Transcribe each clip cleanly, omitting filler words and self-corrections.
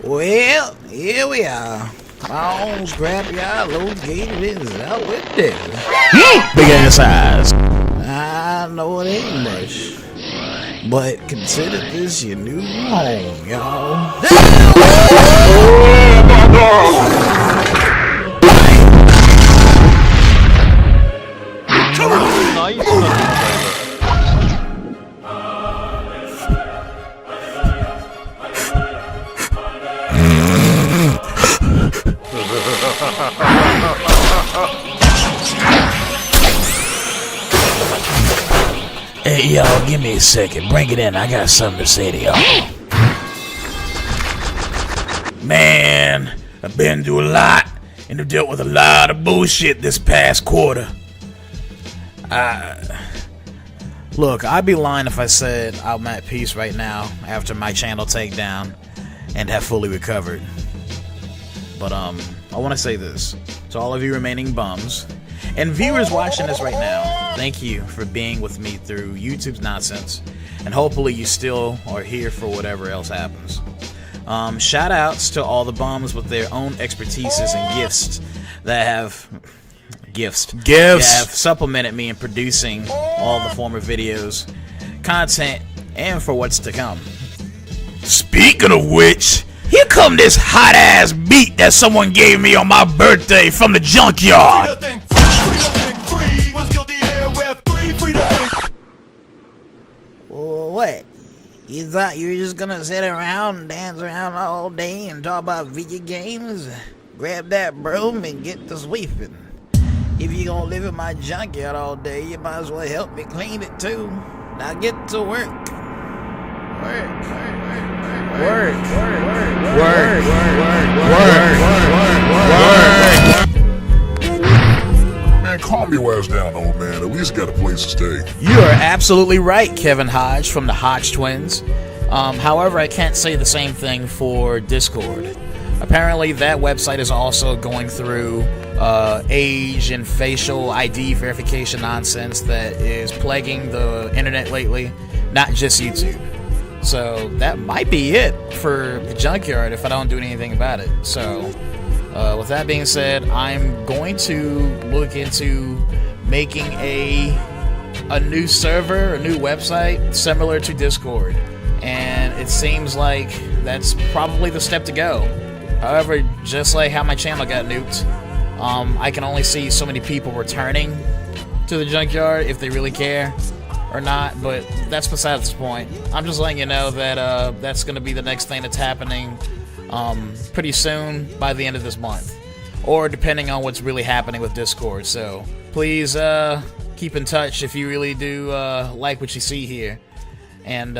Well, here we are. My own scrapyard located in Southwest Texas. Big ass eyes. I know it ain't much, but consider this your new home, y'all. Hey, y'all, give me a second. Bring it in. I got something to say to y'all. Man, I've been through a lot and have dealt with a lot of bullshit this past quarter. Look, I'd be lying if I said I'm at peace right now after my channel takedown and have fully recovered. But I want to say this to all of you remaining bums and viewers watching this right now. Thank you for being with me through YouTube's nonsense, and hopefully you still are here for whatever else happens. Shout outs to all the bums with their own expertises and gifts that have supplemented me in producing all the former videos, content, and for what's to come. Speaking of which, here come this hot ass beat that someone gave me on my birthday from the junkyard. Well, what? You thought you were just gonna sit around and dance around all day and talk about video games? Grab that broom and get to sweeping. If you're gonna live in my junkyard all day, you might as well help me clean it too. Now get to work. Man, calm your ass down, old man. At least got a place to stay. You are absolutely right, Kevin Hodge from the Hodge Twins. However, I can't say the same thing for Discord. Apparently, that website is also going through age and facial ID verification nonsense that is plaguing the internet lately, not just YouTube. So that might be it for the junkyard if I don't do anything about it. So with that being said, I'm going to look into making a new server, a new website similar to Discord, and it seems like that's probably the step to go. However, just like how my channel got nuked, I can only see so many people returning to the junkyard if they really care or not, but that's besides the point. I'm just letting you know that that's going to be the next thing that's happening pretty soon, by the end of this month, or depending on what's really happening with Discord. So please keep in touch if you really do like what you see here, and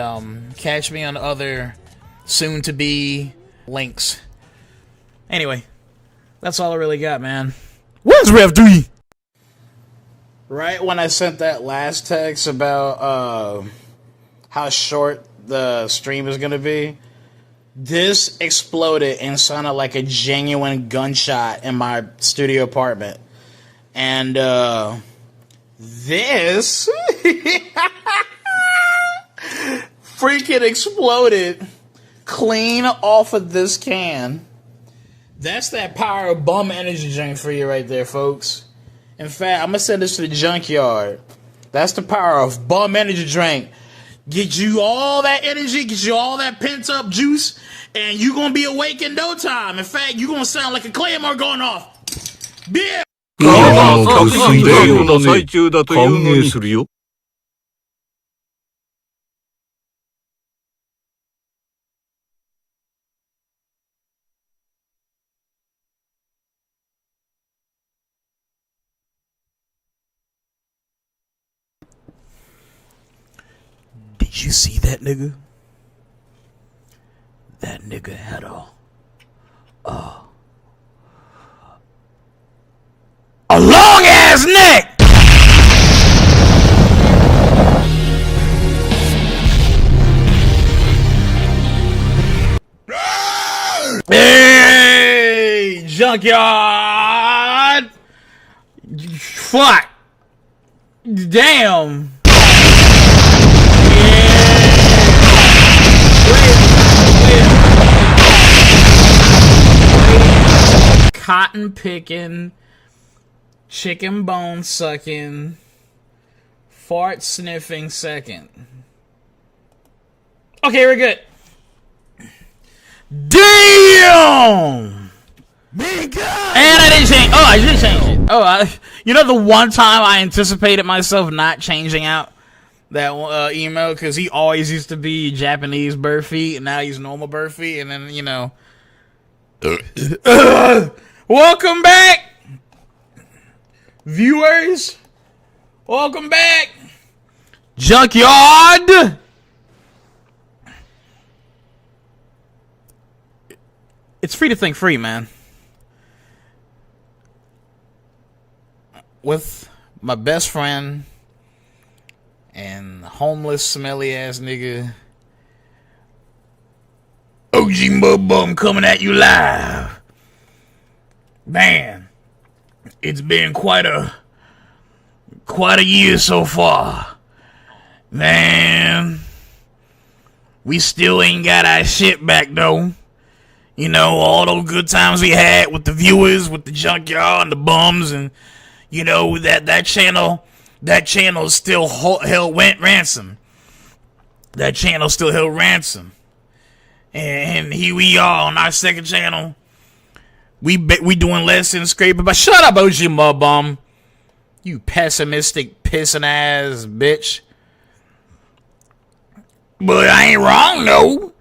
catch me on other soon-to-be links. Anyway, that's all I really got, man. What's Rev 3? Right when I sent that last text about how short the stream is gonna be, this exploded and sounded like a genuine gunshot in my studio apartment. And this freaking exploded clean off of this can. That's that power of bum energy drink for you right there, folks. In fact, I'm going to send this to the junkyard. That's the power of bum energy drink. Get you all that energy, get you all that pent-up juice, and you're going to be awake in no time. In fact, you're going to sound like a claymore going off. Beer! Did you see that nigga? That nigga had a long ass neck. Hey, junkyard! Fuck! Damn! cotton picking, chicken bone sucking, fart sniffing second. Okay, we're good. Damn! And I didn't change. Oh, I did change it. Oh, you know the one time I anticipated myself not changing out that email because he always used to be Japanese birthy and now he's normal birthy, and then, you know. Welcome back, viewers. Welcome back, Junkyard. It's free to think free, man. With my best friend and homeless, smelly ass nigga, ogmudbum, coming at you live. Man, it's been quite a year so far. Man, we still ain't got our shit back though. You know, all those good times we had with the viewers, with the Junkyard and the bums, and you know that channel still held ransom. That channel still held ransom. And here we are on our second channel. We doing less than scraping. But shut up, ogmudbum. You pessimistic pissing ass bitch. But I ain't wrong though.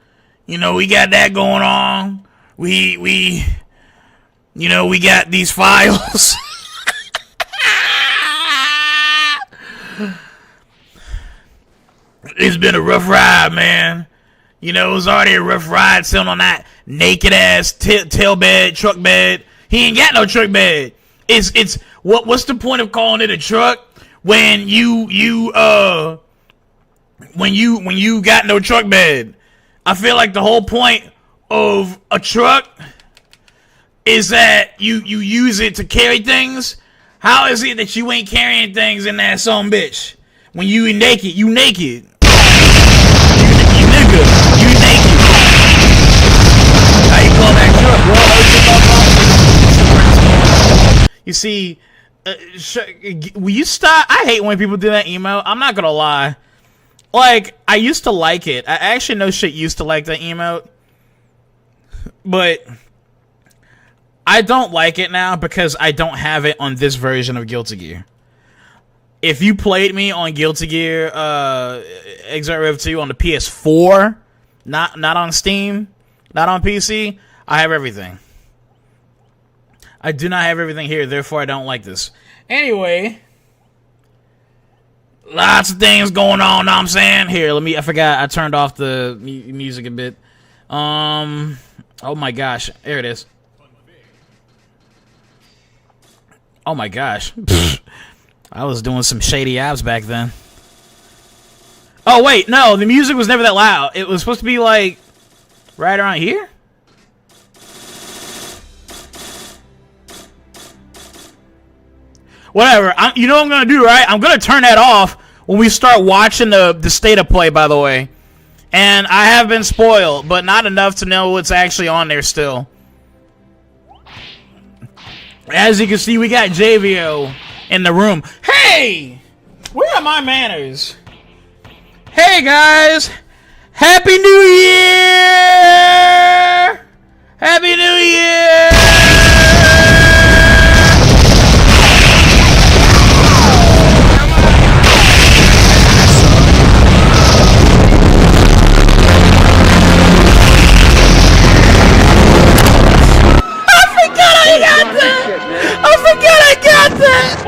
You know, we got that going on. We you know, we got these files. It's been a rough ride, man. You know, it was already a rough ride sitting on that naked ass tail bed, truck bed. He ain't got no truck bed. It's what's the point of calling it a truck when you got no truck bed? I feel like the whole point of a truck is that you use it to carry things. How is it that you ain't carrying things in that some bitch? When you naked, you naked. You nigga, you naked. How you call that truck, bro? You see, will you stop? I hate when people do that email. I'm not gonna lie. Like, I used to like it. I actually know shit used to like that emote. But I don't like it now because I don't have it on this version of Guilty Gear. If you played me on Guilty Gear Xrd Rev 2 on the PS4, not on Steam, not on PC, I have everything. I do not have everything here, therefore I don't like this. Anyway, lots of things going on, know what I'm saying? Here, I forgot, I turned off the music a bit. Oh my gosh, there it is. Oh my gosh. I was doing some shady apps back then. Oh wait, no, the music was never that loud. It was supposed to be like right around here. Whatever. You know what I'm gonna do, right? I'm gonna turn that off when we start watching the state of play, by the way. And I have been spoiled, but not enough to know what's actually on there still. As you can see, we got JVO in the room. Hey! Where are my manners? Hey, guys! Happy New Year! Happy New Year! I forgot I got that!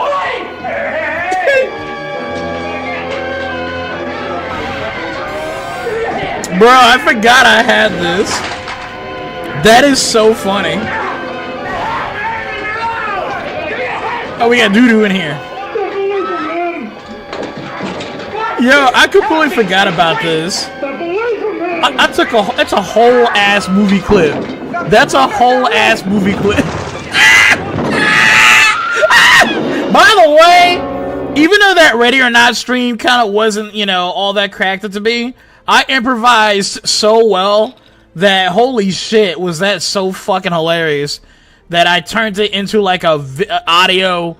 Bro, I forgot I had this. That is so funny. Oh, we got doo-doo in here. Yo, I completely forgot about this. That's a whole ass movie clip. That's a whole ass movie clip. By the way, even though that Ready or Not stream kind of wasn't, you know, all that cracked it to be, I improvised so well that holy shit, was that so fucking hilarious that I turned it into like an audio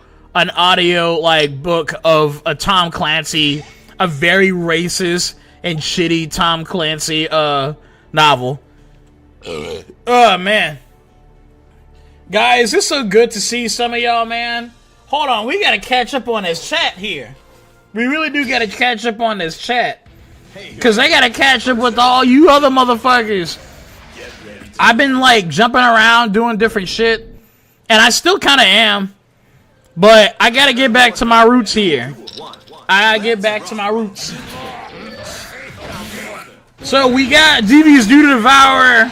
like book of a Tom Clancy, a very racist and shitty Tom Clancy novel. Oh man, guys, it's so good to see some of y'all, man. Hold on, we gotta catch up on this chat here. We really do gotta catch up on this chat, cause I gotta catch up with all you other motherfuckers. I've been like jumping around doing different shit, and I still kind of am, but I gotta get back to my roots here. I gotta get back to my roots. So we got DV's Due to Devour.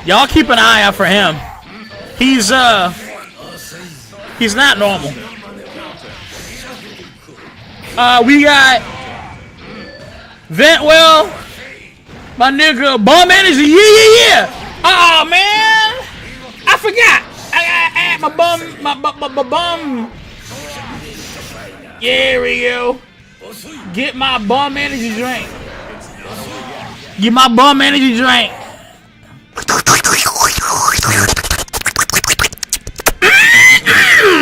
Y'all keep an eye out for him. He's not normal. We got Ventwell, my nigga Bum Energy. Yeah. Oh man, I forgot. I gotta add my bum. There we go. Get my Bum Energy drink. Get my Bum Energy drink.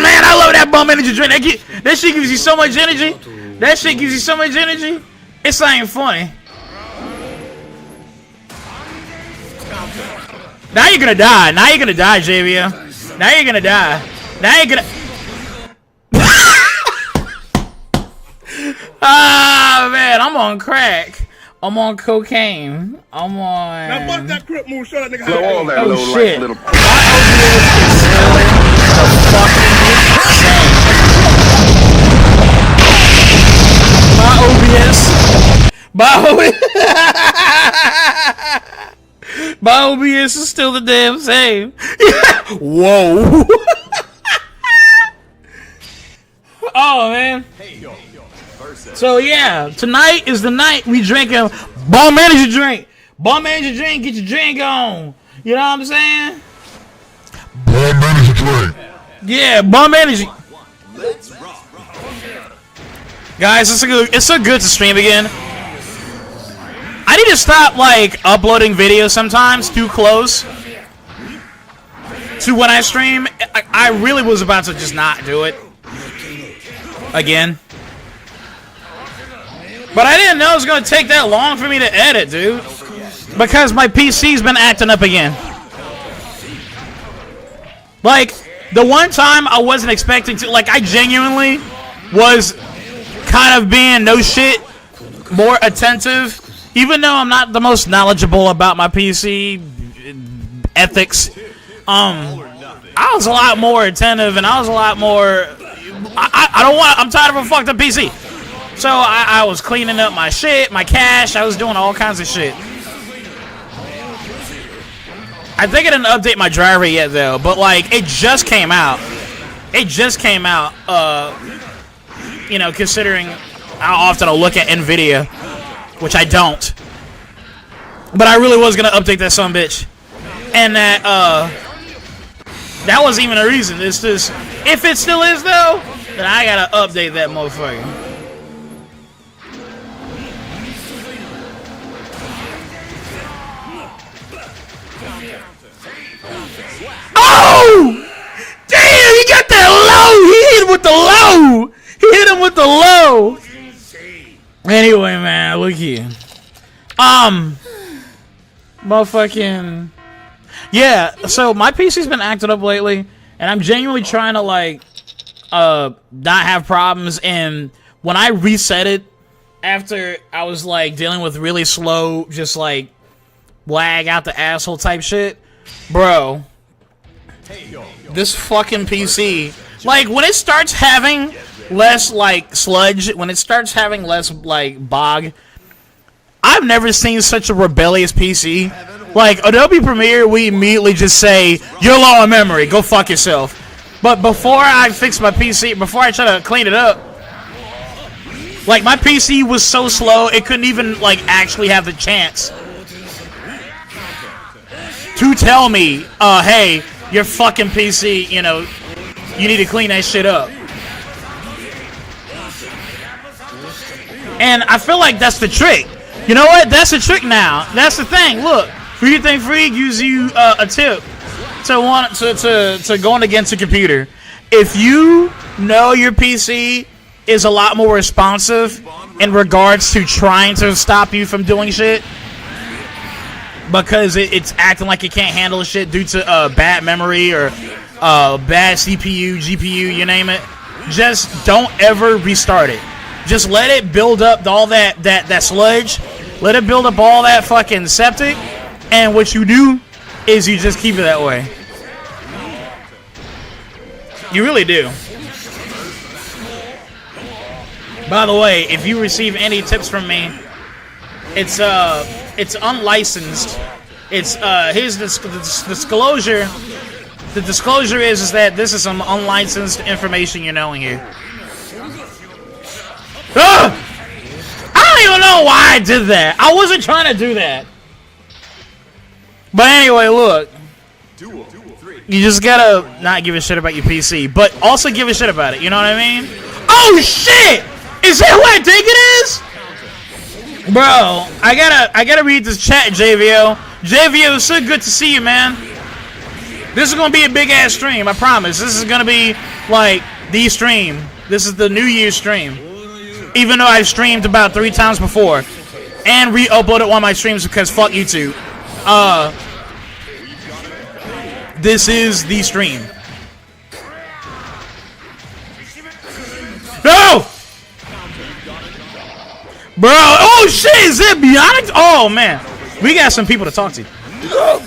Man, I love that Bum Energy drink. That shit gives you so much energy. That shit gives you so much energy. It's not even funny. Now you're gonna die. Now you're gonna die, JVM. Now you're gonna die. Now you're gonna. Ah man, I'm on crack. I'm on cocaine. I'm on. Now bust that crip move, show that nigga So all that Oh little shit. little My OBS is still the damn same. Whoa. Oh man. So yeah, tonight is the night we drinking Bum Energy drink. Bum Energy drink, get your drink on. You know what I'm saying? Bum Energy drink. Yeah, Bum Energy. Guys, it's so good to stream again. I need to stop like uploading videos sometimes too close to when I stream. I really was about to just not do it again. But I didn't know it was going to take that long for me to edit, dude. Because my PC's been acting up again. Like, the one time I wasn't expecting to, like, I genuinely was kind of being no shit, more attentive. Even though I'm not the most knowledgeable about my PC ethics, I was a lot more attentive and I was a lot more, I'm tired of a fucked up PC. So I was cleaning up my shit, my cache. I was doing all kinds of shit. I think I didn't update my driver yet though, but like it just came out. It just came out. You know, considering how often I look at NVIDIA, which I don't. But I really was gonna update that son bitch, and that wasn't even a reason. It's just if it still is though, then I gotta update that motherfucker. Oh! Damn, he got that low! He hit him with the low! He hit him with the low! Anyway, man, look here. Motherfucking... Yeah, so my PC's been acting up lately, and I'm genuinely trying to, like, not have problems, and when I reset it, after I was, like, dealing with really slow, just, like, lag out the asshole type shit, bro... This fucking PC, like when it starts having less like sludge, when it starts having less like bog, I've never seen such a rebellious PC. Like Adobe Premiere, we immediately just say, you're low on memory, go fuck yourself. But before I fix my PC, before I try to clean it up, like my PC was so slow, it couldn't even like actually have the chance to tell me, hey, your fucking PC, you know, you need to clean that shit up. And I feel like that's the trick. You know what? That's the trick now. That's the thing. Look, Free2ThinkFree gives you a tip. to going against a computer. If you know your PC is a lot more responsive in regards to trying to stop you from doing shit, because it's acting like it can't handle shit due to bad memory or bad CPU, GPU, you name it, just don't ever restart it. Just let it build up all that sludge. Let it build up all that fucking septic, and what you do is you just keep it that way. You really do. By the way, if you receive any tips from me, it's unlicensed. It's his disclosure. The disclosure is that this is some unlicensed information you're knowing here. Ah! I don't even know why I did that. I wasn't trying to do that. But anyway, look. You just gotta not give a shit about your PC, but also give a shit about it. You know what I mean? Oh shit! Is that who I think it is? Bro, I gotta read this chat, JVO. JVO, it's so good to see you, man. This is gonna be a big ass stream, I promise. This is gonna be like the stream. This is the New Year's stream. Even though I've streamed about 3 times before and re-uploaded one of my streams because fuck YouTube. This is the stream. No! Bro, oh shit, is it beyond? Oh man, we got some people to talk to. No!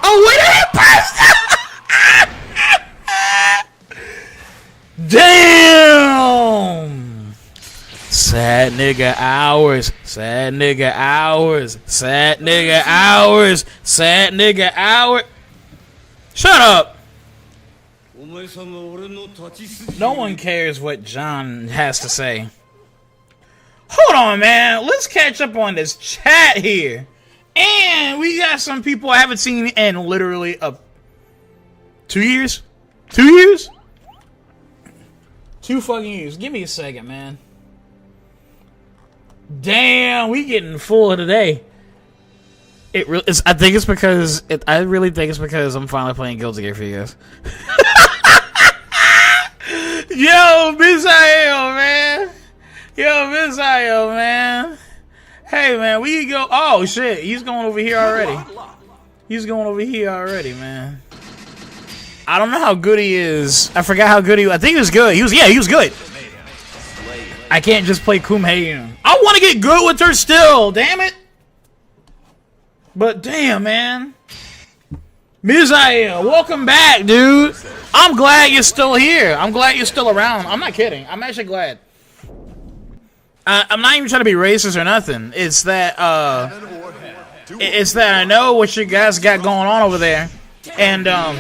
Oh, wait, I pressed. Damn! Sad nigga hours. Sad nigga hours. Sad nigga hours. Sad nigga hours. Shut up. No one cares what John has to say. Hold on, man. Let's catch up on this chat here. And we got some people I haven't seen in literally 2 years? 2 years? 2 fucking years. Give me a second, man. Damn, we getting full today. I really think it's because I'm finally playing Guilty Gear for you guys. Yo, Misael, man. Yo, Misael, man. Hey, man, we go. Oh, shit. He's going over here already. He's going over here already, man. I don't know how good he is. I forgot how good he was. I think he was good. He was good. I can't just play Kumhei. I want to get good with her still. Damn it. But damn, man. Misael, welcome back, dude. I'm glad you're still here. I'm glad you're still around. I'm not kidding. I'm actually glad. I'm not even trying to be racist or nothing. It's that I know what you guys got going on over there, and I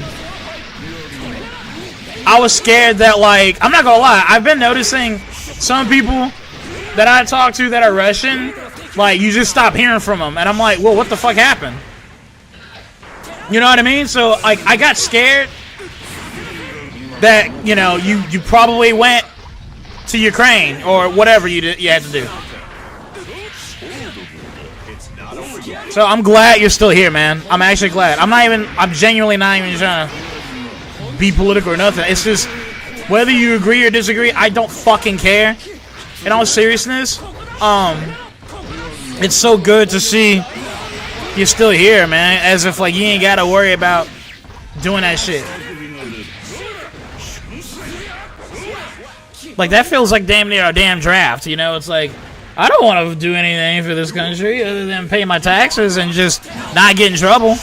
was scared that, like, I'm not gonna lie, I've been noticing some people that I talk to that are Russian, like, you just stop hearing from them, and I'm like, well, what the fuck happened? You know what I mean? So, like, I got scared that, you know, you probably went to Ukraine or whatever you had to do. So I'm glad you're still here, man. I'm actually glad. I'm genuinely not even trying to be political or nothing. It's just whether you agree or disagree, I don't fucking care. In all seriousness, it's so good to see you're still here, man. As if like you ain't gotta worry about doing that shit. Like, that feels like damn near a damn draft, you know? It's like, I don't want to do anything for this country other than pay my taxes and just not get in trouble.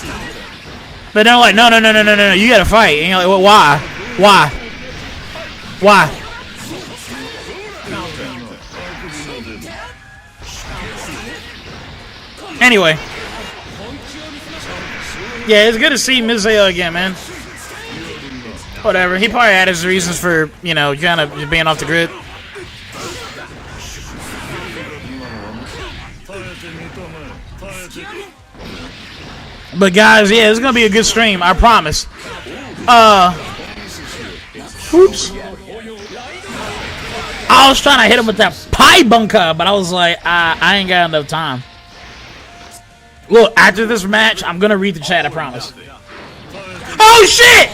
But they're like, no, you gotta fight. And you're like, well, why? Why? Anyway. Yeah, it's good to see Misael again, man. Whatever. He probably had his reasons for, you know, kind of being off the grid. But guys, yeah, it's gonna be a good stream, I promise. Oops. I was trying to hit him with that pie bunker, but I was like, I ain't got enough time. Look, after this match, I'm gonna read the chat, I promise. Oh shit!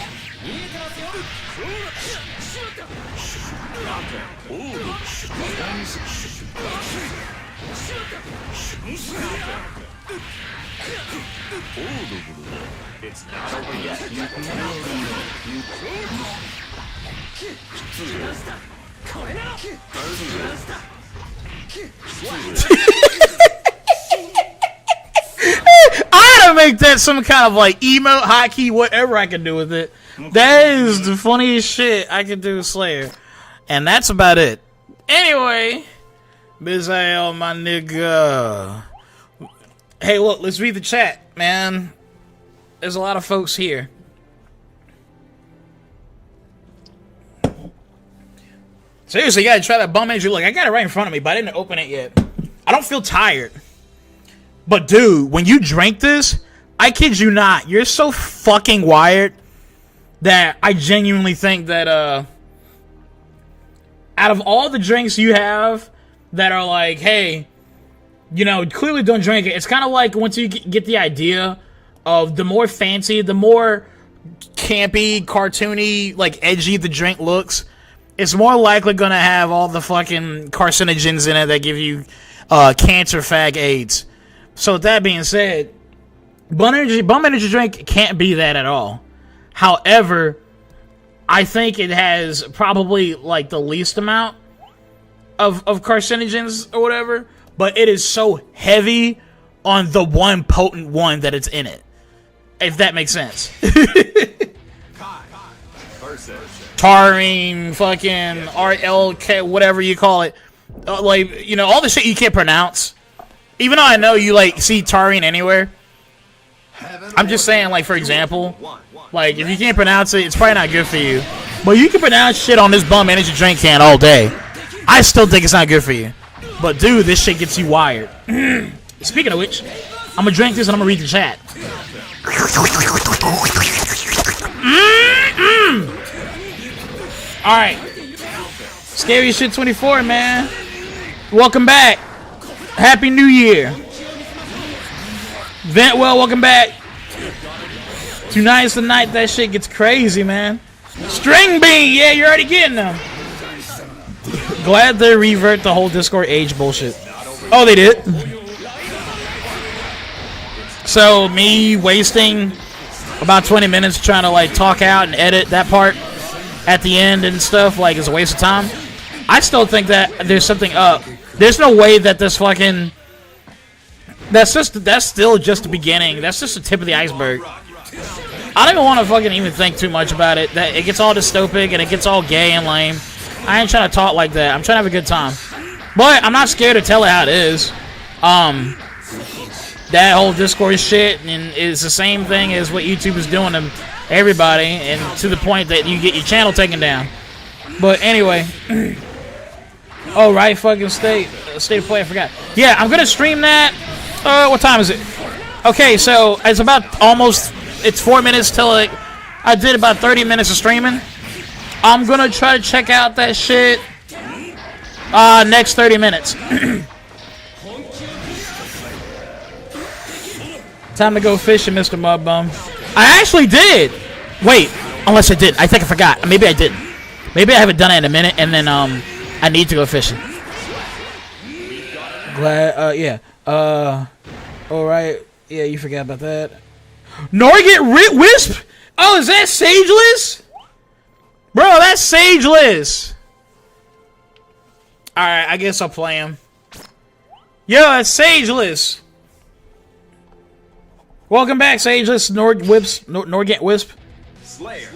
I gotta make that some kind of like emote, hotkey, whatever I can do with it. That is the funniest shit I can do with Slayer. And that's about it. Anyway, Misael, my nigga. Hey, look, let's read the chat, man. There's a lot of folks here. Seriously, you gotta try that bum energy. Look, I got it right in front of me, but I didn't open it yet. I don't feel tired. But dude, when you drink this, I kid you not, you're so fucking wired that I genuinely think that out of all the drinks you have that are like, hey, you know, clearly don't drink it. It's kind of like once you get the idea of the more fancy, the more campy, cartoony, like edgy the drink looks, it's more likely going to have all the fucking carcinogens in it that give you cancer, fag, AIDS. So with that being said, bum energy drink can't be that at all. However, I think it has probably like the least amount of carcinogens or whatever, but it is so heavy on the one potent one that it's in it. If that makes sense. Taurine, fucking RLK, whatever you call it. Like, you know, all the shit you can't pronounce. Even though I know you, like, see taurine anywhere. I'm just saying, like, for example, like, if you can't pronounce it, it's probably not good for you. But you can pronounce shit on this bum energy drink can all day. I still think it's not good for you. But, dude, this shit gets you wired. Speaking of which, I'm gonna drink this and I'm gonna read the chat. Alright. Scary Shit 24, man. Welcome back. Happy New Year. Ventwell, welcome back. Tonight's the night that shit gets crazy, man. String Bean, yeah, you're already getting them. Glad they revert the whole Discord age bullshit. Oh, they did. So, me wasting about 20 minutes trying to, like, talk out and edit that part at the end and stuff, like, is a waste of time. I still think that there's something up. There's no way that this fucking... That's still just the beginning. That's just the tip of the iceberg. I don't even want to fucking even think too much about it. That it gets all dystopic and it gets all gay and lame. I ain't trying to talk like that. I'm trying to have a good time. But I'm not scared to tell it how it is. That whole Discord shit and is the same thing as what YouTube is doing to everybody, and to the point that you get your channel taken down. But anyway... Oh, right, fucking state of play, I forgot. Yeah, I'm gonna stream that. What time is it? Okay, so it's about it's 4 minutes till I did about 30 minutes of streaming. I'm gonna try to check out that shit next 30 minutes. Time to go fishing, Mr. Mudbum. I actually did. Wait, unless I did. I think I forgot. Maybe I didn't. Maybe I haven't done it in a minute, and then I need to go fishing. Glad, yeah. Alright. Yeah, you forgot about that. Norget Wisp? Oh, is that Sageless? Bro, that's Sageless. Alright, I guess I'll play him. Yo, that's Sageless. Welcome back, Sageless. Norget Wisp. Slayer.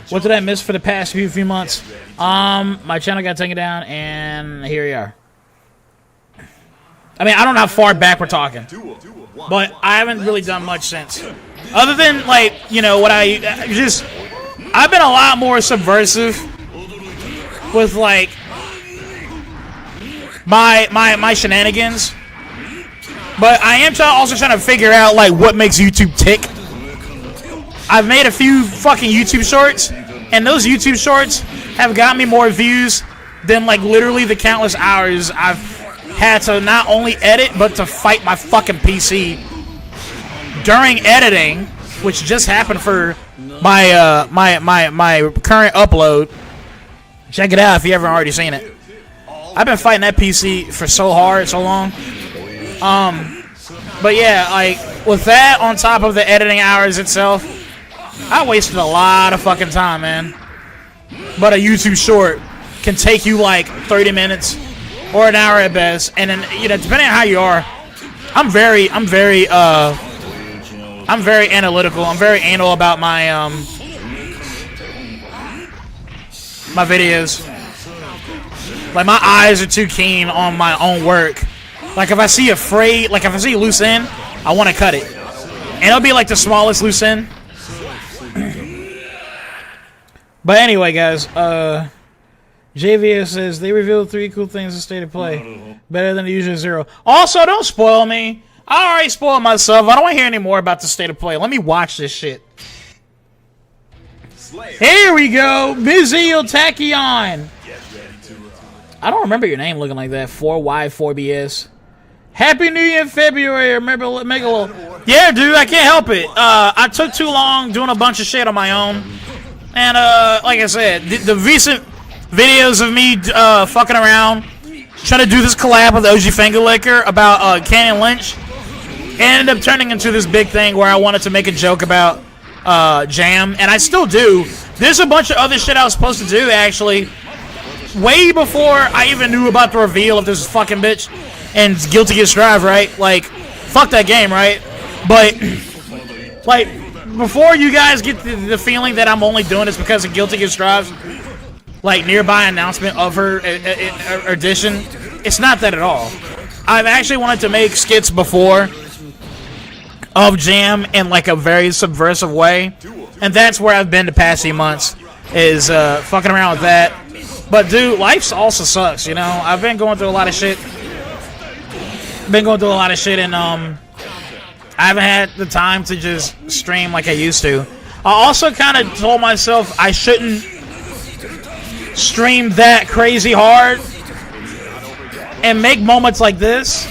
What did I miss for the past few months? My channel got taken down, and here we are. I mean, I don't know how far back we're talking, but I haven't really done much since. Other than, like, you know, what I've been a lot more subversive with, like, my shenanigans. But I am also trying to figure out like what makes YouTube tick. I've made a few fucking YouTube shorts, and those YouTube shorts have got me more views than like literally the countless hours I've had to not only edit but to fight my fucking PC during editing, which just happened for my my current upload. Check it out if you haven't already seen it. I've been fighting that PC for so hard, so long. But yeah, like with that on top of the editing hours itself, I wasted a lot of fucking time, man. But a YouTube short can take you like 30 minutes or an hour at best, and then depending on how you are, I'm very analytical. I'm very anal about my my videos. Like my eyes are too keen on my own work. Like if I see a loose end, I want to cut it, and it'll be like the smallest loose end. But anyway, guys, JVS says they revealed 3 cool things in State of Play, better than the usual 0. Also, don't spoil me. I already spoiled myself. I don't want to hear any more about the State of Play. Let me watch this shit. Here we go, Miziel Tachyon. I don't remember your name looking like that. 4Y4BS. Happy New Year in February. Remember, make a little. Yeah, dude, I can't help it. I took too long doing a bunch of shit on my own, and like I said, the recent videos of me fucking around, trying to do this collab with OG Finger Licker about Canyon Lynch, ended up turning into this big thing where I wanted to make a joke about Jam, and I still do. There's a bunch of other shit I was supposed to do, actually, way before I even knew about the reveal of this fucking bitch and Guilty Gear Strive, right? Like, fuck that game, right? But, like, before you guys get the feeling that I'm only doing this because of Guilty Gear Strive's, like, nearby announcement of her edition, it's not that at all. I've actually wanted to make skits before of Jam in, like, a very subversive way, and that's where I've been the past few months, is fucking around with that. But, dude, life also sucks, you know? I've been going through a lot of shit. And I haven't had the time to just stream like I used to. I also kind of told myself I shouldn't stream that crazy hard and make moments like this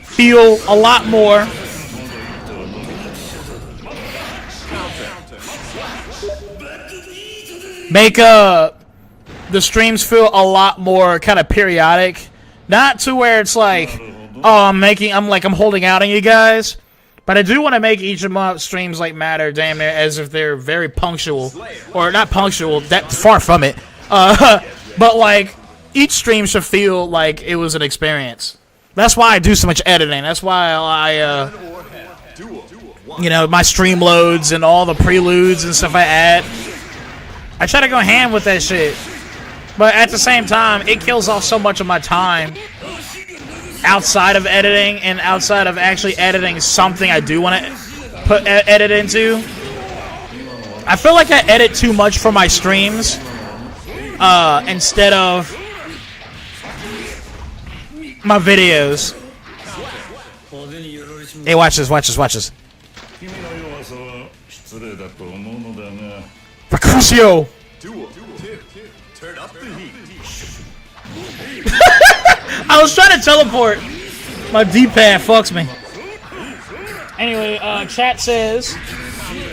feel a lot more the streams feel a lot more kind of periodic. Not to where it's like, oh, I'm holding out on you guys. But I do want to make each of my streams like matter damn near as if they're very punctual. Or not punctual, that far from it. But like, each stream should feel like it was an experience. That's why I do so much editing. That's why I my stream loads and all the preludes and stuff I add. I try to go hand with that shit. But at the same time, it kills off so much of my time outside of editing and outside of actually editing something I do want to put edit into. I feel like I edit too much for my streams instead of my videos. Hey, watch this. Mercutio! I was trying to teleport. My D-pad fucks me. Anyway, chat says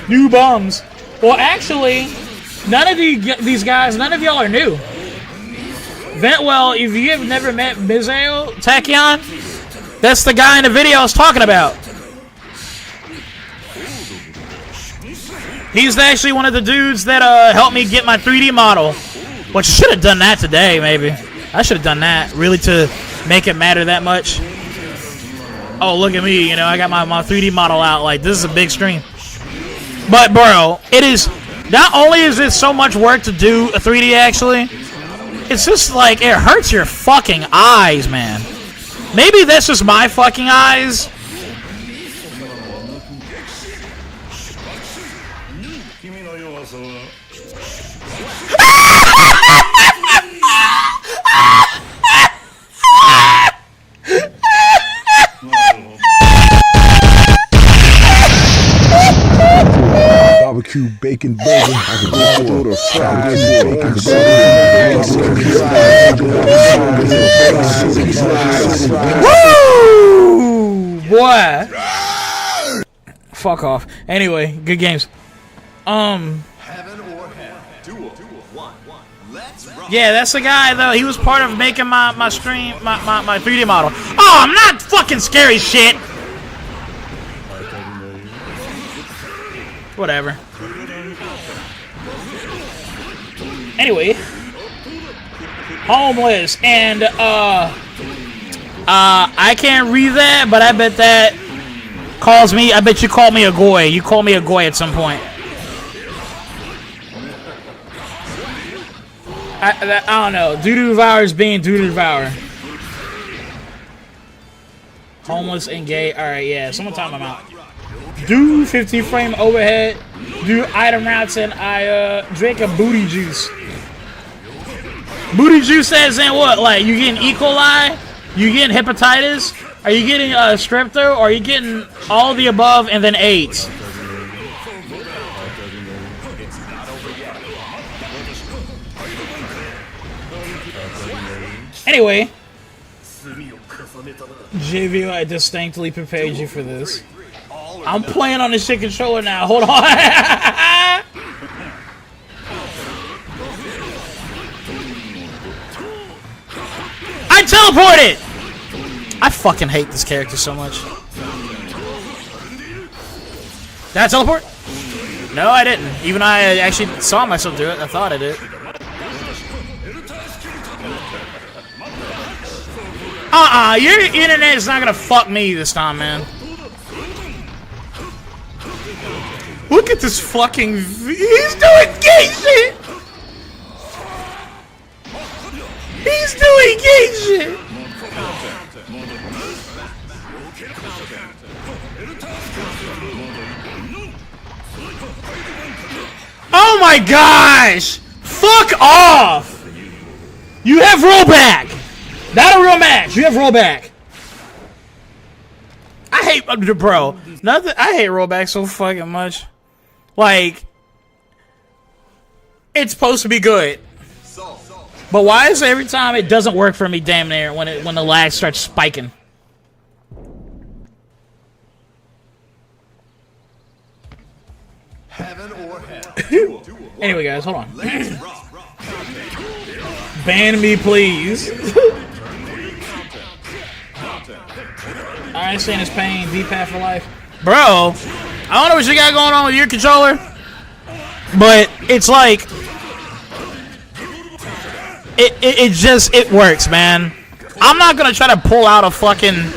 new bums. Well, actually, none of these guys, none of y'all are new. Well, if you have never met Miziel Tachyon, that's the guy in the video I was talking about. He's actually one of the dudes that helped me get my 3D model. Which I should have done that today, maybe. I should have done that, really, to make it matter that much. Oh, look at me, I got my 3D model out. Like, this is a big stream. But, bro, it is... Not only is it so much work to do a 3D, actually, it's just, like, it hurts your fucking eyes, man. Maybe that's just my fucking eyes. barbecue bacon burger. I can go for the fried bacon. Woo! Boy. Fuck off. Anyway, good games. Yeah, that's the guy though. He was part of making my stream, my 3D model. Oh, I'm not fucking scary shit. Whatever. Anyway, homeless and I can't read that, but I bet that calls me. I bet you call me a goy. You call me a goy at some point. I don't know. Doo-doo devour is being doo-doo devour. Homeless and gay. Alright, yeah. Someone time I'm out. Do 15 frame overhead. Do item routes and I drink a booty juice. Booty juice as in what? Like you getting E. coli? You getting hepatitis? Are you getting strep throat? Or are you getting all the above and then AIDS? Anyway, JV, I distinctly prepared you for this. I'm playing on the shit controller now. Hold on. I teleported! I fucking hate this character so much. Did I teleport? No, I didn't. Even I actually saw myself do it. I thought I did. Your internet is not gonna fuck me this time, man. Look at this fucking. He's doing gay shit! He's doing gay shit! Oh my gosh! Fuck off! You have rollback! Not a real match. You have rollback. I hate, bro. Nothing. I hate rollback so fucking much. Like, it's supposed to be good, but why is it every time it doesn't work for me? Damn near when the lag starts spiking. Anyway, guys, hold on. Ban me, please. I understand his pain. D-pad for life. Bro, I don't know what you got going on with your controller, but it's like it works, man. I'm not gonna try to pull out a fucking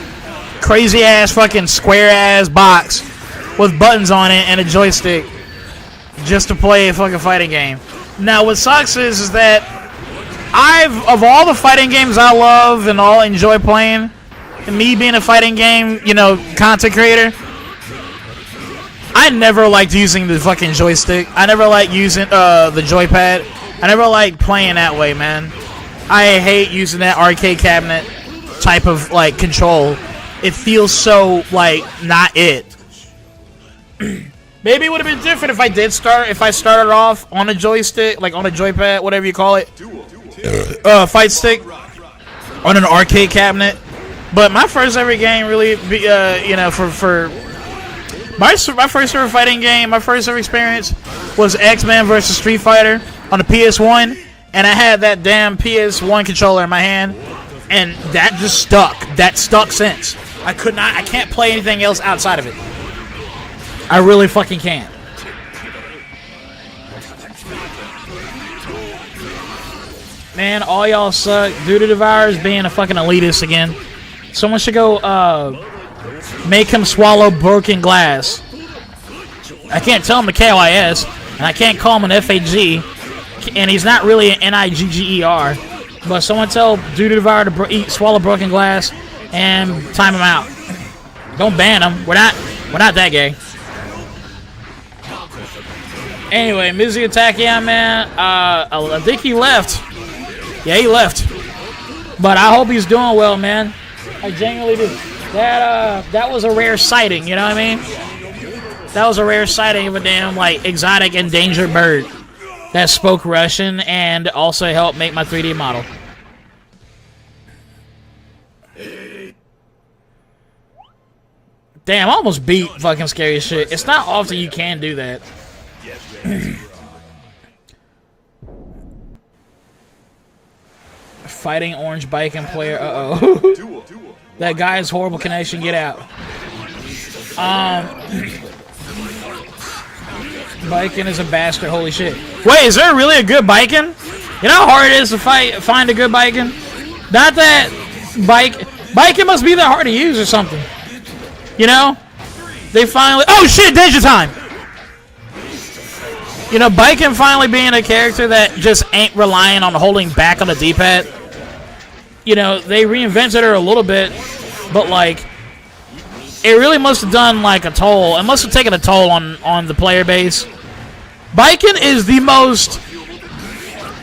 crazy ass fucking square ass box with buttons on it and a joystick just to play a fucking fighting game. Now what sucks is that of all the fighting games I love and all enjoy playing, and me being a fighting game, content creator, I never liked using the fucking joystick. I never liked using the joypad. I never liked playing that way, man. I hate using that arcade cabinet type of like control. It feels so like not it. Maybe it would have been different if I started off on a joystick, like on a joypad, whatever you call it, fight stick on an arcade cabinet. But my first ever game really, for my first ever fighting game, my first ever experience was X-Men versus Street Fighter on the PS1, and I had that damn PS1 controller in my hand, and that just stuck. That stuck since. I can't play anything else outside of it. I really fucking can't. Man, all y'all suck. Doo-doo devours being a fucking elitist again. Someone should go make him swallow broken glass. I can't tell him a KYS, and I can't call him an FAG, and he's not really an NIGGER. But someone tell Doo-doo devour to swallow broken glass and time him out. Don't ban him. We're not that gay. Anyway, Mizzy attack, yeah, man. I think he left. Yeah, he left. But I hope he's doing well, man. I genuinely do. That was a rare sighting, you know what I mean? That was a rare sighting of a damn, like, exotic endangered bird that spoke Russian and also helped make my 3D model. Damn, I almost beat fucking scary shit. It's not often you can do that. Fighting orange biking player. Uh-oh. That guy has horrible connection. Get out. Biking is a bastard. Holy shit. Wait, is there really a good biking? You know how hard it is to find a good biking? Not that biking must be that hard to use or something. You know? They finally... Oh shit, Danger Time! You know, biking finally being a character that just ain't relying on holding back on the D-pad. You know, they reinvented her a little bit, but like... It really must have done like a toll. It must have taken a toll on the player base. Biken is the most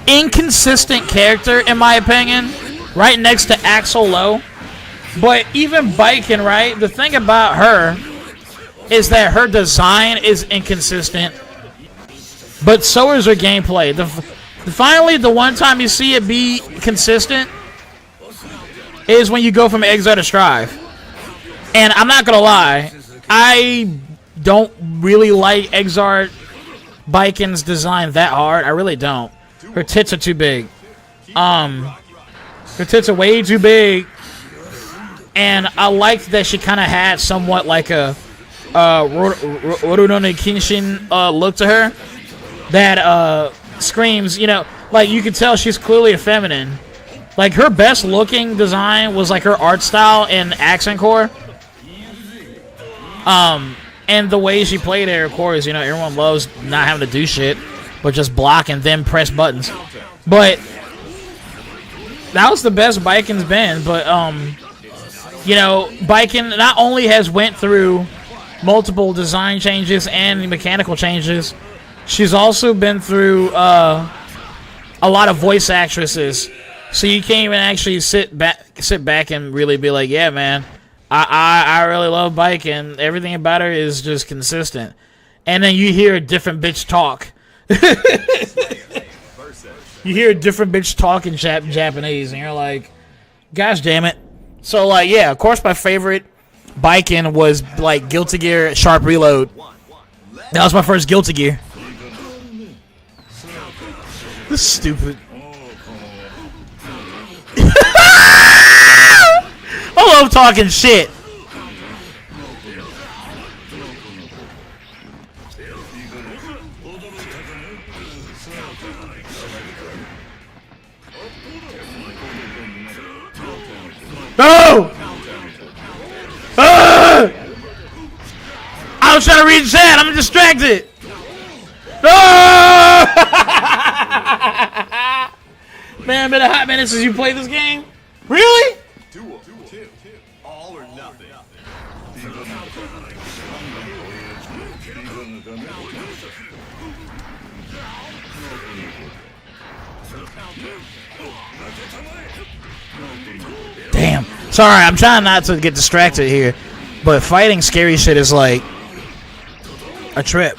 inconsistent character, in my opinion, right next to Axel Low. But even Biken, right? The thing about her is that her design is inconsistent, but so is her gameplay. Finally, the one time you see it be consistent is when you go from Xrd to Strive. And I'm not gonna lie, I don't really like Xrd Biken's design that hard. I really don't. Her tits are too big. Her tits are way too big. And I liked that she kind of had somewhat like a Rurouni Kenshin look to her. That screams, you know, like you can tell she's clearly a feminine. Like her best looking design was like her art style in Accent Core. And the way she played it, of course, you know, everyone loves not having to do shit, but just block and then press buttons. But that was the best Biken's been. But you know, Biken not only has went through multiple design changes and mechanical changes, she's also been through a lot of voice actresses. So you can't even actually sit back and really be like, yeah, man. I really love Biken. Everything about her is just consistent. And then you hear a different bitch talk. You hear a different bitch talk in Japanese, and you're like, gosh damn it. So, like, yeah, of course my favorite Biken was, like, Guilty Gear Sharp Reload. That was my first Guilty Gear. This is stupid. I love talking shit. No! I was trying to read chat. I'm distracted. No! Man, been a hot minute since you played this game. Really? All or nothing. Damn. Sorry, I'm trying not to get distracted here, but fighting scary shit is like a trip.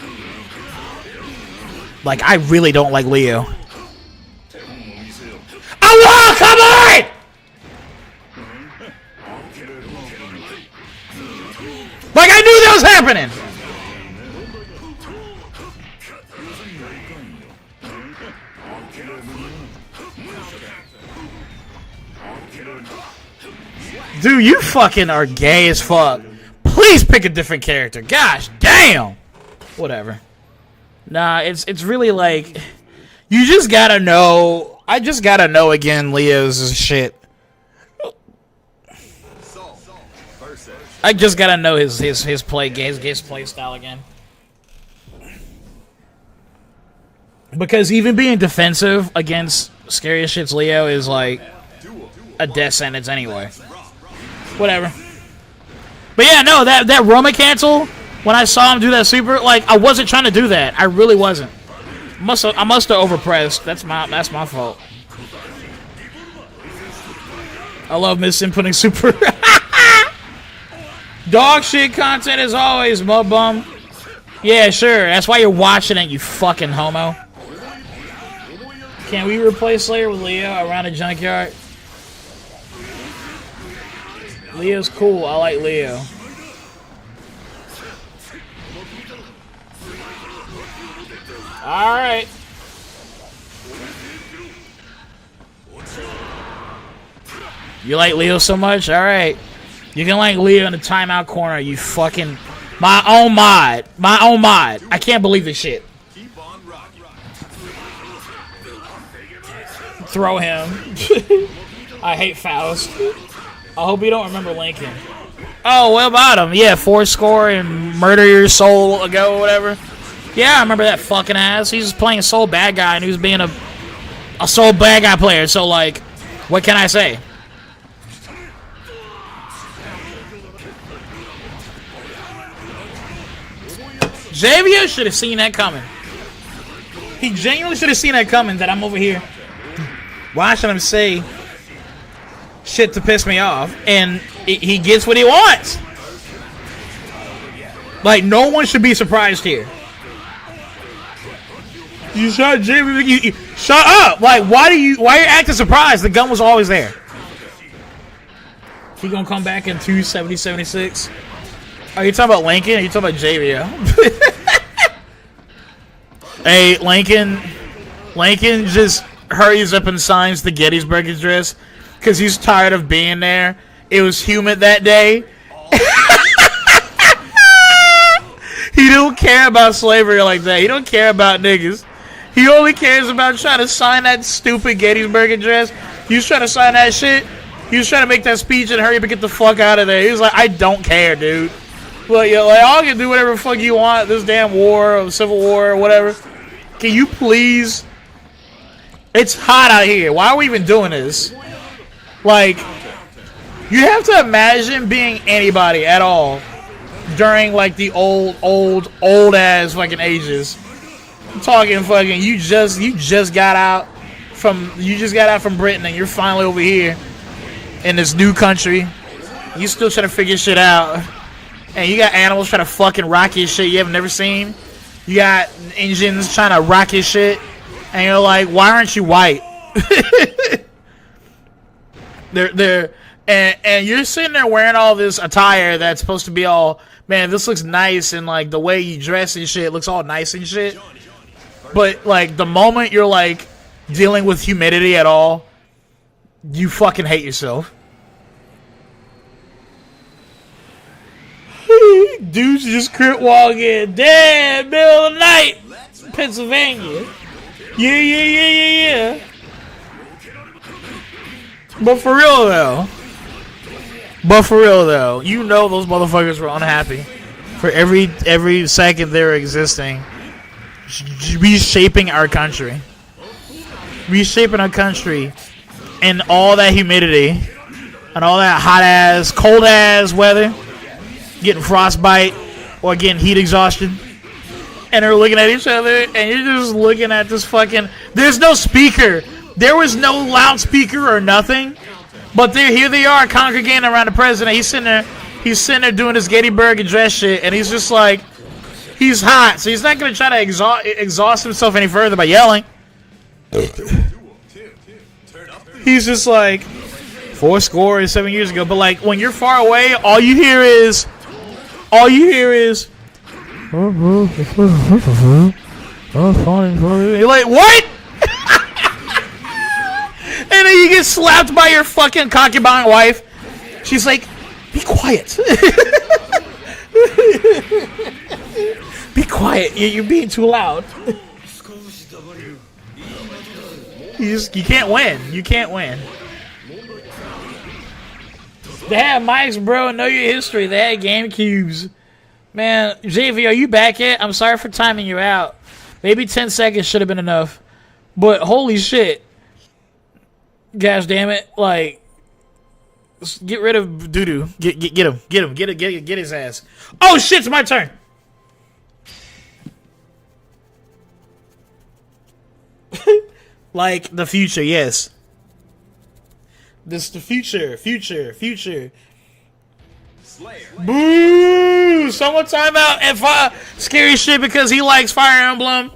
Like, I really don't like Leo. Oh, come on! Like, I knew that was happening! Dude, you fucking are gay as fuck. Please pick a different character. Gosh damn! Whatever. Nah, it's really like... You just gotta know... I just gotta know again Leo's shit. I just gotta know his play style again. Because even being defensive against scary as shit's Leo is like a death sentence anyway. Whatever. But yeah, no, that Roma cancel, when I saw him do that super, like, I wasn't trying to do that. I really wasn't. I must have overpressed. That's my fault. I love misinputting super. Dog shit content as always, MUDBUM. Yeah, sure. That's why you're watching it, you fucking homo. Can we replace Slayer with Leo around a junkyard? Leo's cool. I like Leo. Alright. You like Leo so much? Alright. You can like Leo in the timeout corner, you fucking... My own mod. My own mod. I can't believe this shit. Throw him. I hate Faust. I hope you don't remember Lincoln. Oh, what about him? Yeah, 4 score and murder your soul ago or whatever. Yeah, I remember that fucking ass. He was playing a soul bad guy and he was being a soul bad guy player. So, like, what can I say? Xavier should have seen that coming. He genuinely should have seen that coming, that I'm over here watching him say shit to piss me off, and he gets what he wants. Like, no one should be surprised here. You shot Jimmy. You shut up. Like, why are you acting surprised? The gun was always there. He gonna come back in 270-76. Are you talking about Lincoln? Or are you talking about JVO? Hey, Lincoln just hurries up and signs the Gettysburg Address because he's tired of being there. It was humid that day. He don't care about slavery like that. He don't care about niggas. He only cares about trying to sign that stupid Gettysburg Address. He was trying to sign that shit. He was trying to make that speech and hurry up and get the fuck out of there. He was like, I don't care, dude. Look, yo, like, y'all can do whatever the fuck you want. This damn war or Civil War or whatever. Can you please? It's hot out here. Why are we even doing this? Like, you have to imagine being anybody at all during, like, the old ass fucking ages. I'm talking fucking, you just got out from Britain and you're finally over here in this new country. You still trying to figure shit out. And you got animals trying to fucking rock your shit you have never seen. You got engines trying to rock your shit. And you're like, why aren't you white? And you're sitting there wearing all this attire that's supposed to be all, man, this looks nice, and like the way you dress and shit looks all nice and shit. But like the moment you're like dealing with humidity at all, you fucking hate yourself. Dudes just crit walk in. Damn, middle of the night. Pennsylvania. Yeah. But for real though, you know those motherfuckers were unhappy for every second they were existing. Reshaping our country. Reshaping our country in all that humidity and all that hot ass, cold ass weather. Getting frostbite or getting heat exhaustion, and they're looking at each other, and you're just looking at this fucking. There's no speaker. There was no loudspeaker or nothing, but here they are congregating around the president. He's sitting there doing his Gettysburg Address shit, and he's just like, he's hot, so he's not gonna try to exhaust himself any further by yelling. He's just like 7 years ago, but like when you're far away, all you hear is. You're like, what? And then you get slapped by your fucking concubine wife. She's like, be quiet. Be quiet. You're being too loud. You can't win. You can't win. They had mics, bro. Know your history. They had GameCubes. Man, JV, are you back yet? I'm sorry for timing you out. Maybe 10 seconds should have been enough. But holy shit. Gosh damn it. Like, get rid of doo-doo. Get him. Get his ass. Oh shit, it's my turn. Like the future, yes. This the future. Slayer. Boo! Ooh, someone time out and scary shit because he likes Fire Emblem.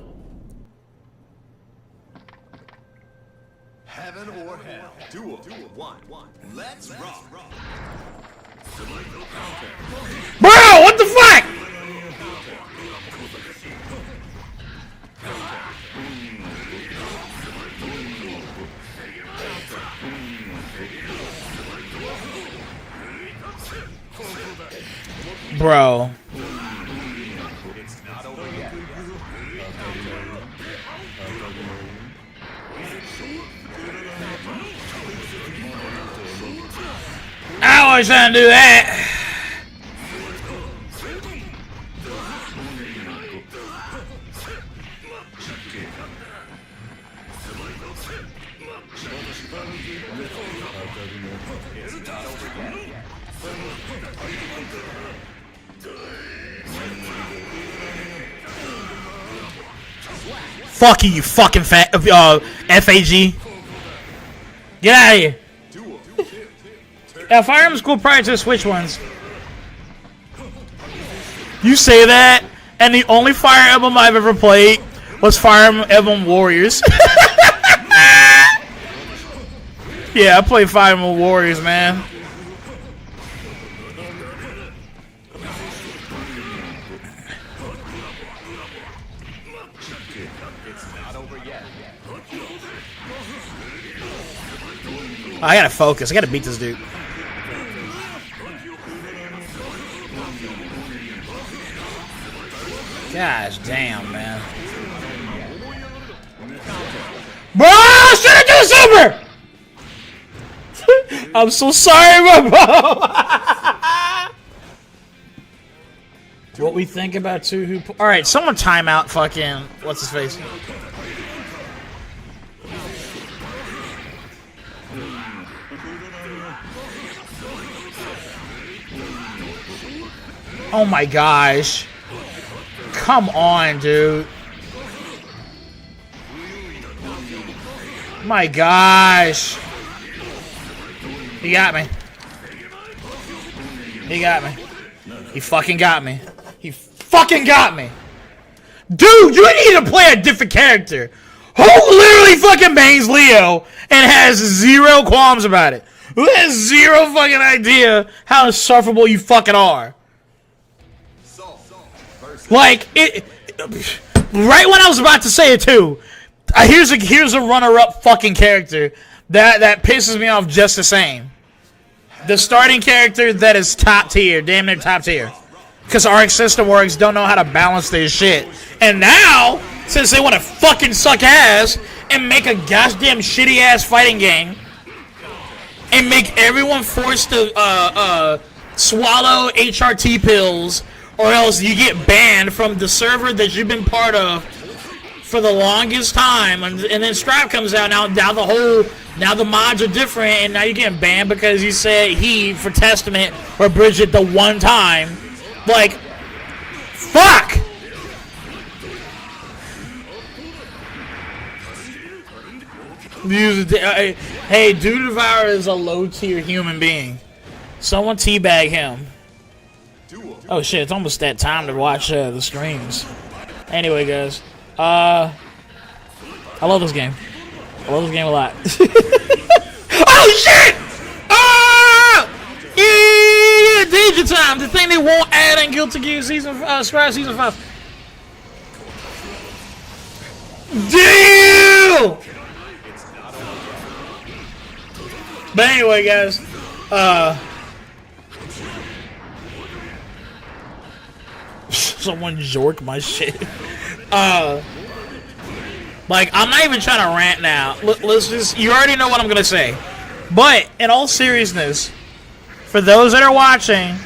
Heaven or hell. Duel. One. Let's rock. Bro, what the fuck? Bro. I was trying to do that. Fuck you, fucking fat FAG. Get out of here. Yeah, Fire Emblem's cool prior to the Switch ones. You say that, and the only Fire Emblem I've ever played was Fire Emblem Warriors. Yeah, I played Fire Emblem Warriors, man. I gotta focus. I gotta beat this dude. Gosh damn, man. Bro, should I do super? I'm so sorry, bro. What we think about two who... Alright, someone time out fucking... What's his face? Oh my gosh. Come on, dude. My gosh. He got me. He got me. He fucking got me. He fucking got me. Dude, you need to play a different character. Who literally fucking bangs Leo and has zero qualms about it? Who has zero fucking idea how insufferable you fucking are? Like, right when I was about to say it too, here's a runner-up fucking character that pisses me off just the same. The starting character that is top tier, damn near top tier. Because Arc System Works don't know how to balance their shit. And now, since they want to fucking suck ass and make a goddamn shitty-ass fighting game and make everyone forced to swallow HRT pills, or else you get banned from the server that you've been part of for the longest time, and then Stripe comes out now the mods are different, and now you're getting banned because you said he for Testament or Bridget the one time. Like, fuck! Hey, Dude Devour is a low tier human being. Someone teabag him. Oh shit, it's almost that time to watch the streams. Anyway, guys. I love this game. I love this game a lot. Oh shit! Yeah! Danger Time! The thing they won't add in Guilty Gear Strive Season 5. Damn! But anyway, guys. Someone jork my shit. Like, I'm not even trying to rant now. Let's just, you already know what I'm gonna say. But, in all seriousness, for those that are watching,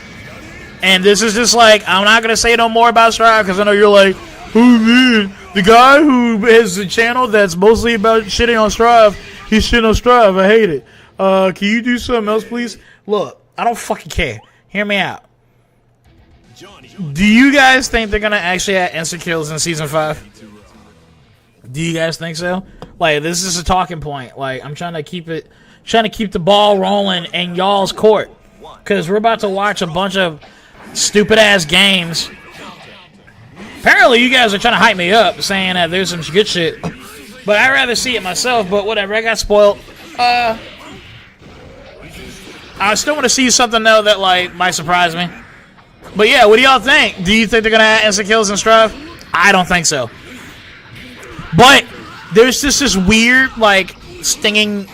and this is just like, I'm not gonna say no more about Strive, because I know you're like, oh man, the guy who has a channel that's mostly about shitting on Strive, he's shitting on Strive, I hate it. Can you do something else, please? Look, I don't fucking care. Hear me out. Do you guys think they're gonna actually add instant kills in Season 5? Do you guys think so? Like, this is a talking point. Like, I'm trying to keep the ball rolling in y'all's court, because we're about to watch a bunch of stupid ass games. Apparently, you guys are trying to hype me up, saying that there's some good shit. But I'd rather see it myself. But whatever, I got spoiled. I still want to see something though that like might surprise me. But yeah, what do y'all think? Do you think they're gonna add instant kills in Strive? I don't think so. But there's just this weird like stinging.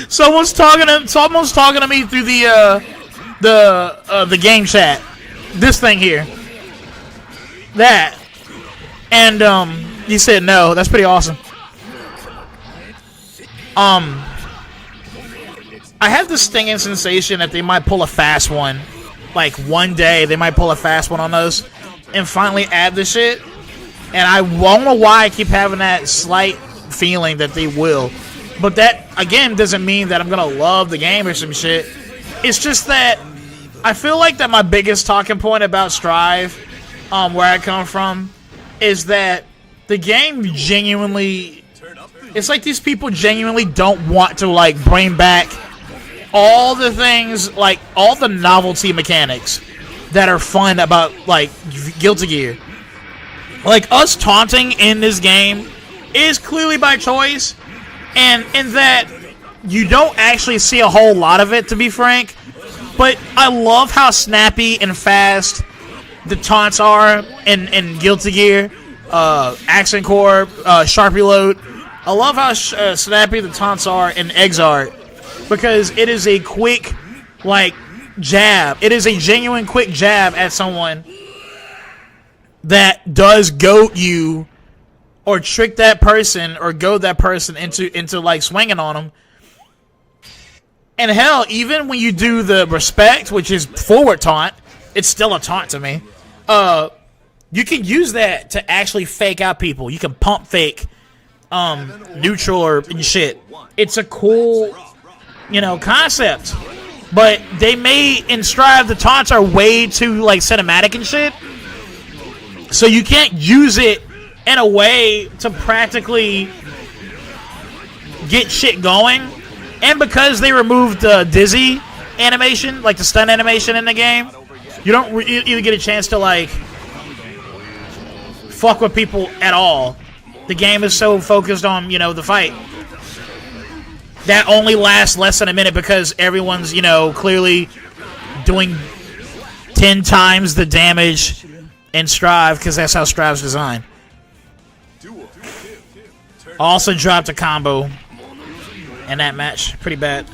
Someone's talking to me through the game chat. This thing here. That. And he said no. That's pretty awesome. I have this stinging sensation that they might pull a fast one. Like one day they might pull a fast one on those and finally add this shit. And I don't know why I keep having that slight feeling that they will. But that, again, doesn't mean that I'm going to love the game or some shit. It's just that I feel like that my biggest talking point about Strive, where I come from, is that the game genuinely... It's like these people genuinely don't want to, like, bring back all the things, like, all the novelty mechanics that are fun about, like, Guilty Gear. Like, us taunting in this game is clearly by choice, and in that you don't actually see a whole lot of it, to be frank, but I love how snappy and fast the taunts are in Guilty Gear, Accent Core, Sharpie Load. I love how snappy the taunts are in Xrd, because it is a quick, like, jab. It is a genuine quick jab at someone that does goat you or trick that person or goad that person into like swinging on them. And hell, even when you do the respect, which is forward taunt, it's still a taunt to me. You can use that to actually fake out people. You can pump fake neutral or shit. It's a cool, concept. But they may in Strive the taunts are way too like cinematic and shit. So you can't use it in a way to practically get shit going. And because they removed the dizzy animation, like the stun animation in the game, you don't even get a chance to like fuck with people at all. The game is so focused on, the fight. That only lasts less than a minute because everyone's, clearly doing 10 times the damage in Strive, because that's how Strive's designed. Also dropped a combo in that match. Pretty bad.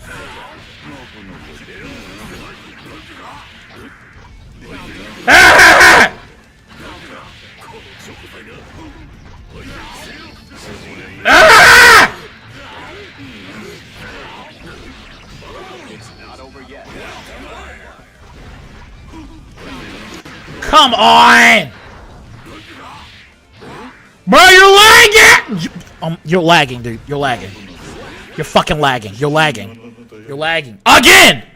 Ah! Ah! Come on! Bro, you're lagging! You're lagging, dude. You're lagging. You're fucking lagging. You're lagging. You're lagging. Again!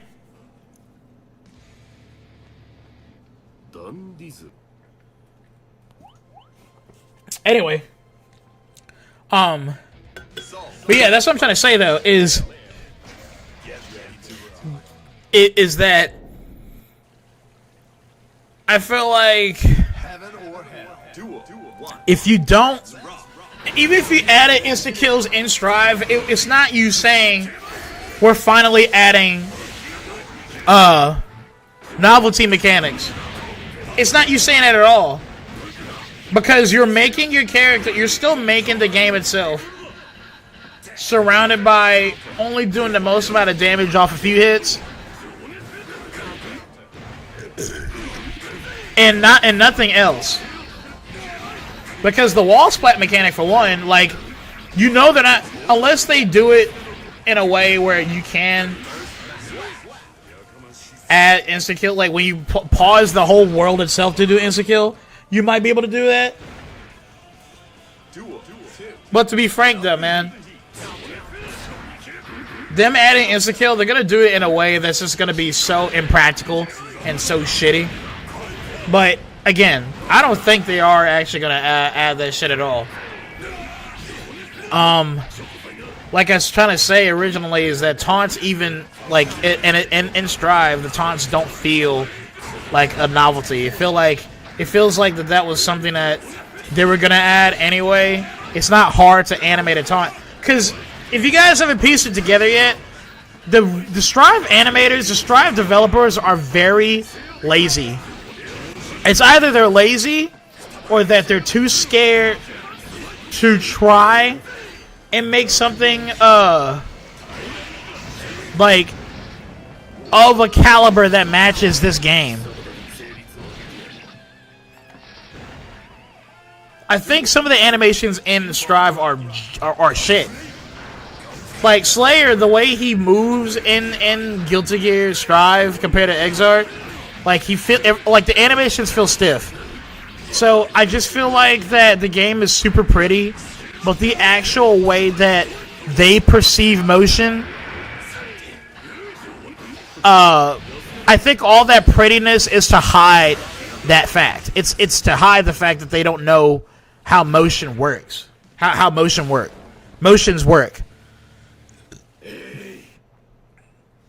Anyway. But yeah, that's what I'm trying to say, though, is that I feel like if you don't, even if you added instant kills in Strive, it's not you saying we're finally adding novelty mechanics. It's not you saying that at all. Because you're making your character, you're still making the game itself surrounded by only doing the most amount of damage off a few hits. And nothing else. Because the wall splat mechanic, for one, like, they're not, unless they do it in a way where you can add instant kill, like when you pause the whole world itself to do instant kill, you might be able to do that. But to be frank, though, man, them adding instant kill, they're gonna do it in a way that's just gonna be so impractical and so shitty. But again, I don't think they are actually gonna add that shit at all. like I was trying to say originally, is that taunts even like in Strive, the taunts don't feel like a novelty. It feels like that was something that they were gonna add anyway. It's not hard to animate a taunt, because if you guys haven't pieced it together yet, the Strive animators, the Strive developers are very lazy. It's either they're lazy or that they're too scared to try and make something like of a caliber that matches this game. I think some of the animations in Strive are shit. Like Slayer, the way he moves in Guilty Gear Strive compared to Xrd, like the animations feel stiff. So I just feel like that the game is super pretty, but the actual way that they perceive motion, I think all that prettiness is to hide that fact. It's to hide the fact that they don't know how motion works, how motions work.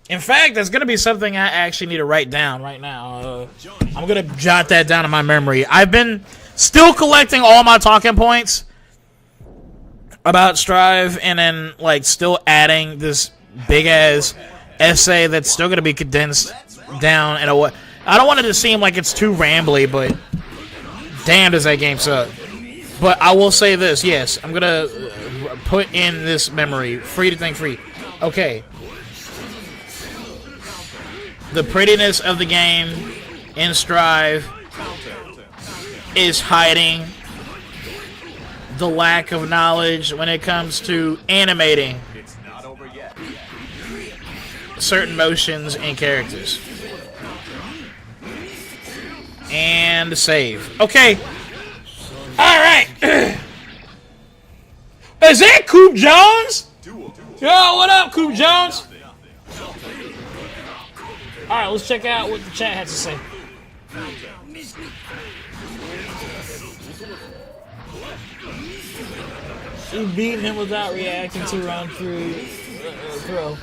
In fact, that's going to be something I actually need to write down right now. I'm going to jot that down in my memory. I've been still collecting all my talking points about Strive, and then like still adding this big-ass essay that's still going to be condensed down in a way. I don't want it to seem like it's too rambly, but damn does that game suck. But I will say this, yes, I'm going to put in this memory. Free to think free. Okay. The prettiness of the game in Strive is hiding the lack of knowledge when it comes to animating certain motions and characters. And save. Okay. Alright. Is that Coop Jones? Yo, what up, Coop Jones? Alright, let's check out what the chat has to say. You beating him without reacting to round 3 throw.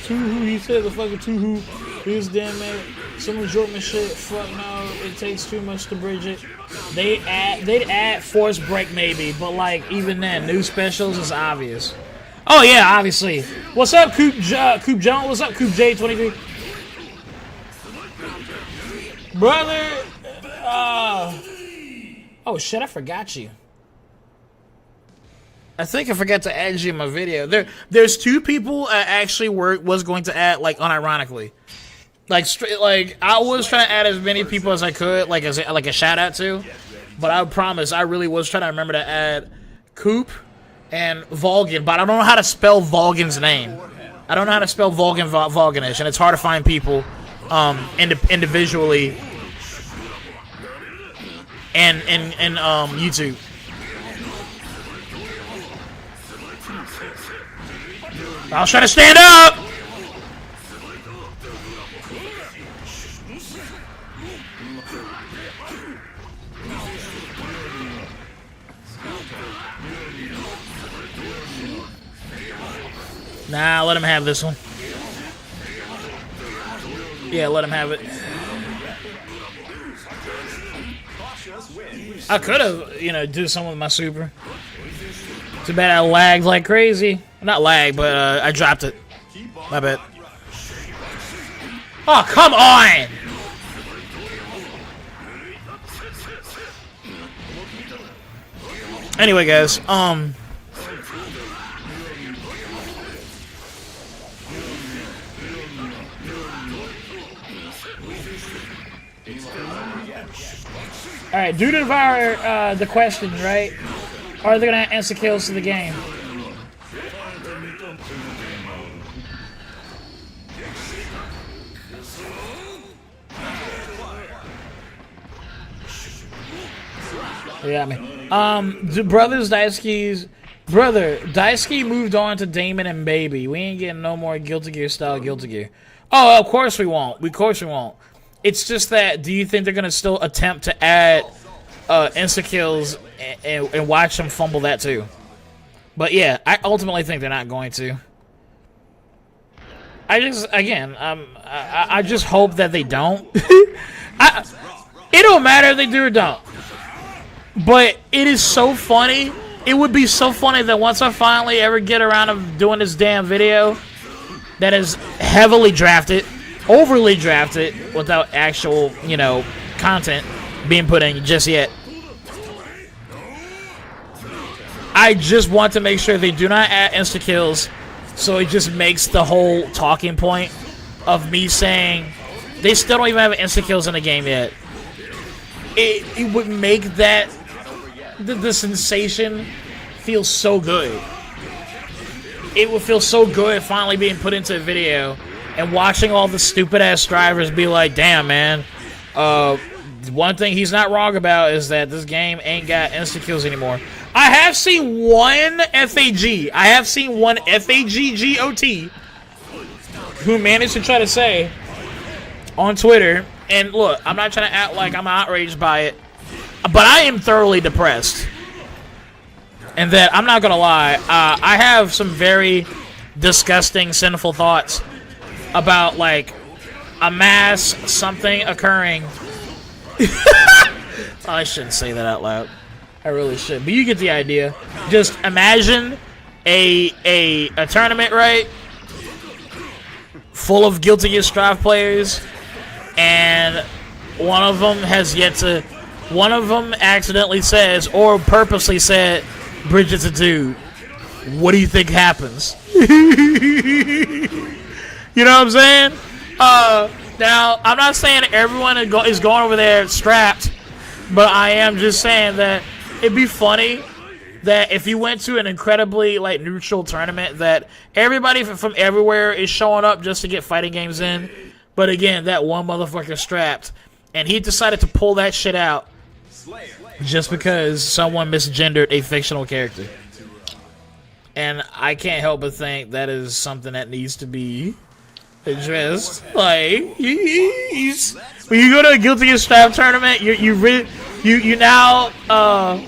Two-hoo, he said the fucking two-hoo. He was damn mad. Some of Jordan shit, fuck no, it takes too much to bridge it. They'd add force break maybe, but like even then, new specials is obvious. Oh yeah, obviously. What's up, Coop John? What's up, Coop J23? Brother, oh shit, I forgot you. I think I forgot to add you in my video. There's two people I actually was going to add, like unironically. Like I was trying to add as many people as I could, like as like a shout out to. But I promise, I really was trying to remember to add Coop and Volgan, but I don't know how to spell Volgan's name. I don't know how to spell Volganish, and it's hard to find people individually and YouTube. I was trying to stand up. Nah, let him have this one. Yeah, let him have it. I could have, do something with my super. Too bad I lagged like crazy. Not lag, but I dropped it. My bad. Oh, come on! Anyway, guys, alright, due to the question, right? Are they gonna add insta kills to the game? Yeah, I mean, Daisuke moved on to Damon and Baby. We ain't getting no more Guilty Gear style Guilty Gear. Oh, of course we won't. Of course we won't. It's just that, do you think they're gonna still attempt to add insta kills and watch them fumble that too? But yeah, I ultimately think they're not going to. I just hope that they don't. It don't matter if they do or don't. But it is so funny. It would be so funny that once I finally ever get around to doing this damn video that is heavily drafted, overly drafted, without actual, content being put in just yet. I just want to make sure they do not add insta-kills, so it just makes the whole talking point of me saying they still don't even have insta-kills in the game yet. It would make that the sensation feel so good. It would feel so good finally being put into a video and watching all the stupid ass drivers be like, damn, man, one thing he's not wrong about is that this game ain't got insta-kills anymore. I have seen one FAG. I have seen one FAG-GOT who managed to try to say on Twitter, and look, I'm not trying to act like I'm outraged by it, but I am thoroughly depressed. And that, I'm not going to lie, I have some very disgusting, sinful thoughts about, like, a mass something occurring. I shouldn't say that out loud. I really should. But you get the idea. Just imagine a tournament, right? Full of Guilty Gear Strive players. And one of them has yet to... One of them accidentally says, or purposely said, Bridget's a dude. What do you think happens? You know what I'm saying? Now, I'm not saying everyone is going over there strapped, but I am just saying that it'd be funny that if you went to an incredibly like neutral tournament that everybody from everywhere is showing up just to get fighting games in, but again, that one motherfucker strapped, and he decided to pull that shit out just because someone misgendered a fictional character. And I can't help but think that is something that needs to be addressed. Like, when you go to a Guilty Gear Strive tournament, you now are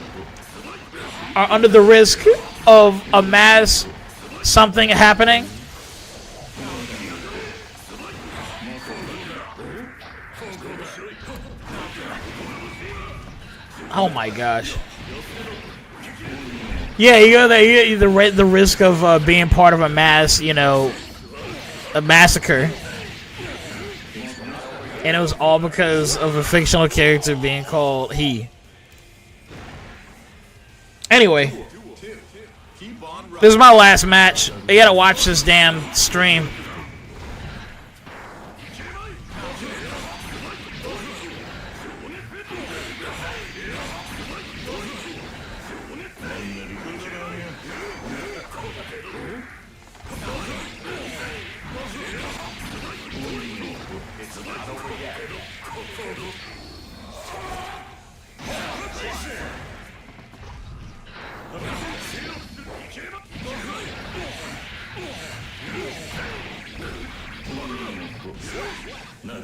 under the risk of a mass something happening. Oh my gosh. Yeah, you go there, you the risk of being part of a mass, a massacre. And it was all because of a fictional character being called he. Anyway. This is my last match. I gotta watch this damn stream.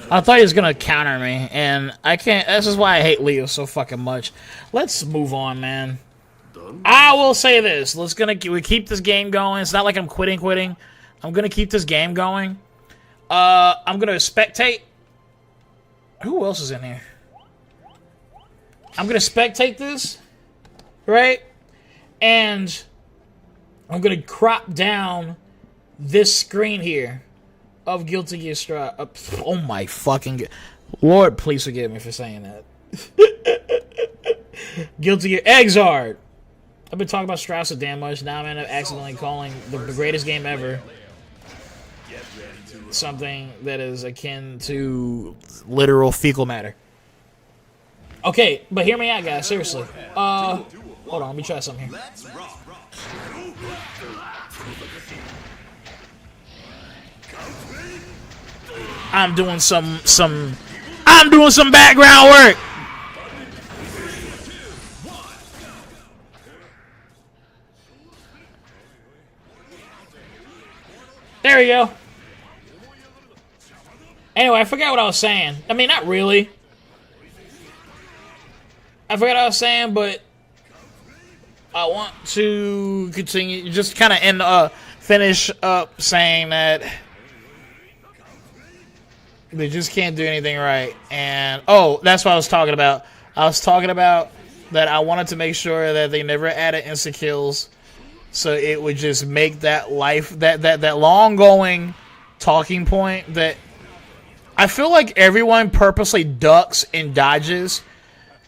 I thought he was gonna counter me, and I can't. This is why I hate Leo so fucking much. Let's move on, man. I will say this: we keep this game going. It's not like I'm quitting. I'm gonna keep this game going. I'm gonna spectate. Who else is in here? I'm gonna spectate this, right? And I'm gonna crop down this screen here of Guilty Gear Strive. Oh my fucking God. Lord, please forgive me for saying that. Guilty Gear Xrd. I've been talking about Strive so damn much. Now I'm end up accidentally calling the greatest game ever something that is akin to literal fecal matter. Okay, but hear me out, guys. Seriously. Hold on, let me try something here. I'm doing some background work. There we go. Anyway, I forgot what I was saying. I mean, not really. I forgot what I was saying, but I want to continue, just kind of finish up saying that they just can't do anything right. And, oh, that's what I was talking about. I was talking about that I wanted to make sure that they never added insta-kills, so it would just make that that long-going talking point that I feel like everyone purposely ducks and dodges.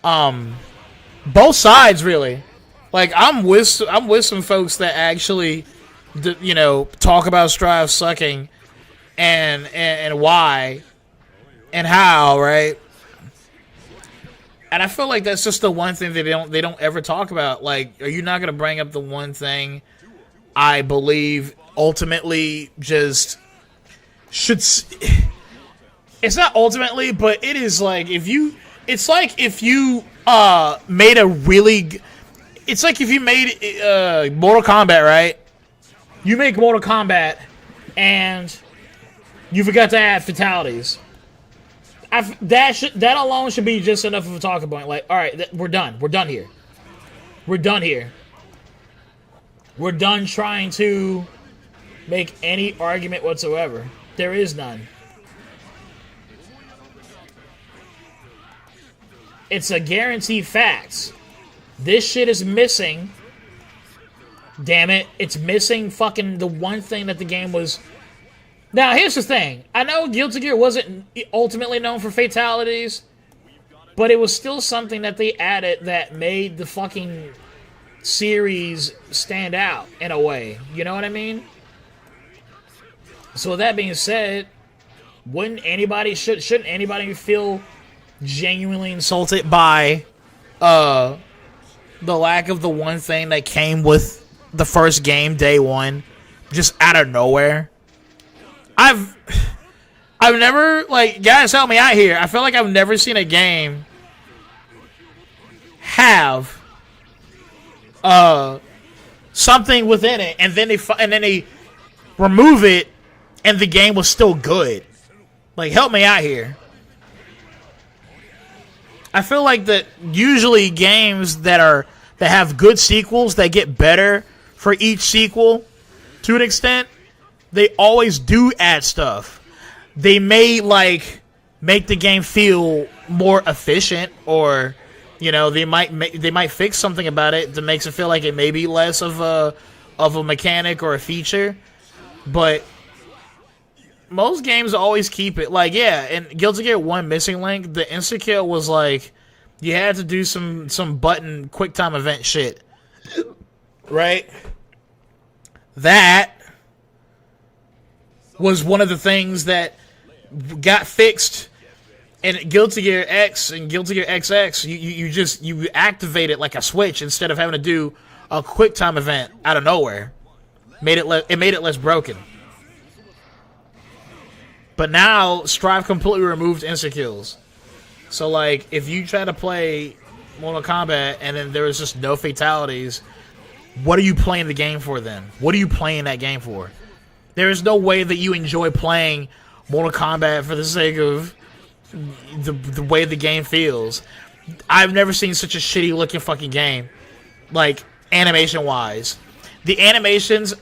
Both sides, really. Like, I'm with some folks that actually, you know, talk about Strive sucking and why and how, right? And I feel like that's just the one thing that they don't ever talk about. Like, are you not going to bring up the one thing I believe ultimately just should... It's not ultimately, but it is like if you... It's like if you made a really... It's like if you made Mortal Kombat, right? You make Mortal Kombat and you forgot to add fatalities. That alone should be just enough of a talking point. Like, all right, we're done. We're done here. We're done here. We're done trying to make any argument whatsoever. There is none. It's a guaranteed fact. This shit is missing. Damn it. It's missing fucking the one thing that the game was... Now, here's the thing. I know Guilty Gear wasn't ultimately known for fatalities, but it was still something that they added that made the fucking series stand out in a way. You know what I mean? So with that being said, shouldn't anybody feel genuinely insulted by the lack of the one thing that came with the first game day one, just out of nowhere? I've never, like, guys, help me out here. I feel like I've never seen a game have something within it, and then they remove it, and the game was still good. Like, help me out here. I feel like that usually games that have good sequels that get better for each sequel, to an extent, they always do add stuff. They may, like, make the game feel more efficient, or, you know, they might fix something about it that makes it feel like it may be less of a mechanic or a feature. But most games always keep it. Like, yeah, in Guilty Gear 1 Missing Link, the insta-kill was like, you had to do some button QuickTime event shit. Right? That was one of the things that got fixed in Guilty Gear X and Guilty Gear XX. You activate it like a switch instead of having to do a QuickTime event out of nowhere. It made it less broken. But now Strive completely removed insta kills. So, like, if you try to play Mortal Kombat and then there is just no fatalities, what are you playing the game for then? What are you playing that game for? There is no way that you enjoy playing Mortal Kombat for the sake of the way the game feels. I've never seen such a shitty looking fucking game. Like, animation-wise. The animations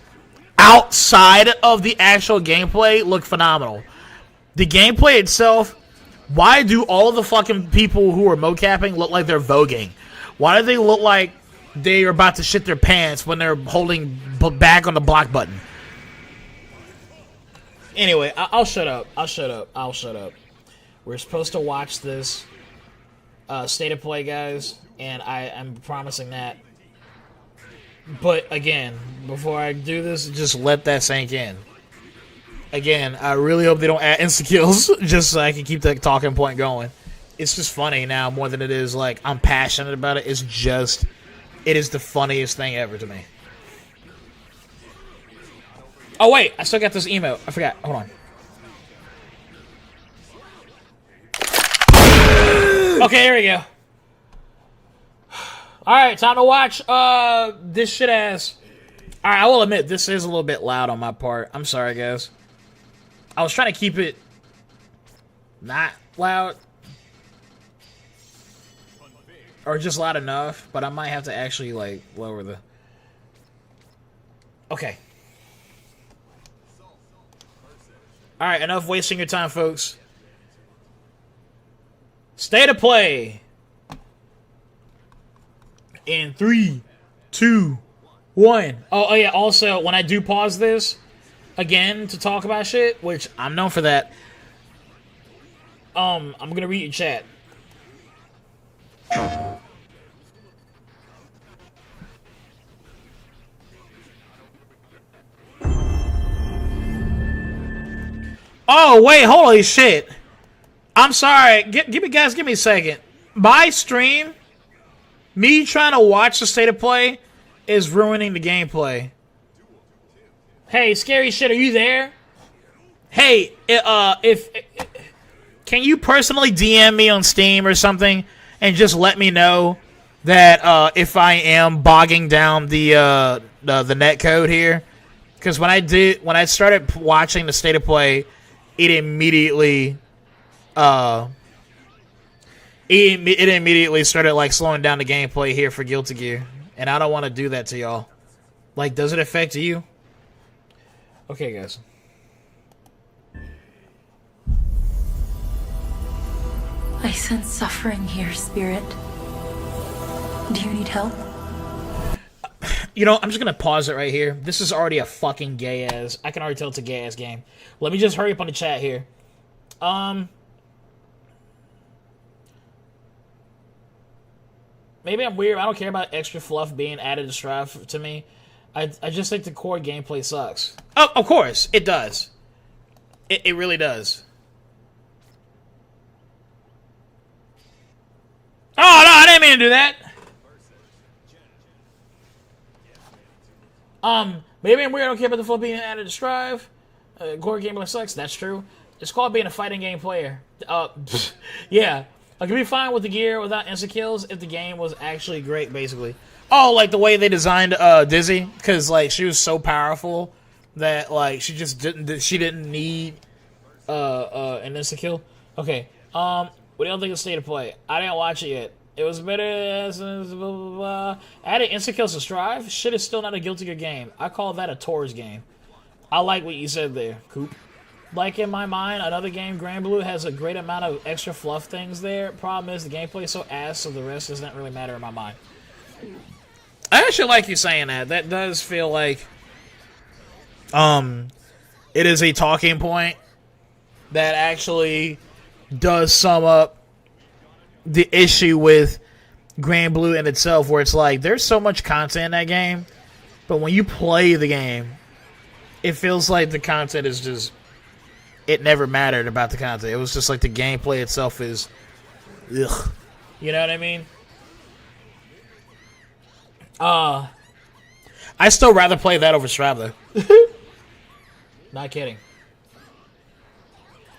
outside of the actual gameplay look phenomenal. The gameplay itself, why do all the fucking people who are mocapping look like they're voguing? Why do they look like they are about to shit their pants when they're holding back on the block button? Anyway, I'll shut up. I'll shut up. We're supposed to watch this State of Play, guys, and I'm promising that. But again, before I do this, just let that sink in. Again, I really hope they don't add insta-kills just so I can keep that talking point going. It's just funny now more than it is like I'm passionate about it. It is the funniest thing ever to me. Oh, wait. I still got this email. I forgot. Hold on. Okay, here we go. Alright, time to watch this shit-ass. Alright, I will admit, this is a little bit loud on my part. I'm sorry, guys. I was trying to keep it not loud. or just loud enough, but I might have to actually, like, lower the... Okay. Alright, enough wasting your time, folks. State of play. In 3, 2, 1. Oh, yeah, also, when I do pause this, again, to talk about shit, which I'm known for that, I'm gonna read your chat. Oh, wait, holy shit. I'm sorry. Give me a second. My stream, me trying to watch the state of play, is ruining the gameplay. Hey, scary shit, are you there? Hey, can you personally DM me on Steam or something and just let me know that if I am bogging down the net code here? Because when I started watching the state of play, it immediately started like slowing down the gameplay here for Guilty Gear, and I don't want to do that to y'all. Like, does it affect you? Okay, guys. I sense suffering here, Spirit. Do you need help? You know, I'm just gonna pause it right here. This is already a fucking gay-ass... I can already tell it's a gay-ass game. Let me just hurry up on the chat here. Maybe I'm weird. I don't care about extra fluff being added to Strive to me. I just think the core gameplay sucks. Oh, of course, it does. It really does. Oh, no, I didn't mean to do that. Maybe I'm weird. I don't care about the fluff being added to Strive. Core gameplay sucks. That's true. It's called being a fighting game player. Yeah. I could be fine with the gear without insta kills if the game was actually great, basically. Oh, like the way they designed Dizzy, because like she was so powerful that like she didn't need an insta kill. Okay. What do y'all think of State of Play? I didn't watch it yet. It was better. Blah, blah, blah. Adding insta kills to Strive. Shit is still not a Guilty Gear game. I call that a Tours game. I like what you said there, Coop. Like, in my mind, another game, Grand Blue, has a great amount of extra fluff things there. Problem is, the gameplay is so ass, so the rest doesn't really matter in my mind. I actually like you saying that. That does feel like it is a talking point that actually does sum up the issue with Grand Blue in itself, where it's like, there's so much content in that game, but when you play the game, it feels like the content is just... It never mattered about the content. It was just like the gameplay itself is... Ugh. You know what I mean? I still rather play that over Strive, though. Not kidding.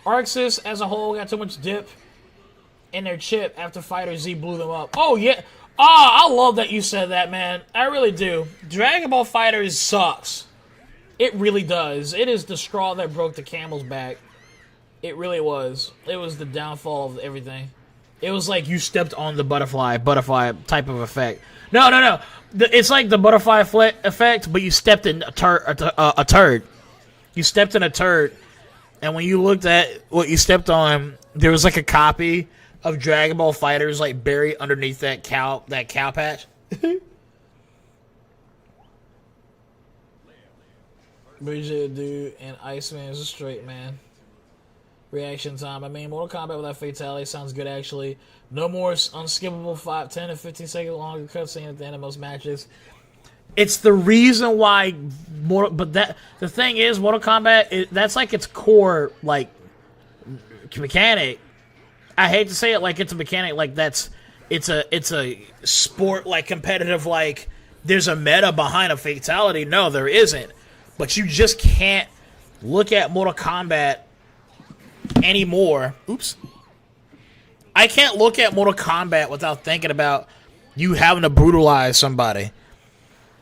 Arxis, as a whole, got too much dip in their chip after Fighter Z blew them up. Oh, yeah. I love that you said that, man. I really do. Dragon Ball FighterZ sucks. It really does. It is the straw that broke the camel's back. It really was. It was the downfall of everything. It was like you stepped on the butterfly type of effect. No. It's like the butterfly effect, but you stepped in a turd. You stepped in a turd, and when you looked at what you stepped on, there was like a copy of Dragon Ball FighterZ like buried underneath that cow patch. BJ dude and Iceman is a straight man. Reaction time. I mean, Mortal Kombat without fatality sounds good, actually. No more unskippable 5, 10, and 15 second longer cutscene at the end of most matches. It's the reason why the thing is, Mortal Kombat, that's like its core, like, mechanic. I hate to say it like it's a mechanic, like it's a sport, like, competitive, like, there's a meta behind a fatality. No, there isn't. But you just can't look at Mortal Kombat anymore. Oops. I can't look at Mortal Kombat without thinking about you having to brutalize somebody.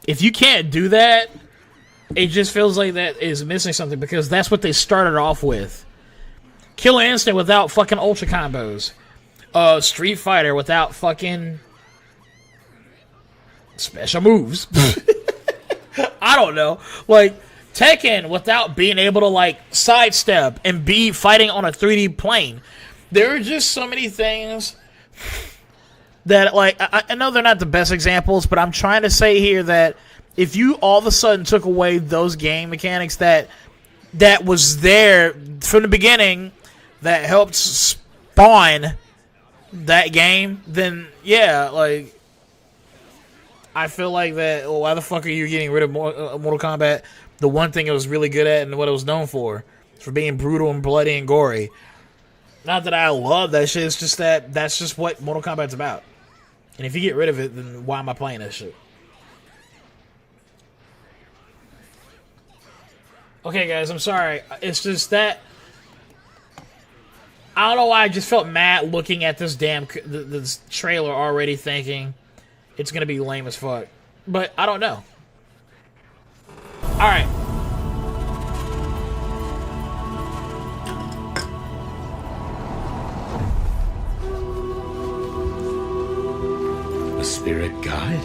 If you can't do that, it just feels like that is missing something, because that's what they started off with. Killer Instinct without fucking ultra combos. Street Fighter without fucking special moves. I don't know. Like, Tekken, without being able to, like, sidestep and be fighting on a 3D plane, there are just so many things that, like, I know they're not the best examples, but I'm trying to say here that if you all of a sudden took away those game mechanics that was there from the beginning that helped spawn that game, then, yeah, like, I feel like that, why the fuck are you getting rid of Mortal Kombat? The one thing it was really good at and what it was known for being brutal and bloody and gory. Not that I love that shit, it's just that that's just what Mortal Kombat's about. And if you get rid of it, then why am I playing that shit? Okay, guys, I'm sorry. It's just that I don't know why I just felt mad looking at this damn this trailer already thinking it's gonna be lame as fuck. But I don't know. Alright. A spirit guide?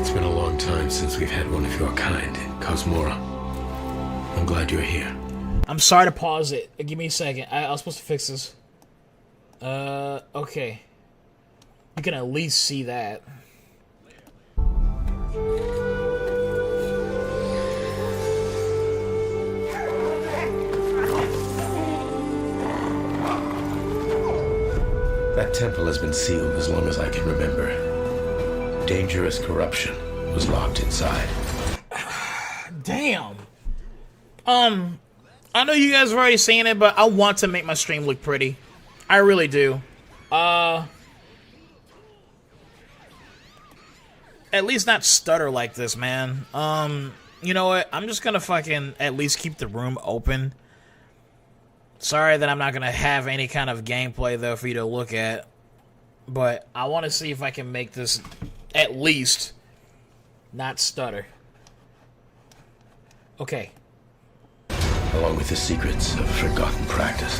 It's been a long time since we've had one of your kind, Cosmora. I'm glad you're here. I'm sorry to pause it. Give me a second. I was supposed to fix this. Okay. You can at least see that. That temple has been sealed as long as I can remember. Dangerous corruption was locked inside. Damn. I know you guys have already seen it, but I want to make my stream look pretty. I really do. At least not stutter like this, man. You know what? I'm just gonna fucking at least keep the room open. Sorry that I'm not gonna have any kind of gameplay, though, for you to look at. But I want to see if I can make this at least not stutter. Okay. Along with the secrets of a forgotten practice.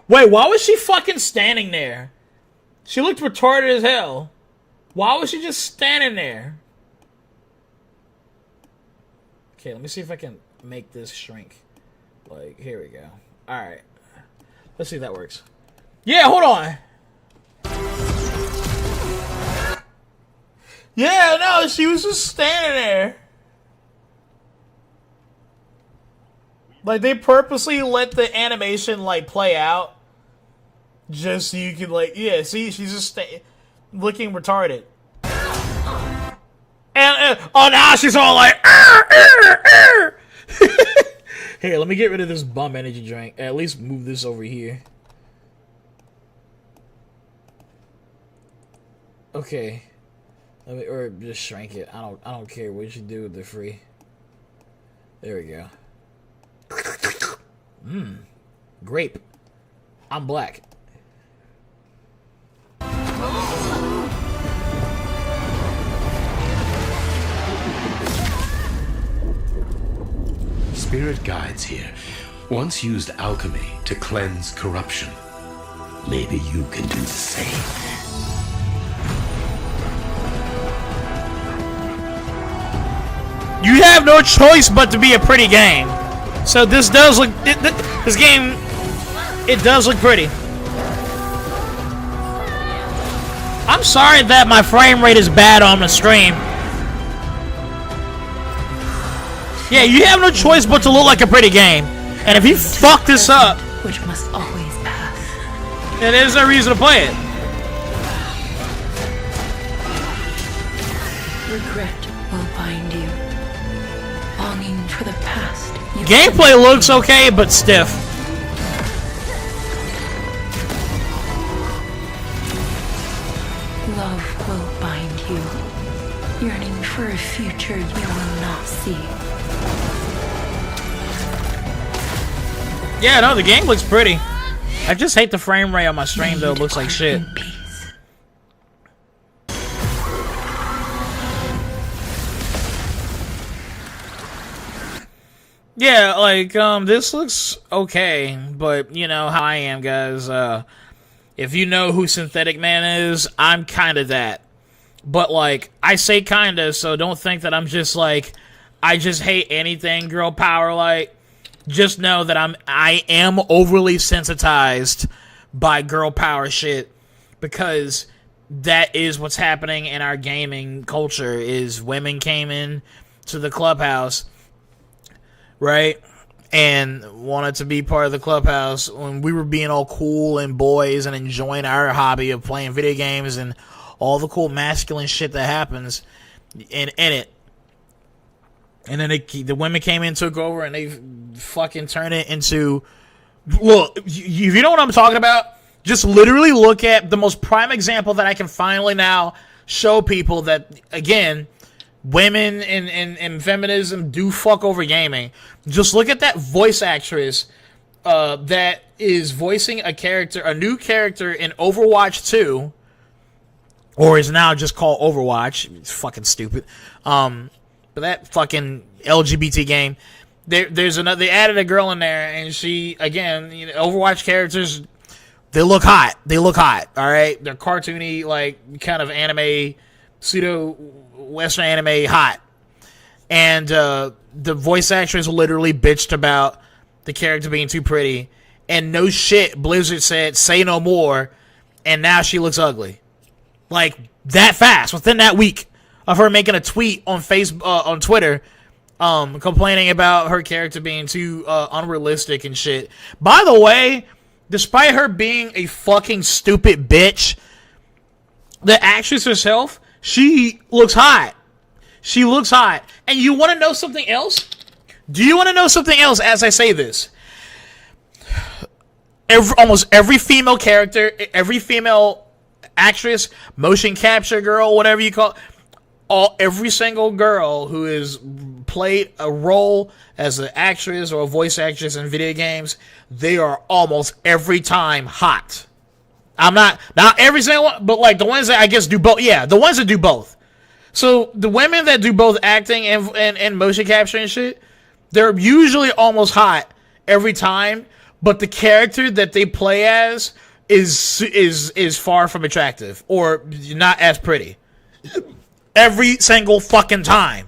Wait, why was she fucking standing there? She looked retarded as hell. Why was she just standing there? Okay, let me see if I can make this shrink. Like, here we go. Alright. Let's see if that works. Yeah, hold on! Yeah, no, she was just standing there. Like, they purposely let the animation, like, play out. Just so you can, like, yeah, see, she's just looking retarded. And, oh, now she's all like, Here, let me get rid of this bum energy drink. At least move this over here. Okay. Let me, or just shrink it. I don't care what you do with the free. There we go. Grape. I'm black. Spirit guides here once used alchemy to cleanse corruption. Maybe you can do the same. You have no choice but to be a pretty game. So this does look... this game... It does look pretty. I'm sorry that my frame rate is bad on the stream. Yeah, you have no choice but to look like a pretty game. And if you fuck this up... Which must always pass. Then there's no reason to play it. Regret will bind you. Longing for the past. Gameplay looks okay, but stiff. Love will bind you. Yearning for a future you will not see. Yeah, no, the game looks pretty. I just hate the frame rate on my stream, though. It looks like shit. Yeah, like, this looks okay, but you know how I am, guys. If you know who Synthetic Man is, I'm kinda that. But, like, I say kinda, so don't think that I'm just, like, I just hate anything girl power, like, just know that I am overly sensitized by girl power shit, because that is what's happening in our gaming culture, is women came in to the clubhouse, right, and wanted to be part of the clubhouse when we were being all cool and boys and enjoying our hobby of playing video games and all the cool masculine shit that happens in it. And then the women came in, took over, and they fucking turned it into... Look, you know what I'm talking about? Just literally look at the most prime example that I can finally now show people that, again, women and feminism do fuck over gaming. Just look at that voice actress that is voicing a new character in Overwatch 2, or is now just called Overwatch. It's fucking stupid. But that fucking LGBT game, there's another. They added a girl in there, and she, again, you know, Overwatch characters, they look hot. They look hot. All right, they're cartoony, like kind of anime, pseudo Western anime hot. And the voice actress literally bitched about the character being too pretty, and no shit, Blizzard said, "Say no more," and now she looks ugly, like that fast within that week of her making a tweet on on Twitter, complaining about her character being too unrealistic and shit. By the way, despite her being a fucking stupid bitch, the actress herself, she looks hot. She looks hot. And you want to know something else? Do you want to know something else as I say this? Almost every female character, every female actress, motion capture girl, whatever you call it, every single girl who has played a role as an actress or a voice actress in video games, they are almost every time hot. I'm not every single one, but like the ones that I guess do both. Yeah, the ones that do both. So the women that do both acting and motion capture and shit, they're usually almost hot every time, but the character that they play as is far from attractive or not as pretty. Every single fucking time.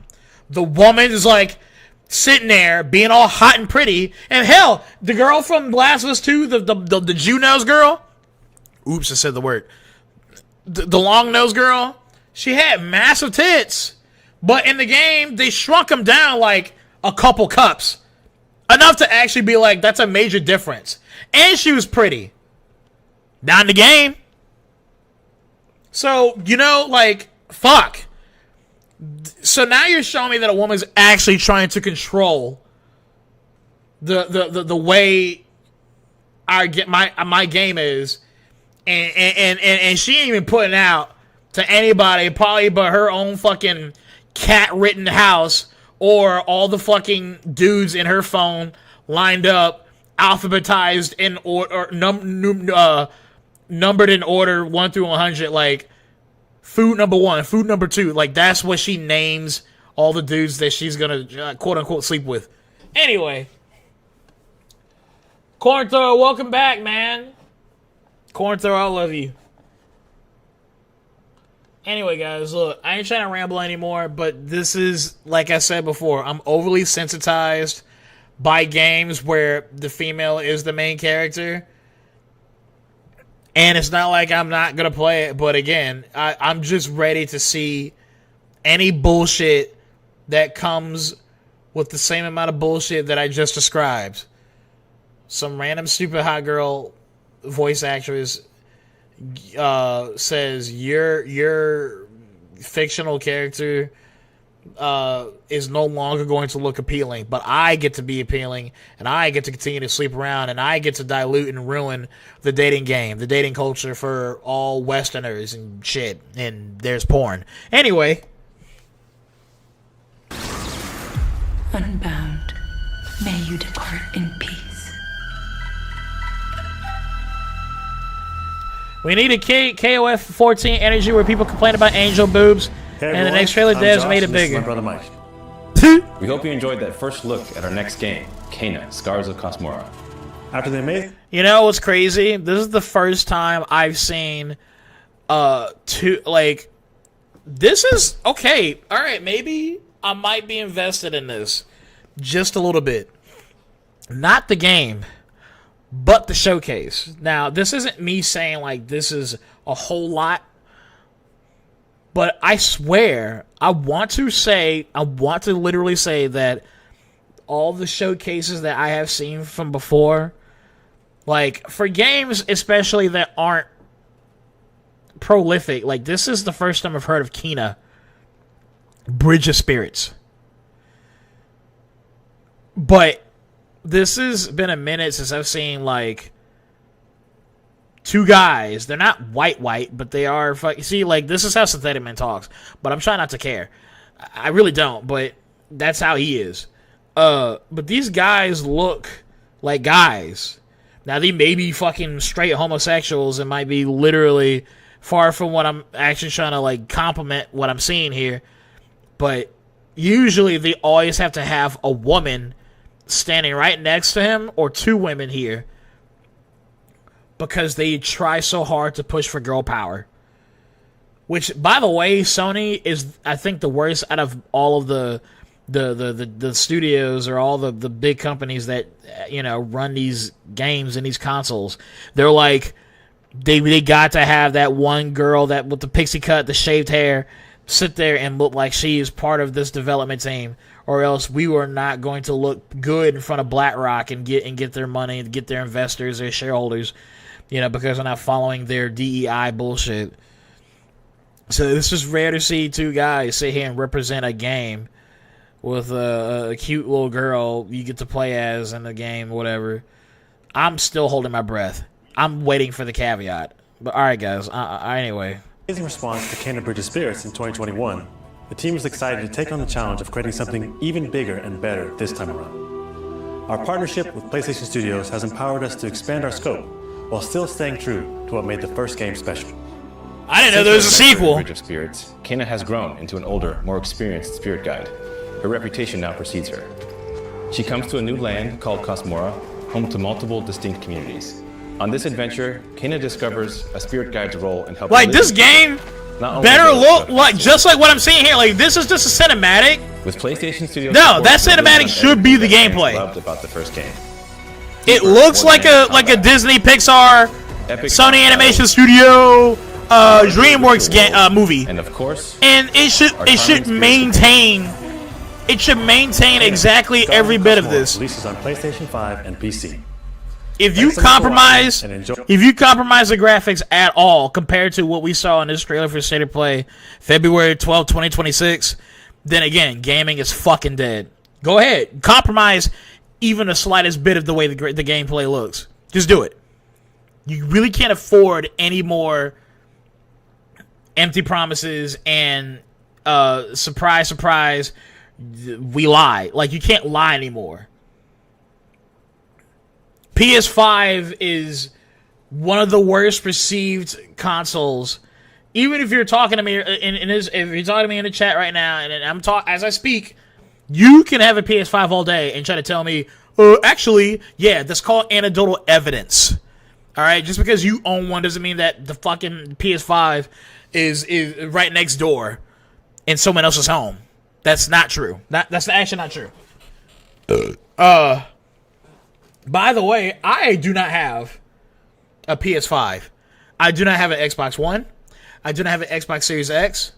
The woman is like sitting there being all hot and pretty. And hell, the girl from Last of Us 2, the Jew-nose girl. Oops, I said the word. The long-nosed girl. She had massive tits. But in the game, they shrunk them down like a couple cups. Enough to actually be like, that's a major difference. And she was pretty. Not in the game. So, you know, like, fuck. So now you're showing me that a woman's actually trying to control the way my game is, and she ain't even putting out to anybody probably but her own fucking cat-ridden house or all the fucking dudes in her phone lined up, alphabetized in order, numbered in order 1 through 100, like. Food number 1, food number 2. Like, that's what she names all the dudes that she's gonna, quote-unquote, sleep with. Anyway. Corn Thrower, welcome back, man. Corn Thrower, I love you. Anyway, guys, look, I ain't trying to ramble anymore, but this is, like I said before, I'm overly sensitized by games where the female is the main character. And it's not like I'm not going to play it, but again, I'm just ready to see any bullshit that comes with the same amount of bullshit that I just described. Some random stupid hot girl voice actress says your fictional character is no longer going to look appealing, but I get to be appealing, and I get to continue to sleep around, and I get to dilute and ruin the dating game, the dating culture for all Westerners and shit, and there's porn. Anyway. Unbound, may you depart in peace. We need a KOF 14 energy where people complain about angel boobs, and the next trailer devs made it bigger. My brother Mike. We hope you enjoyed that first look at our next game, Kena, Scars of Cosmora. After the amazing... You know what's crazy? This is the first time I've seen this is okay. All right, maybe I might be invested in this just a little bit. Not the game, but the showcase. Now, this isn't me saying like this is a whole lot, but I swear I want to literally say that all the showcases that I have seen from before, like for games especially that aren't prolific, like this is the first time I've heard of Kena Bridge of Spirits. But this has been a minute since I've seen like two guys. They're not white, but they are see, like this is how Synthetic Man talks, but I'm trying not to care. I really don't, but that's how he is. But these guys look like guys. Now they may be fucking straight homosexuals and might be literally far from what I'm actually trying to like compliment what I'm seeing here. But usually they always have to have a woman standing right next to him or two women here because they try so hard to push for girl power. Which, by the way, Sony is, I think, the worst out of all of the studios or all the big companies that, you know, run these games and these consoles. They're like, they got to have that one girl that with the pixie cut, the shaved hair, sit there and look like she is part of this development team, or else we were not going to look good in front of BlackRock and get their money and get their investors, their shareholders, you know, because we're not following their DEI bullshit. So this is rare to see two guys sit here and represent a game with a cute little girl you get to play as in the game, whatever. I'm still holding my breath. I'm waiting for the caveat. But alright guys, anyway. Amazing response to Kena Bridge of Spirits in 2021, the team is excited to take on the challenge of creating something even bigger and better this time around. Our partnership with PlayStation Studios has empowered us to expand our scope while still staying true to what made the first game special. I didn't know there was a sequel. Bridge of Spirits, Kena has grown into an older, more experienced spirit guide. Her reputation now precedes her. She comes to a new land called Cosmora, home to multiple distinct communities. On this adventure, Kena discovers a spirit guide's role in helping. Like this game better look like just like what I'm seeing here. Like this is just a cinematic. With PlayStation Studios. No, that cinematic should be the gameplay. Loved about the first game. It looks like a Disney Pixar, Sony Animation Studio, DreamWorks game movie. And of course, and it should maintain exactly every bit of this. Releases on PlayStation 5 and PC. If you compromise the graphics at all compared to what we saw in this trailer for State of Play February 12, 2026, then again, gaming is fucking dead. Go ahead, compromise even the slightest bit of the way the gameplay looks. Just do it. You really can't afford any more empty promises and surprise, we lie. Like, you can't lie anymore. PS5 is one of the worst received consoles. Even if you're talking to me if you're talking to me in the chat right now, and I'm as I speak, you can have a PS5 all day and try to tell me, actually, yeah, that's called anecdotal evidence. All right, just because you own one doesn't mean that the fucking PS5 is right next door in someone else's home. That's not true. That's actually not true. By the way, I do not have a PS5. I do not have an Xbox One. I do not have an Xbox Series X.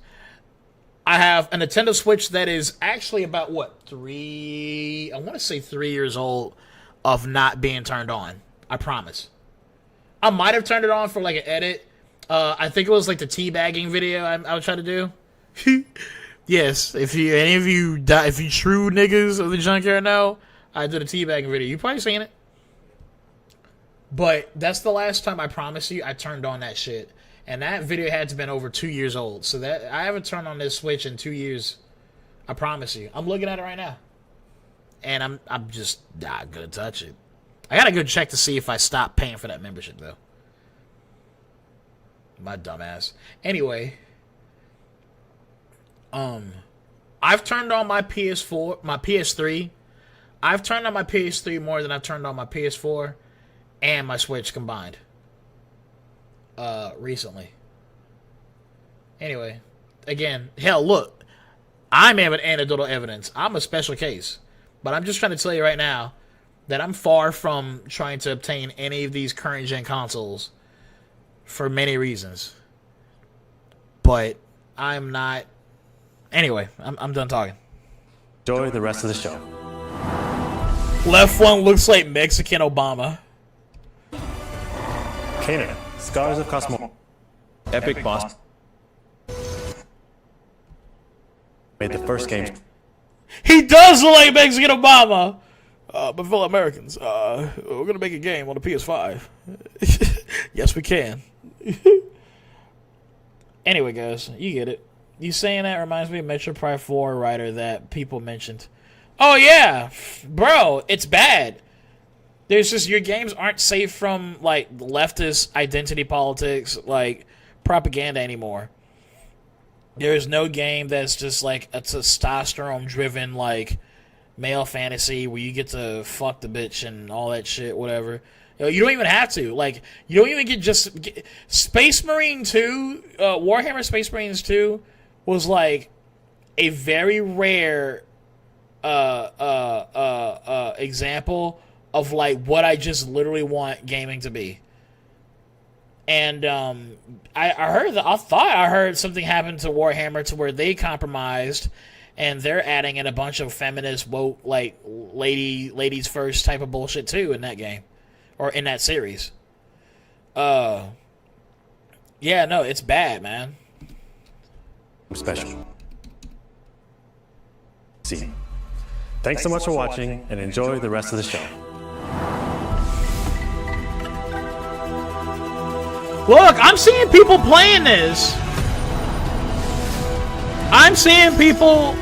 I have a Nintendo Switch that is actually about, 3 years old of not being turned on. I promise. I might have turned it on for like an edit. I think it was like the teabagging video I was trying to do. Yes, if you true niggas of the junkyard know, I did a teabagging video. You probably seen it. But that's the last time, I promise you, I turned on that shit. And that video had to have been over 2 years old. So that I haven't turned on this Switch in 2 years. I promise you. I'm looking at it right now. And I'm just not gonna touch it. I gotta go check to see if I stopped paying for that membership though. My dumbass. Anyway. I've turned on my PS4, my PS3. I've turned on my PS3 more than I've turned on my PS4 and my Switch combined. Recently. Anyway, again, hell, look, I'm having anecdotal evidence. I'm a special case. But I'm just trying to tell you right now that I'm far from trying to obtain any of these current gen consoles for many reasons. But I'm not. Anyway, I'm done talking. Enjoy the rest of the show. Left one looks like Mexican Obama. Canaan, Scars of Cosmo. Epic Boss. Made the first game. He does look like Mexican Obama! But fellow Americans, we're gonna make a game on the PS5. Yes, we can. Anyway, guys, you get it. You saying that reminds me of Metro Prime 4 writer that people mentioned. Oh, yeah! Bro, it's bad. There's just, your games aren't safe from, like, leftist identity politics, like, propaganda anymore. There is no game that's just, like, a testosterone-driven, like, male fantasy where you get to fuck the bitch and all that shit, whatever. You don't even have to. Like, you don't even get Space Marine 2, Warhammer Space Marines 2 was, like, a very rare example of, like, what I just literally want gaming to be. And I thought I heard something happen to Warhammer to where they compromised, and they're adding in a bunch of feminist, woke, like, ladies first type of bullshit too in that game, or in that series. Yeah, no, it's bad, man. Special. See. Thanks so much for watching, and enjoy the rest of the show. Look, I'm seeing people playing this. I'm seeing people.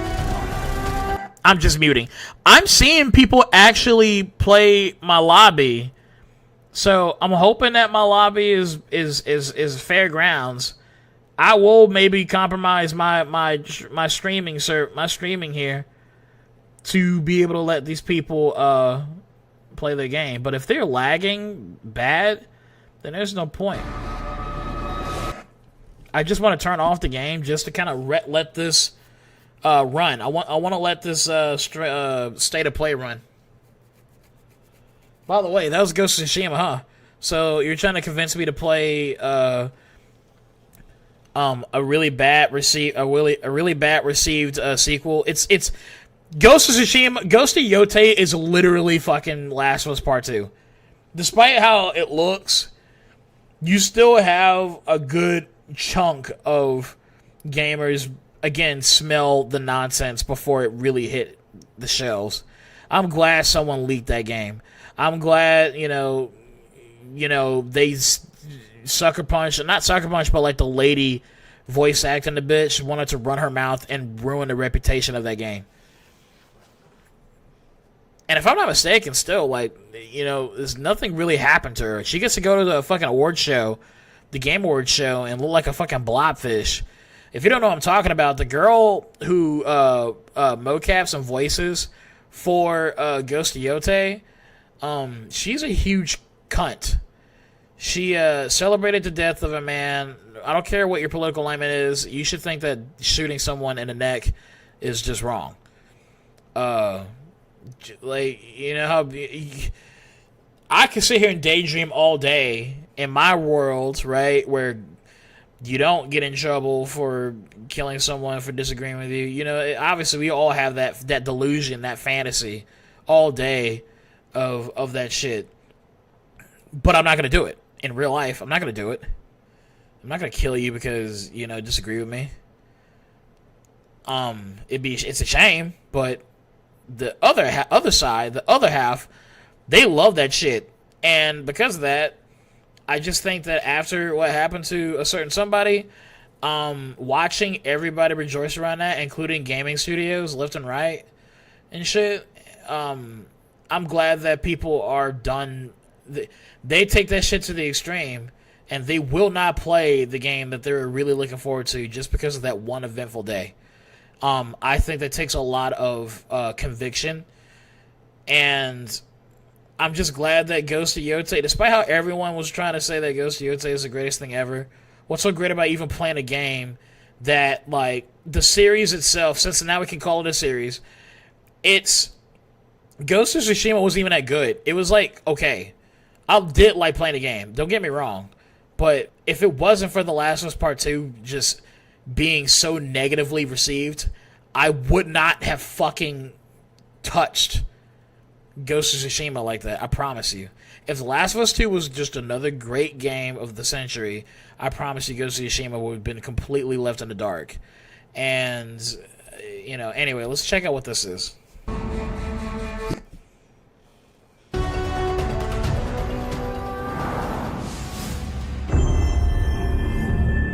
I'm just muting. I'm seeing people actually play my lobby. So I'm hoping that my lobby is fair grounds. I will maybe compromise my streaming here to be able to let these people play their game. But if they're lagging bad, then there's no point. I just want to turn off the game just to kind of let this run. I want to let this state of play run. By the way, that was Ghost of Tsushima, huh? So you're trying to convince me to play a really bad received sequel. It's Ghost of Tsushima. Ghost of Yote is literally fucking Last of Us Part 2. Despite how it looks, you still have a good chunk of gamers, again, smell the nonsense before it really hit the shelves. I'm glad someone leaked that game. I'm glad, they sucker punch, not sucker punch, but like the lady voice acting the bitch wanted to run her mouth and ruin the reputation of that game. And if I'm not mistaken, still, like, there's nothing really happened to her. She gets to go to the fucking award show, the Game Awards show, and look like a fucking blobfish. If you don't know what I'm talking about, the girl who mocap some voices for Ghost of Yote, she's a huge cunt. She celebrated the death of a man. I don't care what your political alignment is. You should think that shooting someone in the neck is just wrong. Like, how I can sit here and daydream all day in my world, right, where you don't get in trouble for killing someone for disagreeing with you. Obviously we all have that delusion, that fantasy all day of that shit. But I'm not going to do it. In real life, I'm not going to do it. I'm not going to kill you because, disagree with me. It's a shame, but the other side, the other half, they love that shit. And because of that, I just think that after what happened to a certain somebody, watching everybody rejoice around that, including gaming studios left and right and shit, I'm glad that people are done. They take that shit to the extreme, and they will not play the game that they're really looking forward to just because of that one eventful day. I think that takes a lot of conviction, and I'm just glad that Ghost of Yotei, despite how everyone was trying to say that Ghost of Yotei is the greatest thing ever, what's so great about even playing a game that, like, the series itself, since now we can call it a series, it's Ghost of Tsushima wasn't even that good. It was like, okay, I did like playing the game, don't get me wrong, but if it wasn't for The Last of Us Part 2 just being so negatively received, I would not have fucking touched Ghost of Tsushima like that. I promise you. If The Last of Us 2 was just another great game of the century, I promise you Ghost of Tsushima would have been completely left in the dark. And, you know, anyway, let's check out what this is.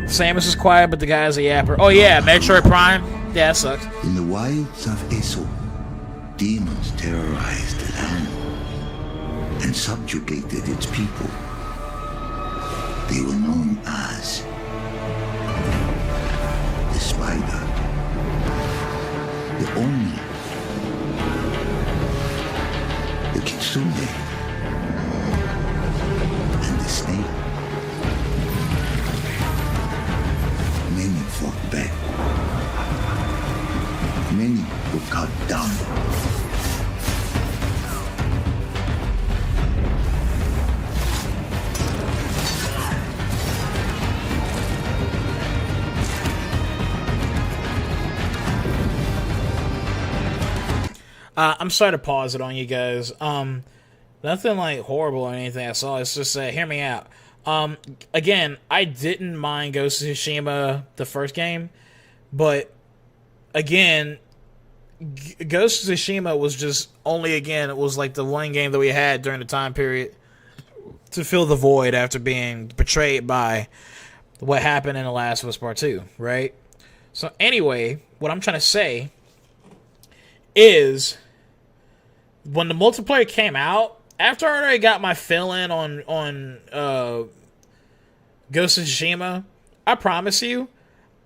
Samus is quiet, but the guy's a yapper. Oh yeah, Metroid Prime? Yeah, that sucks. In the wilds of Eso, demons terrorized the land and subjugated its people. They were known as the Spider, the Oni, the Kitsune, and the Snake. Many fought back. Many were cut down. I'm sorry to pause it on you guys. Nothing like horrible or anything I saw. It's just hear me out. Again, I didn't mind Ghost of Tsushima the first game, but again, Ghost of Tsushima was just only, again, it was like the one game that we had during the time period to fill the void after being betrayed by what happened in The Last of Us Part 2, right? So anyway, what I'm trying to say is when the multiplayer came out, after I already got my fill-in on Ghost of Tsushima, I promise you,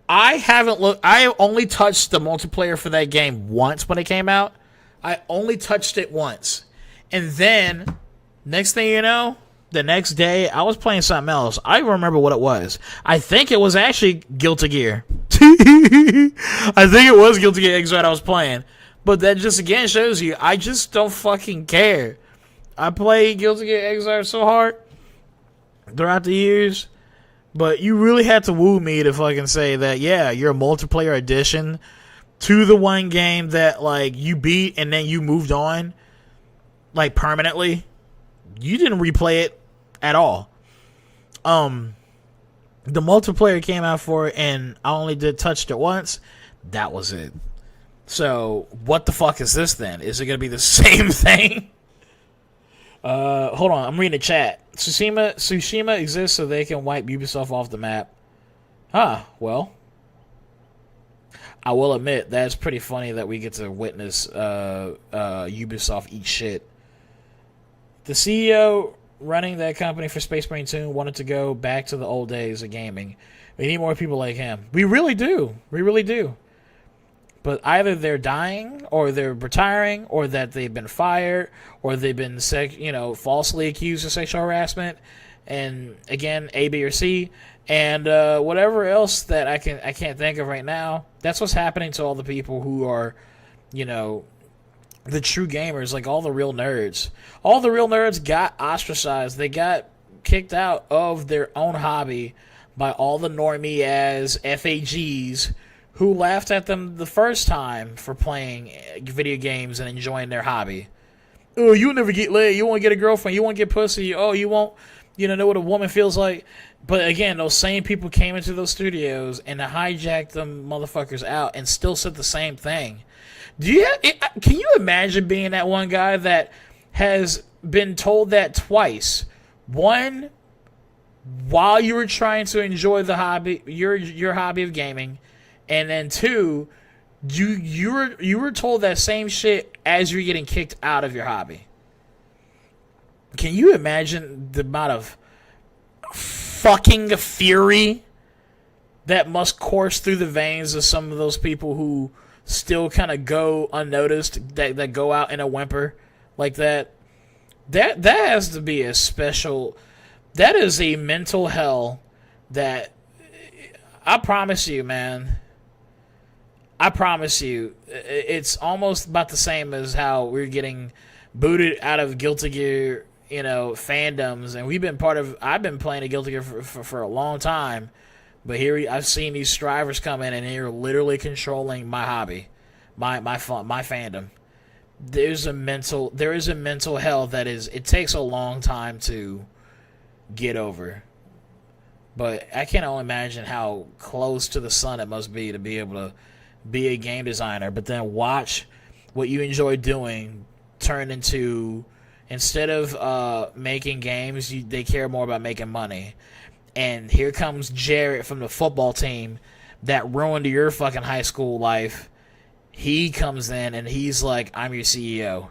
I only touched the multiplayer for that game once when it came out. I only touched it once. And then, next thing you know, the next day, I was playing something else. I remember what it was. I think it was actually Guilty Gear. I think it was Guilty Gear Xrd I was playing. But that just, again, shows you, I just don't fucking care. I played Guilty Gear Xrd so hard throughout the years, but you really had to woo me to fucking say that, yeah, you're a multiplayer addition to the one game that, like, you beat and then you moved on, like, permanently. You didn't replay it at all. The multiplayer came out for it, and I only touched it once. That was it. So, what the fuck is this then? Is it going to be the same thing? Hold on, I'm reading the chat. Tsushima exists so they can wipe Ubisoft off the map. Well, I will admit, that's pretty funny that we get to witness Ubisoft eat shit. The CEO running that company for Space Marine 2 wanted to go back to the old days of gaming. We need more people like him. We really do. We really do. But either they're dying, or they're retiring, or that they've been fired, or they've been falsely accused of sexual harassment, and again, A, B, or C, and whatever else that I can't think of right now. That's what's happening to all the people who are, the true gamers, like all the real nerds. All the real nerds got ostracized. They got kicked out of their own hobby by all the normie as FAGs who laughed at them the first time for playing video games and enjoying their hobby. Oh, you'll never get laid. You won't get a girlfriend. You won't get pussy. Oh, you won't, know what a woman feels like. But again, those same people came into those studios and hijacked them motherfuckers out and still said the same thing. Can you imagine being that one guy that has been told that twice? One, while you were trying to enjoy the hobby, your hobby of gaming, and then two, you were told that same shit as you're getting kicked out of your hobby. Can you imagine the amount of fucking fury that must course through the veins of some of those people who still kind of go unnoticed, that go out in a whimper like that. That has to be a special. That is a mental hell that I promise you, man. I promise you, it's almost about the same as how we're getting booted out of Guilty Gear, fandoms, and I've been playing a Guilty Gear for a long time, but here I've seen these strivers come in and they're literally controlling my hobby, my fandom. There is a mental hell that it takes a long time to get over. But I can only imagine how close to the sun it must be to be able to be a game designer, but then watch what you enjoy doing turn into, instead of making games, they care more about making money. And here comes Jared from the football team that ruined your fucking high school life. He comes in and he's like, I'm your CEO.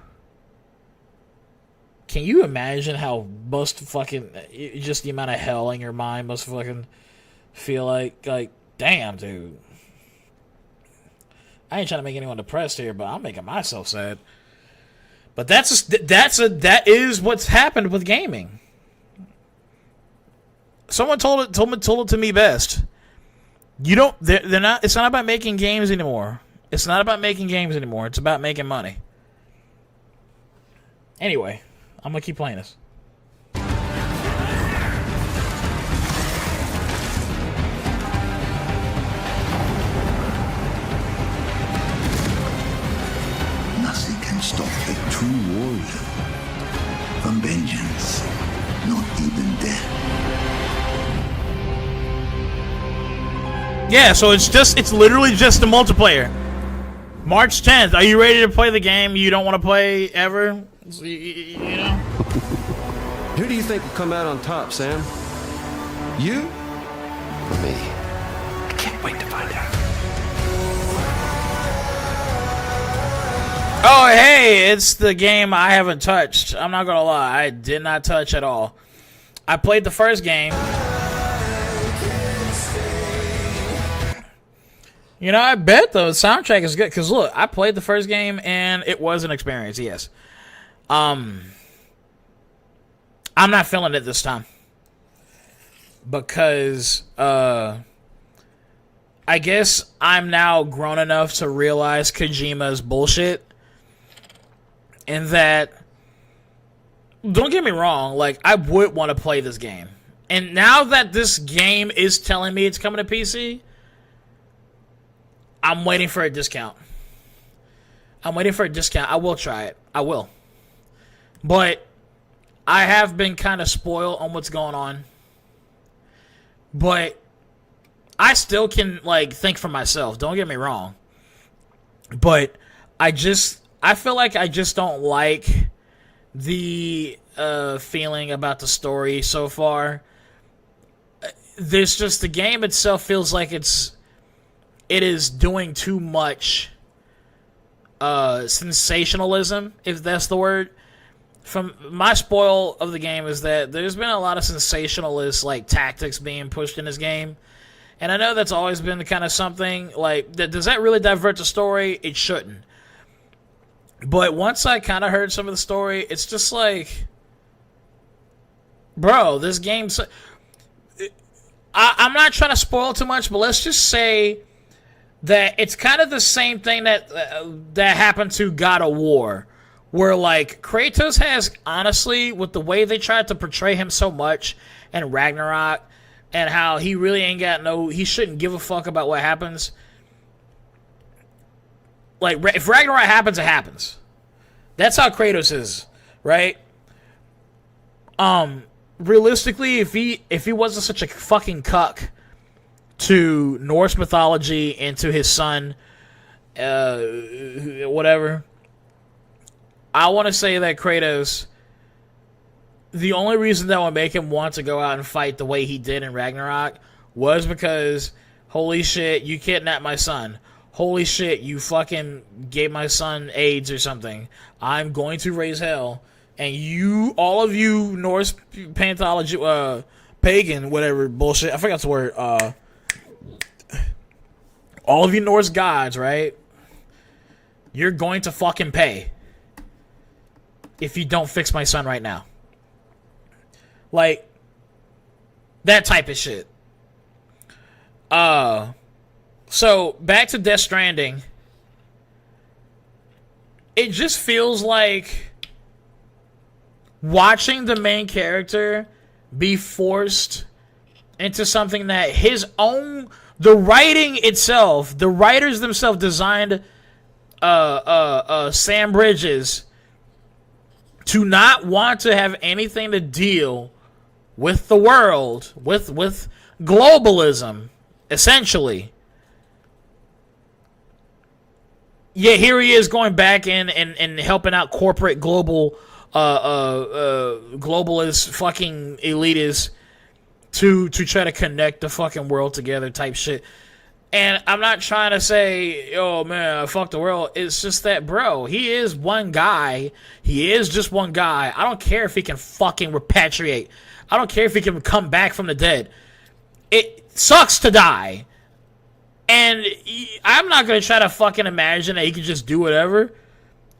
Can you imagine how just the amount of hell in your mind must fucking feel like damn, dude. I ain't trying to make anyone depressed here, but I'm making myself sad. But that is what's happened with gaming. Someone told it to me best. It's not about making games anymore. It's not about making games anymore. It's about making money. Anyway, I'm gonna keep playing this. Nothing can stop a true warrior from vengeance, not even death. Yeah, so it's literally just a multiplayer. March 10th. Are you ready to play the game you don't want to play ever? You know? Who do you think will come out on top, Sam? You? Or me? I can't wait to find out. Oh, hey, it's the game I haven't touched. I'm not gonna lie, I did not touch at all. I played the first game. I bet the soundtrack is good. Because, look, I played the first game, and it was an experience, yes. I'm not feeling it this time. Because, I guess I'm now grown enough to realize Kojima's bullshit. And that, don't get me wrong, I would want to play this game. And now that this game is telling me it's coming to PC, I'm waiting for a discount. I will try it. I will. But I have been kind of spoiled on what's going on. But I still can, think for myself. Don't get me wrong. But I feel like I just don't like the feeling about the story so far. The game itself feels like it is doing too much sensationalism, if that's the word. From my spoil of the game is that there's been a lot of sensationalist tactics being pushed in this game, and I know that's always been kind of something does that really divert the story? It shouldn't. But once I kind of heard some of the story, it's just bro, this game. I'm not trying to spoil too much, but let's just say that it's kind of the same thing that happened to God of War, where Kratos has, honestly, with the way they tried to portray him so much in Ragnarok, and how he really he shouldn't give a fuck about what happens. If Ragnarok happens, it happens. That's how Kratos is, right? Realistically, if he wasn't such a fucking cuck to Norse mythology and to his son, whatever, I want to say that Kratos, the only reason that would make him want to go out and fight the way he did in Ragnarok was because, holy shit, you kidnapped my son. Holy shit, you fucking gave my son AIDS or something. I'm going to raise hell. And all of you Norse panthology, pagan, whatever bullshit, I forgot the word, all of you Norse gods, right? you're going to fucking pay if you don't fix my son right now. Like, that type of shit. So, back to Death Stranding. It just feels like watching the main character be forced into something that his own... The writing itself, the writers themselves designed Sam Bridges to not want to have anything to deal with the world, with globalism, essentially. Yeah, here he is going back in and helping out corporate global globalist fucking elitists to try to connect the fucking world together type shit. And I'm not trying to say, oh man, fuck the world. It's just that, bro, he is one guy. He is just one guy. I don't care if he can fucking repatriate. I don't care if he can come back from the dead. It sucks to die. And I'm not going to try to fucking imagine that he can just do whatever.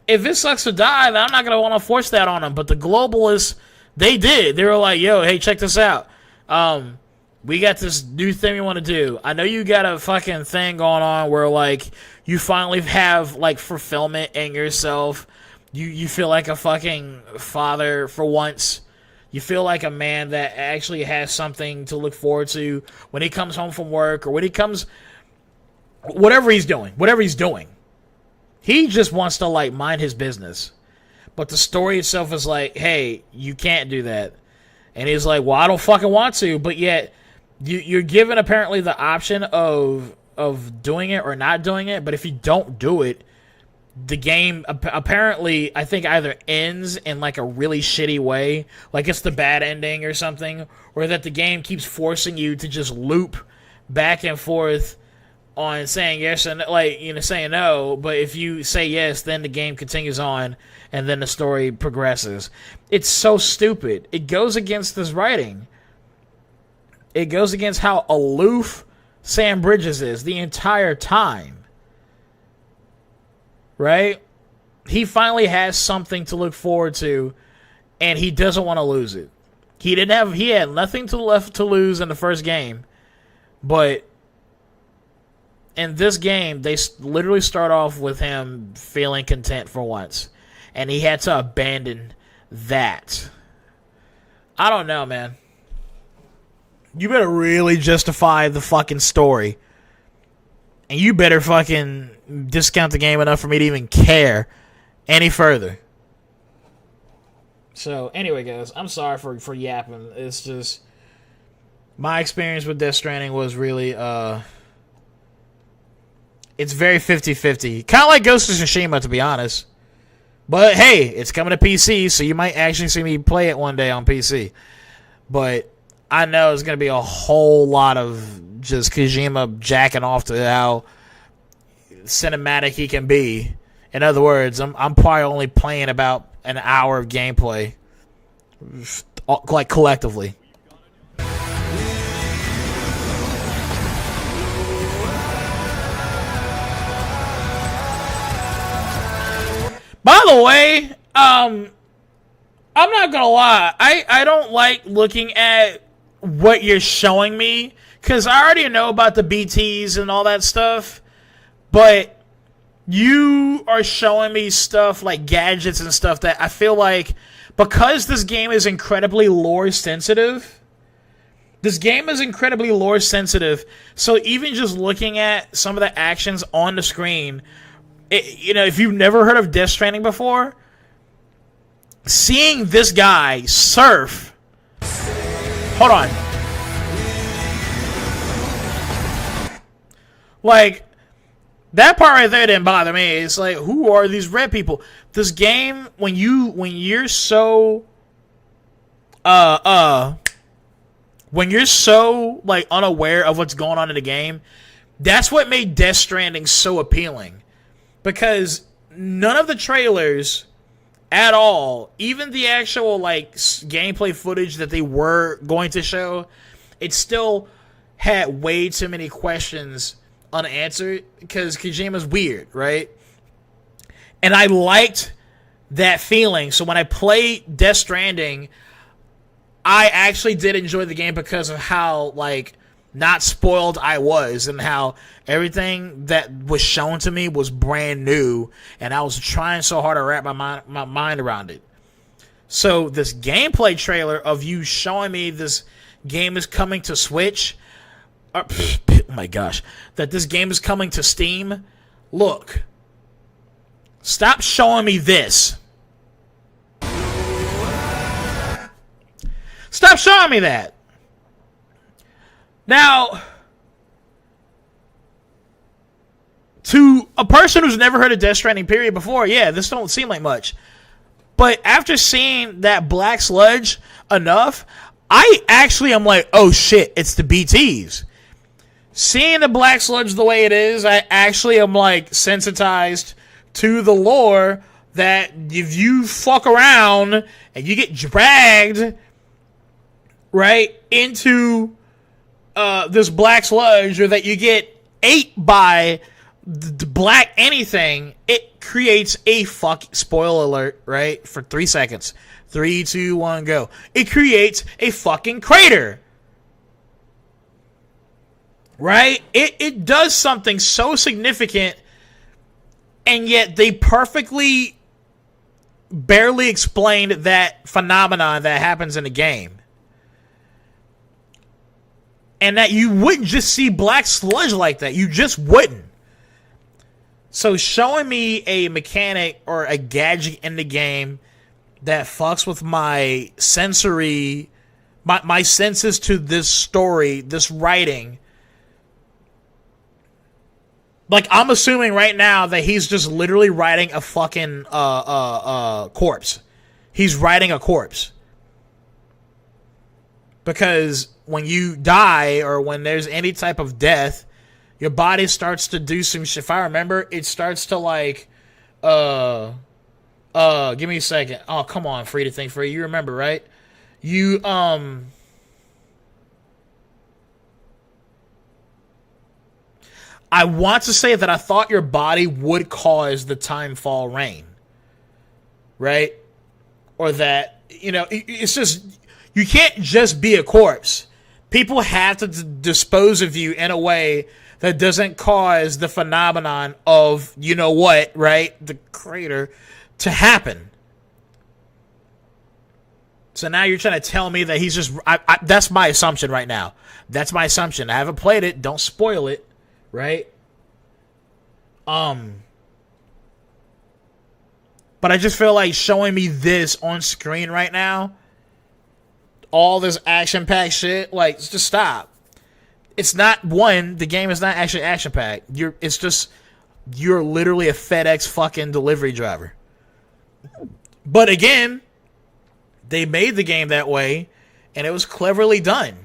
If it sucks to die, then I'm not going to want to force that on him. But the globalists, they did. They were like, yo, hey, check this out. We got this new thing we want to do. I know you got a fucking thing going on where, like, you finally have, like, fulfillment in yourself. You feel like a fucking father for once. You feel like a man that actually has something to look forward to when he comes home from work or when he comes... Whatever he's doing. He just wants to, like, mind his business. But the story itself is like, hey, you can't do that. And he's like, well, I don't fucking want to, but yet you're given apparently the option of doing it or not doing it, but if you don't do it, the game apparently, I think, either ends in like a really shitty way, like it's the bad ending or something, or that the game keeps forcing you to just loop back and forth on saying yes and like, you know, saying no, but if you say yes, then the game continues on and then the story progresses. It's so stupid. It goes against his writing. It goes against how aloof Sam Bridges is the entire time. Right? He finally has something to look forward to and he doesn't want to lose it. He had nothing left to lose in the first game, but in this game, they literally start off with him feeling content for once. And he had to abandon that. I don't know, man. You better really justify the fucking story. And you better fucking discount the game enough for me to even care any further. So, anyway, guys, I'm sorry for yapping. It's just... My experience with Death Stranding was really, it's very 50-50. Kind of like Ghost of Tsushima, to be honest. But, hey, it's coming to PC, so you might actually see me play it one day on PC. But I know it's going to be a whole lot of just Kojima jacking off to how cinematic he can be. In other words, I'm probably only playing about an hour of gameplay, like, collectively. By the way, I'm not gonna lie. I don't like looking at what you're showing me because I already know about the BTs and all that stuff. But you are showing me stuff like gadgets and stuff that I feel like, because this game is incredibly lore sensitive. So even just looking at some of the actions on the screen, if you've never heard of Death Stranding before, seeing this guy surf... Hold on. Like, that part right there didn't bother me. It's like, who are these red people? This game, when you're so... when you're so, like, unaware of what's going on in the game, that's what made Death Stranding so appealing. Because none of the trailers at all, even the actual, like, gameplay footage that they were going to show, it still had way too many questions unanswered because Kojima's weird, right? And I liked that feeling. So when I played Death Stranding, I actually did enjoy the game because of how, like, not spoiled I was, and how everything that was shown to me was brand new, and I was trying so hard to wrap my mind around it. So this gameplay trailer of you showing me this game is coming to Switch, oh my gosh, that this game is coming to Steam, look, stop showing me this. Stop showing me that. Now, to a person who's never heard of Death Stranding period before, yeah, this don't seem like much. But after seeing that black sludge enough, I actually am like, oh shit, it's the BTs. Seeing the black sludge the way it is, I actually am like sensitized to the lore that if you fuck around and you get dragged right into this black sludge, or that you get ate by the black anything, it creates a spoiler alert, right? For 3 seconds. 3, 2, 1, go. It creates a fucking crater. Right? It does something so significant, and yet they perfectly barely explained that phenomenon that happens in the game. And that you wouldn't just see black sludge like that. You just wouldn't. So showing me a mechanic or a gadget in the game that fucks with my sensory, my senses to this story, this writing. Like, I'm assuming right now that he's just literally writing a fucking corpse. He's writing a corpse. Because when you die, or when there's any type of death, your body starts to do some shit. If I remember, it starts to like, give me a second. Oh, come on, Free2ThinkFree. You remember, right? You, I want to say that I thought your body would cause the timefall rain. Right? Or that, you know, it's just, you can't just be a corpse. People have to dispose of you in a way that doesn't cause the phenomenon of, you know what, right? The crater to happen. So now you're trying to tell me that he's just... that's my assumption right now. That's my assumption. I haven't played it. Don't spoil it. Right? But I just feel like showing me this on screen right now, all this action-packed shit, like, just stop. It's not, the game is not actually action-packed. You're literally a FedEx fucking delivery driver. But again, they made the game that way, and it was cleverly done.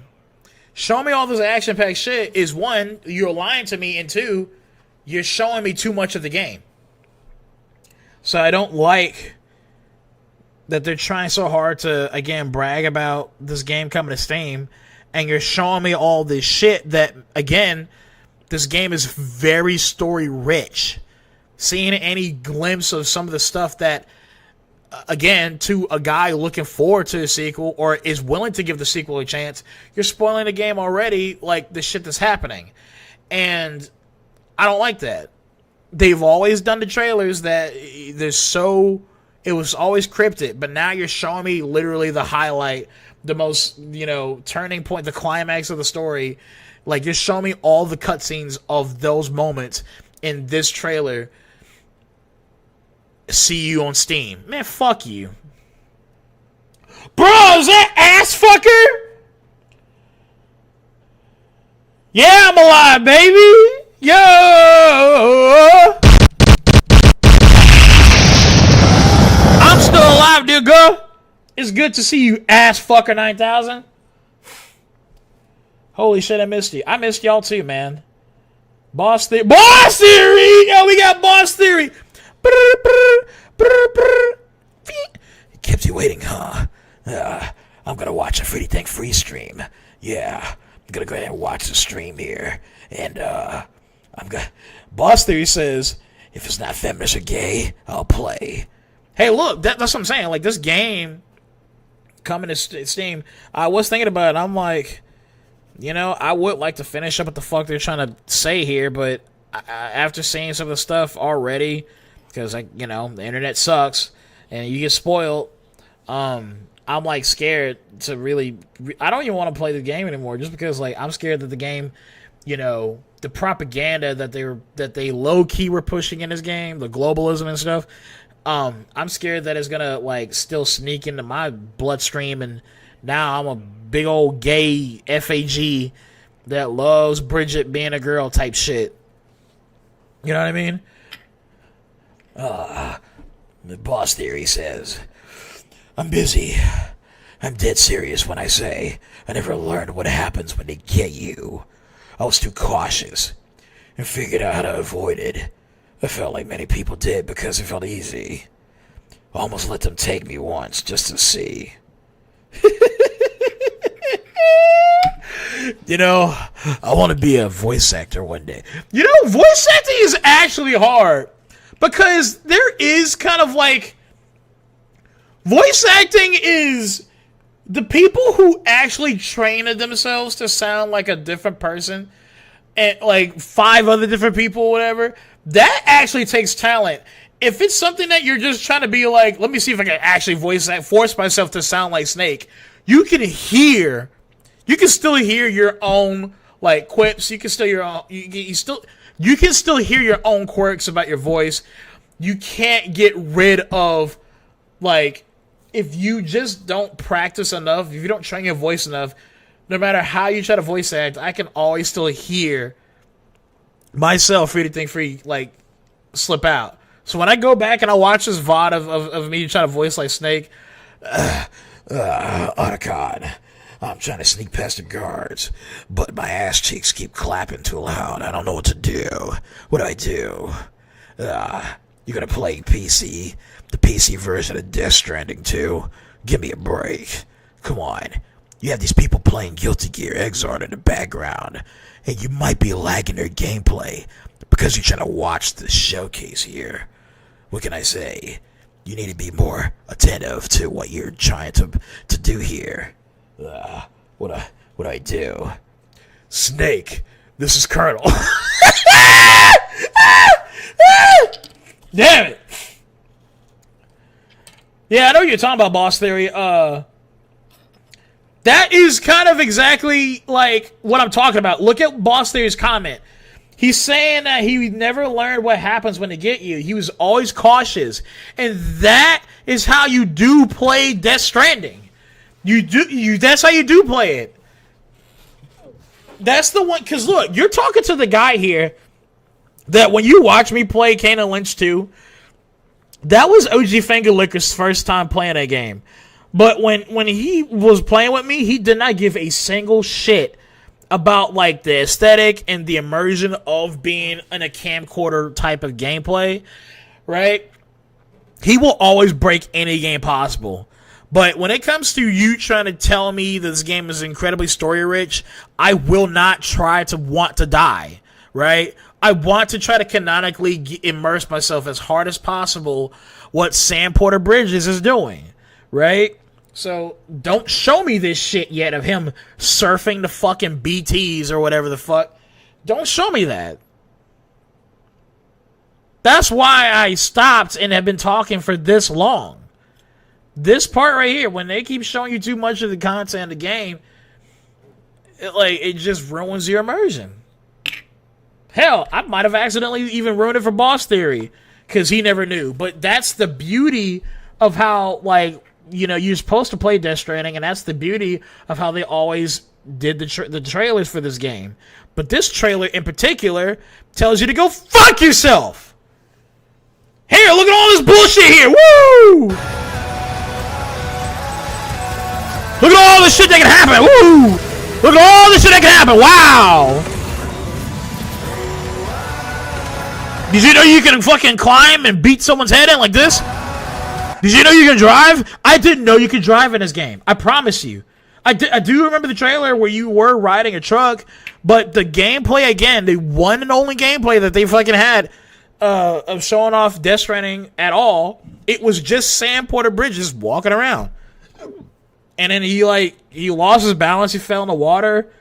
Showing me all this action-packed shit is, one, you're lying to me, and two, you're showing me too much of the game. So I don't like that they're trying so hard to, again, brag about this game coming to Steam, and you're showing me all this shit that, again, this game is very story-rich. Seeing any glimpse of some of the stuff that, again, to a guy looking forward to a sequel, or is willing to give the sequel a chance, you're spoiling the game already, like, the shit that's happening. And I don't like that. They've always done the trailers that it was always cryptic, but now you're showing me literally the highlight, the most, turning point, the climax of the story. Like, you're showing me all the cutscenes of those moments in this trailer. See you on Steam. Man, fuck you. Bro, is that ass fucker? Yeah, I'm alive, baby. Yo! I'm still alive, dear girl. It's good to see you, ass fucker 9000. Holy shit, I missed you. I missed y'all too, man. Boss Theory. Boss Theory! Yo, we got Boss Theory. It kept you waiting, huh? I'm gonna watch a Free2ThinkFree stream. Yeah, I'm gonna go ahead and watch the stream here. And, Boss Theory says, If it's not feminist or gay, I'll play. Hey, look, that's what I'm saying. Like, this game coming to Steam, I was thinking about it. I'm like, you know, I would like to finish up what the fuck they're trying to say here, but after seeing some of the stuff already, because, like, you know, the internet sucks and you get spoiled, I'm like scared to really. I don't even want to play the game anymore, just because, like, I'm scared that the game, you know, the propaganda that they low key were pushing in this game, the globalism and stuff. I'm scared that it's gonna, like, still sneak into my bloodstream, and now I'm a big old gay FAG that loves Bridget being a girl type shit. You know what I mean? The boss theory says, I'm busy. I'm dead serious when I say I never learned what happens when they get you. I was too cautious and figured out how to avoid it. I felt like many people did because it felt easy. I almost let them take me once just to see. You know, I want to be a voice actor one day. You know, voice acting is actually hard because there is kind of like voice acting is the people who actually train themselves to sound like a different person and like 5 other different people, whatever. That actually takes talent. If it's something that you're just trying to be like, let me see if I can actually force myself to sound like Snake, you can still hear your own, like, quips. You can still you can still hear your own quirks about your voice. You can't get rid of, like, if you just don't practice enough, if you don't train your voice enough, no matter how you try to voice act, I can always still hear myself, Free2ThinkFree, like, slip out. So when I go back and I watch this VOD of me trying to voice like Snake, Otacon, I'm trying to sneak past the guards, but my ass cheeks keep clapping too loud. I don't know what to do. What do I do? You're gonna play PC, the PC version of Death Stranding 2? Give me a break. Come on. You have these people playing Guilty Gear Xrd in the background, and you might be lagging their gameplay because you're trying to watch the showcase here. What can I say? You need to be more attentive to what you're trying to do here. What do I do? Snake, this is Colonel. Damn it. Yeah, I know what you're talking about, Boss Theory. That is kind of exactly like what I'm talking about. Look at Boss Theory's comment. He's saying that he never learned what happens when they get you. He was always cautious. And that is how you do play Death Stranding. That's how you do play it. That's the one, because look, you're talking to the guy here that when you watch me play Kane and Lynch 2, that was OG Finger Licker's first time playing that game. But when he was playing with me, he did not give a single shit about, like, the aesthetic and the immersion of being in a camcorder type of gameplay, right? He will always break any game possible. But when it comes to you trying to tell me that this game is incredibly story-rich, I will not try to want to die, right? I want to try to canonically immerse myself as hard as possible what Sam Porter Bridges is doing, right? So don't show me this shit yet of him surfing the fucking BTs or whatever the fuck. Don't show me that. That's why I stopped and have been talking for this long. This part right here, when they keep showing you too much of the content of the game, it just ruins your immersion. Hell, I might have accidentally even ruined it for Boss Theory because he never knew. But that's the beauty of how, like, you know, you're supposed to play Death Stranding, and that's the beauty of how they always did the trailers for this game. But this trailer in particular tells you to go fuck yourself. Here, look at all this bullshit here. Woo! Look at all this shit that can happen. Woo! Look at all this shit that can happen. Wow! Did you know you can fucking climb and beat someone's head in like this? Did you know you can drive? I didn't know you could drive in this game. I promise you. I do remember the trailer where you were riding a truck, but the gameplay, again, the one and only gameplay that they fucking had, of showing off Death Stranding at all. It was just Sam Porter Bridges walking around. And then he lost his balance, he fell in the water.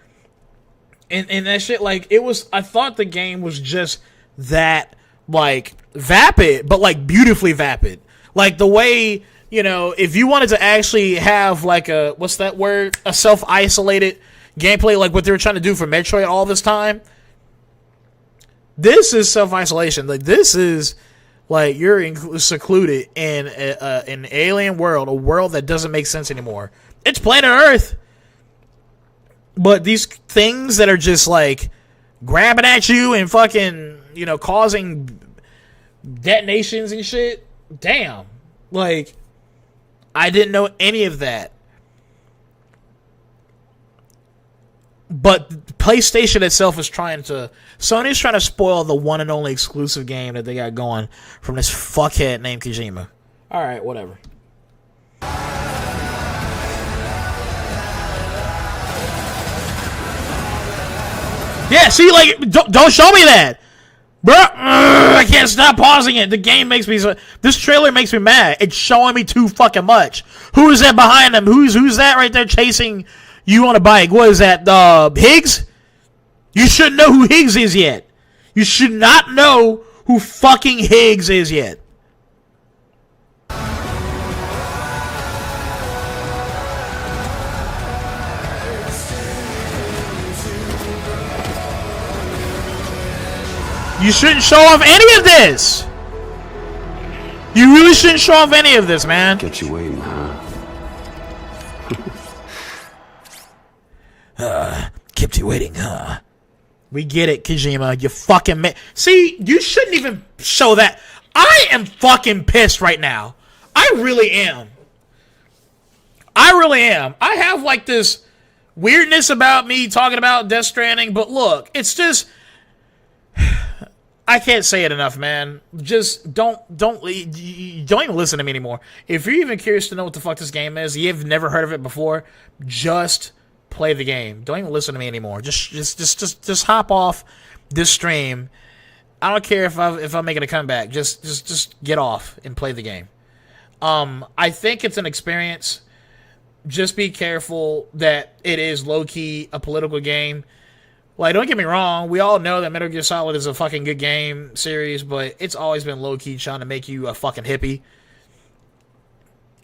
And that shit, like, it was, I thought the game was just that, like, vapid, but, like, beautifully vapid. Like, the way, you know, if you wanted to actually have, like, a, what's that word? A self-isolated gameplay, like what they were trying to do for Metroid all this time. This is self-isolation. Like, this is, like, you're secluded in an alien world, a world that doesn't make sense anymore. It's planet Earth. But these things that are just, like, grabbing at you and fucking, you know, causing detonations and shit, damn. Like, I didn't know any of that. But PlayStation itself is Sony's trying to spoil the one and only exclusive game that they got going from this fuckhead named Kojima. Alright, whatever. Yeah, see, like, don't show me that, bro. I can't stop pausing it. The game makes me this trailer makes me mad. It's showing me too fucking much. Who is that behind them? Who's that right there chasing you on a bike? What is that? Higgs? You shouldn't know who Higgs is yet. You should not know who fucking Higgs is yet. You shouldn't show off any of this. You really shouldn't show off any of this, man. Get you waiting, huh? Kept you waiting, huh? We get it, Kojima. You fucking see, you shouldn't even show that. I am fucking pissed right now. I really am. I have, like, this weirdness about me talking about Death Stranding, but look, it's just, I can't say it enough, man. Just don't even listen to me anymore. If you're even curious to know what the fuck this game is, you've never heard of it before, just play the game. Don't even listen to me anymore. Just hop off this stream. I don't care if I'm making a comeback. Just get off and play the game. I think it's an experience. Just be careful that it is low-key a political game. Like, don't get me wrong, we all know that Metal Gear Solid is a fucking good game series, but it's always been low-key trying to make you a fucking hippie.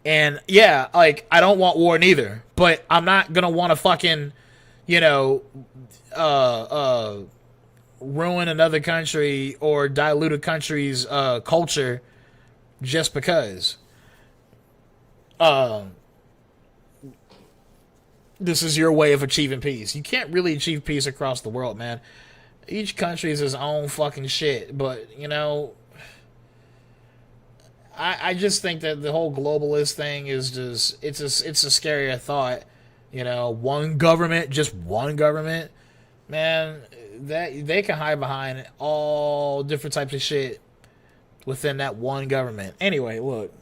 And, yeah, like, I don't want war neither, but I'm not gonna want to fucking, you know, ruin another country or dilute a country's culture just because. This is your way of achieving peace. You can't really achieve peace across the world, man. Each country is its own fucking shit. But, you know, I just think that the whole globalist thing is just, it's a scarier thought. You know, one government, just one government. Man, that they can hide behind all different types of shit within that one government. Anyway, look.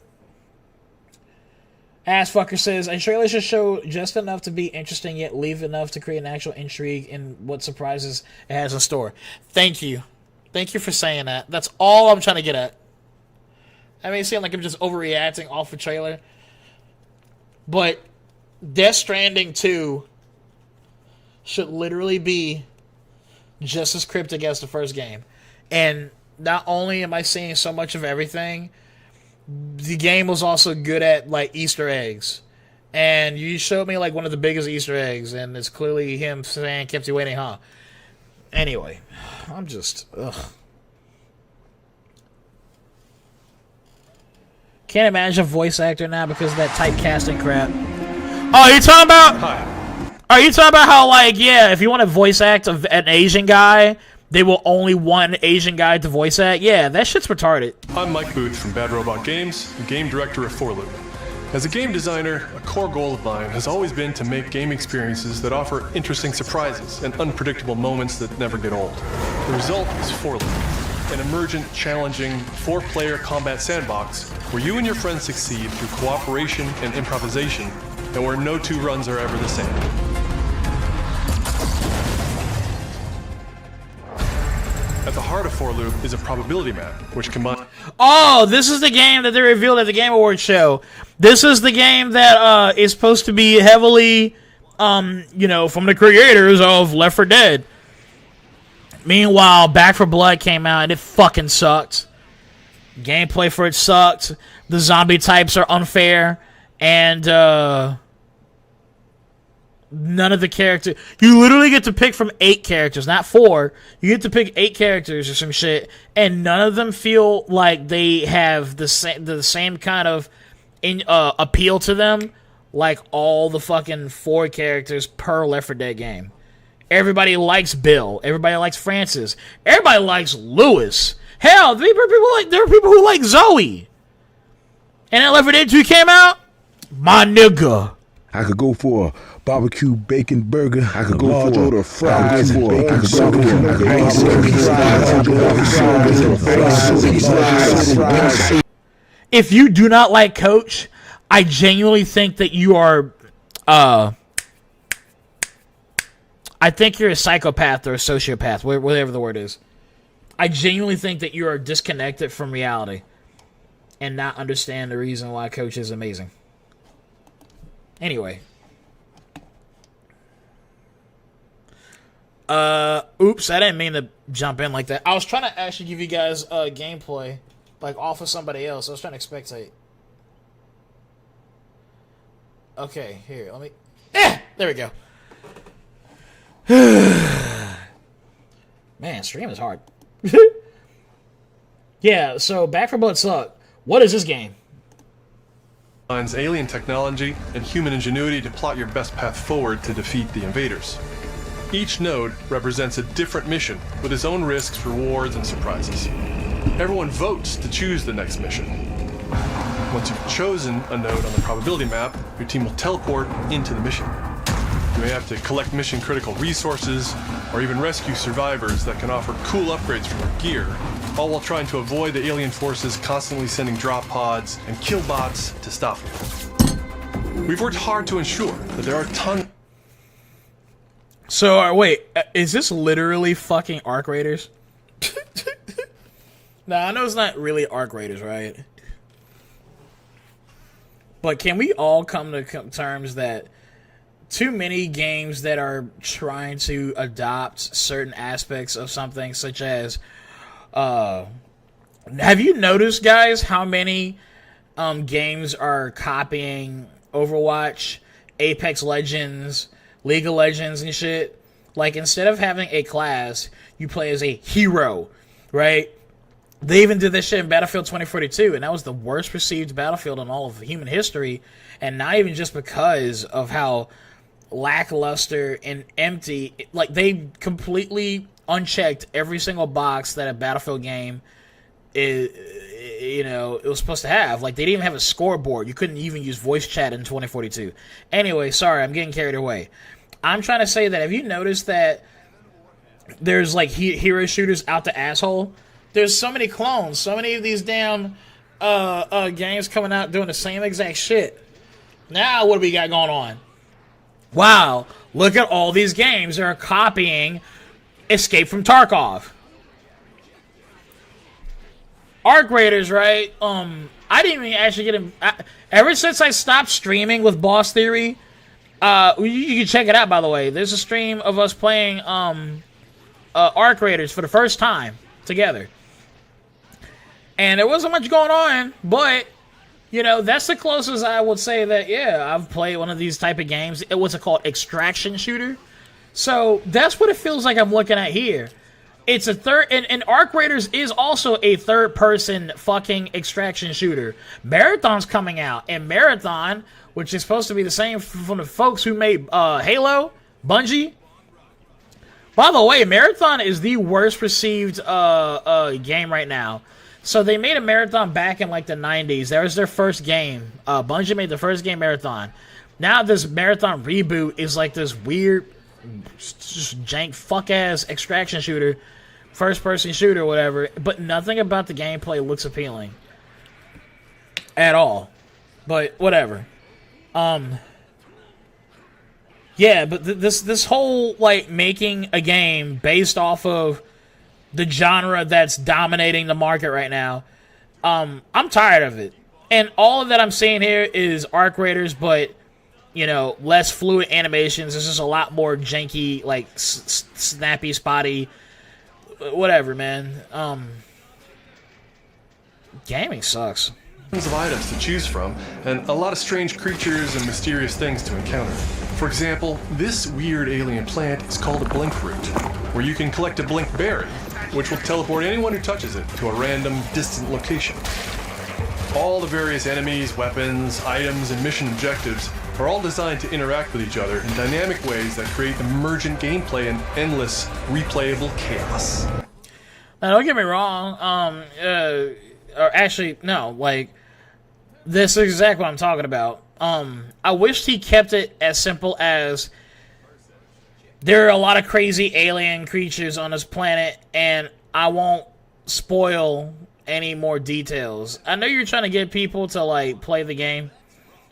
Assfucker says, a trailer should show just enough to be interesting, yet leave enough to create an actual intrigue in what surprises it has in store. Thank you. Thank you for saying that. That's all I'm trying to get at. I mean, it seems like I'm just overreacting off the trailer. But Death Stranding 2 should literally be just as cryptic as the first game. And not only am I seeing so much of everything, the game was also good at, like, Easter eggs. And you showed me, like, one of the biggest Easter eggs, and it's clearly him saying, kept you waiting, huh? Anyway, I'm just, ugh. Can't imagine a voice actor now because of that typecasting crap. Oh, you're talking about... Hi. Are you talking about how, like, yeah, if you want to voice act an Asian guy, they will only want an Asian guy to voice act? Yeah, that shit's retarded. I'm Mike Booth from Bad Robot Games, and game director of 4Loop. As a game designer, a core goal of mine has always been to make game experiences that offer interesting surprises and unpredictable moments that never get old. The result is 4Loop, an emergent, challenging, 4-player combat sandbox where you and your friends succeed through cooperation and improvisation, and where no two runs are ever the same. At the heart of For Loop is a probability map, which combines... Oh, this is the game that they revealed at the Game Awards show. This is the game that is supposed to be heavily, you know, from the creators of Left 4 Dead. Meanwhile, Back 4 Blood came out and it fucking sucked. Gameplay for it sucked. The zombie types are unfair. And, none of the characters... You literally get to pick from 8 characters, not 4. You get to pick 8 characters or some shit, and none of them feel like they have the same kind of appeal to them like all the fucking 4 characters per Left 4 Dead game. Everybody likes Bill. Everybody likes Francis. Everybody likes Lewis. Hell, there are people who like Zoe. And then Left 4 Dead 2 came out? My nigga. I could go for a barbecue bacon burger. I could go for order fries. If you do not like Coach, I genuinely think that you are, I think you're a psychopath or a sociopath, whatever the word is. I genuinely think that you are disconnected from reality and not understand the reason why Coach is amazing. Anyway. Oops, I didn't mean to jump in like that. I was trying to actually give you guys gameplay, like off of somebody else. I was trying to spectate. Okay, here, let me... there we go. Man, stream is hard. Yeah, so Back 4 Blood sucked. What is this game? Alien technology and human ingenuity to plot your best path forward to defeat the invaders. Each node represents a different mission with its own risks, rewards, and surprises. Everyone votes to choose the next mission. Once you've chosen a node on the probability map, your team will teleport into the mission. You may have to collect mission-critical resources, or even rescue survivors that can offer cool upgrades for their gear, all while trying to avoid the alien forces constantly sending drop pods and kill bots to stop them. We've worked hard to ensure that there are tons... So, wait, is this literally fucking Arc Raiders? Nah, I know it's not really Arc Raiders, right? But can we all come to terms that too many games that are trying to adopt certain aspects of something, such as... have you noticed, guys, how many games are copying Overwatch, Apex Legends, League of Legends, and shit? Like, instead of having a class, you play as a hero, right? They even did this shit in Battlefield 2042, and that was the worst received Battlefield in all of human history, and not even just because of how lackluster and empty... Like, they completely unchecked every single box that a Battlefield game it was supposed to have. Like, they didn't even have a scoreboard. You couldn't even use voice chat in 2042. Anyway, sorry, I'm getting carried away. I'm trying to say that, have you noticed that there's, like, hero shooters out the asshole? There's so many clones, so many of these damn games coming out doing the same exact shit. Now, what do we got going on? Wow, look at all these games that are copying Escape from Tarkov. Arc Raiders, right? I didn't even actually get him. Ever since I stopped streaming with Boss Theory, you can check it out, by the way. There's a stream of us playing Arc Raiders for the first time together. And there wasn't much going on, but, that's the closest I would say that, yeah, I've played one of these type of games. What's it called? Extraction shooter. So that's what it feels like I'm looking at here. It's a third, and Arc Raiders is also a third-person fucking extraction shooter. Marathon's coming out, and Marathon, which is supposed to be the same from the folks who made Halo, Bungie. By the way, Marathon is the worst received game right now. So they made a Marathon back in like the 90s. That was their first game. Bungie made the first game Marathon. Now this Marathon reboot is like this weird, just jank fuck-ass extraction shooter, first-person shooter, whatever. But nothing about the gameplay looks appealing. At all. But whatever. Yeah, but this whole, like, making a game based off of the genre that's dominating the market right now. I'm tired of it. And all of that I'm seeing here is arc raiders, but, you know, less fluid animations. There's just a lot more janky, like, snappy, spotty, whatever, man. Gaming sucks. Tons of items to choose from, and a lot of strange creatures and mysterious things to encounter. For example, this weird alien plant is called a blink root, where you can collect a blink berry, which will teleport anyone who touches it to a random, distant location. All the various enemies, weapons, items, and mission objectives are all designed to interact with each other in dynamic ways that create emergent gameplay and endless, replayable chaos. Now, don't get me wrong, or actually, no, like, this is exactly what I'm talking about. I wished he kept it as simple as there are a lot of crazy alien creatures on this planet, and I won't spoil any more details. I know you're trying to get people to, like, play the game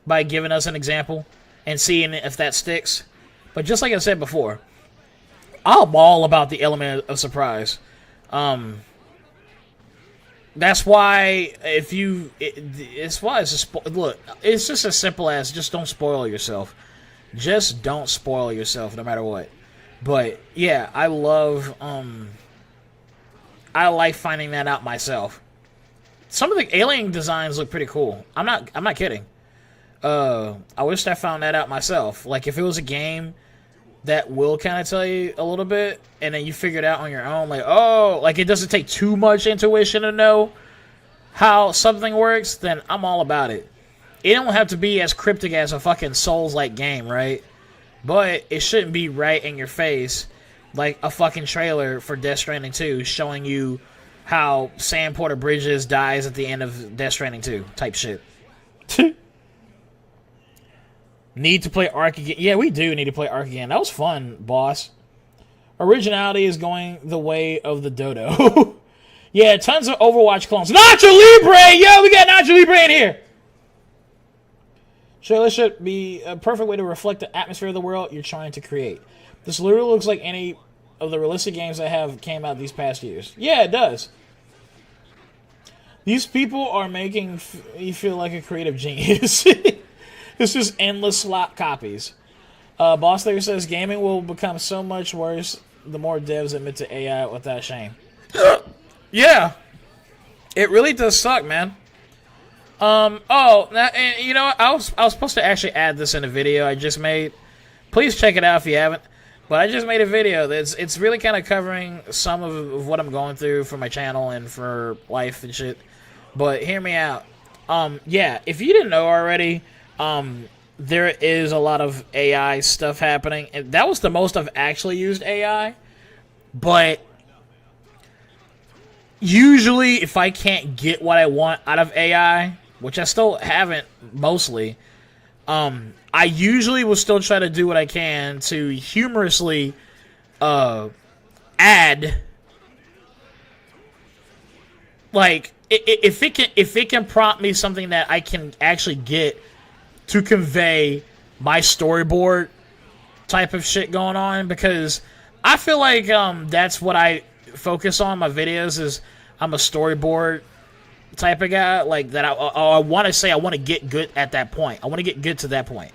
by giving us an example and seeing if that sticks. But just like I said before, I'm all about the element of surprise. That's why look, it's just as simple as just don't spoil yourself. Just don't spoil yourself no matter what. But yeah, I like finding that out myself. Some of the alien designs look pretty cool. I'm not kidding. I wish I found that out myself. Like, if it was a game that will kind of tell you a little bit, and then you figure it out on your own, like, oh, like, it doesn't take too much intuition to know how something works, then I'm all about it. It don't have to be as cryptic as a fucking Souls-like game, right? But it shouldn't be right in your face, like a fucking trailer for Death Stranding 2 showing you how Sam Porter Bridges dies at the end of Death Stranding 2 type shit. Need to play Ark again. Yeah, we do need to play Ark again. That was fun, boss. Originality is going the way of the dodo. Yeah, tons of Overwatch clones. Nacho Libre! Yo, we got Nacho Libre in here! Trailer should be a perfect way to reflect the atmosphere of the world you're trying to create. This literally looks like any of the realistic games that have came out these past years. Yeah, it does. These people are making you feel like a creative genius. It's just endless slot copies. Boss Slayer says gaming will become so much worse the more devs admit to AI without shame. Yeah, it really does suck, man. And you know what? I was supposed to actually add this in a video I just made. Please check it out if you haven't. But I just made a video it's really kind of covering some of what I'm going through for my channel and for life and shit. But hear me out. Yeah, if you didn't know already, there is a lot of AI stuff happening, and that was the most I've actually used AI. But usually, if I can't get what I want out of AI, which I still haven't mostly, I usually will still try to do what I can to humorously add, like, if it can prompt me something that I can actually get to convey my storyboard type of shit going on, because I feel like that's what I focus on my videos is I'm a storyboard type of guy, like that. I want to say I want to get good at that point. I want to get good to that point.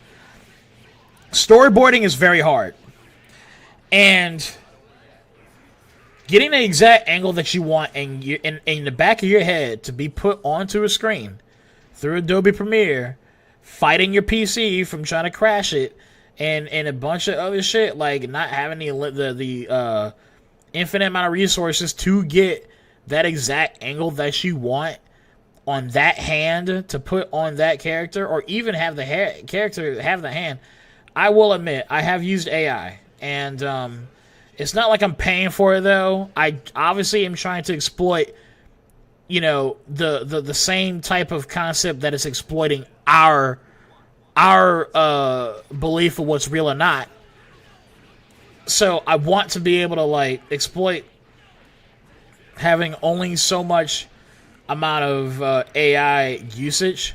Storyboarding is very hard, and getting the exact angle that you want in the back of your head to be put onto a screen through Adobe Premiere, fighting your PC from trying to crash it, and a bunch of other shit, like not having the infinite amount of resources to get that exact angle that you want on that hand to put on that character, or even have the character have the hand. I will admit, I have used AI, and it's not like I'm paying for it, though. I obviously am trying to exploit, you know, the same type of concept that is exploiting our belief of what's real or not. So I want to be able to, like, exploit having only so much amount of AI usage.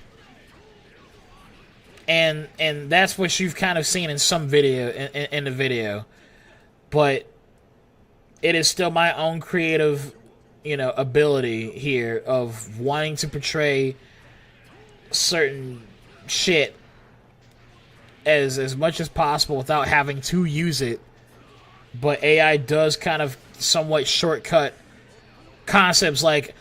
And that's what you've kind of seen in some video, in the video. But it is still my own creative, ability here of wanting to portray certain shit as much as possible without having to use it. But AI does kind of somewhat shortcut concepts like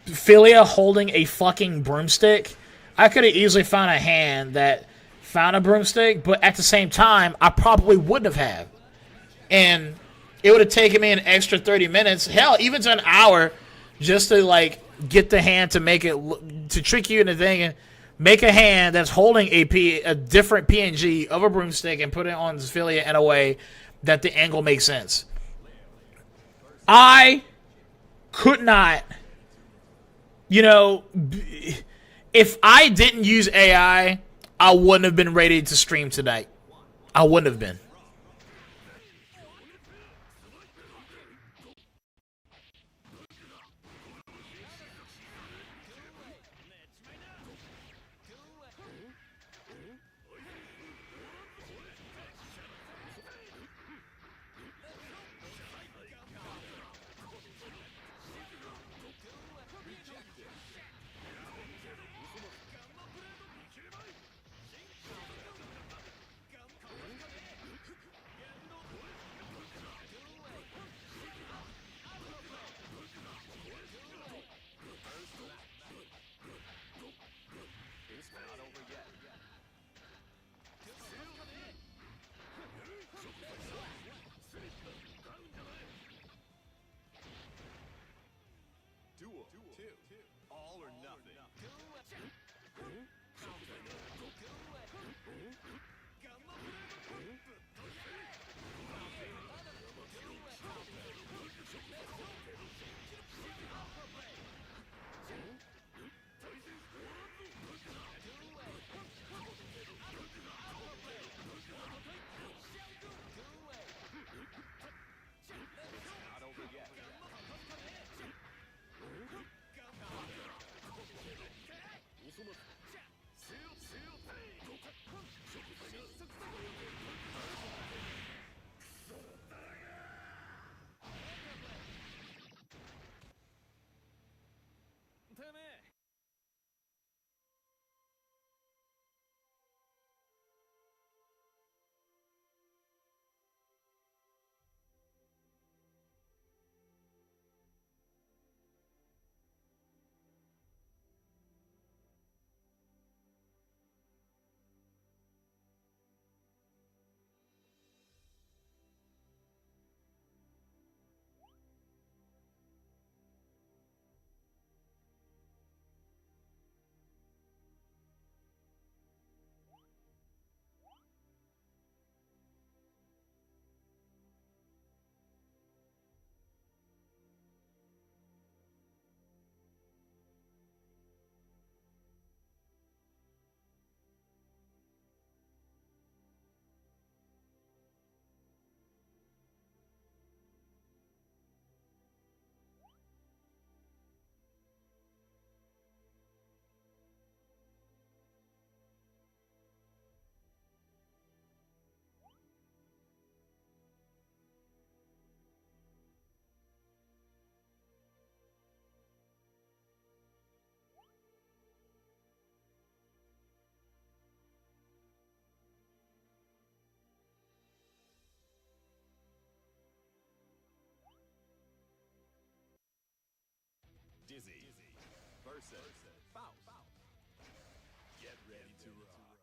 Philia holding a fucking broomstick. I could have easily found a hand that found a broomstick, but at the same time, I probably wouldn't have. And it would have taken me an extra 30 minutes, hell, even to an hour, just to, like, get the hand to make it, to trick you into thinking, make a hand that's holding a different PNG of a broomstick and put it on Philia in a way that the angle makes sense. I could not, if I didn't use AI, I wouldn't have been ready to stream tonight. I wouldn't have been. Dizzy versus Faust. Get ready to rock.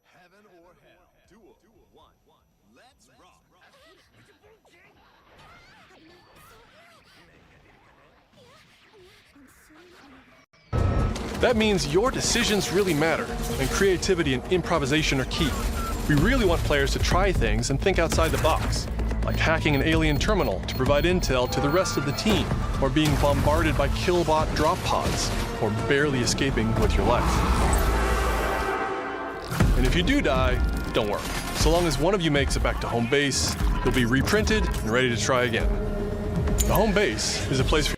Heaven or hell. Duel 1. Let's rock. That means your decisions really matter, and creativity and improvisation are key. We really want players to try things and think outside the box, like hacking an alien terminal to provide intel to the rest of the team, or being bombarded by killbot drop pods, or barely escaping with your life. And if you do die, don't worry. So long as one of you makes it back to home base, you'll be reprinted and ready to try again. The home base is a place for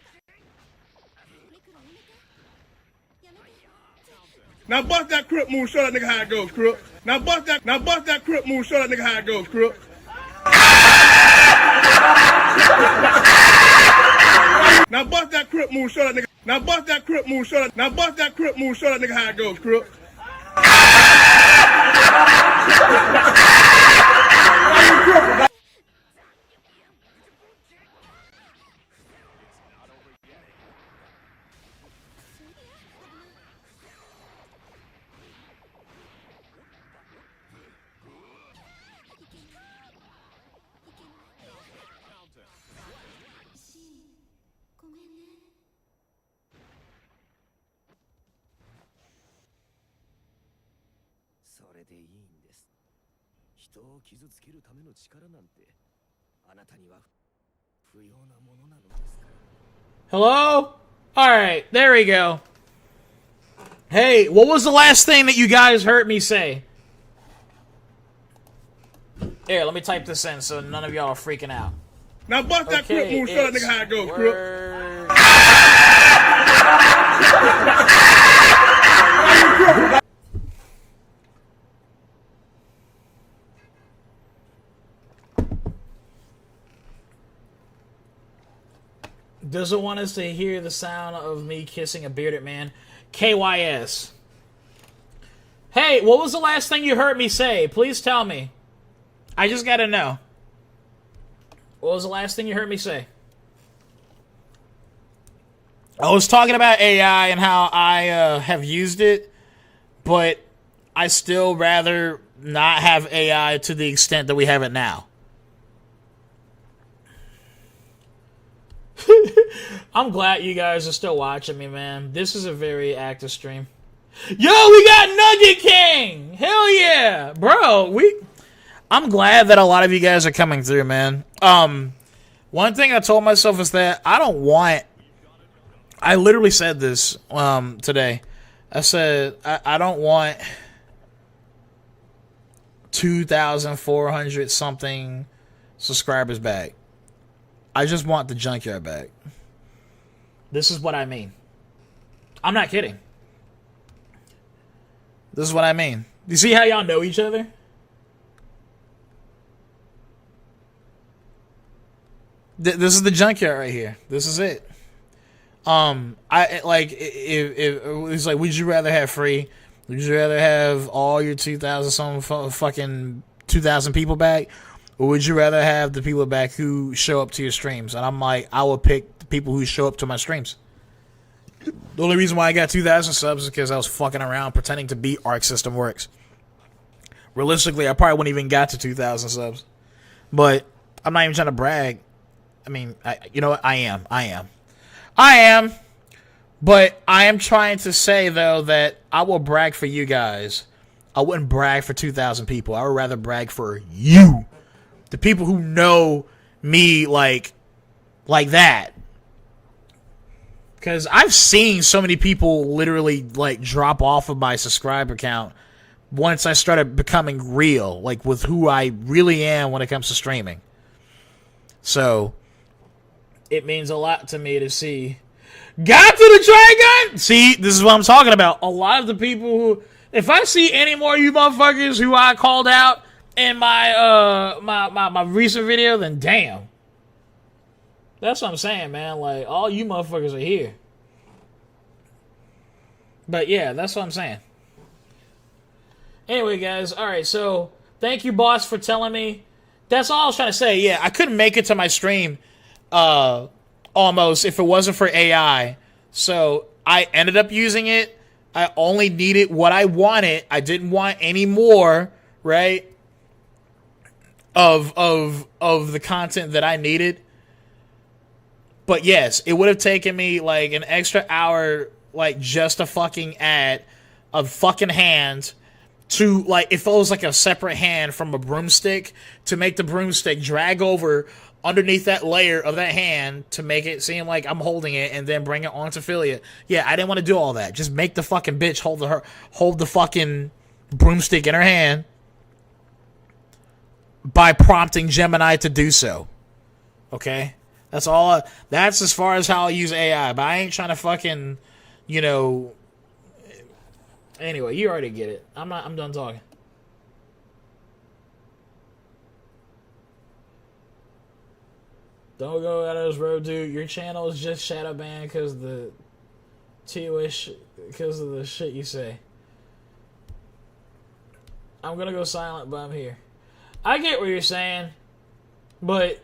Now bust that crip move, show that nigga how it goes, crip. Now bust that crip move. Show that nigga how it goes, crip. Now bust that crip move. Show that nigga. Now bust that crip move. Show that. Now bust that crip move. Show that nigga how it goes, crip. Hello? Alright, there we go. Hey, what was the last thing that you guys heard me say? Here, let me type this in so none of y'all are freaking out. Now bust that crip move. Show that nigga how it goes, crip. Doesn't want us to hear the sound of me kissing a bearded man. KYS. Hey, what was the last thing you heard me say? Please tell me. I just gotta know. What was the last thing you heard me say? I was talking about AI and how I have used it, but I still rather not have AI to the extent that we have it now. I'm glad you guys are still watching me, man. This is a very active stream. Yo, we got Nugget King! Hell yeah! Bro, I'm glad that a lot of you guys are coming through, man. One thing I told myself is that I literally said this today. I said, I don't want 2,400 something subscribers back. I just want the Junkyard back. This is what I mean. I'm not kidding. This is what I mean. You see how y'all know each other? This is the Junkyard right here. This is it. I like if it's like, would you rather have free? Would you rather have all your 2,000 some fucking 2,000 people back? Or would you rather have the people back who show up to your streams? And I'm like, I would pick the people who show up to my streams. The only reason why I got 2,000 subs is because I was fucking around pretending to beat Arc System Works. Realistically, I probably wouldn't even got to 2,000 subs. But I'm not even trying to brag. I mean, you know what? I am. But I am trying to say, though, that I will brag for you guys. I wouldn't brag for 2,000 people. I would rather brag for you. The people who know me like that. Because I've seen so many people literally like drop off of my subscriber count once I started becoming real, like with who I really am when it comes to streaming. So it means a lot to me to see. Got to the Dragon! See, this is what I'm talking about. A lot of the people who, if I see any more of you motherfuckers who I called out in my my recent video, then damn. That's what I'm saying, man. Like, all you motherfuckers are here. But yeah, that's what I'm saying. Anyway, guys, alright, so thank you, boss, for telling me. That's all I was trying to say. Yeah, I couldn't make it to my stream almost if it wasn't for AI. So I ended up using it. I only needed what I wanted. I didn't want any more, right? Of the content that I needed. But yes, it would have taken me like an extra hour, like just to fucking add a fucking hand to, like, if it was like a separate hand from a broomstick, to make the broomstick drag over underneath that layer of that hand to make it seem like I'm holding it and then bring it onto affiliate. Yeah, I didn't want to do all that. Just make the fucking bitch hold the fucking broomstick in her hand by prompting Gemini to do so. Okay? That's all. That's as far as how I use AI. But I ain't trying to fucking, you know. Anyway, you already get it. I'm done talking. Don't go out of this road, dude. Your channel is just shadow banned because the because of the shit you say. I'm gonna go silent, but I'm here. I get what you're saying, but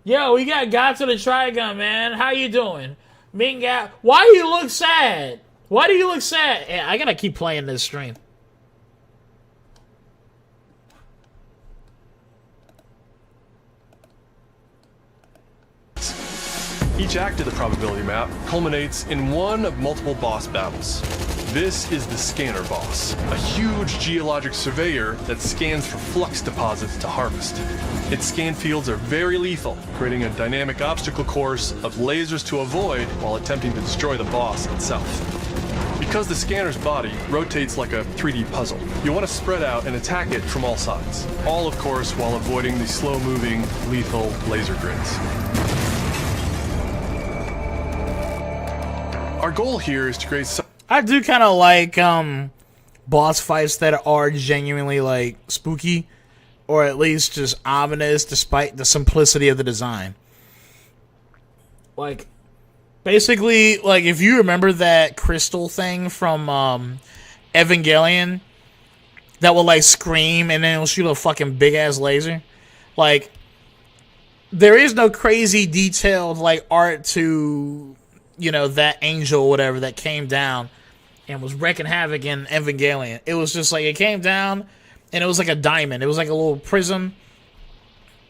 yo, we got to the Trigun, man. How you doing? Minga, why do you look sad? Why do you look sad? Yeah, I gotta keep playing this stream. Each act of the probability map culminates in one of multiple boss battles. This is the scanner boss, a huge geologic surveyor that scans for flux deposits to harvest. Its scan fields are very lethal, creating a dynamic obstacle course of lasers to avoid while attempting to destroy the boss itself. Because the scanner's body rotates like a 3D puzzle, you want to spread out and attack it from all sides. All, of course, while avoiding the slow-moving, lethal laser grids. Our goal here is to create some... I do kind of like boss fights that are genuinely like spooky, or at least just ominous, despite the simplicity of the design. Like, basically, like if you remember that crystal thing from Evangelion that will like scream and then it'll shoot a fucking big ass laser, like there is no crazy detailed like art to, you know, that angel or whatever that came down and was wrecking havoc in Evangelion. It was just like, it came down and it was like a diamond. It was like a little prism.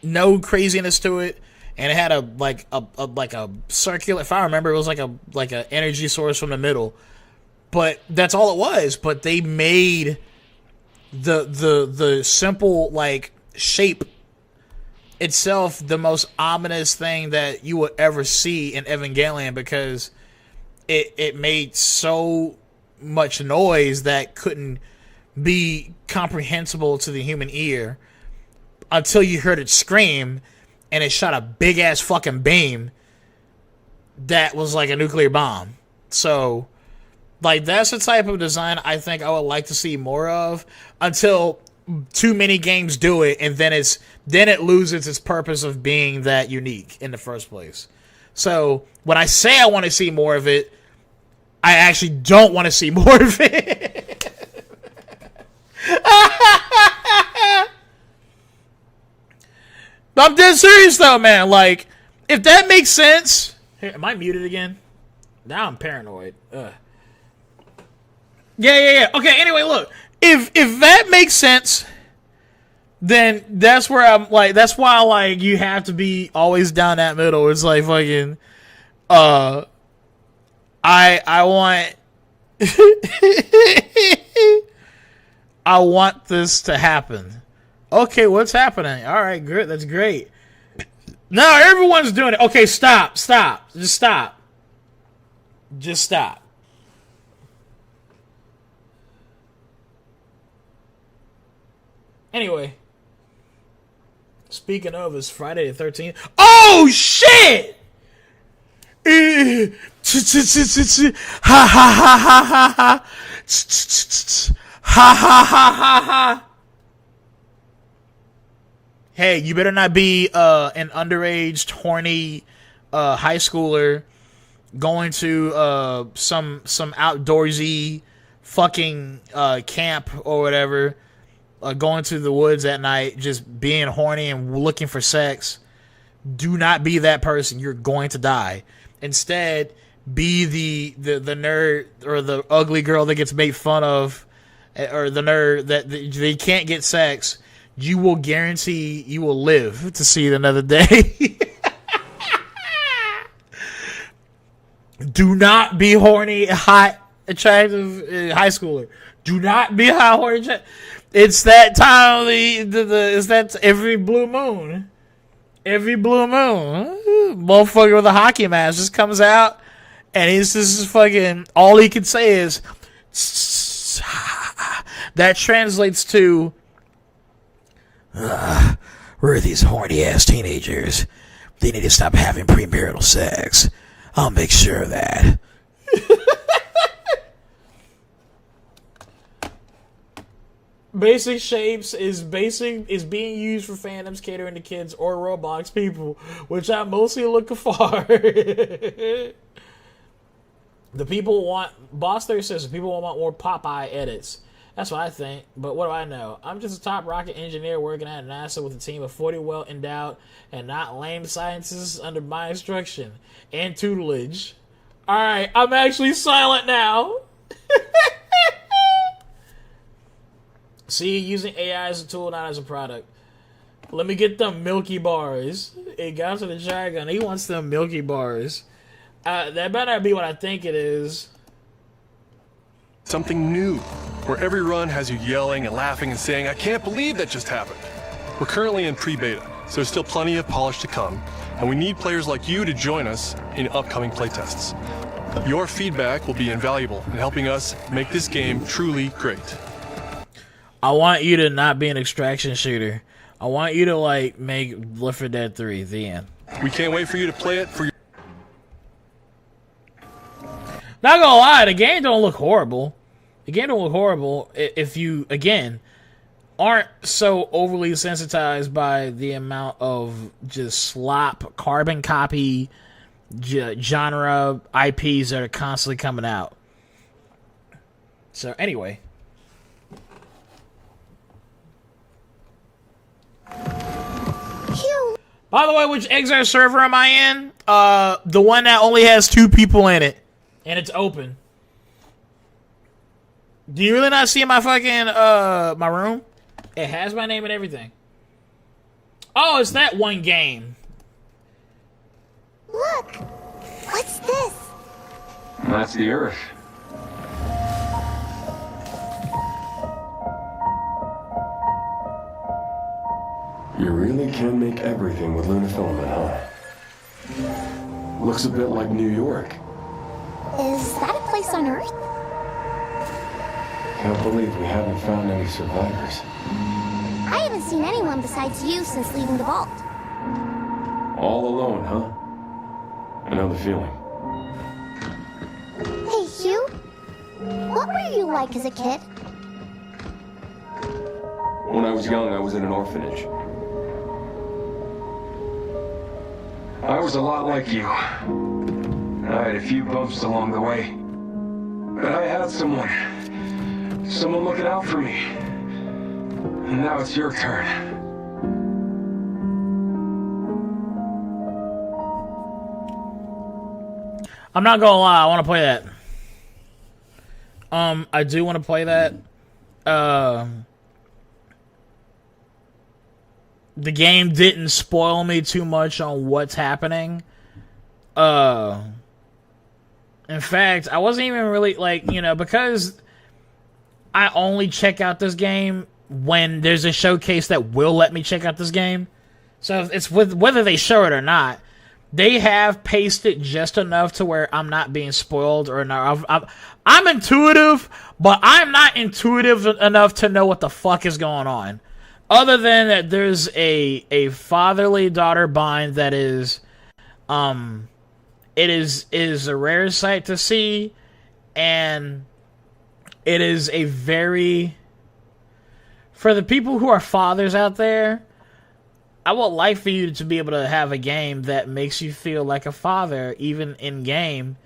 No craziness to it. And it had a circular, if I remember, it was like a energy source from the middle. But that's all it was. But they made the simple like shape itself the most ominous thing that you would ever see in Evangelion, because it made so much noise that couldn't be comprehensible to the human ear until you heard it scream and it shot a big ass fucking beam that was like a nuclear bomb. So like that's the type of design I think I would like to see more of, until too many games do it, and then it loses its purpose of being that unique in the first place. So when I say I want to see more of it, I actually don't want to see more of it. But I'm dead serious though, man. Like, if that makes sense. Here, am I muted again? Now I'm paranoid. Yeah. Okay, anyway, look. If that makes sense, then that's where I'm like, that's why like you have to be always down that middle. It's like fucking I want I want this to happen. Okay, what's happening? All right, good. That's great. Now everyone's doing it. Okay, stop. Just stop. Anyway, speaking of, it's Friday the 13th. Oh shit! Ha ha ha ha ha ha! Ha ha ha ha ha! Hey, you better not be an underage, horny high schooler going to some outdoorsy fucking camp or whatever. Going to the woods at night, just being horny and looking for sex. Do not be that person. You're going to die. Instead, be the nerd or the ugly girl that gets made fun of, or the nerd that they can't get sex. You will guarantee you will live to see it another day. Do not be horny, hot, attractive high schooler. Do not be hot, horny, attractive. It's that time of it's that every blue moon. Every blue moon. Motherfucker with a hockey mask just comes out and he's just fucking, all he can say is that translates to where are these horny ass teenagers? They need to stop having premarital sex. I'll make sure of that. Basic Shapes is being used for fandoms catering to kids or Roblox people, which I'm mostly looking for. The people want, Boss 36, people want more Popeye edits. That's what I think, but what do I know? I'm just a top rocket engineer working at NASA with a team of 40 well-endowed and not lame scientists under my instruction and tutelage. Alright, I'm actually silent now. See, using AI as a tool, not as a product. Let me get them Milky Bars. It got to the dragon. He wants them Milky Bars. That better be what I think it is. Something new, where every run has you yelling and laughing and saying, I can't believe that just happened. We're currently in pre-beta, so there's still plenty of polish to come, and we need players like you to join us in upcoming playtests. Your feedback will be invaluable in helping us make this game truly great. I want you to not be an extraction shooter. I want you to, like, make Left 4 Dead 3, the end. We can't wait for you to play it for your... Not gonna lie, the game don't look horrible. The game don't look horrible if you, again, aren't so overly sensitized by the amount of just slop, carbon copy, genre IPs that are constantly coming out. So, anyway. By the way, which Xrd server am I in? The one that only has 2 people in it. And it's open. Do you really not see my fucking, my room? It has my name and everything. Oh, it's that one game. Look! What's this? That's the Earth. You really can make everything with lunar filament, huh? Looks a bit like New York. Is that a place on Earth? Can't believe we haven't found any survivors. I haven't seen anyone besides you since leaving the vault. All alone, huh? I know the feeling. Hey, Hugh. What were you like as a kid? When I was young, I was in an orphanage. I was a lot like you. I had a few bumps along the way. But I had someone looking out for me. And now it's your turn. I'm not gonna lie, I want to play that. I do want to play that. The game didn't spoil me too much on what's happening. In fact, I wasn't even really, like, you know, because I only check out this game when there's a showcase that will let me check out this game. So it's with whether they show it or not, they have paced it just enough to where I'm not being spoiled or not. I'm intuitive, but I'm not intuitive enough to know what the fuck is going on. Other than that, there's a fatherly daughter bind that is, it is a rare sight to see, and it is a very, for the people who are fathers out there, I would like for you to be able to have a game that makes you feel like a father, even in game,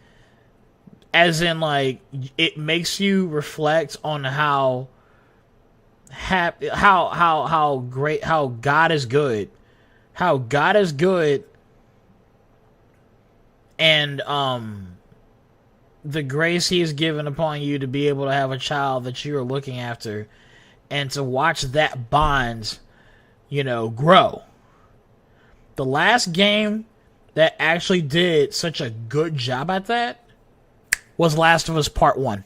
as in, like, it makes you reflect on how great, how God is good, and the grace He has given upon you to be able to have a child that you are looking after, and to watch that bond, you know, grow. The last game that actually did such a good job at that was Last of Us Part 1.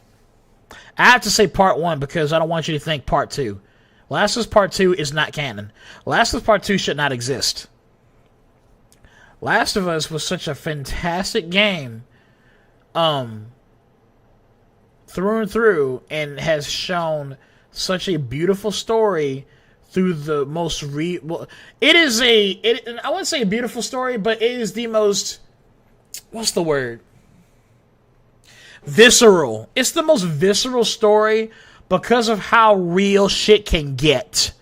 I have to say Part 1 because I don't want you to think Part 2. Last of Us Part 2 is not canon. Last of Us Part 2 should not exist. Last of Us was such a fantastic game, through and through, and has shown such a beautiful story through the most I wouldn't say a beautiful story, but it is the most, what's the word? Visceral. It's the most visceral story because of how real shit can get.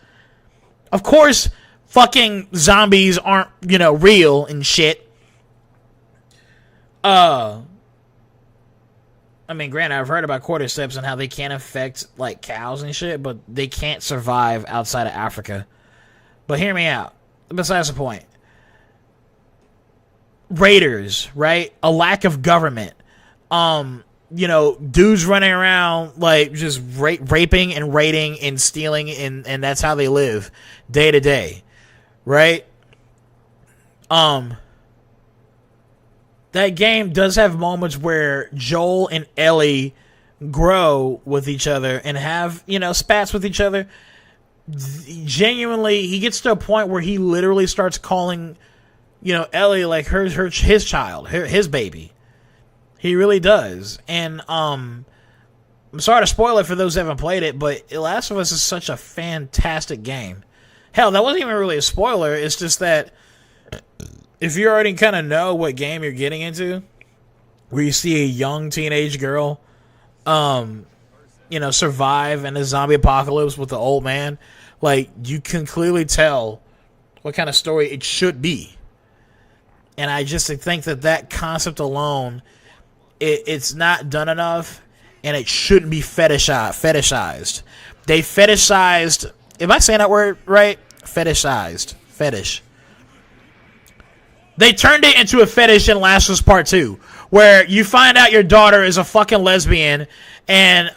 Of course, fucking zombies aren't, real and shit. I mean, granted, I've heard about cordyceps and how they can affect, like, cows and shit, but they can't survive outside of Africa. But hear me out. Besides the point. Raiders, right? A lack of government. Dudes running around, like, just raping and raiding and stealing, and that's how they live day to day, right? That game does have moments where Joel and Ellie grow with each other and have, spats with each other. Genuinely, he gets to a point where he literally starts calling, Ellie like his child, his baby. He really does. And I'm sorry to spoil it for those who haven't played it, but The Last of Us is such a fantastic game. Hell, that wasn't even really a spoiler. It's just that if you already kind of know what game you're getting into, where you see a young teenage girl, survive in a zombie apocalypse with the old man, like, you can clearly tell what kind of story it should be. And I just think that concept alone, it's not done enough, and it shouldn't be fetishized. They fetishized, am I saying that word right? Fetishized. Fetish. They turned it into a fetish in Last of Us Part 2, where you find out your daughter is a fucking lesbian, and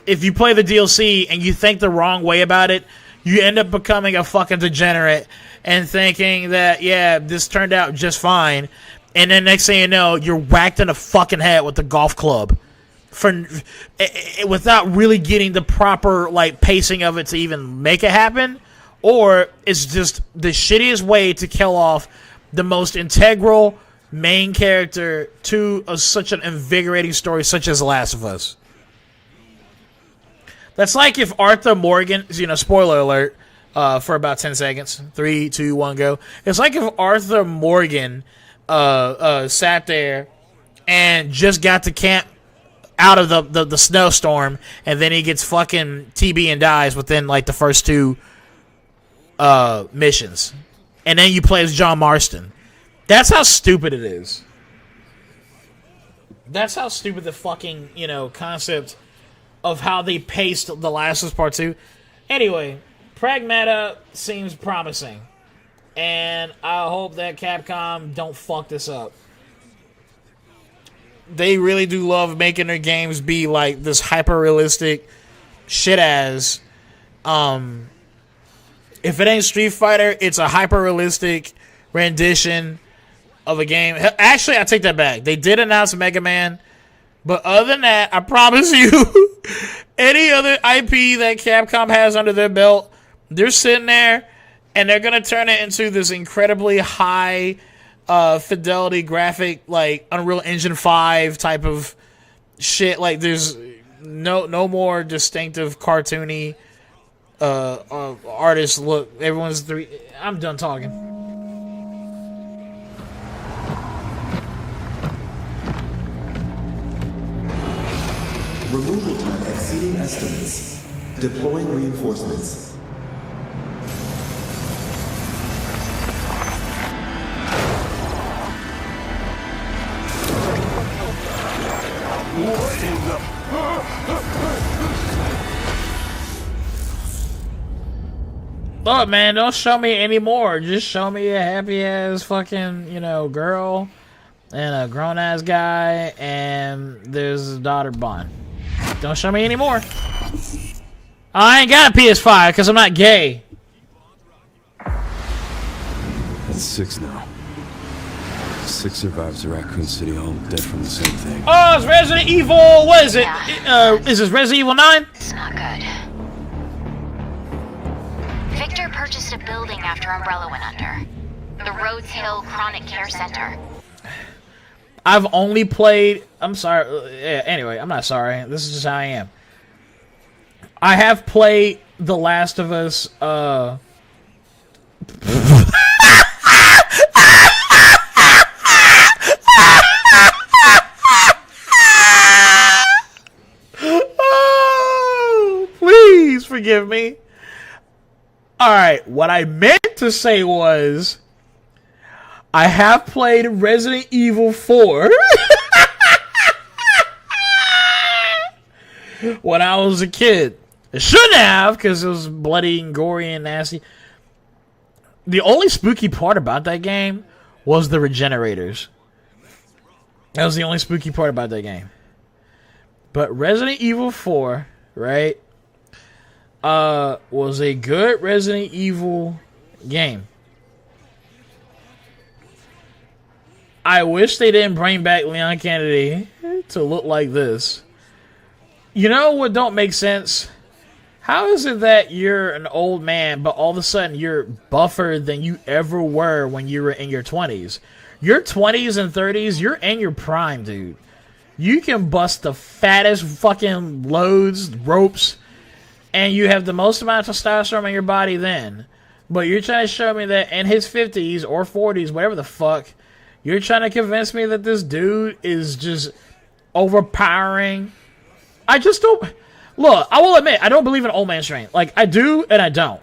if you play the DLC and you think the wrong way about it, you end up becoming a fucking degenerate and thinking that, yeah, this turned out just fine, and then next thing you know, you're whacked in the fucking head with the golf club without really getting the proper, like, pacing of it to even make it happen, or it's just the shittiest way to kill off the most integral main character to such an invigorating story such as The Last of Us. That's like if Arthur Morgan, spoiler alert, for about 10 seconds. 3, 2, 1, go. It's like if Arthur Morgan sat there and just got to camp out of the snowstorm, and then he gets fucking TB and dies within, like, the first 2 missions. And then you play as John Marston. That's how stupid it is. That's how stupid the fucking, concept of how they paced The Last of Us Part 2. Anyway, Pragmata seems promising. And I hope that Capcom don't fuck this up. They really do love making their games be like this hyper-realistic shit-ass. If it ain't Street Fighter, it's a hyper-realistic rendition of a game. Actually, I take that back. They did announce Mega Man, but other than that, I promise you, any other IP that Capcom has under their belt, they're sitting there, and they're going to turn it into this incredibly high fidelity graphic, like Unreal Engine 5 type of shit. Like, there's no more distinctive cartoony artists look. Everyone's three. I'm done talking. Removal time exceeding estimates. Deploying reinforcements. What in the... Look, man, don't show me anymore. Just show me a happy-ass fucking, girl and a grown-ass guy, and there's a daughter bond. Don't show me anymore. I ain't got a PS5 because I'm not gay. That's 6 now. 6 survivors of Raccoon City, all dead from the same thing. Oh, it's Resident Evil. What is it? Is this Resident Evil 9? It's not good. Victor purchased a building after Umbrella went under. The Rhodes Hill Chronic Care Center. I've only played... I'm sorry. Anyway, I'm not sorry. This is just how I am. I have played The Last of Us... forgive me. Alright, what I meant to say was, I have played Resident Evil 4 when I was a kid. I shouldn't have, because it was bloody and gory and nasty. The only spooky part about that game was the regenerators. That was the only spooky part about that game. But Resident Evil 4, right, was a good Resident Evil game. I wish they didn't bring back Leon Kennedy to look like this. You know what don't make sense? How is it that you're an old man, but all of a sudden you're buffer than you ever were when you were in your 20s? Your 20s and 30s, you're in your prime, dude. You can bust the fattest fucking loads, ropes, and you have the most amount of testosterone in your body then. But you're trying to show me that in his 50s or 40s, whatever the fuck, you're trying to convince me that this dude is just overpowering. I just don't... Look, I will admit, I don't believe in old man strength. Like, I do and I don't.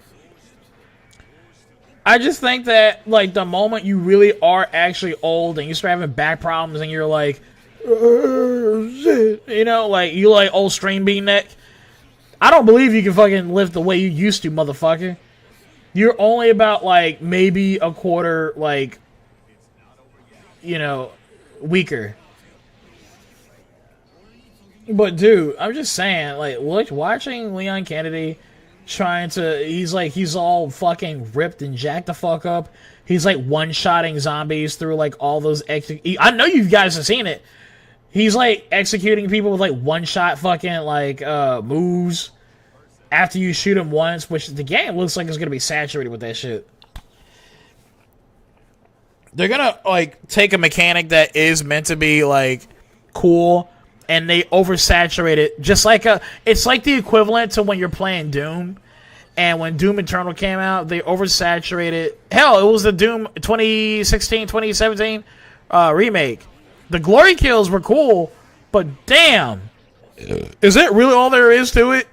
I just think that, like, the moment you really are actually old and you start having back problems and you're like, shit, you know, like, you like old string bean neck. I don't believe you can fucking lift the way you used to, motherfucker. You're only about, like, maybe a quarter, like, you know, weaker. But dude, I'm just saying, like, look, watching Leon Kennedy trying to, he's all fucking ripped and jacked the fuck up. He's like one-shotting zombies through like all those I know you guys have seen it. He's like executing people with like one-shot fucking like moves after you shoot him once, which the game looks like it's gonna be saturated with that shit. They're gonna like take a mechanic that is meant to be like cool, and they oversaturate it, just like it's like the equivalent to when you're playing Doom, and when Doom Eternal came out, they oversaturated. Hell, it was the Doom 2016, 2017 remake. The glory kills were cool, but damn, is that really all there is to it?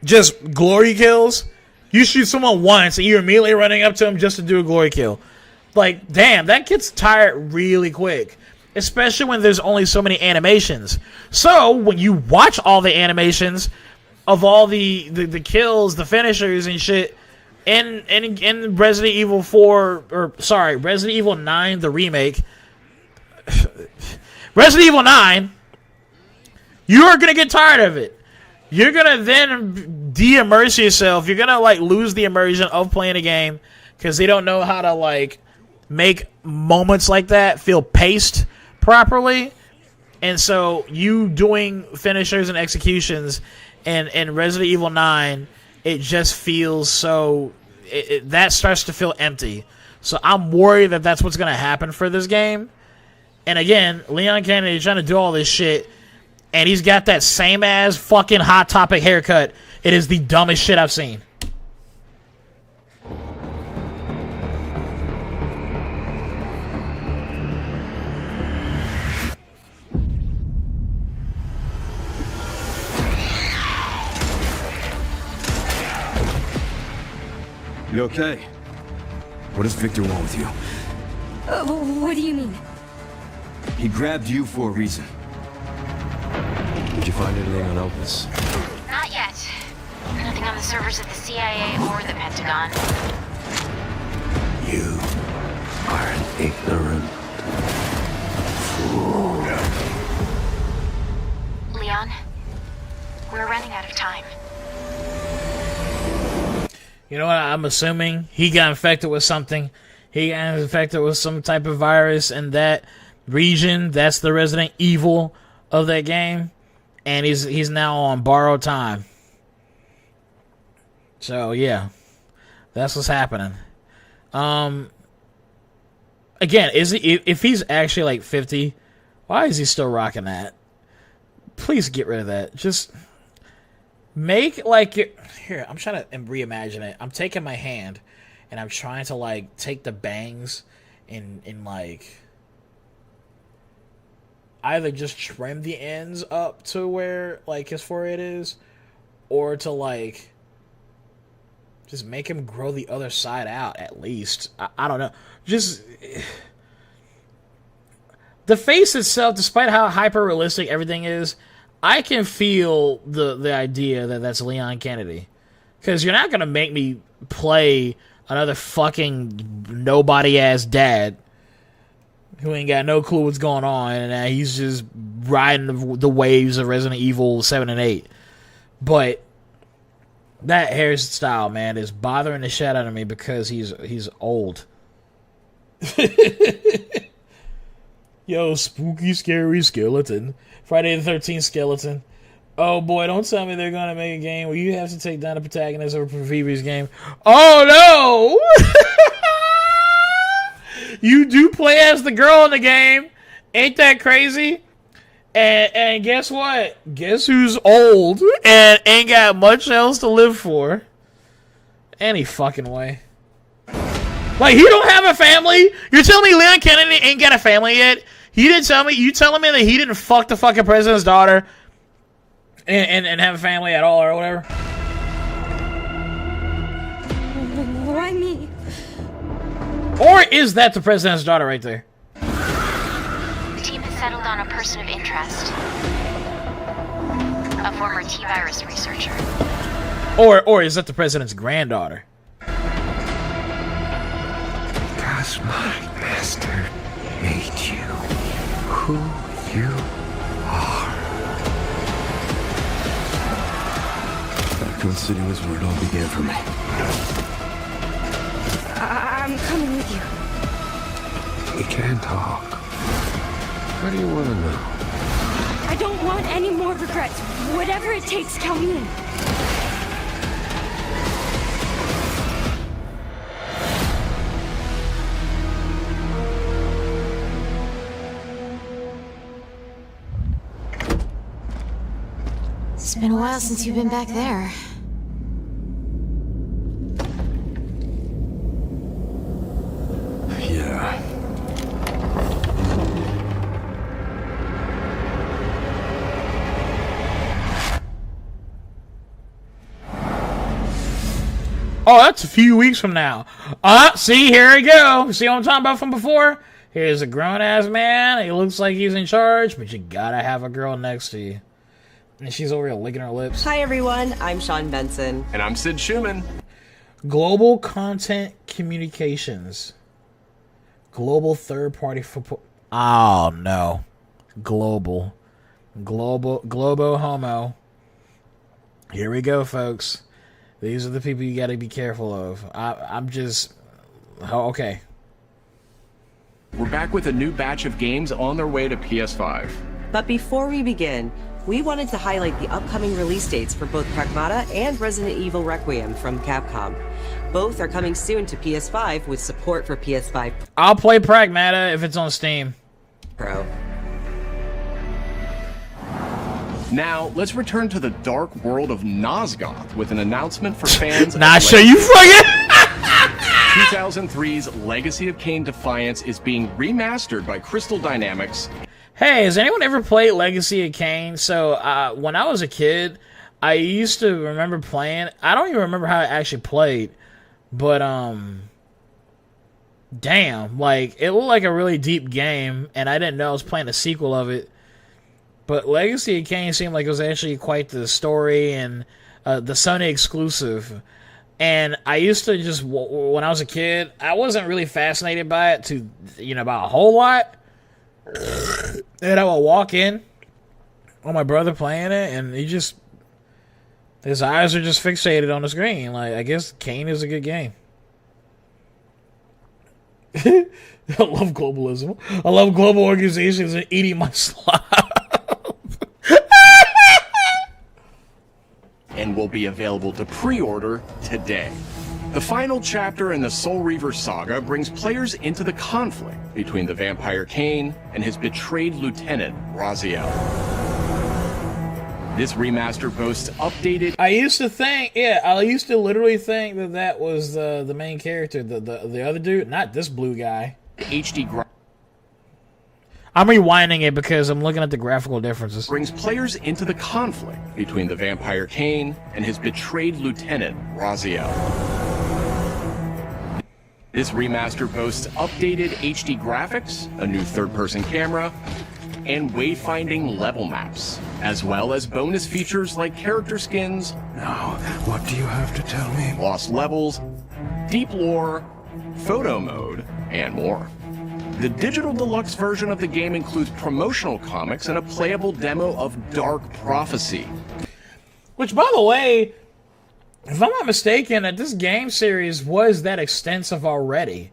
Just glory kills? You shoot someone once, and you're immediately running up to them just to do a glory kill. Like, damn, that gets tired really quick. Especially when there's only so many animations. So, when you watch all the animations of all the kills, the finishers and shit, in Resident Evil 4, or, sorry, Resident Evil 9, the remake, Resident Evil 9, you are going to get tired of it. You're going to then de-immerse yourself. You're going to, like, lose the immersion of playing a game because they don't know how to, like, make moments like that feel paced properly. And so you doing finishers and executions and Resident Evil 9, it just feels so that starts to feel empty. So I'm worried that that's what's going to happen for this game. And again, Leon Kennedy is trying to do all this shit, and he's got that same ass fucking Hot Topic haircut. It is the dumbest shit I've seen. You okay? What does Victor want with you? What do you mean? He grabbed you for a reason. Did you find anything on Opus? Not yet. Nothing on the servers of the CIA or the Pentagon. You are an ignorant fool. Leon, we're running out of time. You know what? I'm assuming he got infected with something. He got infected with some type of virus in that region. That's the Resident Evil of that game. And he's now on borrowed time. So, yeah. That's what's happening. Again, if he's actually like 50, why is he still rocking that? Please get rid of that. Just make like here, I'm trying to reimagine it. I'm taking my hand and I'm trying to like take the bangs and like either just trim the ends up to where like his forehead is, or to like just make him grow the other side out at least. I don't know. Just the face itself, despite how hyper realistic everything is, I can feel the idea that that's Leon Kennedy. Because you're not gonna make me play another fucking nobody ass dad who ain't got no clue what's going on, and he's just riding the waves of Resident Evil 7 and 8. But that hairstyle, man, is bothering the shit out of me because he's old. Yo, spooky, scary skeleton. Friday the 13th skeleton. Oh boy, don't tell me they're gonna make a game where you have to take down the protagonist of a previous game. Oh no! You do play as the girl in the game. Ain't that crazy? And guess what? Guess who's old and ain't got much else to live for? Any fucking way. Like, he don't have a family? You're telling me Leon Kennedy ain't got a family yet? He didn't tell me? You telling me that he didn't fuck the fucking president's daughter and have a family at all or whatever? Why me? Or is that the president's daughter right there? The team has settled on a person of interest. A former T-virus researcher. Or is that the president's granddaughter? Because my master made you who you are. Raccoon City was where it all began for me. I'm coming with you. We can talk. What do you want to know? I don't want any more regrets. Whatever it takes, count me in. It's been a while since you've been back there. Yeah. Oh, that's a few weeks from now. See, here we go. See what I'm talking about from before? Here's a grown-ass man. He looks like he's in charge, but you gotta have a girl next to you. And she's over here licking her lips. Hi, everyone. I'm Sean Benson. And I'm Sid Schumann. Global Content Communications. Global third-party... Oh, no. Globo homo. Here we go, folks. These are the people you gotta be careful of. I'm just... Oh, okay. We're back with a new batch of games on their way to PS5. But before we begin, we wanted to highlight the upcoming release dates for both Pragmata and Resident Evil Requiem from Capcom. Both are coming soon to PS5 with support for PS5 I'll play Pragmata if it's on Steam. Pro. Now, let's return to the dark world of Nosgoth with an announcement for fans of Not sure you fucking... 2003's Legacy of Kain Defiance is being remastered by Crystal Dynamics. Hey, has anyone ever played Legacy of Kain? So, when I was a kid, I used to remember playing... I don't even remember how I actually played. But, damn. Like, it looked like a really deep game, and I didn't know I was playing a sequel of it. But Legacy of Kain seemed like it was actually quite the story and the Sony exclusive. And I used to just, when I was a kid, I wasn't really fascinated by it by a whole lot. And I would walk in on my brother playing it, and his eyes are just fixated on the screen. Like, I guess Kain is a good game. I love globalism. I love global organizations and eating my slop. And will be available to pre-order today. The final chapter in the Soul Reaver saga brings players into the conflict between the vampire Kain and his betrayed lieutenant, Raziel. This remaster boasts updated... I used to literally think that was the main character, the other dude, not this blue guy. HD I'm rewinding it because I'm looking at the graphical differences. Brings players into the conflict between the vampire Kane and his betrayed lieutenant, Raziel. This remaster boasts updated HD graphics, a new third-person camera, and wayfinding level maps, as well as bonus features like character skins. Now, what do you have to tell me? Lost levels, deep lore, photo mode, and more. The digital deluxe version of the game includes promotional comics and a playable demo of Dark Prophecy. Which, by the way, if I'm not mistaken, that this game series was that extensive already.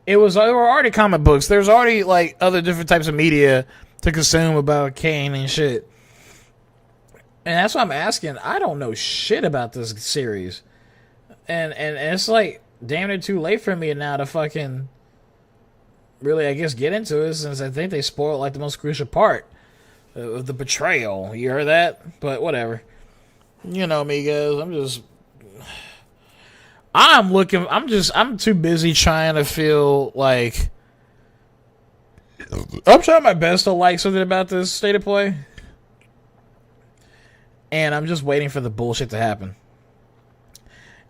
There were already comic books. There's already like other different types of media to consume about Kane and shit. And that's why I'm asking. I don't know shit about this series. And it's like damn near too late for me now to fucking really, I guess, get into it, since I think they spoiled like the most crucial part of the betrayal. You heard that? But whatever. You know me, guys. I'm too busy trying to feel like I'm trying my best to like something about this state of play. And I'm just waiting for the bullshit to happen.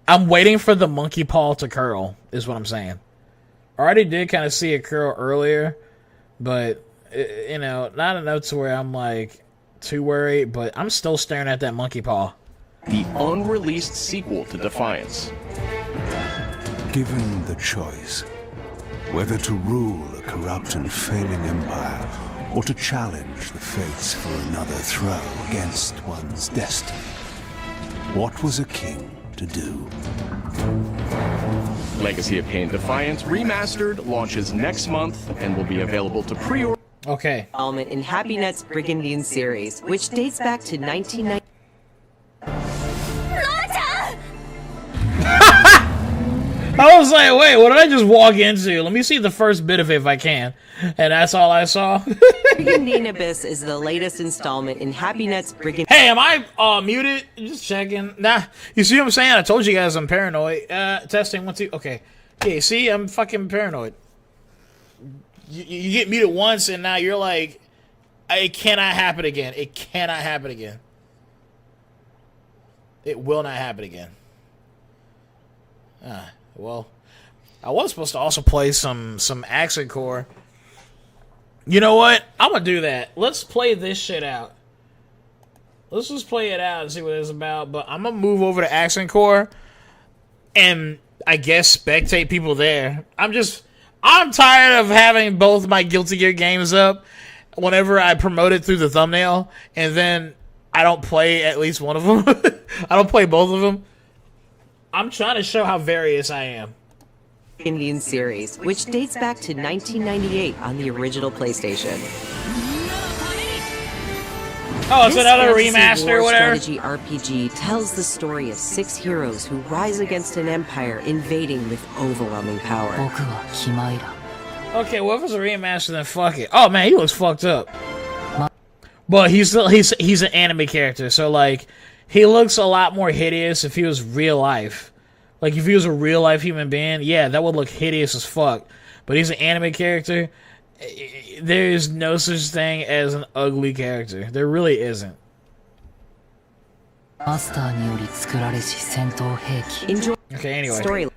I'm waiting for the monkey paw to curl, is what I'm saying. I already did kind of see it curl earlier, but, you know, not enough to where I'm, like, too worried, but I'm still staring at that monkey paw. The unreleased sequel to Defiance. Given the choice, whether to rule a corrupt and failing empire, or to challenge the fates for another throw against one's destiny, what was a king to do? Legacy of Kane Defiance Remastered launches next month and will be available to pre-order. Okay. Installment in Happy Net's Brigandine series, which dates back to 1990. I was like, wait, what did I just walk into? Let me see the first bit of it if I can. And that's all I saw. Brigandine Abyss is the latest installment in Happy Net's Brigandine. Hey, am I muted? Just checking. Nah, you see what I'm saying? I told you guys I'm paranoid. Testing 1 2. Okay. Okay, see, I'm fucking paranoid. You get muted once and now you're like, it cannot happen again. It cannot happen again. It will not happen again. Well, I was supposed to also play some Accent Core. You know what? I'm gonna do that. Let's play this shit out. Let's just play it out and see what it's about. But I'm gonna move over to Accent Core and I guess spectate people there. I'm tired of having both my Guilty Gear games up whenever I promote it through the thumbnail, and then I don't play at least one of them. I don't play both of them. I'm trying to show how various I am. Indian series, which dates back to 1998 on the original PlayStation. Oh, it's This another fantasy remaster or war whatever? strategy RPG tells the story of 6 heroes who rise against an empire invading with overwhelming power. Okay, well, if it's a remaster, then fuck it. Oh, man, he looks fucked up. But he's an anime character, so, like, he looks a lot more hideous if he was real life. Like, if he was a real life human being, yeah, that would look hideous as fuck. But he's an anime character. There is no such thing as an ugly character. There really isn't. Enjoy Okay, anyway. story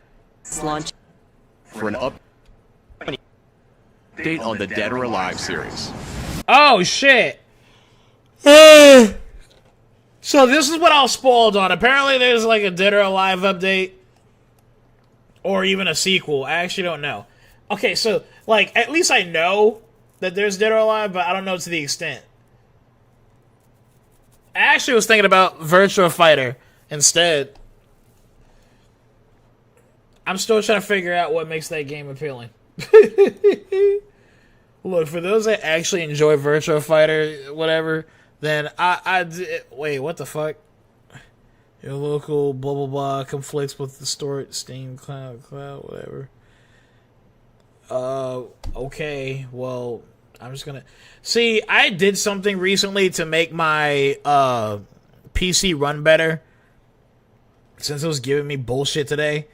launch For an update on the Dead or Alive series. Oh, shit. So this is what I was spoiled on. Apparently there's like a Dead or Alive update. Or even a sequel. I actually don't know. Okay, so, like, at least I know that there's Dead or Alive, but I don't know to the extent. I actually was thinking about Virtua Fighter instead. I'm still trying to figure out what makes that game appealing. Look, for those that actually enjoy Virtua Fighter, whatever, then wait, what the fuck? Your local blah blah blah conflicts with the stored Steam cloud, whatever. Okay, well, I'm just gonna see. I did something recently to make my PC run better, since it was giving me bullshit today,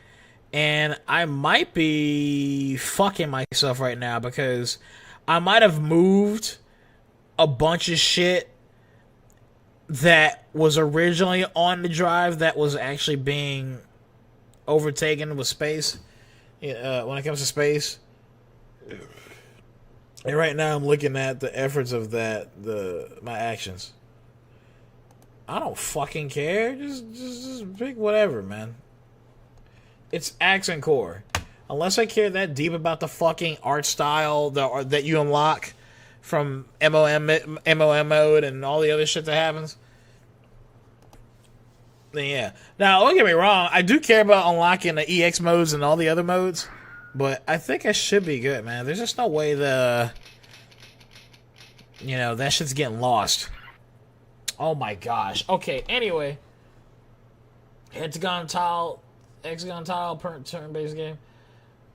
and I might be fucking myself right now because I might have moved a bunch of shit that was originally on the drive that was actually being overtaken with space when it comes to space. And right now I'm looking at the efforts of my actions. I don't fucking care. Just pick whatever, man. It's accent core. Unless I care that deep about the fucking art style that you unlock from MOM mode and all the other shit that happens, then yeah. Now, don't get me wrong. I do care about unlocking the EX modes and all the other modes, but I think I should be good, man. There's just no way that shit's getting lost. Oh my gosh. Okay, anyway. Hexagon tile turn-based game.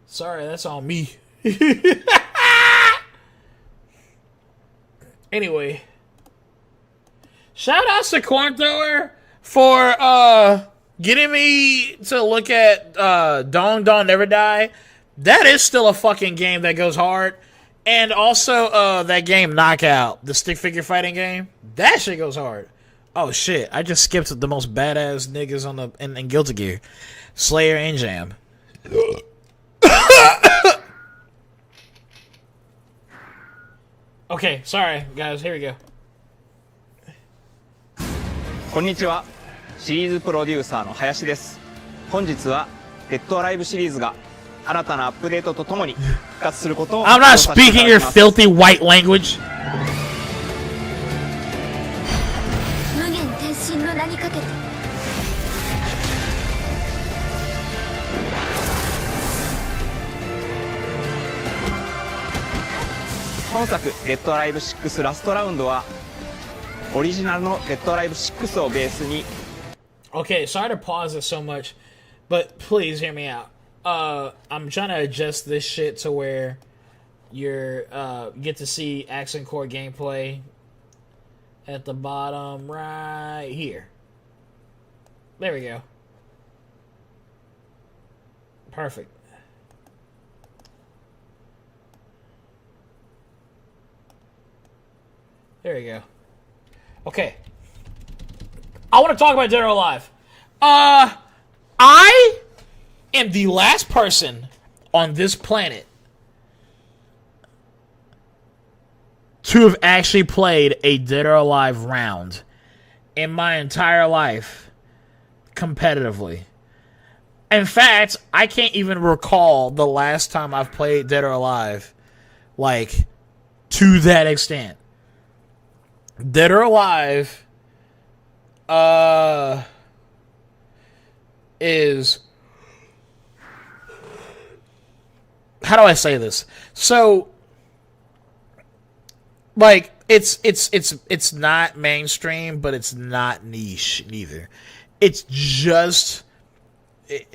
Sorry, that's on me. Anyway. Shout out to Corn Thrower for getting me to look at Dong Dong Never Die. That is still a fucking game that goes hard. And also that game Knockout, the stick figure fighting game. That shit goes hard. Oh shit, I just skipped the most badass niggas in Guilty Gear. Slayer and Jam. Okay, sorry guys, here we go. こんにちは。シリーズプロデューサーの林です。本日はデッドアライブシリーズが新たなアップデートとともに復活することを I'm not speaking your filthy white language. 無限転身の名にかけて本作デッドアライブ6ラストラウンドはオリジナルのデッドアライブ6をベースに Okay, sorry to pause it so much, but please hear me out. I'm trying to adjust this shit to where you're get to see accent core gameplay at the bottom right here. There we go. Perfect. There we go. Okay. I want to talk about Dead or Alive. I am the last person on this planet to have actually played a Dead or Alive round in my entire life competitively. In fact, I can't even recall the last time I've played Dead or Alive, like, to that extent. Dead or Alive is, how do I say this? So, like, it's not mainstream, but it's not niche neither. It's just it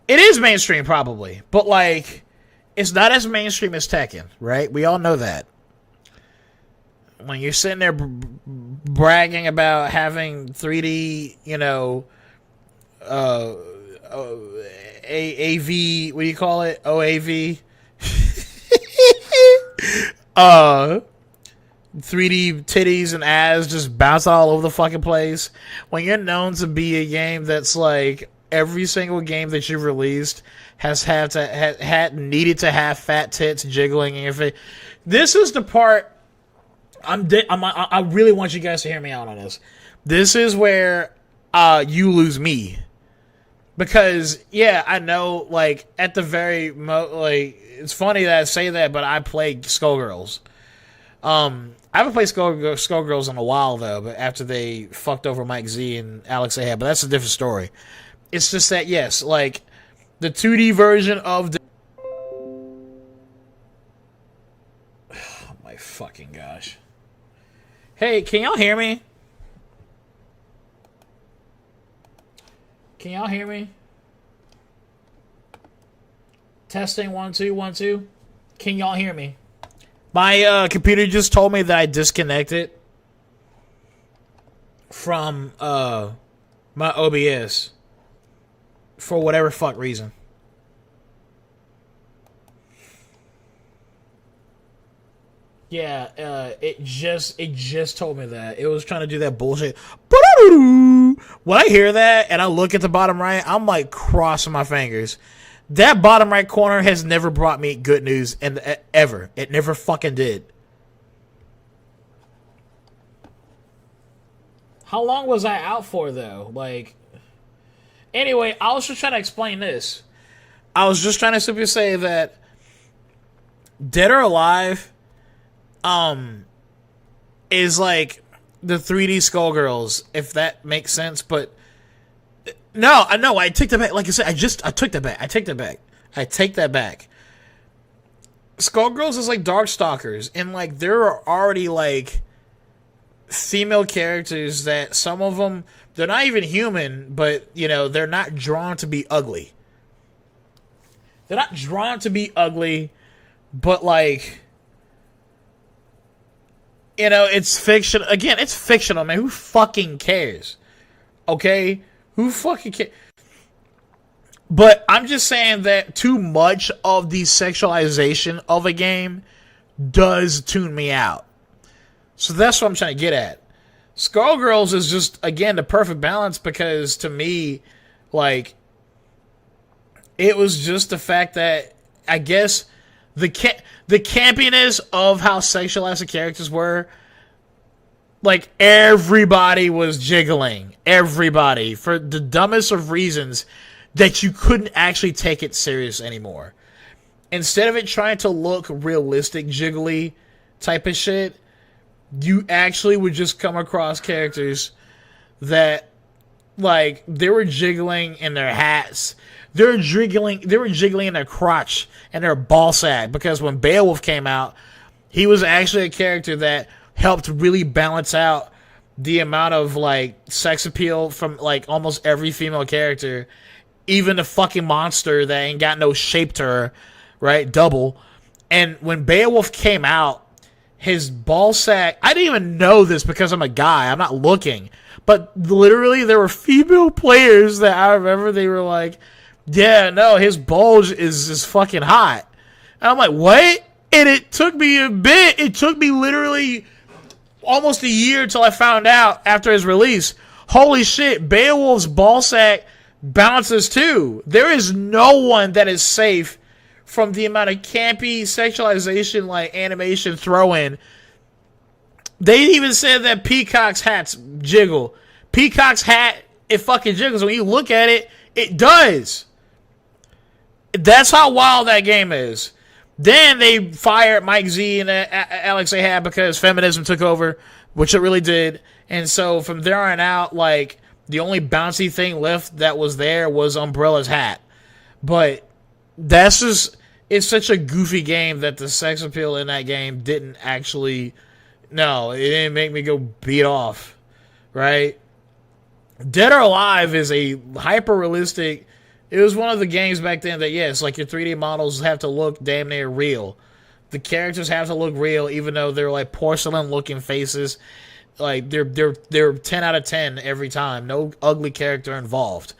is mainstream probably, but like it's not as mainstream as Tekken, right? We all know that. When you're sitting there bragging about having 3D, AV, what do you call it? OAV? 3D titties and ass just bounce all over the fucking place. When you're known to be a game that's like every single game that you've released has needed to have fat tits jiggling in your face. This is the part I really want you guys to hear me out on this. This is where you lose me. Because, yeah, I know, like, at the very it's funny that I say that, but I played Skullgirls. I haven't played Skullgirls in a while, though, but after they fucked over Mike Z and Alex Ahab, but that's a different story. It's just that, yes, like, the 2D version of the... Oh, my fucking gosh. Hey, can y'all hear me? Can y'all hear me? Testing 1 2 1 2. Can y'all hear me? My computer just told me that I disconnected from my OBS for whatever fuck reason. Yeah, it just told me that. It was trying to do that bullshit. When I hear that and I look at the bottom right, I'm like crossing my fingers. That bottom right corner has never brought me good news ever. It never fucking did. How long was I out for though? Like, anyway, I was just trying to explain this. I was just trying to simply say that Dead or Alive is like the 3D Skullgirls, if that makes sense. But no, I take that back. Like I said, I took that back. I take that back. Skullgirls is like Darkstalkers, and like there are already like female characters that some of them, they're not even human, but you know, they're not drawn to be ugly. They're not drawn to be ugly, but like, you know, it's fiction. Again, it's fictional, man. Who fucking cares? Okay? Who fucking cares? But I'm just saying that too much of the sexualization of a game does tune me out. So that's what I'm trying to get at. Skullgirls is just, again, the perfect balance because to me, like, it was just the fact that, I guess, the campiness of how sexualized the characters were, like, everybody was jiggling. Everybody. For the dumbest of reasons that you couldn't actually take it serious anymore. Instead of it trying to look realistic, jiggly type of shit, you actually would just come across characters that, like, they were jiggling in their hats. They were jiggling in their crotch and their ball sack, because when Beowulf came out, he was actually a character that helped really balance out the amount of like sex appeal from like almost every female character, even the fucking monster that ain't got no shape to her, right? Double. And when Beowulf came out, his ball sack, I didn't even know this because I'm a guy, I'm not looking, but literally there were female players that I remember they were like, yeah, no, his bulge is fucking hot. And I'm like, what? And it took me a bit. It took me literally almost a year until I found out after his release. Holy shit, Beowulf's ball sack bounces too. There is no one that is safe from the amount of campy sexualization, like animation throw-in. They even said that Peacock's hats jiggle. Peacock's hat, it fucking jiggles. When you look at it, it does. That's how wild that game is. Then they fired Mike Z and Alex Ahab because feminism took over, which it really did. And so from there on out, like, the only bouncy thing left that was there was Umbrella's hat. But that's just, it's such a goofy game that the sex appeal in that game didn't actually, no, it didn't make me go beat off, right? Dead or Alive is a hyper-realistic, it was one of the games back then that, yes, like your 3D models have to look damn near real. The characters have to look real, even though they're like porcelain-looking faces. Like they're 10 out of 10 every time. No ugly character involved.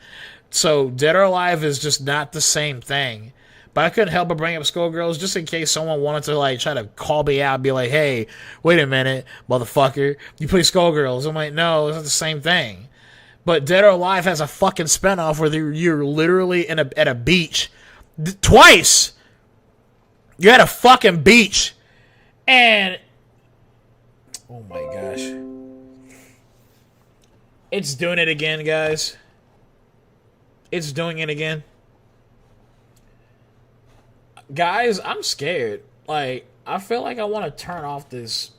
So Dead or Alive is just not the same thing. But I couldn't help but bring up Skullgirls just in case someone wanted to like try to call me out and be like, "Hey, wait a minute, motherfucker, you play Skullgirls?" I'm like, no, it's not the same thing. But Dead or Alive has a fucking spinoff where you're literally at a beach. Twice! You're at a fucking beach. And... oh my gosh. It's doing it again, guys. It's doing it again. Guys, I'm scared. Like, I feel like I want to turn off this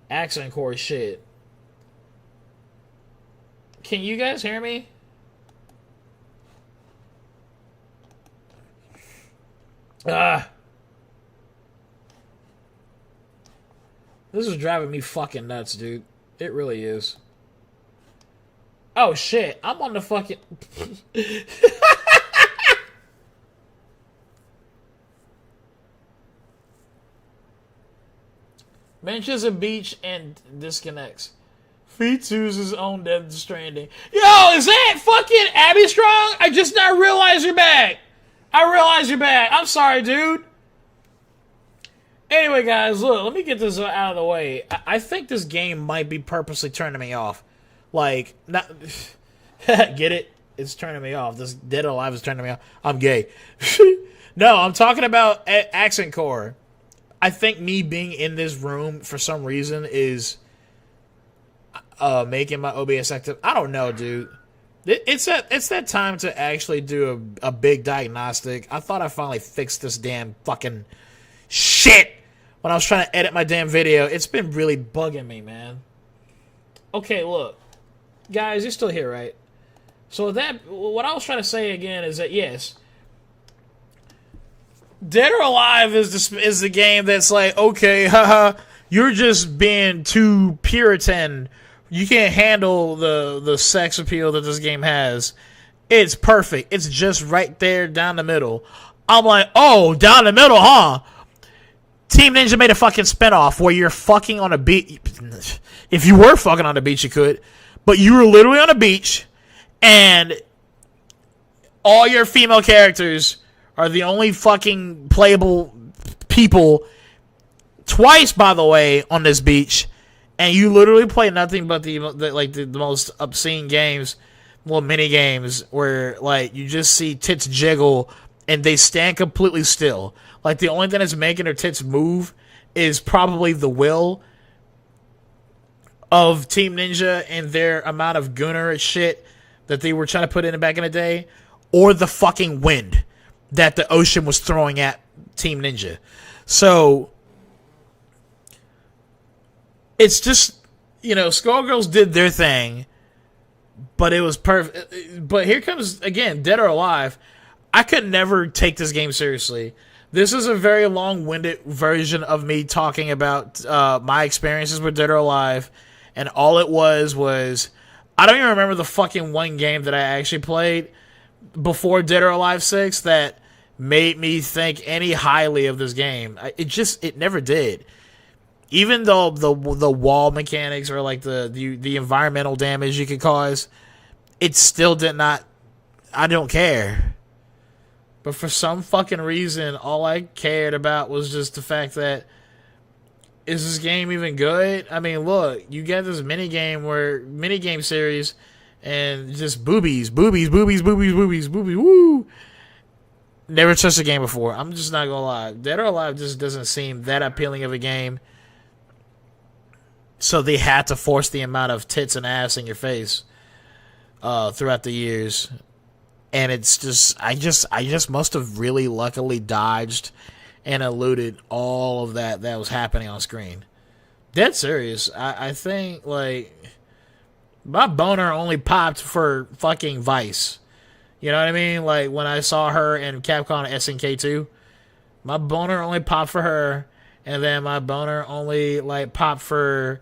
accent core shit. Can you guys hear me? This is driving me fucking nuts, dude. It really is. Oh shit, I'm on the fucking... Mentions a beach and disconnects. Free2's his own Death Stranding. Yo, is that fucking Abby Strong? I just now realized you're back. I realized you're back. I'm sorry, dude. Anyway, guys, look, let me get this out of the way. I think this game might be purposely turning me off. Like, not get it? It's turning me off. This Dead or Alive is turning me off. I'm gay. No, I'm talking about accent core. I think me being in this room for some reason is making my OBS active. I don't know, dude. It's that time to actually do a big diagnostic. I thought I finally fixed this damn fucking shit when I was trying to edit my damn video. It's been really bugging me, man. Okay, look. Guys, you're still here, right? So what I was trying to say again is that, yes, Dead or Alive is the game that's like, okay, haha, you're just being too Puritan. You can't handle the sex appeal that this game has. It's perfect. It's just right there down the middle. I'm like, oh, down the middle, huh? Team Ninja made a fucking spinoff where you're fucking on a beach. If you were fucking on the beach, you could. But you were literally on a beach, and all your female characters are the only fucking playable people twice, by the way, on this beach. And you literally play nothing but the most obscene games, well, mini games, where like you just see tits jiggle and they stand completely still. Like the only thing that's making their tits move is probably the will of Team Ninja and their amount of gooner shit that they were trying to put in back in the day, or the fucking wind that the ocean was throwing at Team Ninja. So it's just, you know, Skullgirls did their thing, but it was perfect. But here comes, again, Dead or Alive. I could never take this game seriously. This is a very long-winded version of me talking about my experiences with Dead or Alive, and all it was I don't even remember the fucking one game that I actually played before Dead or Alive 6 that made me think any highly of this game. It never did. Even though the wall mechanics or like the environmental damage you could cause, it still did not. I don't care. But for some fucking reason, all I cared about was just the fact that, is this game even good? I mean, look, you get this minigame series, and just boobies, woo. Never touched a game before. I'm just not gonna lie. Dead or Alive just doesn't seem that appealing of a game. So they had to force the amount of tits and ass in your face throughout the years. And it's just, I just must have really luckily dodged and eluded all of that was happening on screen. Dead serious. I think, like, my boner only popped for fucking Vice. You know what I mean? Like, when I saw her in Capcom SNK 2, my boner only popped for her, and then my boner only, like, popped for,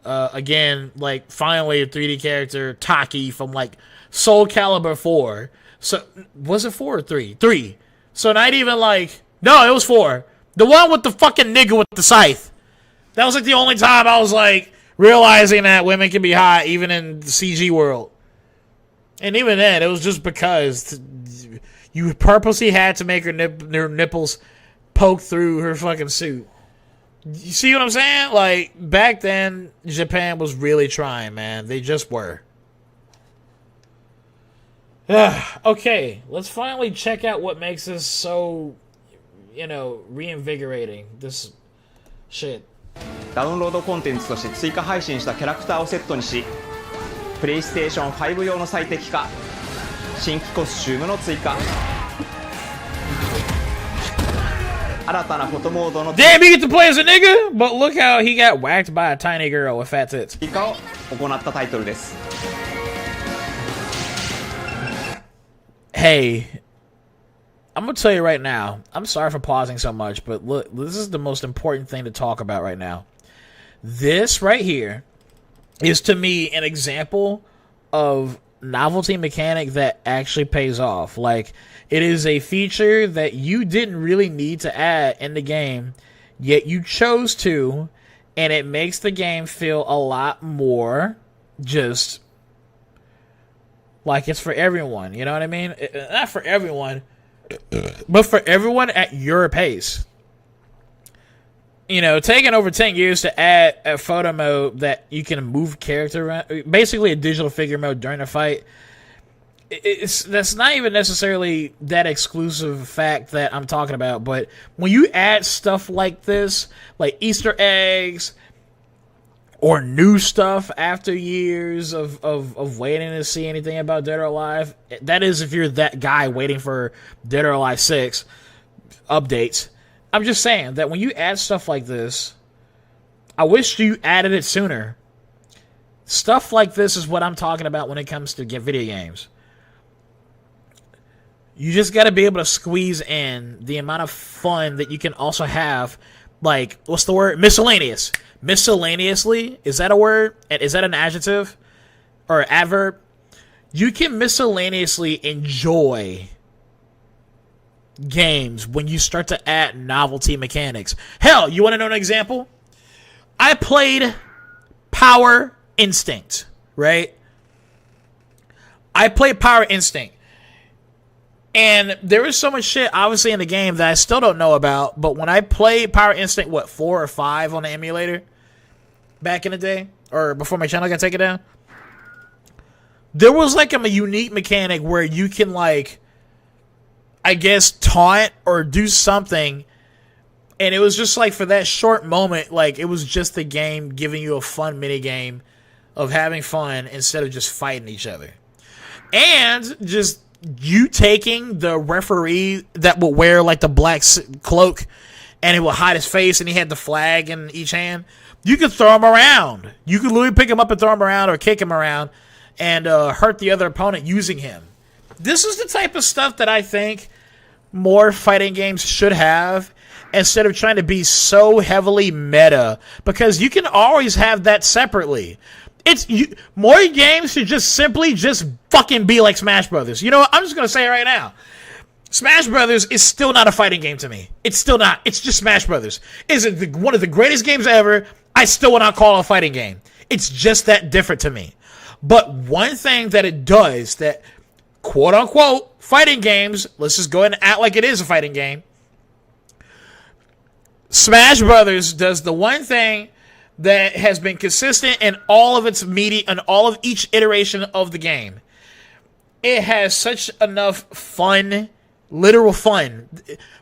again, like, finally a 3D character, Taki, from, like, Soul Calibur 4. So, was it 4 or 3? 3. So not even, like, no, it was 4. The one with the fucking nigga with the scythe. That was, like, the only time I was, like, realizing that women can be hot, even in the CG world. And even then, it was just because you purposely had to make her nipples poke through her fucking suit. You see what I'm saying? Like, back then, Japan was really trying, man. They just were. Okay, let's finally check out what makes this so, you know, reinvigorating. This shit. ダウンロードコンテンツとして追加配信したキャラクターをセットにし、プレイステーション5用の最適化、新規コスチュームの追加、新たなフォトモードの Damn, he get to play as a nigga? But look how he got whacked by a tiny girl with fat tits. 追加を行ったタイトルです。Hey, I'm going to tell you right now, I'm sorry for pausing so much, but look, this is the most important thing to talk about right now. This right here is, to me, an example of novelty mechanic that actually pays off. Like, it is a feature that you didn't really need to add in the game, yet you chose to, and it makes the game feel a lot more just like it's for everyone. You know what I mean? Not for everyone, but for everyone at your pace. taking over 10 years to add a photo mode that you can move character around, basically a digital figure mode during a fight. That's not even necessarily that exclusive fact that I'm talking about, but when you add stuff like this, like Easter eggs or new stuff after years of waiting to see anything about Dead or Alive, that is if you're that guy waiting for Dead or Alive 6 updates. I'm just saying that when you add stuff like this, I wish you added it sooner. Stuff like this is what I'm talking about when it comes to video games. You just got to be able to squeeze in the amount of fun that you can also have, like, what's the word? Miscellaneous. Miscellaneously? Is that a word? Is that an adjective? Or an adverb? You can miscellaneously enjoy games when you start to add novelty mechanics. Hell, you want to know an example? I played Power Instinct, right? I played Power Instinct. And there was so much shit, obviously, in the game that I still don't know about. But when I played Power Instinct, 4 or 5 on the emulator back in the day, or before my channel got taken down, there was like a unique mechanic where you can, like, I guess, taunt or do something. And it was just like for that short moment, like it was just the game giving you a fun mini game of having fun instead of just fighting each other. And just you taking the referee that would wear like the black cloak and it would hide his face and he had the flag in each hand. You could throw him around. You could literally pick him up and throw him around or kick him around and hurt the other opponent using him. This is the type of stuff that I think more fighting games should have instead of trying to be so heavily meta, because you can always have that separately. More games should just simply just fucking be like Smash Brothers. You know what? I'm just going to say it right now. Smash Brothers is still not a fighting game to me. It's still not. It's just Smash Brothers. Is it one of the greatest games ever? I still will not call it a fighting game. It's just that different to me. But one thing that it does that, quote unquote, fighting games, let's just go ahead and act like it is a fighting game. Smash Brothers does the one thing that has been consistent in all of its media and all of each iteration of the game. It has such enough fun, literal fun.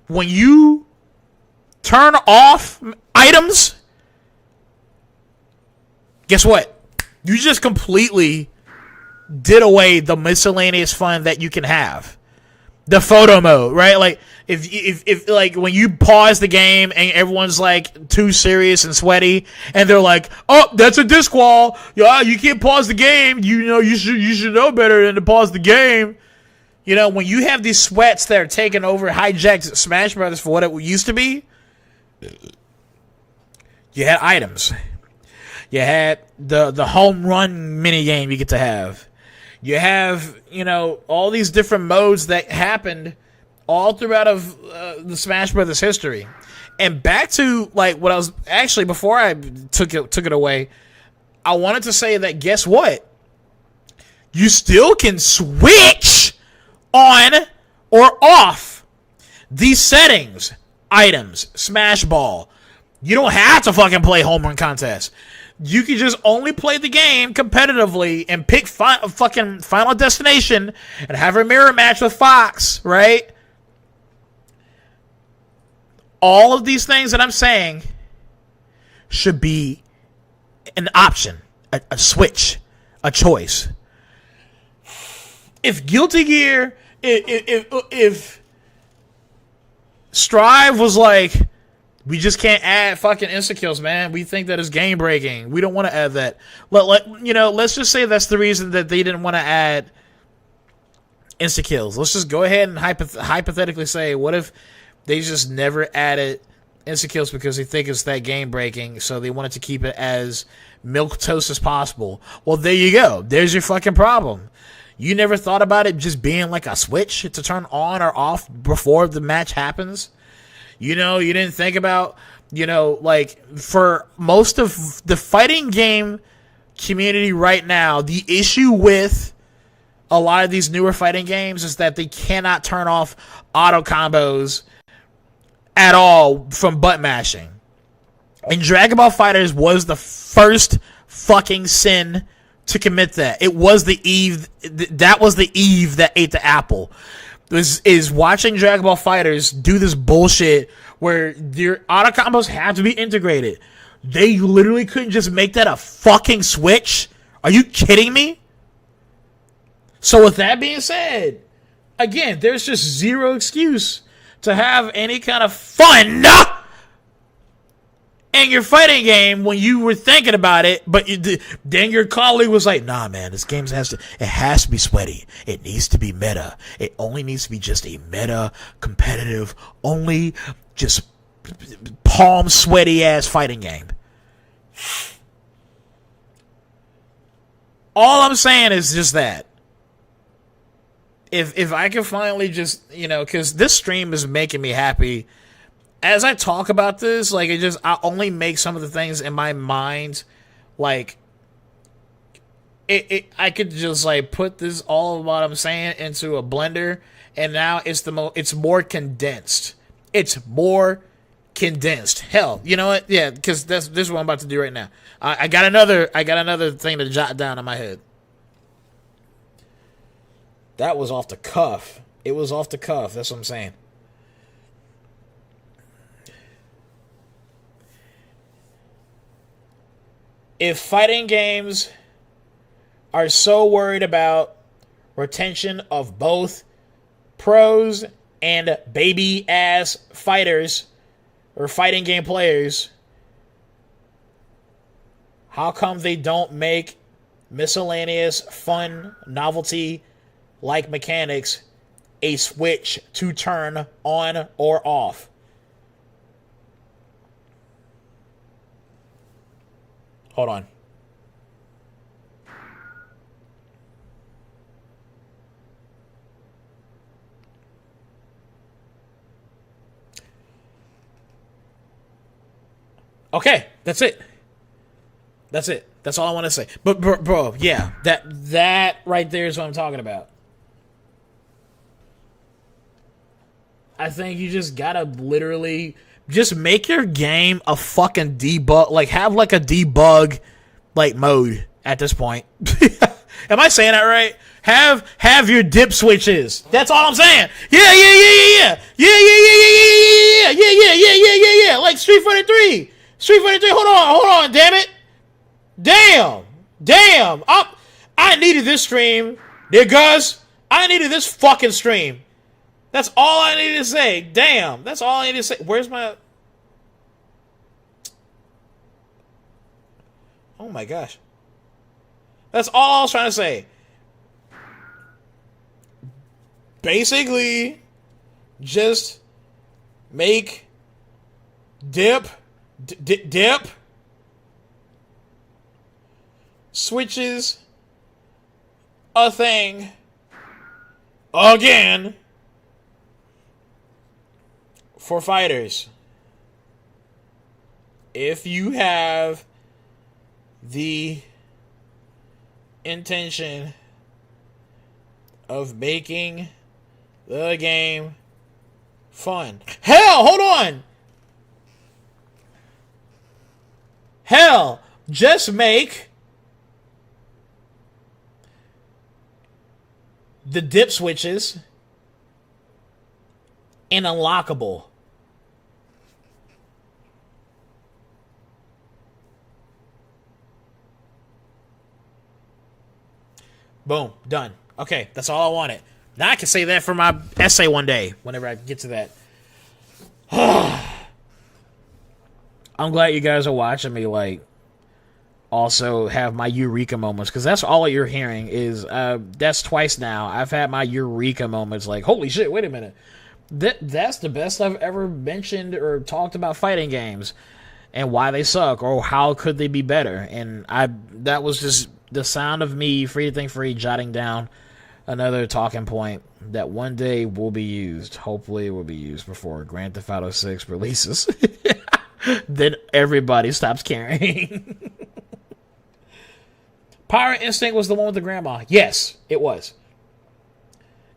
When you turn off items, guess what? You just completely did away the miscellaneous fun that you can have. The photo mode, right? Like if like when you pause the game and everyone's like too serious and sweaty and they're like, "Oh, that's a disqual. Yeah, you can't pause the game. You know, you should know better than to pause the game." You know, when you have these sweats that are taking over hijacked Smash Brothers for what it used to be, you had items. You had the home run mini game you get to have. You have, you know, all these different modes that happened all throughout of the Smash Brothers history. And back to like what I was actually before I took it away, I wanted to say that guess what? You still can switch on or off these settings, items, Smash Ball. You don't have to fucking play home run contest. You can just only play the game competitively and pick fucking Final Destination and have a mirror match with Fox, right? All of these things that I'm saying should be an option, a switch, a choice. If Guilty Gear, if Strive was like, we just can't add fucking insta-kills, man. We think that is game-breaking. We don't want to add that. Let's just say that's the reason that they didn't want to add insta-kills. Let's just go ahead and hypothetically say, what if they just never added insta-kills because they think it's that game-breaking, so they wanted to keep it as milquetoast as possible? Well, there you go. There's your fucking problem. You never thought about it just being like a switch to turn on or off before the match happens? You know, you didn't think about, you know, like for most of the fighting game community right now, the issue with a lot of these newer fighting games is that they cannot turn off auto combos at all from butt mashing. And Dragon Ball FighterZ was the first fucking sin to commit that. It was the Eve. That was the Eve that ate the apple. Is watching Dragon Ball FighterZ do this bullshit where your auto combos have to be integrated. They literally couldn't just make that a fucking switch. Are you kidding me? So with that being said, again, there's just zero excuse to have any kind of fun in your fighting game when you were thinking about it, but then your colleague was like, nah, man, this game has to be sweaty. It needs to be meta. It only needs to be just a meta, competitive, only just palm sweaty ass fighting game. All I'm saying is just that. If I can finally just, because this stream is making me happy. As I talk about this, like, I only make some of the things in my mind, like, I could just, like, put this, all of what I'm saying, into a blender, and now it's more condensed. It's more condensed. Hell, you know what? Yeah, because this is what I'm about to do right now. I got another thing to jot down in my head. That was off the cuff. It was off the cuff. That's what I'm saying. If fighting games are so worried about retention of both pros and baby ass fighters or fighting game players, how come they don't make miscellaneous fun novelty like mechanics a switch to turn on or off? Hold on. Okay, that's it. That's it. That's all I want to say. But bro, yeah, that right there is what I'm talking about. I think you just gotta literally just make your game a fucking debug, like have like a debug like mode at this point. Am I saying that right? Have your dip switches. That's all I'm saying. Yeah. Like Street Fighter 3. Hold on, damn it. Damn. I needed this stream. Niggas. I needed this fucking stream. That's all I needed to say. Damn. That's all I needed to say. Where's my... Oh my gosh. That's all I was trying to say. Basically, just make dip switches a thing again for fighters. If you have the intention of making the game fun. Hell, hold on. Hell, just make the dip switches and unlockable. Boom, done. Okay, that's all I wanted. Now I can say that for my essay one day, whenever I get to that. I'm glad you guys are watching me, like, also have my eureka moments, because that's all you're hearing is, that's twice now. I've had my eureka moments, like, holy shit, wait a minute. That's the best I've ever mentioned or talked about fighting games, and why they suck, or how could they be better, and that was just the sound of me, Free to Think Free, jotting down another talking point that one day will be used. Hopefully it will be used before Grand Theft Auto 6 releases. Then everybody stops caring. Power Instinct was the one with the grandma. Yes, it was.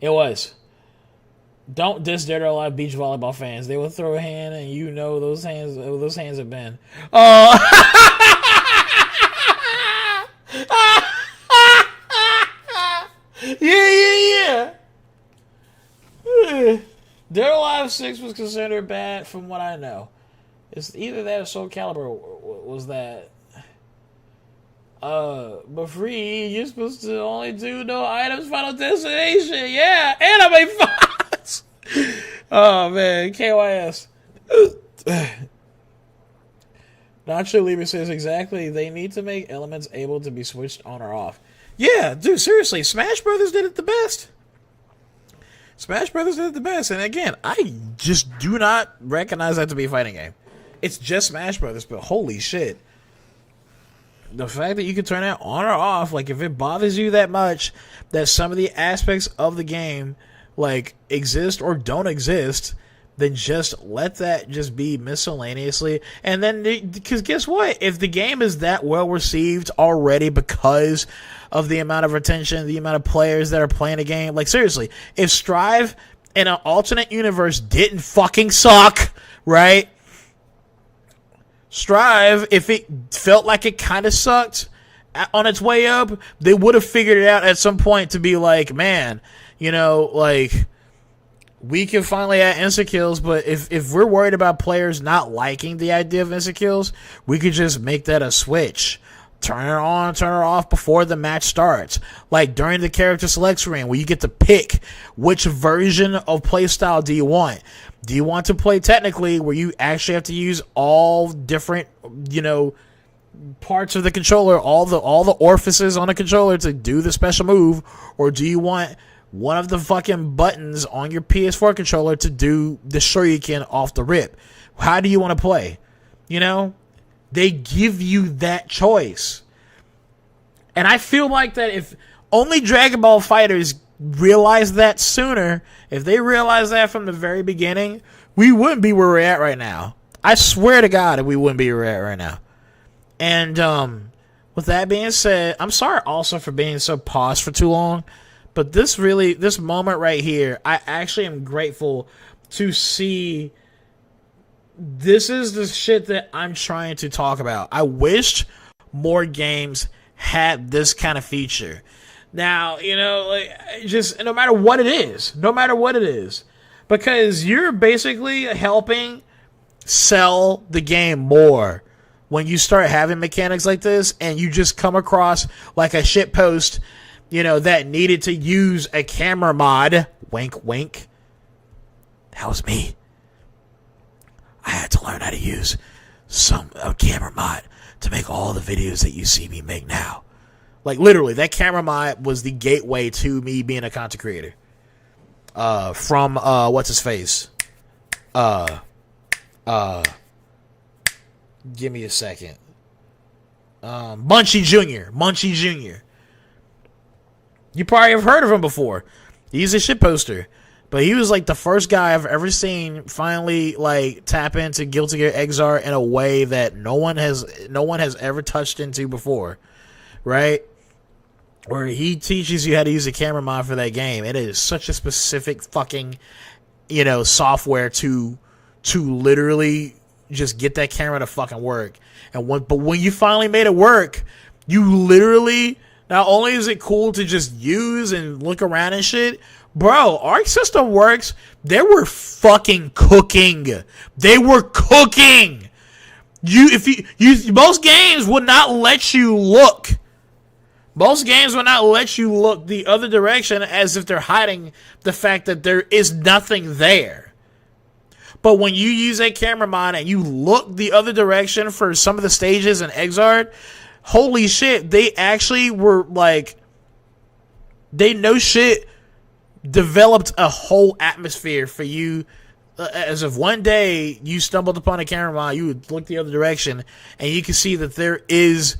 It was. Don't diss Dead or Alive beach volleyball fans. They will throw a hand, and you know those hands have been. Oh. Yeah. Dead or Alive 6 was considered bad from what I know. It's either that or Soul Calibur was that. But Free, you're supposed to only do no items, Final Destination. Yeah, anime fights. Oh man, KYS. Nacho Libre says exactly. They need to make elements able to be switched on or off. Yeah, dude, seriously, Smash Brothers did it the best. Smash Brothers did it the best, and again, I just do not recognize that to be a fighting game. It's just Smash Brothers, but holy shit. The fact that you can turn that on or off, like if it bothers you that much that some of the aspects of the game like exist or don't exist, then just let that just be miscellaneously. And then, because guess what? If the game is that well received already because of the amount of attention, the amount of players that are playing the game, like seriously, if Strive in an alternate universe didn't fucking suck, right? Strive, if it felt like it kind of sucked on its way up, they would have figured it out at some point to be like, man, you know, like, we can finally add insta-kills, but if we're worried about players not liking the idea of insta-kills, we could just make that a switch. Turn it on, turn it off before the match starts. Like during the character select screen where you get to pick which version of playstyle do you want. Do you want to play technically where you actually have to use all different, you know, parts of the controller, all the orifices on the controller to do the special move, or do you want one of the fucking buttons on your PS4 controller to do the shuriken off the rip? How do you want to play? You know? They give you that choice. And I feel like that if only Dragon Ball fighters realize that sooner, if they realize that from the very beginning, we wouldn't be where we're at right now. I swear to God, we wouldn't be where we're at right now. And with that being said, I'm sorry also for being so paused for too long. But this moment right here, I actually am grateful to see. This is the shit that I'm trying to talk about. I wished more games had this kind of feature. Now, you know, like, just no matter what it is, because you're basically helping sell the game more when you start having mechanics like this, and you just come across like a shit post, you know, that needed to use a camera mod. Wink, wink. That was me. I had to learn how to use a camera mod to make all the videos that you see me make now. Like, literally, that camera mod was the gateway to me being a content creator. From, what's his face? Give me a second. Munchie Jr. You probably have heard of him before. He's a shit poster. But he was like the first guy I've ever seen finally like tap into Guilty Gear Xrd in a way that no one has ever touched into before, right? Where he teaches you how to use a camera mod for that game. It is such a specific fucking, you know, software to literally just get that camera to fucking work. But when you finally made it work, you literally, not only is it cool to just use and look around and shit. Bro, Arc System Works, they were fucking cooking. They were cooking. Most games would not let you look. Most games would not let you look the other direction as if they're hiding the fact that there is nothing there. But when you use a camera mod and you look the other direction for some of the stages in Xrd, holy shit, they actually were like, they no shit developed a whole atmosphere for you, as if one day you stumbled upon a camera mod, you would look the other direction and you can see that there is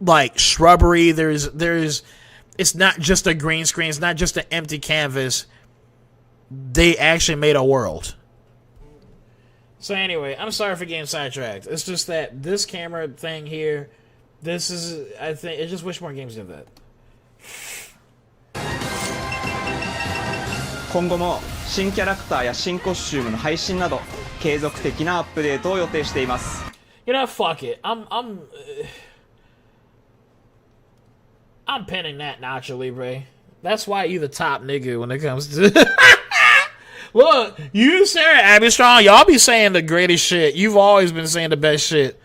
like shrubbery, there's it's not just a green screen, it's not just an empty canvas. They actually made a world. So anyway, I'm sorry for getting sidetracked. It's just that this camera thing here, I think I just wish more games did that. 今後も新キャラクターや新コスチュームの配信など継続的なアップデートを予定しています。You know, fuck it. I'm pinning that Nacho Libre. That's why you the top nigga when it comes to. Look, you, Sarah Abby Strong, y'all be saying the greatest shit. You've always been saying the best shit.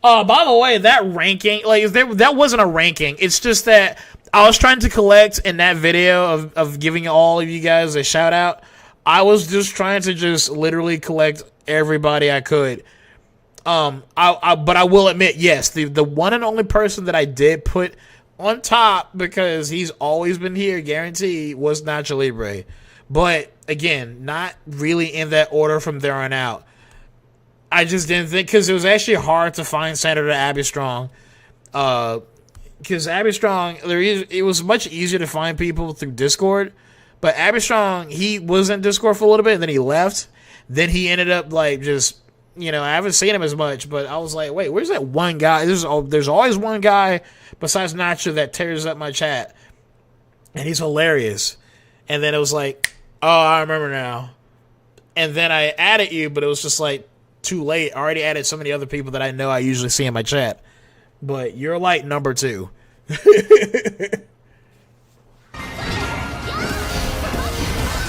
By the way, that ranking, like, that wasn't a ranking. It's just that I was trying to collect in that video of giving all of you guys a shout out. I was just trying to just literally collect everybody I could. But I will admit, yes, the one and only person that I did put on top, because he's always been here, guaranteed, was Nacho Libre. But again, not really in that order from there on out. I just didn't think, because it was actually hard to find Senator Abby Strong. Because Abby Strong, it was much easier to find people through Discord. But Abby Strong, he was in Discord for a little bit, and then he left. Then he ended up, like, just, you know, I haven't seen him as much, but I was like, wait, where's that one guy? There's always one guy besides Nacho that tears up my chat. And he's hilarious. And then it was like, oh, I remember now. And then I added you, but it was just like too late. I already added so many other people that I know I usually see in my chat. But you're like number 2.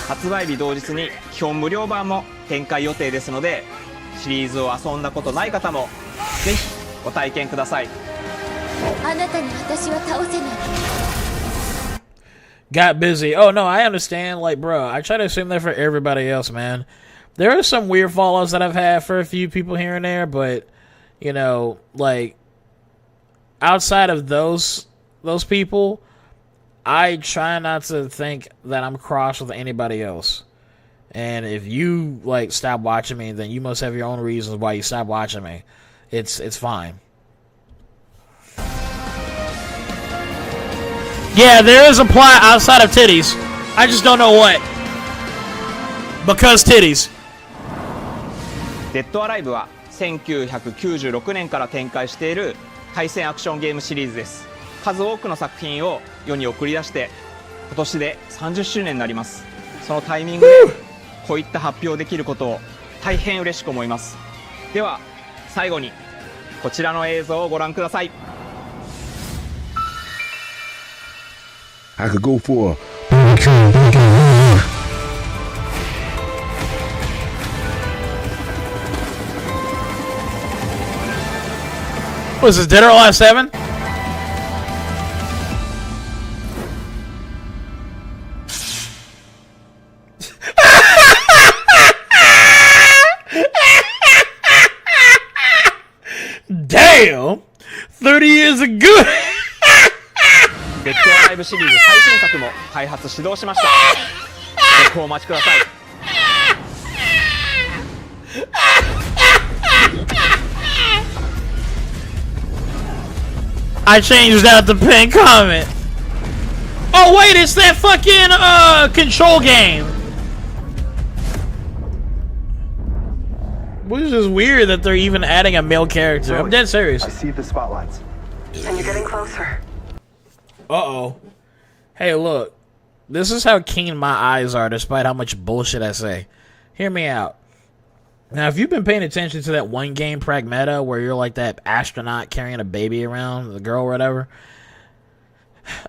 発売日同日に基本無料版も展開予定ですので、シリーズを遊んだことない方もぜひご体験ください。あなたに私は倒せない。 Got busy. Oh, no, I understand. Like, bro, I try to assume that for everybody else, man. There are some weird fallouts that I've had for a few people here and there, but, you know, like, outside of those people, I try not to think that I'm cross with anybody else. And if you, like, stop watching me, then you must have your own reasons why you stop watching me. It's fine. Yeah, there is a plot outside of titties. I just don't know what. Because titties. デッドアライブは1996年から展開している対戦アクションゲームシリーズです。数多くの作品を世に送り出して今年で30周年になります。そのタイミングでこういった発表できることを大変嬉しく思います。では最後にこちらの映像をご覧ください。 I could go for a What is this, Dead or Alive 7? Damn! 30 years of good! デッドアライブシリーズ最新作も開発始動しました。続報お待ちください。 I changed out the pin comment. Oh wait, it's that fucking control game. Which is weird that they're even adding a male character. I'm dead serious. I see the spotlights. And you're getting closer. Uh-oh. Hey, look. This is how keen my eyes are, despite how much bullshit I say. Hear me out. Now, if you've been paying attention to that one game, Pragmata, where you're like that astronaut carrying a baby around, the girl or whatever,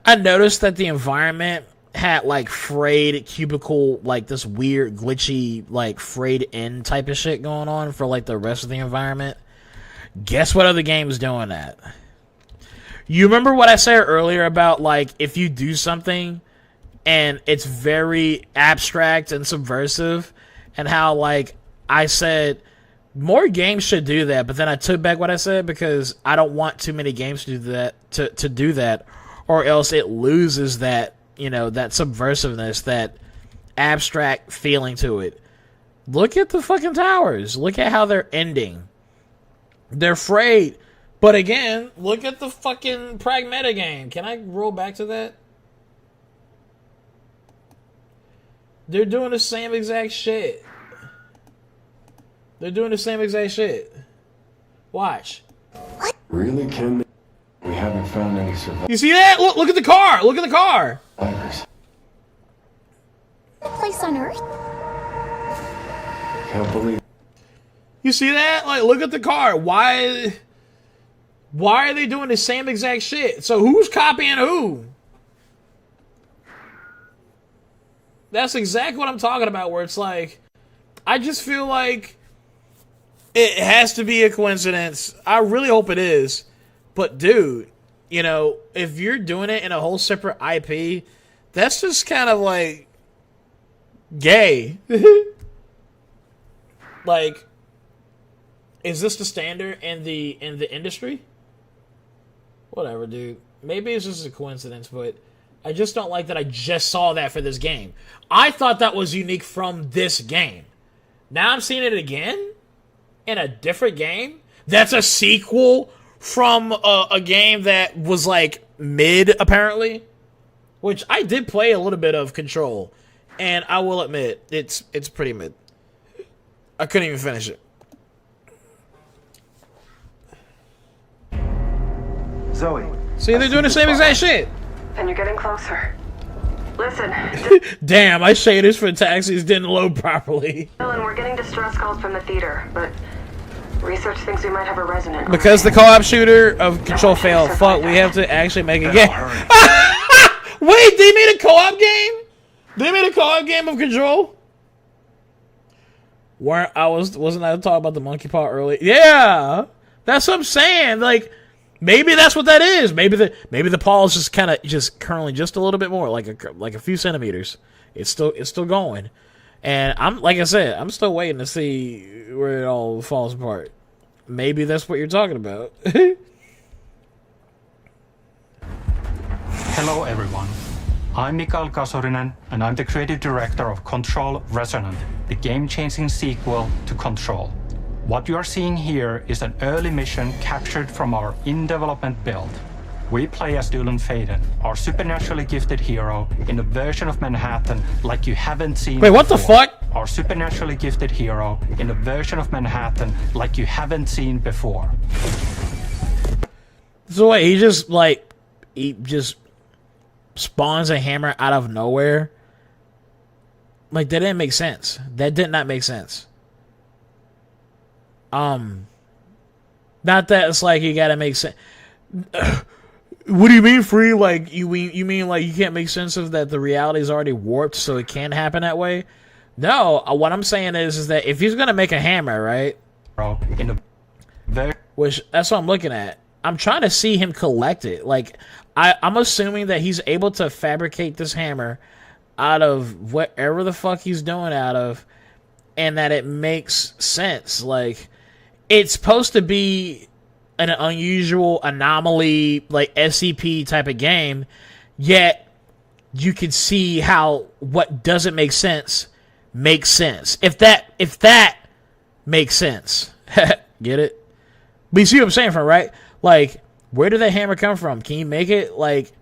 I noticed that the environment had, like, frayed cubicle, like, this weird, glitchy, like, frayed end type of shit going on for, like, the rest of the environment. Guess what other game is doing that? You remember what I said earlier about, like, if you do something and it's very abstract and subversive, and how, like, I said more games should do that, but then I took back what I said because I don't want too many games to do that, to do that, or else it loses that, you know, that subversiveness, that abstract feeling to it. Look at the fucking towers. Look at how they're ending. They're frayed. But again, look at the fucking Pragmata game. Can I roll back to that? They're doing the same exact shit. They're doing the same exact shit. Watch. Really, Ken? We haven't found any survivors. You see that? Look at the car. Look at the car. Place on Earth? Can't believe. You see that? Like, look at the card. Why are they doing the same exact shit? So who's copying who? That's exactly what I'm talking about, where it's like, I just feel like it has to be a coincidence. I really hope it is. But dude, you know, if you're doing it in a whole separate IP, that's just kind of like gay. Like, is this the standard in the industry? Whatever, dude. Maybe it's just a coincidence, but I just don't like that I just saw that for this game. I thought that was unique from this game. Now I'm seeing it again in a different game. That's a sequel from a game that was like mid, apparently. Which I did play a little bit of Control, and I will admit it's pretty mid. I couldn't even finish it. Zoe. See, they're doing the same exact shit. And you're getting closer. Listen. Damn, my shaders for taxis didn't load properly. Dylan, we're getting distress calls from the theater, but research thinks we might have a resonant. Because the co-op shooter of Control failed. Fuck, we have to actually make a game. Wait, they made a co-op game? They made a co-op game of Control? Wasn't I talking about the monkey paw earlier? Yeah, that's what I'm saying. Like, maybe that's what that is. Maybe the paw is just kind of curling just a little bit more, like a few centimeters. It's still going, and like I said, I'm still waiting to see where it all falls apart. Maybe that's what you're talking about. Hello everyone. I'm Mikael Kasurinen, and I'm the creative director of Control Resonant, the game-changing sequel to Control. What you are seeing here is an early mission captured from our in-development build. We play as Dylan Faden, our supernaturally gifted hero, in a version of Manhattan like you haven't seen Wait, what before. the fuck? Our supernaturally gifted hero in a version of Manhattan like you haven't seen before. So wait, he just spawns a hammer out of nowhere? Like, that didn't make sense. That did not make sense. Not that it's like you gotta make sense. What do you mean, Free? Like, you mean like you can't make sense of that the reality is already warped, so it can't happen that way? No, what I'm saying is that if he's gonna make a hammer, right? Which that's what I'm looking at. I'm trying to see him collect it. Like, I'm assuming that he's able to fabricate this hammer out of whatever the fuck he's doing out of, and that it makes sense. Like, it's supposed to be an unusual anomaly, like SCP type of game, yet you can see how what doesn't make sense makes sense. If that makes sense. Get it? But you see what I'm saying, from right? Like, where did that hammer come from? Can you make it, like,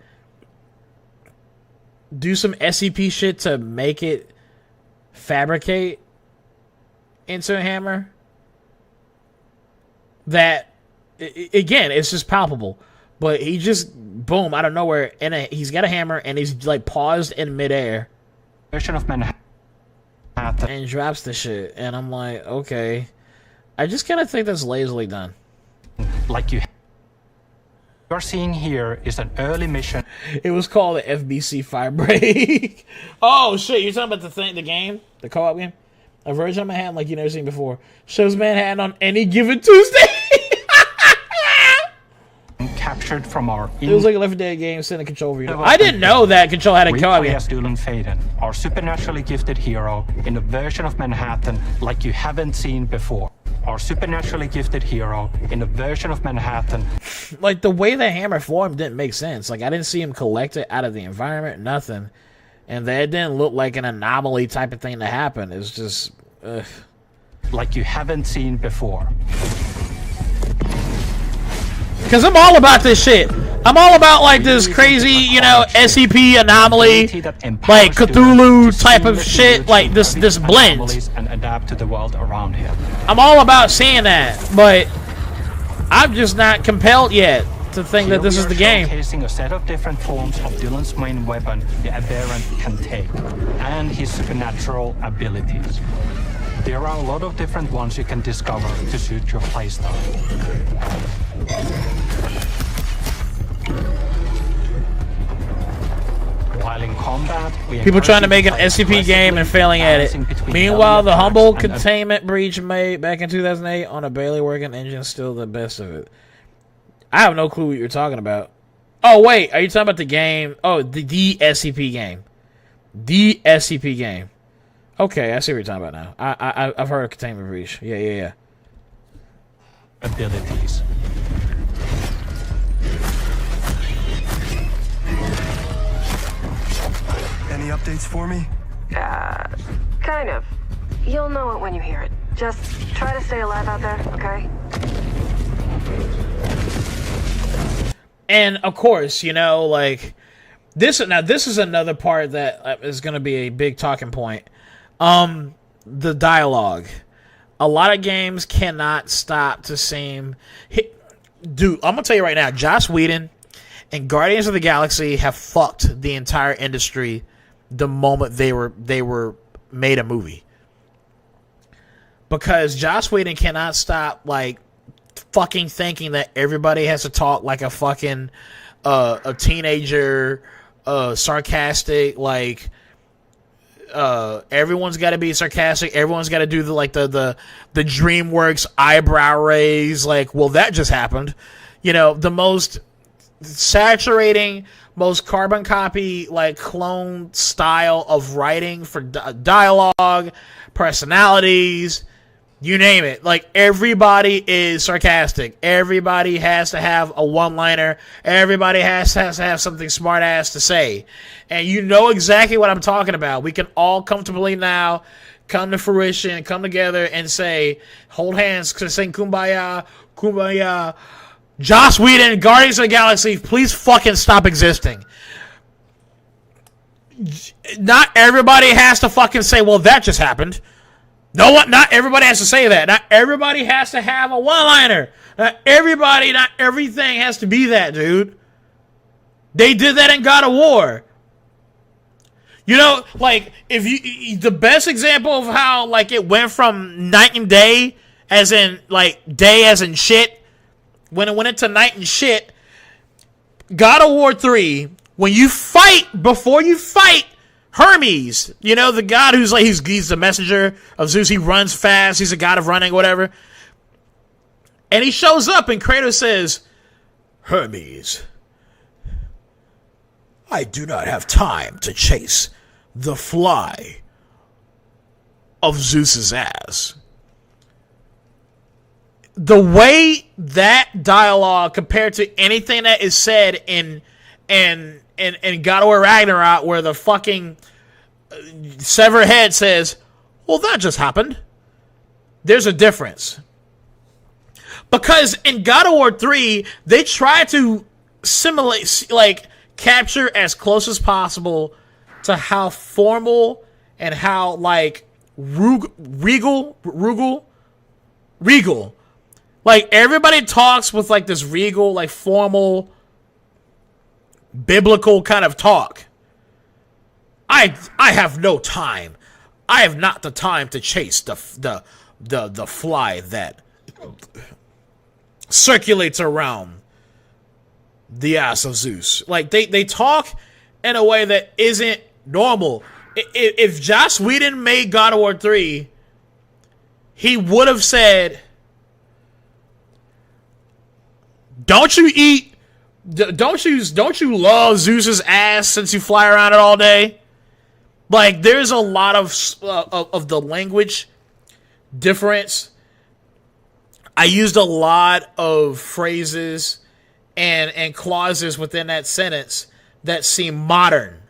do some SCP shit to make it fabricate into a hammer? That, again, it's just palpable. But he just, boom, out of nowhere, and he's got a hammer, and he's, like, paused in midair. Version of Manhattan. And drops the shit. And I'm like, okay. I just kind of think that's lazily done. Like you are seeing here is an early mission. It was called the FBC Firebreak. Oh shit, you're talking about the game? The co-op game? A version of Manhattan like you've never seen before. Shows Manhattan on any given Tuesday. Captured from our it was like a Left 4 Dead game sending Control video. I didn't know that Control had a co-op game. We play as Dylan Faden, our supernaturally gifted hero, in a version of Manhattan like you haven't seen before. Our supernaturally gifted hero in a version of Manhattan. Like, the way the hammer formed didn't make sense. Like, I didn't see him collect it out of the environment, nothing. And that didn't look like an anomaly type of thing to happen. It's just, ugh. Like you haven't seen before. Because I'm all about this shit. I'm all about, like, this crazy, you know, SCP anomaly, like Cthulhu type of shit, like this blend. And adapt to the world around him. I'm all about seeing that, but I'm just not compelled yet to think Here that this we is are the game. showcasing a set of different forms of Dylan's main weapon, the Aberrant can take, and his supernatural abilities. There are a lot of different ones you can discover to suit your playstyle. While in combat, People trying to make an SCP game and failing at it. Meanwhile, the humble containment breach made back in 2008 on a barely working engine is still the best of it. I have no clue what you're talking about. Oh, wait. Are you talking about the game? Oh, the SCP game. The SCP game. Okay, I see what you're talking about now. I've heard of containment breach. Yeah. Abilities. Any updates for me? Kind of. You'll know it when you hear it. Just try to stay alive out there, okay? And of course, you know, like this. Now, this is another part that is going to be a big talking point. The dialogue. A lot of games cannot stop to seem. Dude, I'm gonna tell you right now, Joss Whedon and Guardians of the Galaxy have fucked the entire industry the moment they were made a movie. Because Joss Whedon cannot stop like fucking thinking that everybody has to talk like a fucking a teenager, sarcastic, like everyone's got to be sarcastic. Everyone's got to do the DreamWorks eyebrow raise. Like, well, that just happened. You know, the most saturating, most carbon copy, like clone style of writing for dialogue, personalities, you name it. Like, everybody is sarcastic. Everybody has to have a one-liner. Everybody has to have something smart-ass to say. And you know exactly what I'm talking about. We can all comfortably now come to fruition, come together and say, hold hands, sing Kumbaya, Kumbaya. Joss Whedon, Guardians of the Galaxy, please fucking stop existing. Not everybody has to fucking say, well, that just happened. No one, not everybody has to say that. Not everybody has to have a one-liner. Not everything has to be that, dude. They did that in God of War. You know, like, if you, the best example of how, like, it went from night and day, as in, like, day as in shit, when it went into night and shit, God of War 3, when you fight, before you fight Hermes, you know, the god who's like, he's the messenger of Zeus, he runs fast, he's a god of running, whatever. And he shows up and Kratos says, Hermes, I do not have time to chase the fly of Zeus's ass. The way that dialogue compared to anything that is said in God of War Ragnarok, where the fucking severed head says, well, that just happened. There's a difference. Because in God of War 3, they try to simulate, like, capture as close as possible to how formal and how, like, regal. Like, everybody talks with, like, this regal, like, formal, biblical kind of talk. I have no time. I have not the time to chase the fly that circulates around the ass of Zeus. Like, they talk in a way that isn't normal. If Joss Whedon made God of War 3, he would have said, Don't you love Zeus's ass since you fly around it all day? Like, there's a lot of the language difference. I used a lot of phrases and clauses within that sentence that seem modern.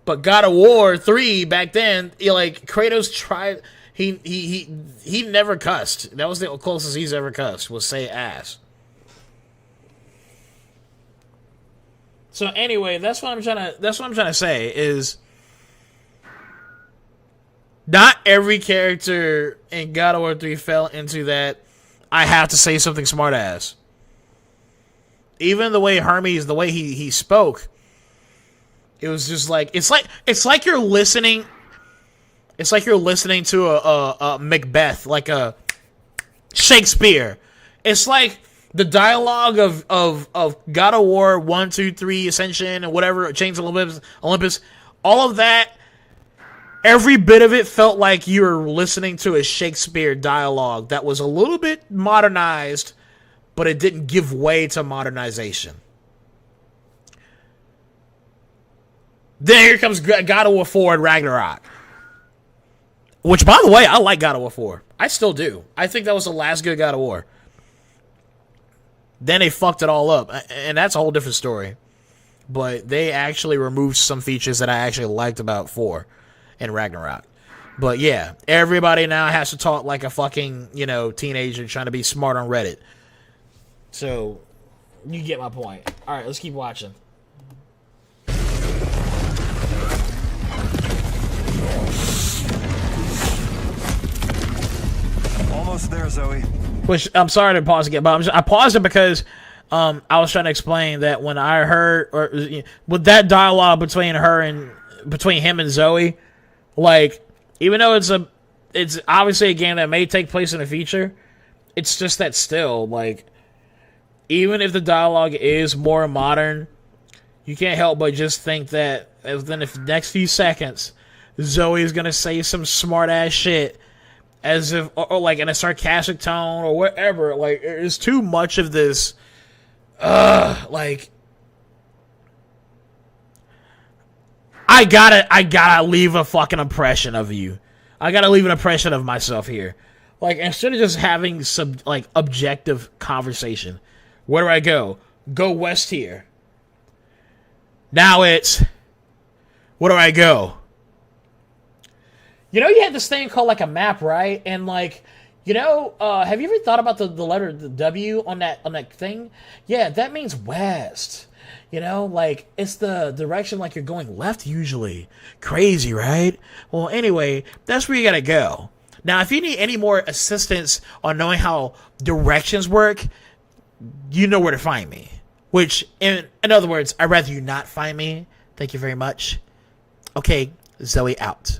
But God of War 3 back then, like, Kratos tried. He never cussed. That was the closest he's ever cussed, was say ass. So anyway, that's what I'm trying to say is not every character in God of War 3 fell into that I have to say something smart ass. even the way Hermes, the way he spoke, it was just like it's like you're listening. It's like you're listening to a Macbeth, like a Shakespeare. It's like the dialogue of God of War 1, 2, 3, Ascension, and whatever, Chains of Olympus, all of that. Every bit of it felt like you were listening to a Shakespeare dialogue that was a little bit modernized, but it didn't give way to modernization. Then here comes God of War 4 and Ragnarok. Which, by the way, I like God of War 4. I still do. I think that was the last good God of War. Then they fucked it all up, and that's a whole different story. But they actually removed some features that I actually liked about 4 and Ragnarok. But yeah, everybody now has to talk like a fucking, teenager trying to be smart on Reddit. So, you get my point. Alright, let's keep watching. Almost there, Zoe. Which, I'm sorry to pause again, but I paused it because I was trying to explain that when I heard, with that dialogue between him and Zoe, like, even though it's obviously a game that may take place in the future, it's just that still, like, even if the dialogue is more modern, you can't help but just think that within the next few seconds, Zoe is gonna say some smart ass shit, as if, or like in a sarcastic tone or whatever. Like, there's too much of this. Like, I gotta leave a fucking impression of you. I gotta leave an impression of myself here. Like, instead of just having some, like, objective conversation. Where do I go? Go west here. Now it's, where do I go? You had this thing called, like, a map, right? And, like, have you ever thought about the letter W on that thing? Yeah, that means west. Like, it's the direction, like, you're going left usually. Crazy, right? Well, anyway, that's where you gotta go. Now, if you need any more assistance on knowing how directions work, you know where to find me. Which, in other words, I'd rather you not find me. Thank you very much. Okay, Zoe out.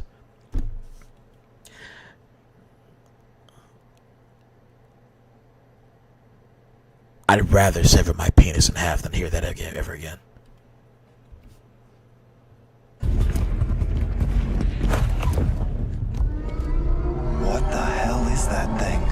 I'd rather sever my penis in half than hear that again, ever again. What the hell is that thing?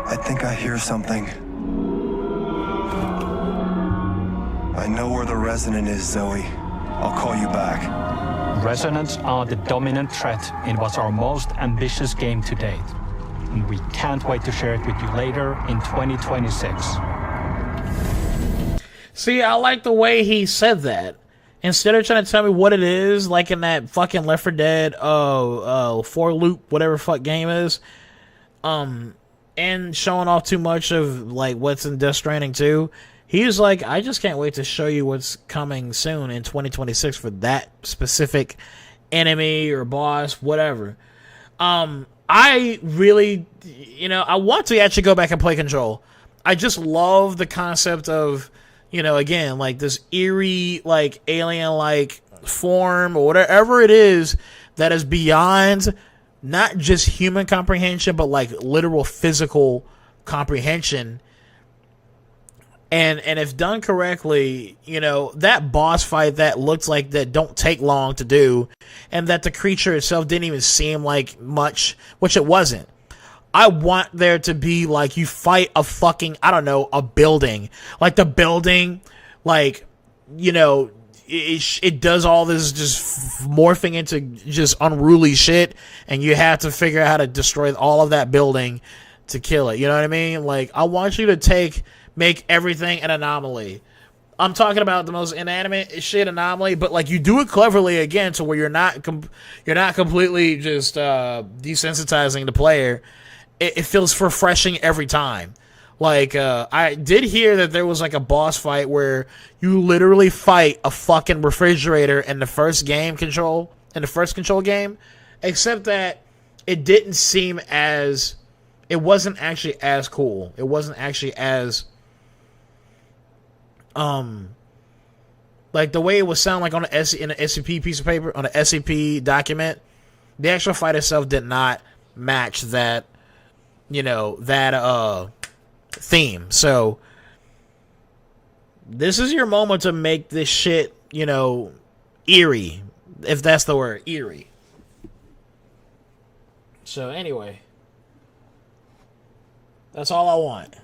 I think I hear something. I know where the Resonant is, Zoe. I'll call you back. Resonants are the dominant threat in what's our most ambitious game to date. And we can't wait to share it with you later in 2026. See, I like the way he said that. Instead of trying to tell me what it is, like in that fucking Left 4 Dead for loop, whatever fuck game is, and showing off too much of like what's in Death Stranding 2, he was like, I just can't wait to show you what's coming soon in 2026 for that specific enemy or boss, whatever. I really, I want to actually go back and play Control. I just love the concept of, again, like this eerie, like alien-like form or whatever it is that is beyond not just human comprehension, but like literal physical comprehension. And if done correctly, that boss fight that looked like that don't take long to do, and that the creature itself didn't even seem like much, which it wasn't. I want there to be like you fight a fucking, I don't know, a building. Like the building, like, it does all this just morphing into just unruly shit, and you have to figure out how to destroy all of that building to kill it. You know what I mean? Like, I want you to take make everything an anomaly. I'm talking about the most inanimate shit anomaly, but like you do it cleverly again to where you're not completely just desensitizing the player. It feels refreshing every time. Like I did hear that there was like a boss fight where you literally fight a fucking refrigerator in the first control game, except that it didn't seem as, it wasn't actually as cool. It wasn't actually as like the way it would sound like on in an SCP piece of paper, on an SCP document. The actual fight itself did not match that, that theme. So this is your moment to make this shit, eerie, if that's the word, eerie. So anyway, that's all I want.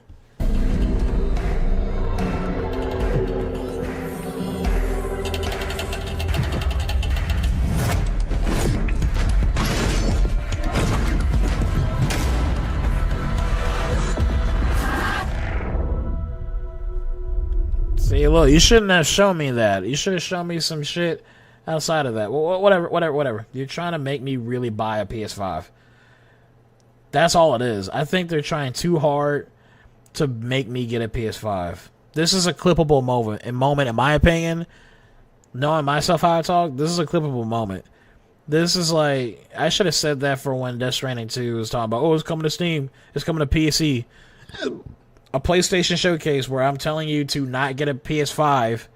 See, look, you shouldn't have shown me that. You should have shown me some shit outside of that. Whatever. You're trying to make me really buy a PS5. That's all it is. I think they're trying too hard to make me get a PS5. This is a clippable moment, in my opinion. Knowing myself how I talk, this is a clippable moment. This is like, I should have said that for when Death Stranding 2 was talking about, it's coming to Steam, it's coming to PC. A PlayStation showcase where I'm telling you to not get a PS5,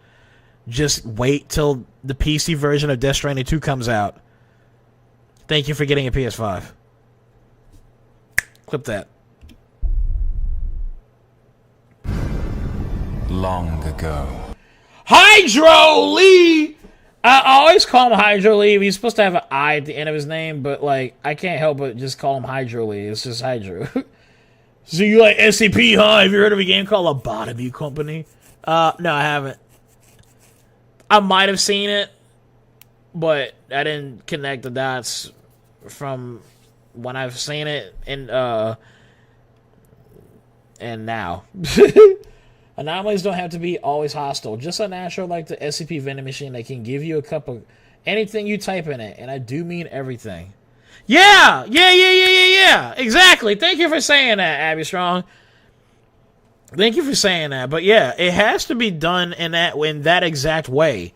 just wait till the PC version of Death Stranding 2 comes out. Thank you for getting a PS5. Clip that. Long ago. Hydro Lee! I always call him Hydro Lee. He's supposed to have an I at the end of his name, but like I can't help but just call him Hydro Lee. It's just Hydro. So you like SCP, huh? Have you heard of a game called Lobotomy Company? No, I haven't. I might have seen it, but I didn't connect the dots from when I've seen it and now. Anomalies don't have to be always hostile. Just a natural like the SCP vending machine that can give you a cup of anything you type in it, and I do mean everything. Yeah! Exactly. Thank you for saying that, Abby Strong. Thank you for saying that. But yeah, it has to be done in that exact way.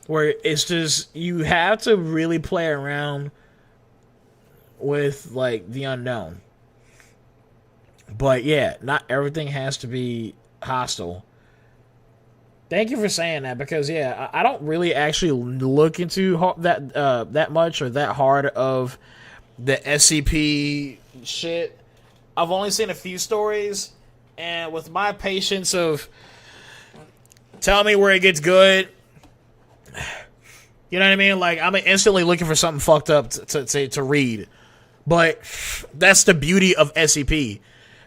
Where it's just, you have to really play around with, like, the unknown. But yeah, not everything has to be hostile. Thank you for saying that, because yeah, I don't really actually look into that much or that hard of the SCP shit. I've only seen a few stories, and with my patience of tell me where it gets good, you know what I mean? Like, I'm instantly looking for something fucked up to read. But that's the beauty of SCP.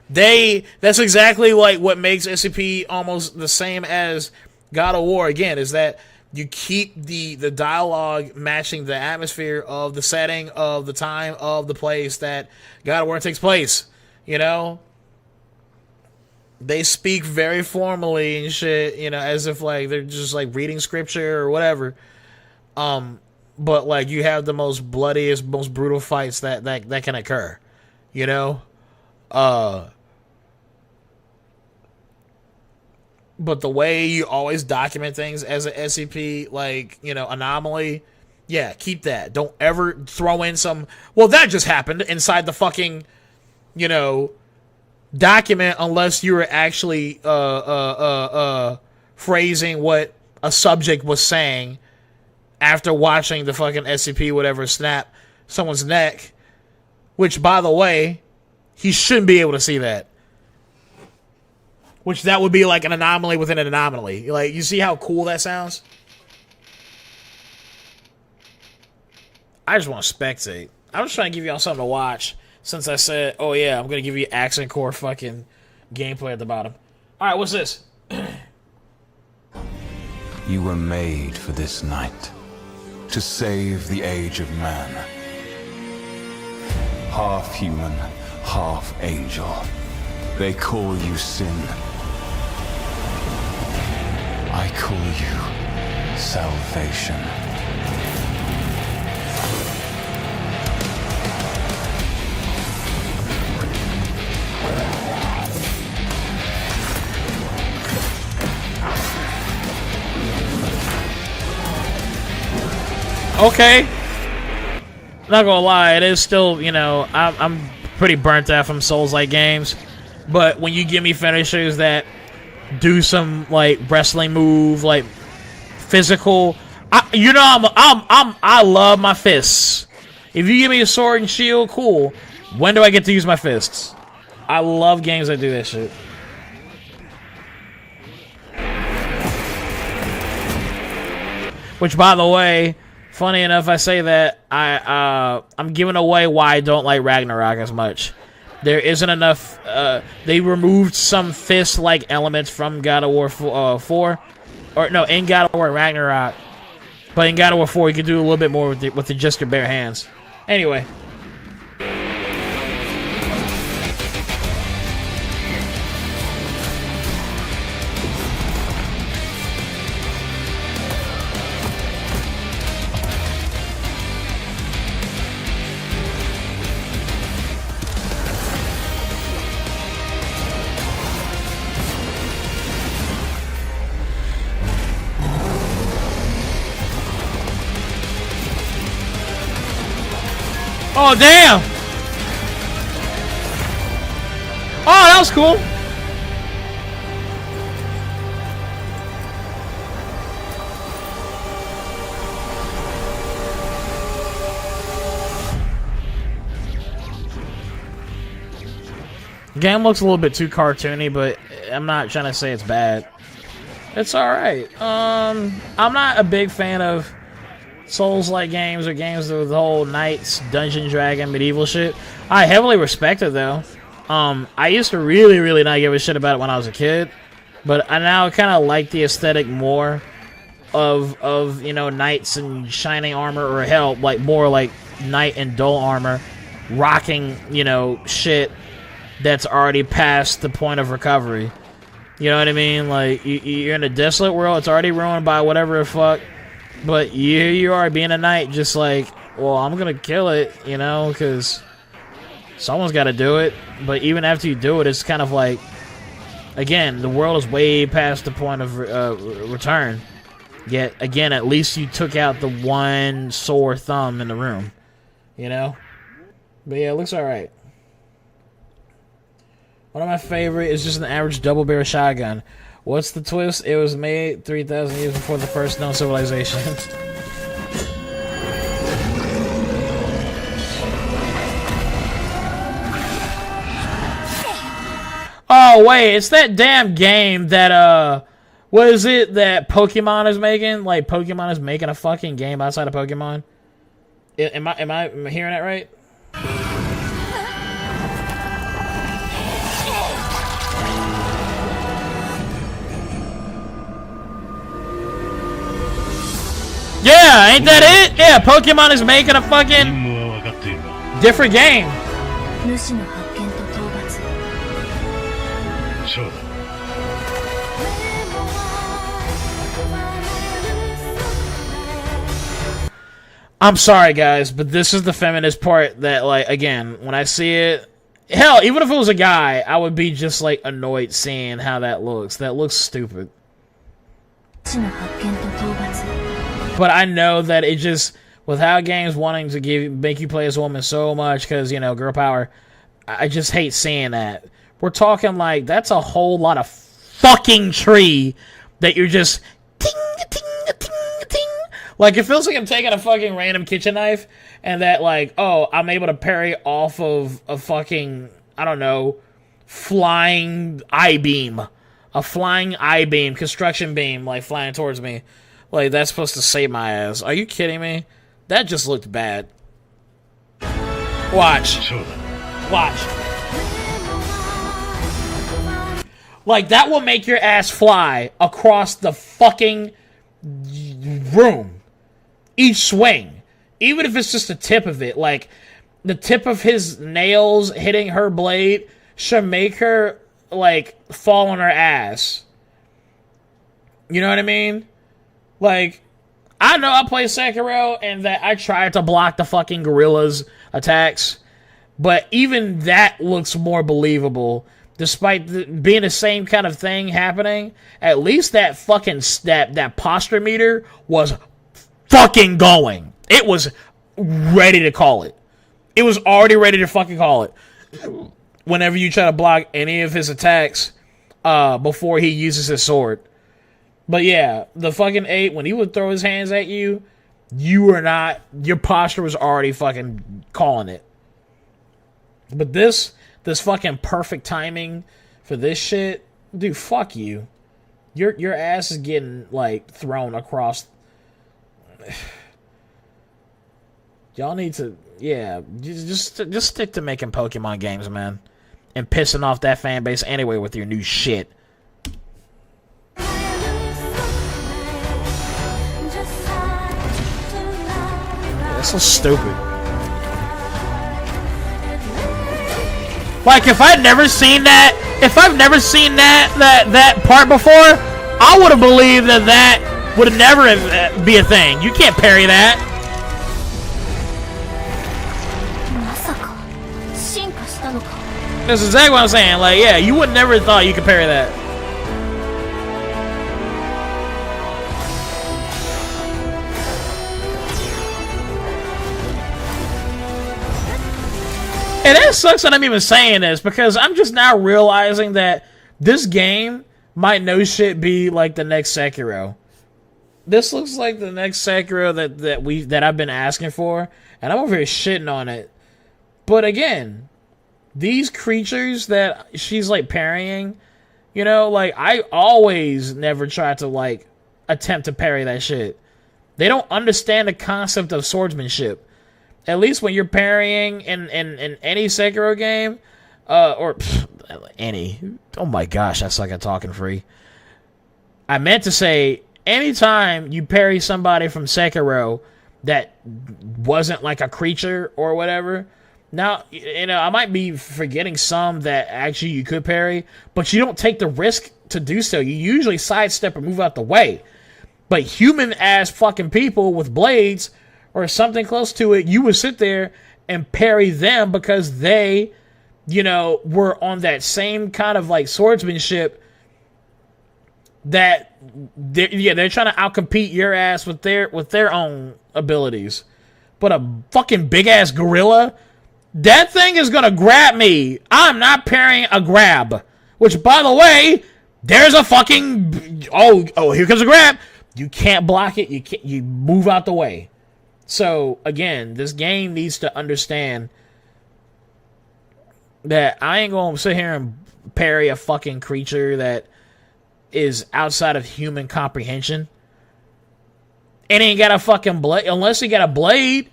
That's exactly like what makes SCP almost the same as God of War, again, is that you keep the dialogue matching the atmosphere of the setting, of the time, of the place that God of War takes place. You know? They speak very formally and shit, as if like they're just like reading scripture or whatever. But like you have the most bloodiest, most brutal fights that can occur. But the way you always document things as an SCP, like, anomaly, yeah, keep that. Don't ever throw in some, well, that just happened inside the fucking, document unless you were actually phrasing what a subject was saying after watching the fucking SCP, whatever, snap someone's neck, which, by the way, he shouldn't be able to see that. Which that would be like an anomaly within an anomaly. Like, you see how cool that sounds? I just want to spectate. I'm just trying to give y'all something to watch. Since I said, oh yeah, I'm going to give you accent core fucking gameplay at the bottom. Alright, what's this? You were made for this night. To save the age of man. Half human, half angel. They call you sin. call you salvation. Okay. Not gonna lie, it is still, you know, I'm pretty burnt out from Souls-like games. But when you give me finishers that do some like wrestling move, like physical, I love my fists. If you give me a sword and shield, cool. When do I get to use my fists? I love games that do that shit. Which, by the way, funny enough, I say that I'm giving away why I don't like Ragnarok as much. There isn't enough. They removed some fist-like elements from God of War 4, or no, in God of War Ragnarok. But in God of War 4, you can do a little bit more with just your bare hands. Anyway. Oh, damn! Oh, that was cool! The game looks a little bit too cartoony, but I'm not trying to say it's bad. It's alright. I'm not a big fan of Souls-like games or games with the whole Knights, Dungeon Dragon, medieval shit. I heavily respect it though. I used to really not give a shit about it when I was a kid, but I now kind of like the aesthetic more of you know, knights and shining armor, or hell, like more like knight and dull armor, rocking, you know, shit that's already past the point of recovery. You know what I mean? Like you're in a desolate world, it's already ruined by whatever the fuck. But here you are being a knight, just like, well, I'm gonna kill it, you know, because someone's got to do it. But even after you do it, it's kind of like, again, the world is way past the point of return. Yet, again, at least you took out the one sore thumb in the room, you know? But yeah, it looks alright. One of my favorite is just an average double-barrel shotgun. What's the twist? It was made 3,000 years before the first known civilization. Oh, wait, it's that damn game that, what is it that Pokemon is making? Like, Pokemon is making a fucking game outside of Pokemon? Am I hearing that right? Yeah, ain't that it? Yeah, Pokemon is making a fucking different game. I'm sorry, guys, but this is the feminist part that, like, again, when I see it, hell, even if it was a guy, I would be just, like, annoyed seeing how that looks. That looks stupid. But I know that it just, with how games wanting to make you play as a woman so much, because, you know, girl power, I just hate seeing that. We're talking like, that's a whole lot of fucking tree that you're just ting, ting, ting, ting. Like, it feels like I'm taking a fucking random kitchen knife, and that, like, oh, I'm able to parry off of a fucking, I don't know, flying I-beam. A flying I-beam, construction beam, like, flying towards me. Like, that's supposed to save my ass. Are you kidding me? That just looked bad. Watch. Watch. Like, that will make your ass fly across the fucking room. Each swing. Even if it's just the tip of it. Like, the tip of his nails hitting her blade should make her, like, fall on her ass. You know what I mean? Like, I know I play Sekiro and that I tried to block the fucking gorilla's attacks, but even that looks more believable. Despite being the same kind of thing happening, at least that fucking that posture meter was fucking going. It was ready to call it. It was already ready to fucking call it. Whenever you try to block any of his attacks before he uses his sword. But yeah, the fucking ape, when he would throw his hands at you, your posture was already fucking calling it. But this fucking perfect timing for this shit, dude, fuck you. Your ass is getting, like, thrown across. Y'all need to, yeah, just stick to making Pokemon games, man. And pissing off that fan base anyway with your new shit. That's so stupid. Like, if I've never seen that part before, I would have believed that would never be a thing. You can't parry that. That's exactly what I'm saying. Like, yeah, you would never thought you could parry that. And that sucks that I'm even saying this, because I'm just now realizing that this game might no shit be like the next Sekiro. This looks like the next Sekiro that I've been asking for, and I'm over here shitting on it. But again, these creatures that she's like parrying, you know, like, I always never try to like attempt to parry that shit. They don't understand the concept of swordsmanship. At least when you're parrying in any Sekiro game, any. Oh my gosh, that's like a talking free. I meant to say, anytime you parry somebody from Sekiro that wasn't like a creature or whatever. Now, you know, I might be forgetting some that actually you could parry, but you don't take the risk to do so. You usually sidestep or move out the way. But human-ass fucking people with blades or something close to it, you would sit there and parry them because they, you know, were on that same kind of like swordsmanship that they're trying to outcompete your ass with their own abilities. But a fucking big ass gorilla, that thing is gonna grab me. I'm not parrying a grab. Which, by the way, there's a fucking here comes a grab. You can't block it. You move out the way. So, again, this game needs to understand that I ain't going to sit here and parry a fucking creature that is outside of human comprehension. And ain't got a fucking blade. Unless he got a blade,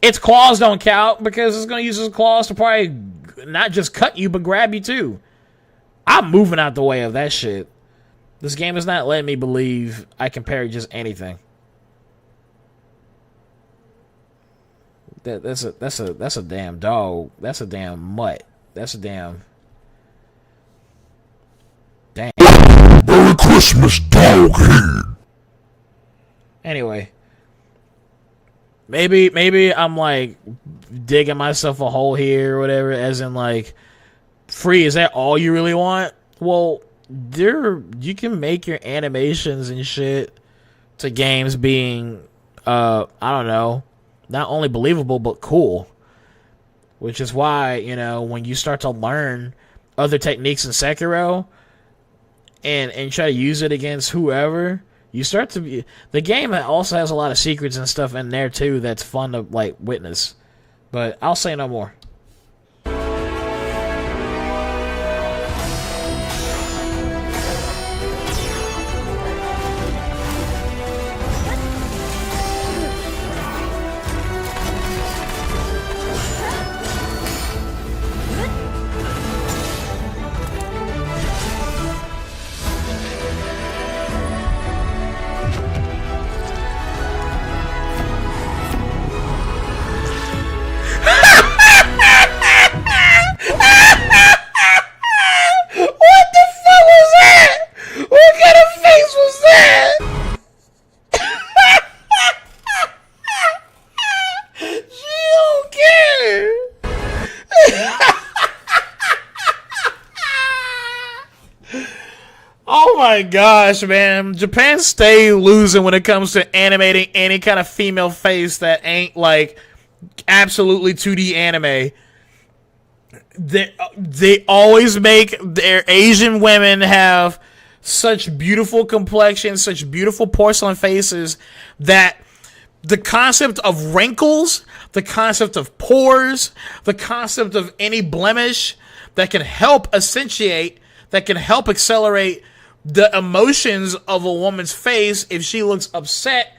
its claws don't count because it's going to use its claws to probably not just cut you, but grab you too. I'm moving out the way of that shit. This game is not letting me believe I can parry just anything. That's a damn dog. That's a damn mutt. That's a damn. Merry Christmas, doghead. Anyway, maybe I'm like digging myself a hole here or whatever. As in, like, free. Is that all you really want? Well, you can make your animations and shit to games being I don't know, not only believable but cool. Which is why, you know, when you start to learn other techniques in Sekiro and try to use it against whoever, you start to be... The game also has a lot of secrets and stuff in there too that's fun to like witness. But I'll say no more. my gosh, man. Japan stay losing when it comes to animating any kind of female face that ain't like absolutely 2D anime. They always make their Asian women have such beautiful complexions, such beautiful porcelain faces that the concept of wrinkles, the concept of pores, the concept of any blemish that can help accentuate, that can help accelerate the emotions of a woman's face. If she looks upset,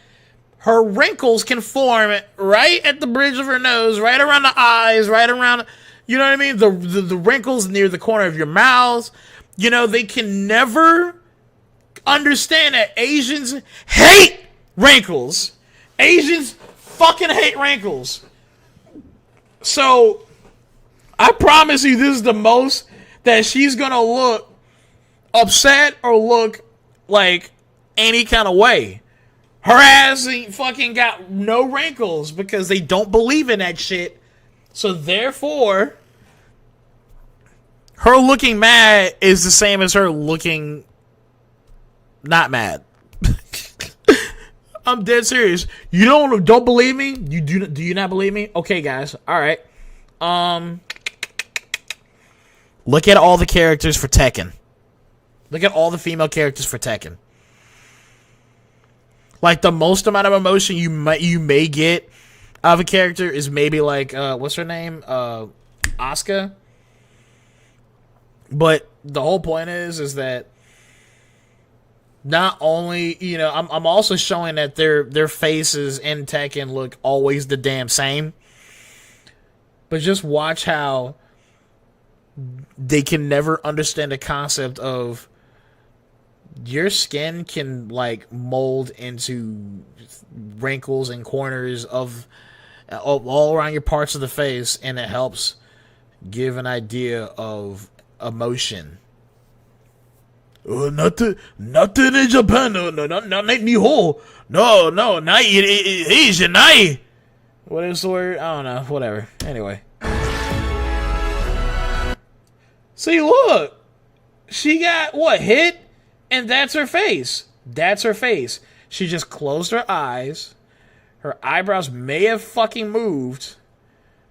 her wrinkles can form right at the bridge of her nose, right around the eyes, right around, you know what I mean? The wrinkles near the corner of your mouth. You know, they can never understand that Asians hate wrinkles. Asians fucking hate wrinkles. So, I promise you this is the most that she's gonna look upset or look like any kind of way. Her ass ain't fucking got no wrinkles because they don't believe in that shit. So therefore, her looking mad is the same as her looking not mad. I'm dead serious. You don't believe me? Do you not believe me? Okay, guys. All right. Look at all the characters for Tekken. Look at all the female characters for Tekken. Like, the most amount of emotion you may get out of a character is maybe like what's her name? Asuka. But the whole point is that not only, you know, I'm also showing that their faces in Tekken look always the damn same. But just watch how they can never understand the concept of your skin can like mold into wrinkles and corners of all around your parts of the face, and it helps give an idea of emotion. Nothing in Japan. No, not Nihon. No, not Asian. What is the word? I don't know. Whatever. Anyway. See, look. She got, what, hit? And that's her face. That's her face. She just closed her eyes. Her eyebrows may have fucking moved.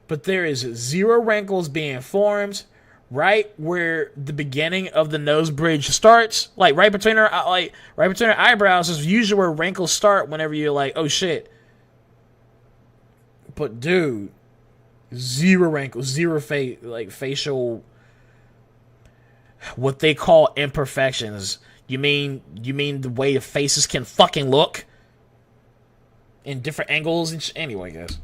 But there is zero wrinkles being formed. Right where the beginning of the nose bridge starts, like right between her eyebrows is usually where wrinkles start whenever you're like, oh shit. But dude, zero wrinkles, zero facial, what they call imperfections. You mean the way the faces can fucking look in different angles and anyway, guys.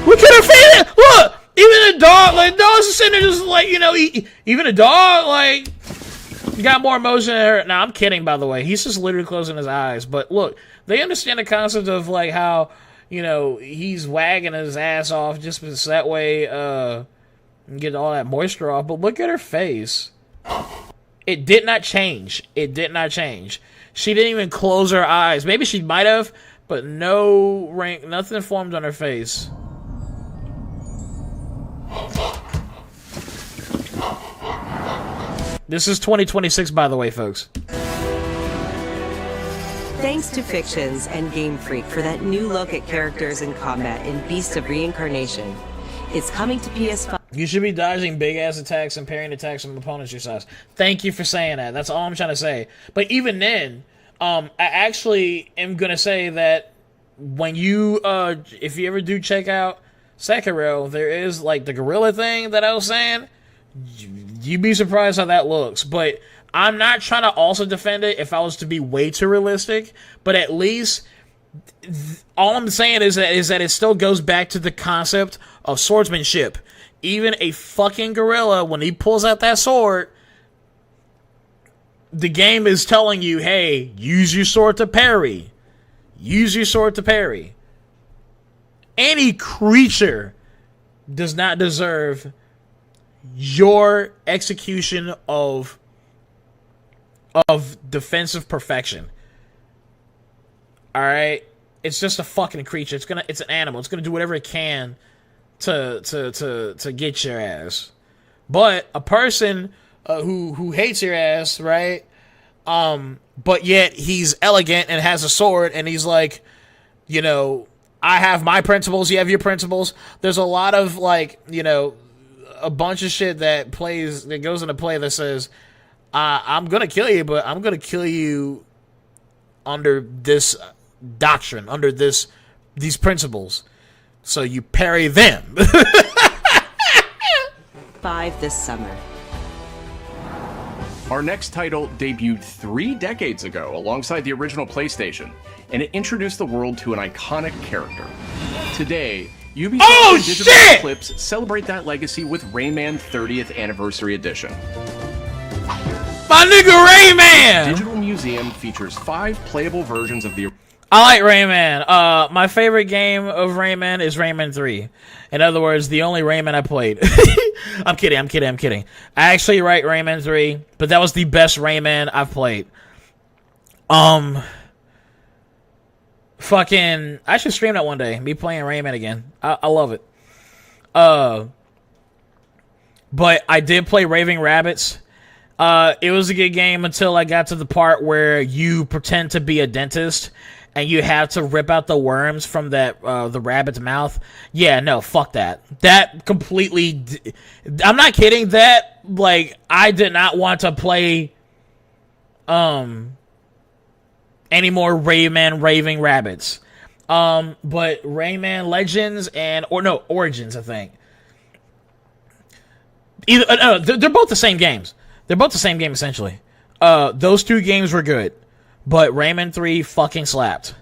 Look at her face! Look! Even a dog, like, dogs are sitting there just like, you know, even a dog, like, you got more emotion in her. Now, I'm kidding, by the way. He's just literally closing his eyes. But look, they understand the concept of, like, how, you know, he's wagging his ass off just so that way, get all that moisture off. But look at her face. It did not change. It did not change. She didn't even close her eyes. Maybe she might have, but nothing formed on her face. This is 2026, by the way, folks. Thanks to Fictions and Game Freak for that new look at characters in combat in Beast of Reincarnation. It's coming to PS5. You should be dodging big-ass attacks and parrying attacks from opponents your size. Thank you for saying that. That's all I'm trying to say. But even then, I actually am going to say that when you, if you ever do check out Sekiro, there is, like, the gorilla thing that I was saying. You'd be surprised how that looks. But I'm not trying to also defend it if I was to be way too realistic. But at least, all I'm saying is that it still goes back to the concept of swordsmanship. Even a fucking gorilla, when he pulls out that sword, the game is telling you, hey, use your sword to parry. Use your sword to parry. Any creature does not deserve your execution of defensive perfection. Alright? it's just a fucking creature. It's an animal. It's gonna do whatever it can to get your ass. But a person who hates your ass, right? But yet he's elegant and has a sword, and he's like, you know, I have my principles, you have your principles. There's a lot of, like, you know, a bunch of shit that goes into play that says, I'm gonna kill you, but I'm gonna kill you under this doctrine, under these principles. So you parry them. 5 this summer. Our next title debuted 3 decades ago alongside the original PlayStation, and it introduced the world to an iconic character. Today, Ubisoft and Digital Eclipse celebrate that legacy with Rayman 30th Anniversary Edition. My nigga Rayman! Digital Museum features 5 playable versions of the... I like Rayman. My favorite game of Rayman is Rayman 3. In other words, the only Rayman I played. I'm kidding. I actually like Rayman 3, but that was the best Rayman I've played. Fucking, I should stream that one day. Me playing Rayman again. I love it. But I did play Raving Rabbids. It was a good game until I got to the part where you pretend to be a dentist and you have to rip out the worms from that the rabbit's mouth. Yeah, no, fuck that. That completely... I'm not kidding. That, like, I did not want to play any more Rayman Raving Rabbids. But Rayman Legends Origins, I think. They're both the same games. They're both the same game, essentially. Those 2 games were good. But Rayman 3 fucking slapped.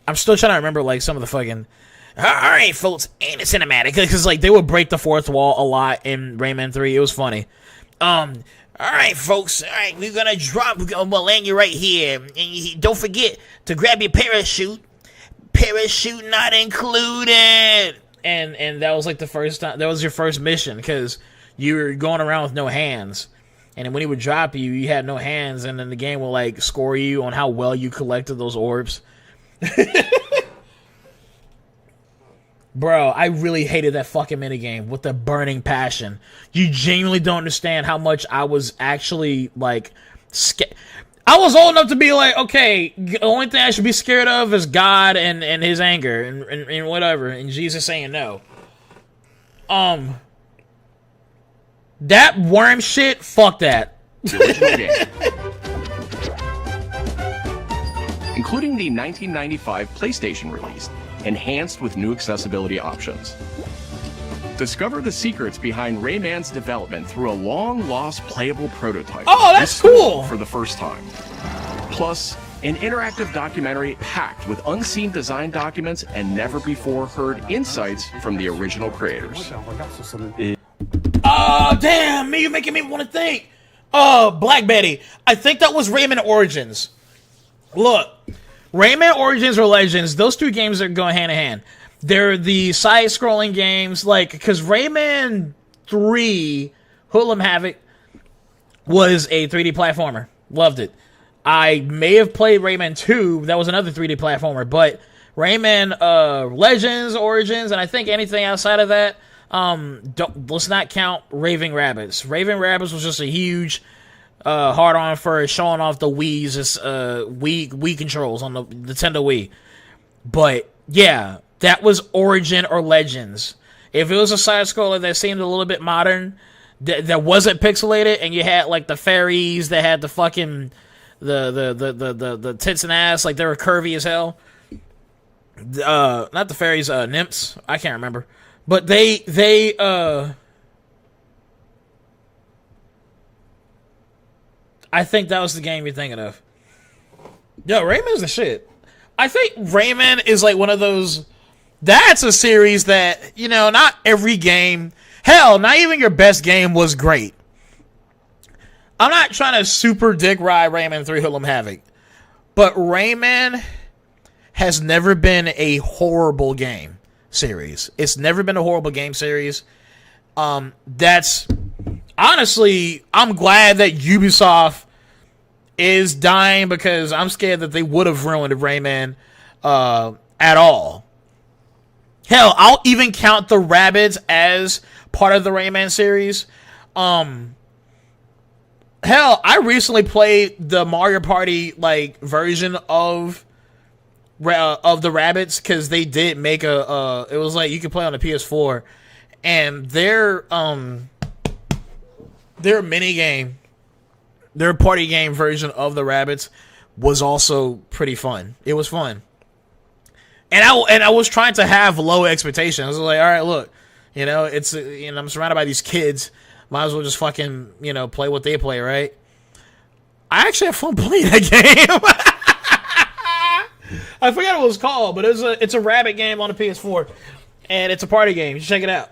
I'm still trying to remember, like, some of the fucking... Alright, folks, ain't it cinematic? Because, like, they would break the fourth wall a lot in Rayman 3. It was funny. Alright, folks. Alright, we're gonna we'll land you right here. And don't forget to grab your parachute. Parachute not included. And that was, like, the first time... That was your first mission, because you were going around with no hands. And when he would drop you, you had no hands, and then the game will, like, score you on how well you collected those orbs. Bro, I really hated that fucking minigame with a burning passion. You genuinely don't understand how much I was actually, like, scared. I was old enough to be like, okay, the only thing I should be scared of is God and his anger and whatever, and Jesus saying no. That worm shit, fuck that. The original game. Including the 1995 PlayStation release, enhanced with new accessibility options. Discover the secrets behind Rayman's development through a long-lost playable prototype. Oh, that's cool! For the first time. Plus, an interactive documentary packed with unseen design documents and never-before-heard insights from the original creators. Oh, damn, you're making me want to think. Oh, Black Betty. I think that was Rayman Origins. Look, Rayman Origins or Legends, those 2 games are going hand in hand. They're the side-scrolling games, like, because Rayman 3, Hoodlum Havoc, was a 3D platformer. Loved it. I may have played Rayman 2, that was another 3D platformer, but Rayman Legends, Origins, and I think anything outside of that, let's not count Raving Rabbids. Raving Rabbids was just a huge hard-on for showing off the Wii's Wii controls on the Nintendo Wii. But yeah, that was Origin or Legends. If it was a side-scroller that seemed a little bit modern, that wasn't pixelated, and you had like the fairies that had the fucking the tits and ass, like they were curvy as hell. Not the fairies, nymphs. I can't remember. But they I think that was the game you're thinking of. Yo, Rayman's the shit. I think Rayman is like one of those... That's a series that, you know, not every game... Hell, not even your best game was great. I'm not trying to super dick ride Rayman 3 Hoodlum Havoc. But Rayman has never been a horrible game series. It's never been a horrible game series. That's... Honestly, I'm glad that Ubisoft is dying because I'm scared that they would have ruined Rayman at all. Hell, I'll even count the rabbits as part of the Rayman series. Hell, I recently played the Mario Party like version of the rabbits because they did make a it was like you could play on the PS4, and their mini game, their party game version of the rabbits was also pretty fun. It was fun. And I was trying to have low expectations. I was like, all right, look, you know, it's, you know, I'm surrounded by these kids. Might as well just fucking, you know, play what they play, right? I actually have fun playing that game. I forgot what it was called, but it's a rabbit game on the PS4, and it's a party game. You should check it out.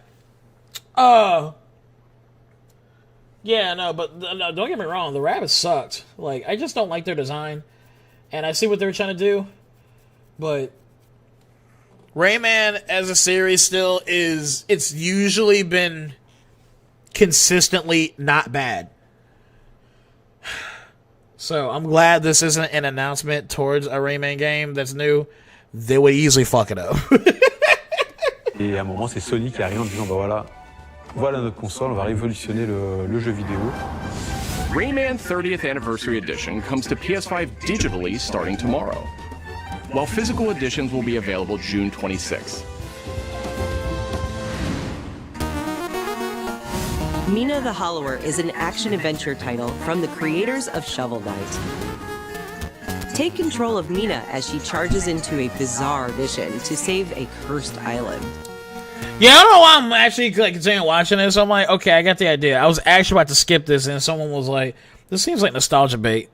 Yeah, no, but no, don't get me wrong. The rabbits sucked. Like, I just don't like their design, and I see what they were trying to do, but Rayman as a series still is, it's usually been consistently not bad. So I'm glad this isn't an announcement towards a Rayman game that's new. They would easily fuck it up. Et à un moment, c'est Sony qui arrive en disant, bah voilà notre console, on va révolutionner le jeu vidéo. Rayman 30th Anniversary Edition comes to PS5 digitally starting tomorrow, while physical editions will be available June 26th. Mina the Hollower is an action-adventure title from the creators of Shovel Knight. Take control of Mina as she charges into a bizarre mission to save a cursed island. Yeah, I don't know why I'm actually like continuing watching this. I'm like, okay, I got the idea. I was actually about to skip this, and someone was like, this seems like nostalgia bait.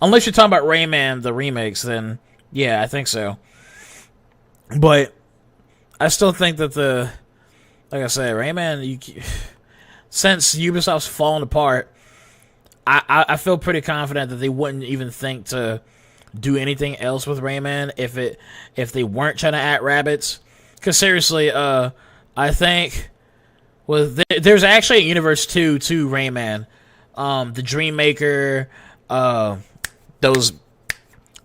Unless you're talking about Rayman, the remakes, then yeah, I think so. But I still think that like I said, Rayman, since Ubisoft's fallen apart, I feel pretty confident that they wouldn't even think to do anything else with Rayman if they weren't trying to add rabbits. Because seriously, I think there's actually a Universe 2 to Rayman. The Dream Maker, those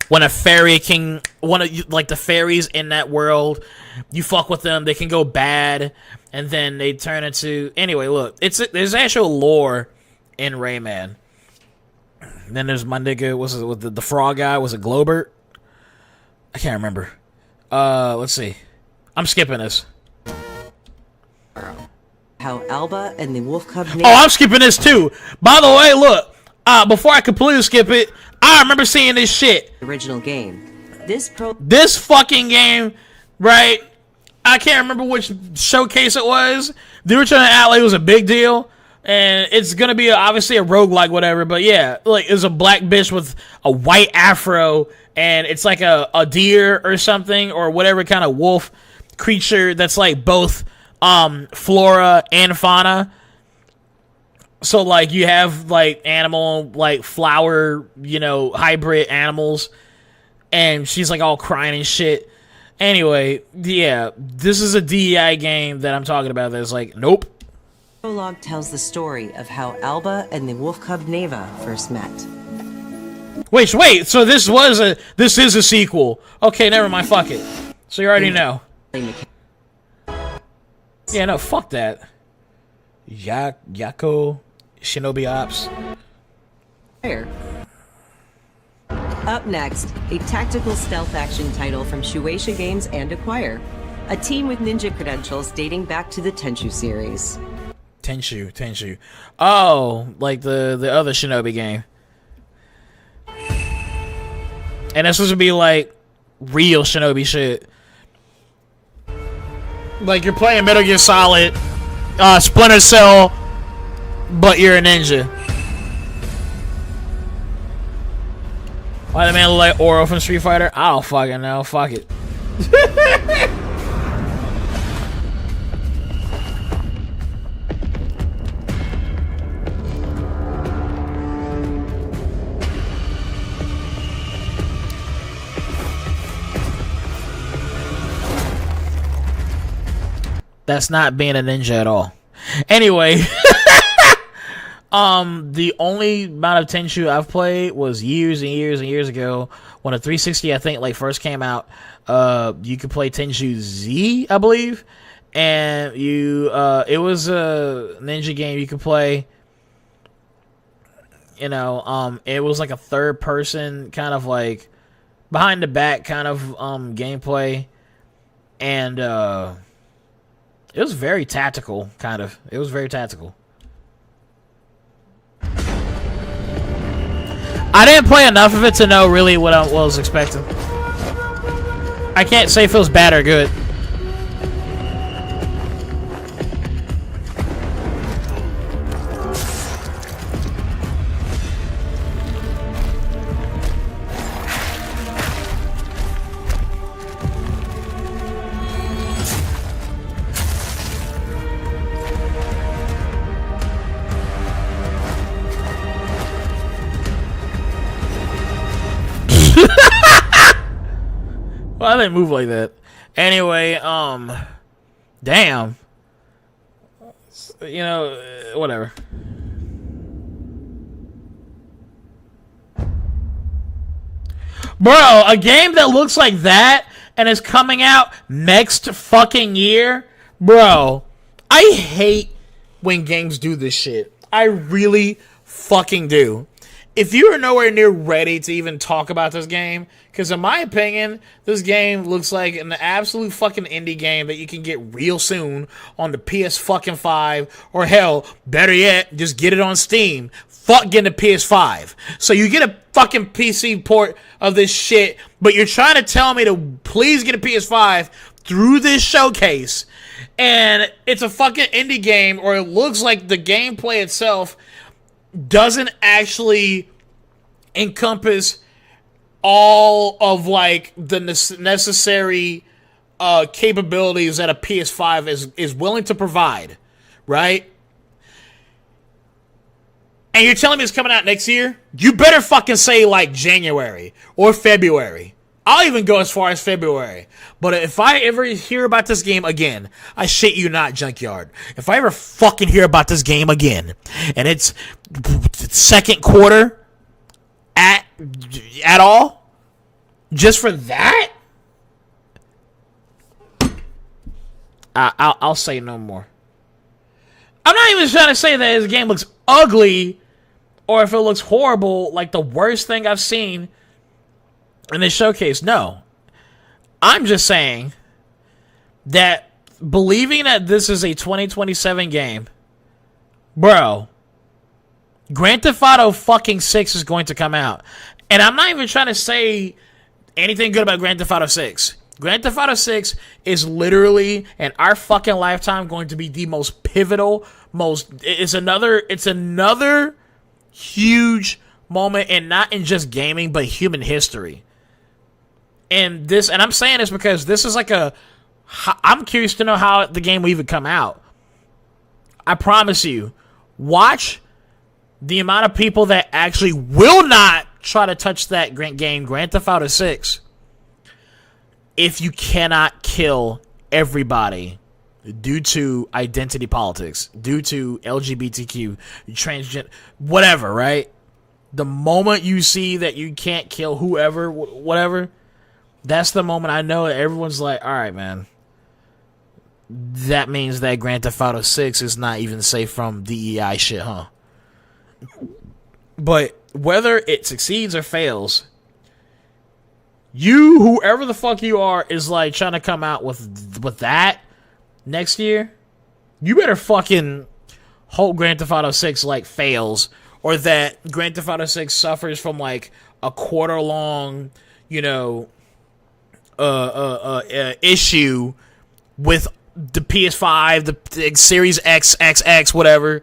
when a fairy king, like the fairies in that world, you fuck with them, they can go bad, and then they turn into. Anyway, look, there's actual lore in Rayman. Then there's my nigga, what's it, with the frog guy? Was it Globert? I can't remember. Let's see. I'm skipping this. How Alba and the Wolf Cub. Oh, I'm skipping this too. By the way, look. Before I completely skip it, I remember seeing this shit. Original game. This fucking game, right? I can't remember which showcase it was. They were trying to act like it was a big deal. And it's going to be obviously a roguelike, whatever. But yeah, like it's a black bitch with a white afro. And it's like a deer or something. Or whatever kind of wolf creature that's like both flora and fauna. So like you have like animal, like flower, you know, hybrid animals. And she's like all crying and shit. Anyway, yeah, this is a DEI game that I'm talking about that's like, nope. Prologue tells the story of how Alba and the wolf cub Neva first met. Wait, so this is a sequel. Okay, never mind, fuck it. So you already know. Yeah, no, fuck that. Yako Shinobi Ops. Here. Up next, a tactical stealth action title from Shueisha Games and Acquire. A team with ninja credentials dating back to the Tenchu series. Tenchu. Oh, like the other Shinobi game. And this was to be like real Shinobi shit. Like you're playing Metal Gear Solid, Splinter Cell, but you're a ninja. Why the man look like Oro from Street Fighter? I don't fucking know. Fuck it. That's not being a ninja at all. Anyway, The only amount of Tenchu I've played was years and years and years ago when a 360 I think like first came out. You could play Tenchu Z, I believe, and it was a ninja game you could play. You know, it was like a third person kind of like behind the back kind of gameplay, and it was very tactical, kind of. It was very tactical. I didn't play enough of it to know really what I was expecting. I can't say if it was bad or good. Well, I didn't move like that. Anyway, damn. You know, whatever. Bro, a game that looks like that and is coming out next fucking year? Bro, I hate when games do this shit. I really fucking do. If you are nowhere near ready to even talk about this game, because in my opinion, this game looks like an absolute fucking indie game that you can get real soon on the PS fucking 5, or hell, better yet, just get it on Steam. Fuck getting a PS5. So you get a fucking PC port of this shit, but you're trying to tell me to please get a PS5 through this showcase, and it's a fucking indie game, or it looks like the gameplay itself doesn't actually encompass all of like the necessary capabilities that a PS5 is willing to provide, right? And you're telling me it's coming out next year? You better fucking say like January or February. I'll even go as far as February. But if I ever hear about this game again, I shit you not, Junkyard. If I ever fucking hear about this game again, and it's second quarter at all, just for that, I'll say no more. I'm not even trying to say that this game looks ugly or if it looks horrible, like the worst thing I've seen in this showcase. No. I'm just saying that believing that this is a 2027 game, bro, Grand Theft Auto fucking 6 is going to come out. And I'm not even trying to say anything good about Grand Theft Auto 6. Grand Theft Auto 6 is literally, in our fucking lifetime, going to be the most pivotal, it's another huge moment, and not in just gaming, but human history. And I'm saying this because this is like I'm curious to know how the game will even come out. I promise you, watch the amount of people that actually will not try to touch that game, Grand Theft Auto 6, if you cannot kill everybody due to identity politics, due to LGBTQ, transgender, whatever, right? The moment you see that you can't kill whoever, whatever, that's the moment I know that everyone's like, all right, man, that means that Grand Theft Auto 6 is not even safe from DEI shit, huh? But whether it succeeds or fails, you, whoever the fuck you are, is like trying to come out with that next year. You better fucking hope Grand Theft Auto 6 like fails, or that Grand Theft Auto 6 suffers from like a quarter long, issue with the PS5, the Series X, XX, whatever.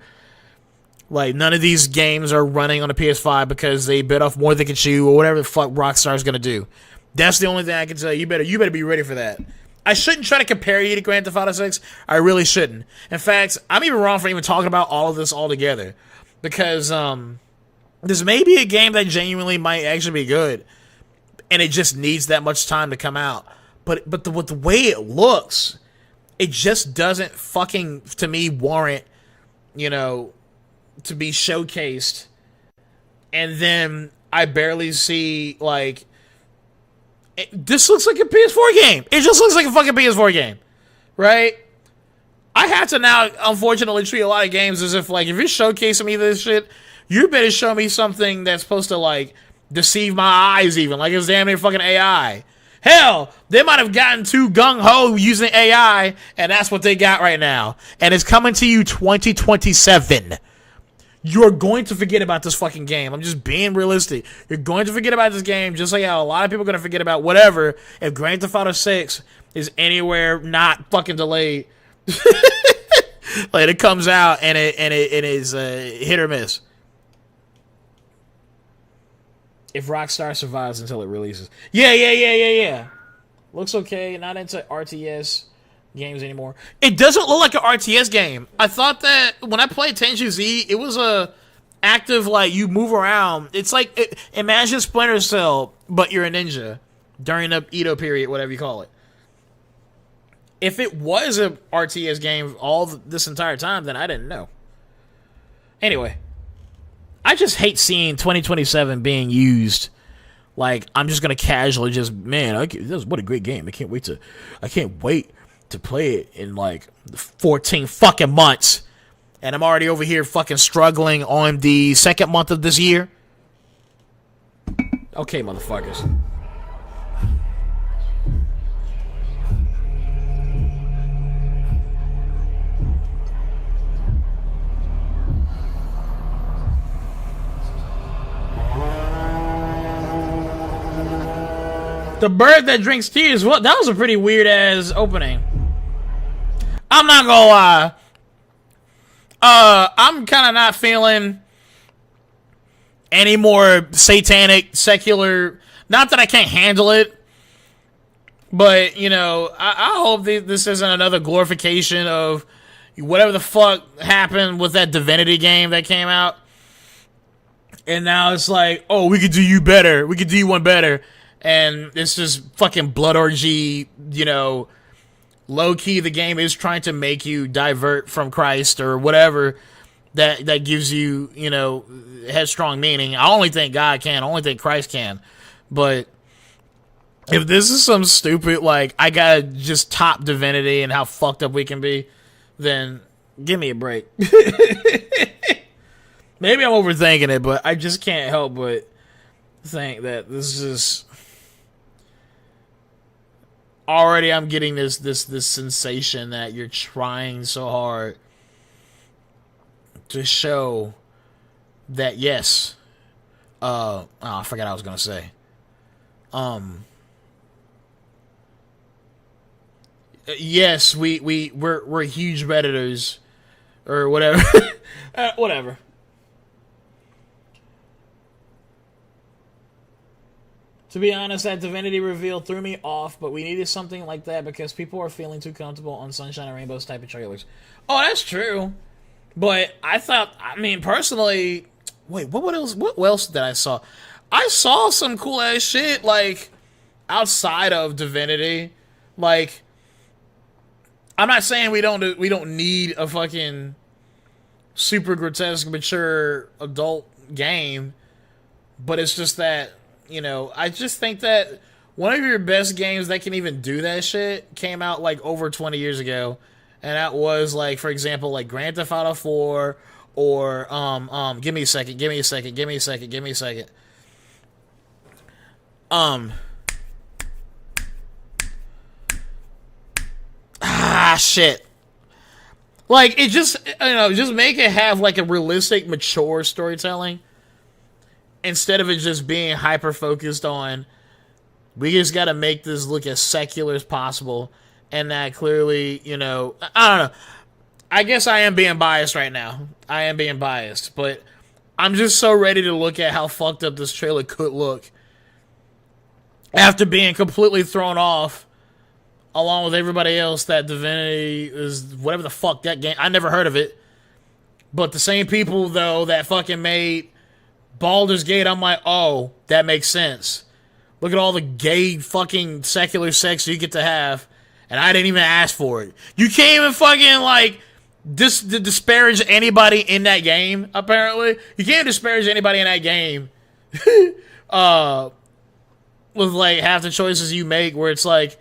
Like, none of these games are running on the PS5 because they bit off more than they can chew, or whatever the fuck Rockstar's gonna do. That's the only thing I can tell you. You better be ready for that. I shouldn't try to compare you to Grand Theft Auto 6. I really shouldn't. In fact, I'm even wrong for even talking about all of this altogether. Because this may be a game that genuinely might actually be good, and it just needs that much time to come out. But with the way it looks, it just doesn't fucking, to me, warrant, to be showcased, and then I barely see, like, this looks like a PS4 game. It just looks like a fucking PS4 game, right? I have to now, unfortunately, treat a lot of games as if, like, if you're showcasing me this shit, you better show me something that's supposed to, like, deceive my eyes even. Like, it's damn near fucking AI. Hell, they might have gotten too gung-ho using AI, and that's what they got right now. And it's coming to you 2027. You're going to forget about this fucking game. I'm just being realistic. You're going to forget about this game, just like how a lot of people are going to forget about whatever if Grand Theft Auto 6 is anywhere not fucking delayed. Like, it comes out and it is hit or miss. If Rockstar survives until it releases. Yeah. Looks okay. Not into RTS games anymore. It doesn't look like an RTS game. I thought that when I played Tenchu Z, it was a active, like, you move around. It's like, imagine Splinter Cell, but you're a ninja during the Edo period, whatever you call it. If it was a RTS game all this entire time, then I didn't know. Anyway, I just hate seeing 2027 being used. Like, I'm just gonna casually just, man, what a great game. I can't wait to play it in like 14 fucking months. And I'm already over here fucking struggling on the second month of this year. Okay, motherfuckers. The bird that drinks tears. What? That was a pretty weird ass opening. I'm not gonna lie. I'm kind of not feeling any more satanic, secular. Not that I can't handle it, but you know, I hope this isn't another glorification of whatever the fuck happened with that Divinity game that came out. And now it's like, oh, we could do you better. We could do you one better. And it's just fucking blood orgy, you know, low-key the game is trying to make you divert from Christ or whatever that gives you, you know, headstrong meaning. I only think God can. I only think Christ can. But if this is some stupid, like, I gotta just top Divinity and how fucked up we can be, then give me a break. Maybe I'm overthinking it, but I just can't help but think that this is... Already I'm getting this sensation that you're trying so hard to show that yes. I forgot what I was gonna say. Yes, we're huge Redditors or whatever. Whatever. To be honest, that Divinity reveal threw me off, but we needed something like that because people are feeling too comfortable on Sunshine and Rainbows type of trailers. Oh, that's true. But I thought, I mean, personally, wait, what else did I saw? I saw some cool ass shit, like, outside of Divinity. Like, I'm not saying we don't need a fucking super grotesque, mature adult game, but it's just that, you know, I just think that one of your best games that can even do that shit came out like over 20 years ago, and that was like, for example, like Grand Theft Auto 4 or give me a second. Shit. Like, it just, you know, just make it have like a realistic, mature storytelling. Instead of it just being hyper-focused on, we just got to make this look as secular as possible, and that clearly, you know, I don't know. I guess I am being biased right now. I am being biased, but I'm just so ready to look at how fucked up this trailer could look after being completely thrown off, along with everybody else, that Divinity is whatever the fuck that game. I never heard of it, but the same people, though, that fucking made Baldur's Gate, I'm like, oh, that makes sense. Look at all the gay fucking secular sex you get to have, and I didn't even ask for it. You can't even fucking, like, disparage anybody in that game. Apparently, you can't disparage anybody in that game. With like half the choices you make, where it's like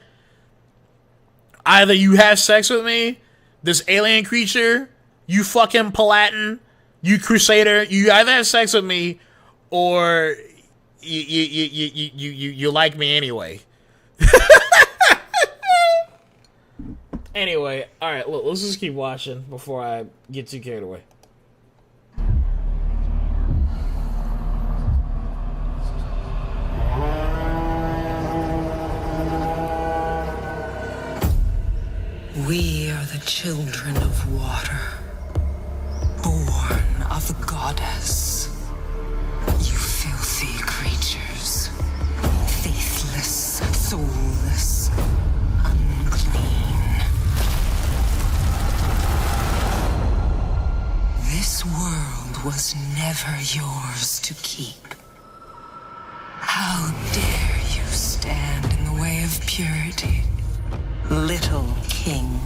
either you have sex with me, this alien creature, you fucking Paladin, you Crusader, you either have sex with me or you like me anyway. Anyway, all right, look, let's just keep watching before I get too carried away. We are the children of water, born of the goddess. You filthy creatures, faithless, soulless, unclean. This world was never yours to keep. How dare you stand in the way of purity? Little King.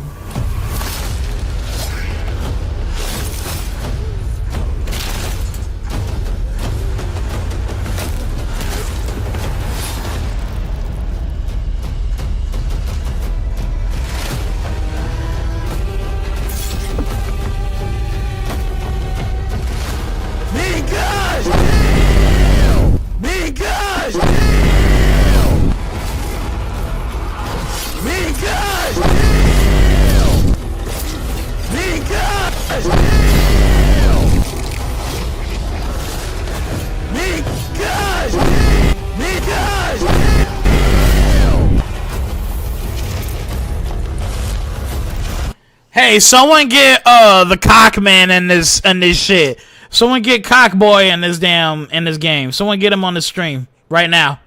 Hey, someone get the Cockman in this shit. Someone get Cockboy in this game. Someone get him on the stream right now.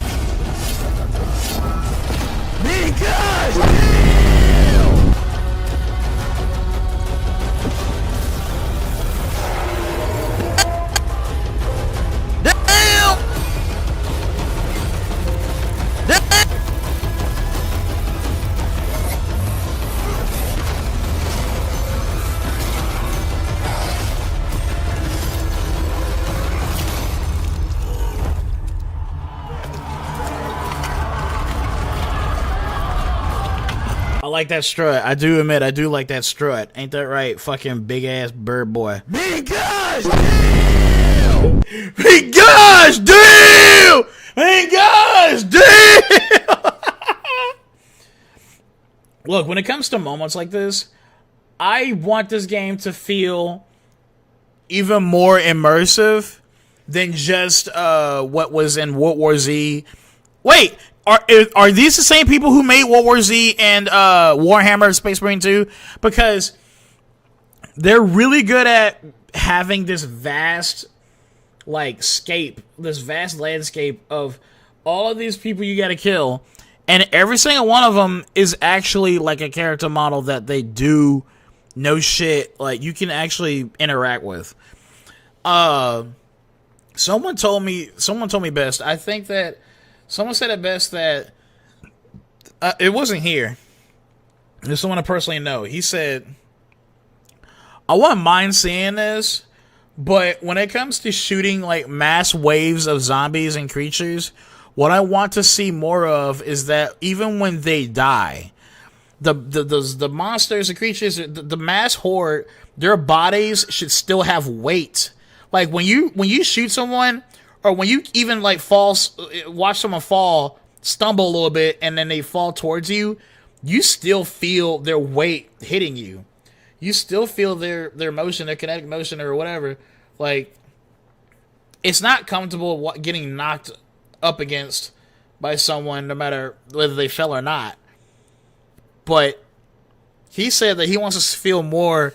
I like that strut. I do admit, I do like that strut. Ain't that right? Fucking big ass bird boy. Big gosh damn! Big gosh damn! Big gosh damn! Look, when it comes to moments like this, I want this game to feel even more immersive than just what was in World War Z. Wait, are these the same people who made World War Z and Warhammer Space Marine 2? Because they're really good at having this vast this vast landscape of all of these people you gotta kill, and every single one of them is actually like a character model that they do no shit like you can actually interact with. Someone told me best. I think that someone said it best that it wasn't here. There's someone I personally know. He said, I wouldn't mind seeing this, but when it comes to shooting like mass waves of zombies and creatures, what I want to see more of is that even when they die, the monsters, the creatures, the mass horde, their bodies should still have weight. Like when you shoot someone, or when you even like watch someone fall, stumble a little bit, and then they fall towards you, you still feel their weight hitting you. You still feel their motion, their kinetic motion, or whatever. Like, it's not comfortable getting knocked up against by someone, no matter whether they fell or not. But he said that he wants to feel more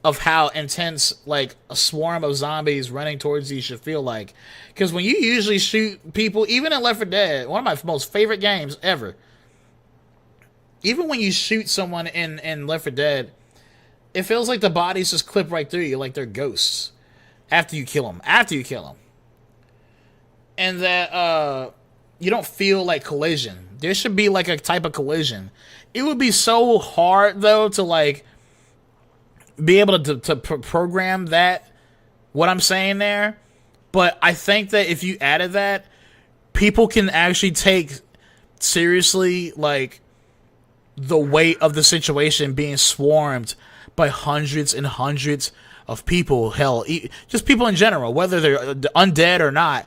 of how intense like a swarm of zombies running towards you should feel like. Because when you usually shoot people, even in Left 4 Dead, one of my most favorite games ever, even when you shoot someone in Left 4 Dead, it feels like the bodies just clip right through you like they're ghosts after you kill them. And that you don't feel like collision. There should be like a type of collision. It would be so hard though to like be able to program that, what I'm saying there. But I think that if you added that, people can actually take seriously, like, the weight of the situation being swarmed by hundreds and hundreds of people. Hell, just people in general, whether they're undead or not.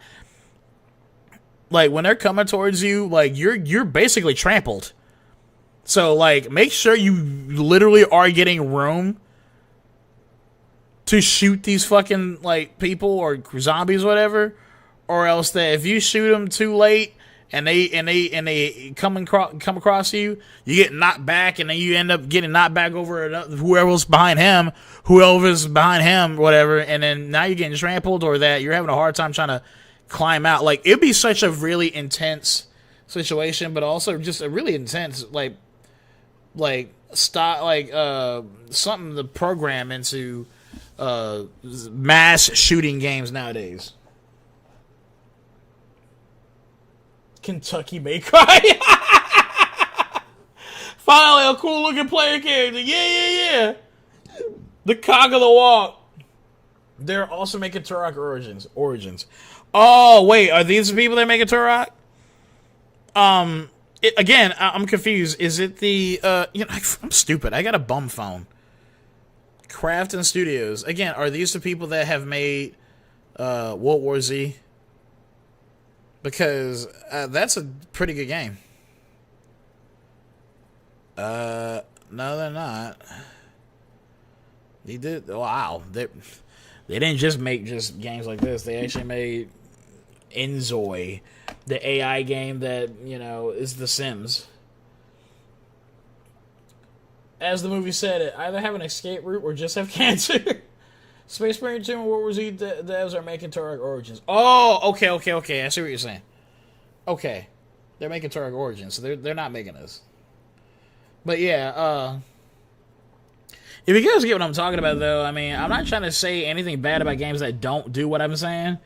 Like, when they're coming towards you, like, you're basically trampled. So, like, make sure you literally are getting room to shoot these fucking, like, people or zombies or whatever, or else that if you shoot them too late and they come across you, you get knocked back, and then you end up getting knocked back over whoever's behind him, whatever, and then now you're getting trampled, or that you're having a hard time trying to climb out. Like, it'd be such a really intense situation, but also just a really intense, something to program into mass shooting games nowadays. Kentucky may cry. Finally, a cool looking player character. Yeah. The cock of the walk. They're also making Turok Origins. Oh, wait, are these the people that make a Turok? Again, I'm confused. Is it the I'm stupid. I got a bum phone. Crafton Studios. Again, are these the people that have made World War Z? Because that's a pretty good game. No, they're not. They did. Wow, they didn't just make just games like this. They actually made Enzoy, the AI game that is The Sims. As the movie said, either have an escape route or just have cancer. Space Marine 2 and World War Z devs are making Turok Origins. Oh, okay. I see what you're saying. Okay. They're making Turok Origins, so they're not making this. But yeah, if you guys get what I'm talking about, though, I mean, I'm not trying to say anything bad about games that don't do what I'm saying.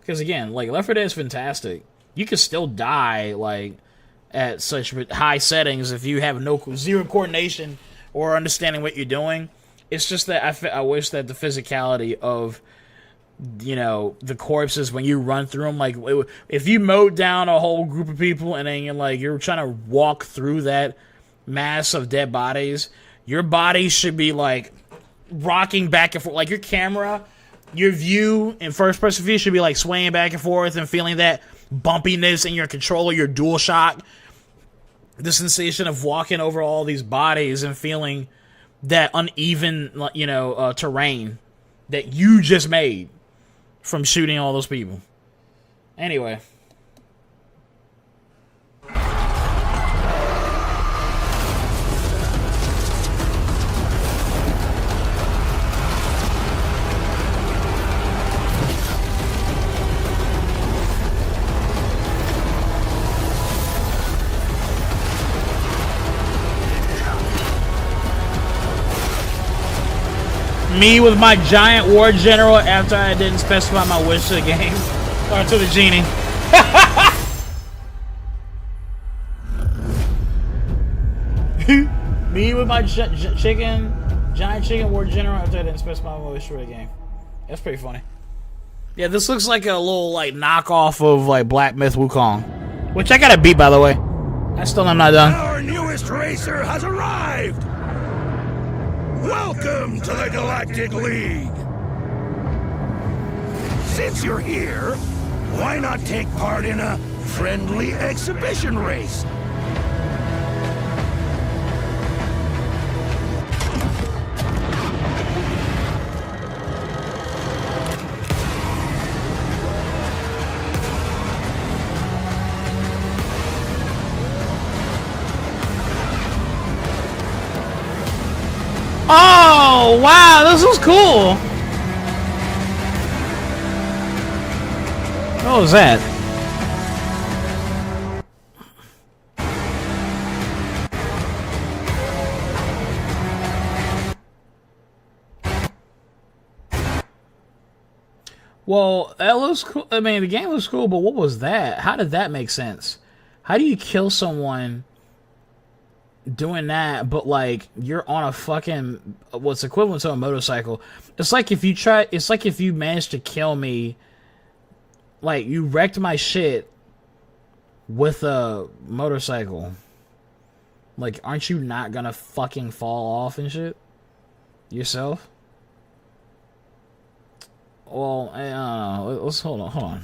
Because, again, like, Left 4 Dead is fantastic. You can still die, like, at such high settings if you have zero coordination or understanding what you're doing. It's just that I wish that the physicality of, the corpses when you run through them, like, if you mowed down a whole group of people and then you're trying to walk through that mass of dead bodies, your body should be, like, rocking back and forth. Like, your camera, your view in first-person view should be, like, swaying back and forth and feeling that bumpiness in your controller, your DualShock, the sensation of walking over all these bodies and feeling that uneven, terrain that you just made from shooting all those people. Anyway. Me with my giant war general after I didn't specify my wish to the game. Or to the genie. Me with my giant chicken war general after I didn't specify my wish for the game. That's pretty funny. Yeah, this looks like a little knockoff of Black Myth Wukong. Which I gotta beat, by the way. I still am not done. Our newest racer has arrived! Welcome to the Galactic League! Since you're here, why not take part in a friendly exhibition race? Oh, wow, this was cool. What was that? Well, that looks cool. I mean, the game was cool, but what was that? How did that make sense? How do you kill someone doing that, but like you're on a fucking what's equivalent to a motorcycle. It's like if you managed to kill me, like you wrecked my shit with a motorcycle. Like, aren't you not gonna fucking fall off and shit yourself? Well, I don't know. Let's hold on.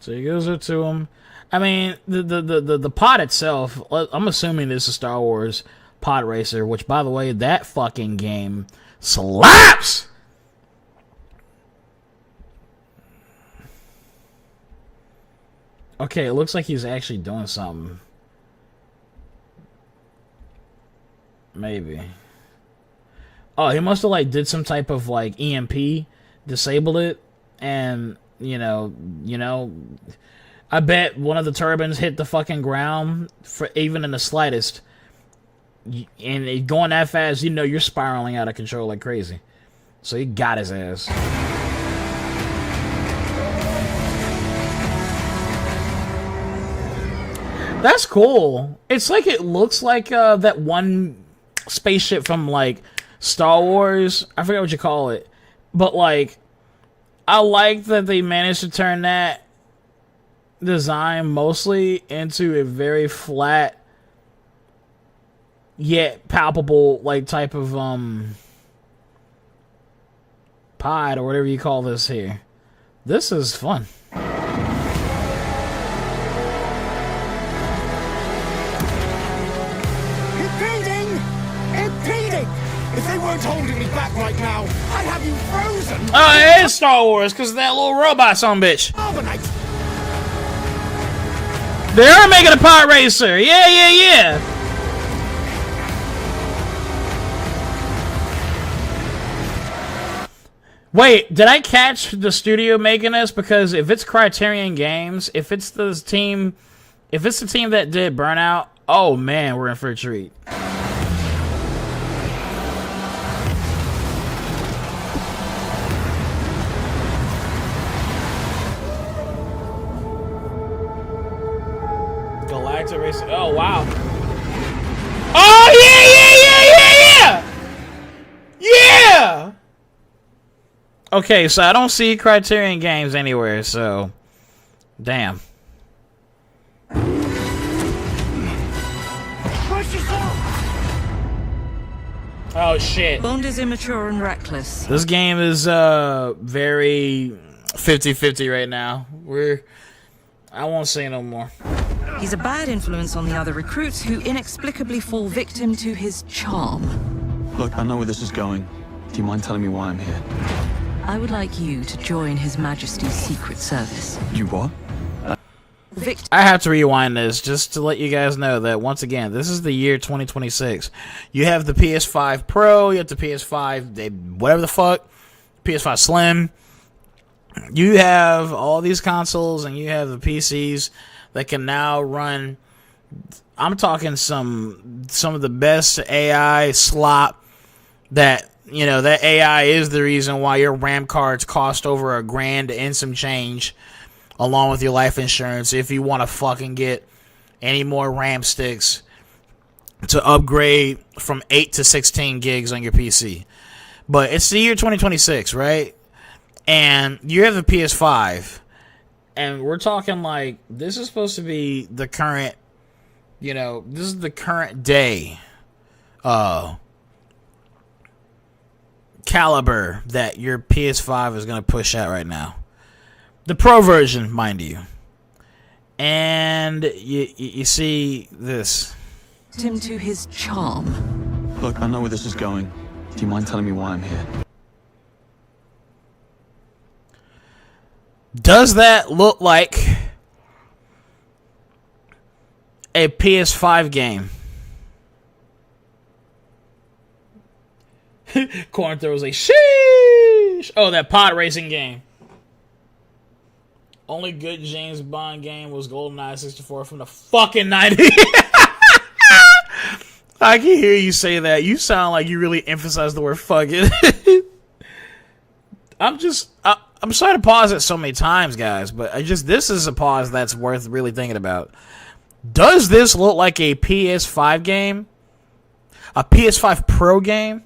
So he goes up to him. I mean, the pod itself, I'm assuming this is Star Wars Pod Racer, which, by the way, that fucking game slaps! Okay, it looks like he's actually doing something. Maybe. Oh, he must have, like, did some type of, like, EMP, disabled it, and... You know, I bet one of the turbines hit the fucking ground for even in the slightest. And it going that fast, you know you're spiraling out of control like crazy. So he got his ass. That's cool. It's like it looks like that one spaceship from like Star Wars. I forget what you call it. But like... I like that they managed to turn that design mostly into a very flat yet palpable like type of pod or whatever you call this here. This is fun. If they weren't holding me back right now, I'd have you frozen! Oh, it is Star Wars, because of that little robot son bitch. They are making a pod racer! Yeah! Wait, did I catch the studio making this? Because if it's Criterion Games, if it's the team that did Burnout, oh man, we're in for a treat. Oh, wow. Oh, yeah! Okay, so I don't see Criterion Games anywhere, so... Damn. Oh, shit. Bond is immature and reckless. This game is, very 50-50 right now. I won't say no more. He's a bad influence on the other recruits who inexplicably fall victim to his charm. Look, I know where this is going. Do you mind telling me why I'm here? I would like you to join His Majesty's Secret Service. You what? I have to rewind this just to let you guys know that, once again, this is the year 2026. You have the PS5 Pro, you have the PS5, whatever the fuck, PS5 Slim. You have all these consoles, and you have the PCs that can now run, I'm talking some of the best AI slop that, you know, that AI is the reason why your RAM cards cost over $1,000 and some change, along with your life insurance, if you want to fucking get any more RAM sticks to upgrade from 8 to 16 gigs on your PC. But it's the year 2026, right? And you have the PS5. And we're talking like, this is supposed to be the current, you know, this is the current day caliber that your PS5 is going to push out right now. The Pro version, mind you. And you see this. Him to his charm. Look, I know where this is going. Do you mind telling me why I'm here? Does that look like a PS5 game? Corn throws a sheesh. Oh, that pod racing game. Only good James Bond game was GoldenEye 64 from the fucking 90s. I can hear you say that. You sound like you really emphasize the word fucking. I'm sorry to pause it so many times, guys, but this is a pause that's worth really thinking about. Does this look like a PS5 game? A PS5 Pro game?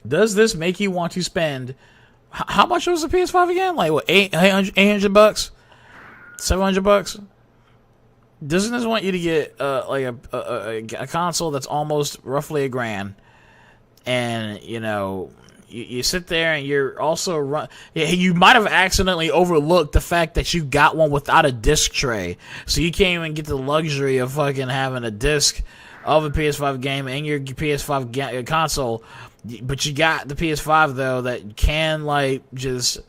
Does this make you want to spend... How much was the PS5 again? Like, what, $800? $700? Doesn't this want you to get like a console that's almost roughly $1,000? And, you know... You sit there and you're also you might have accidentally overlooked the fact that you got one without a disc tray, so you can't even get the luxury of fucking having a disc of a PS5 game in your PS5 console. But you got the PS5 though that can like just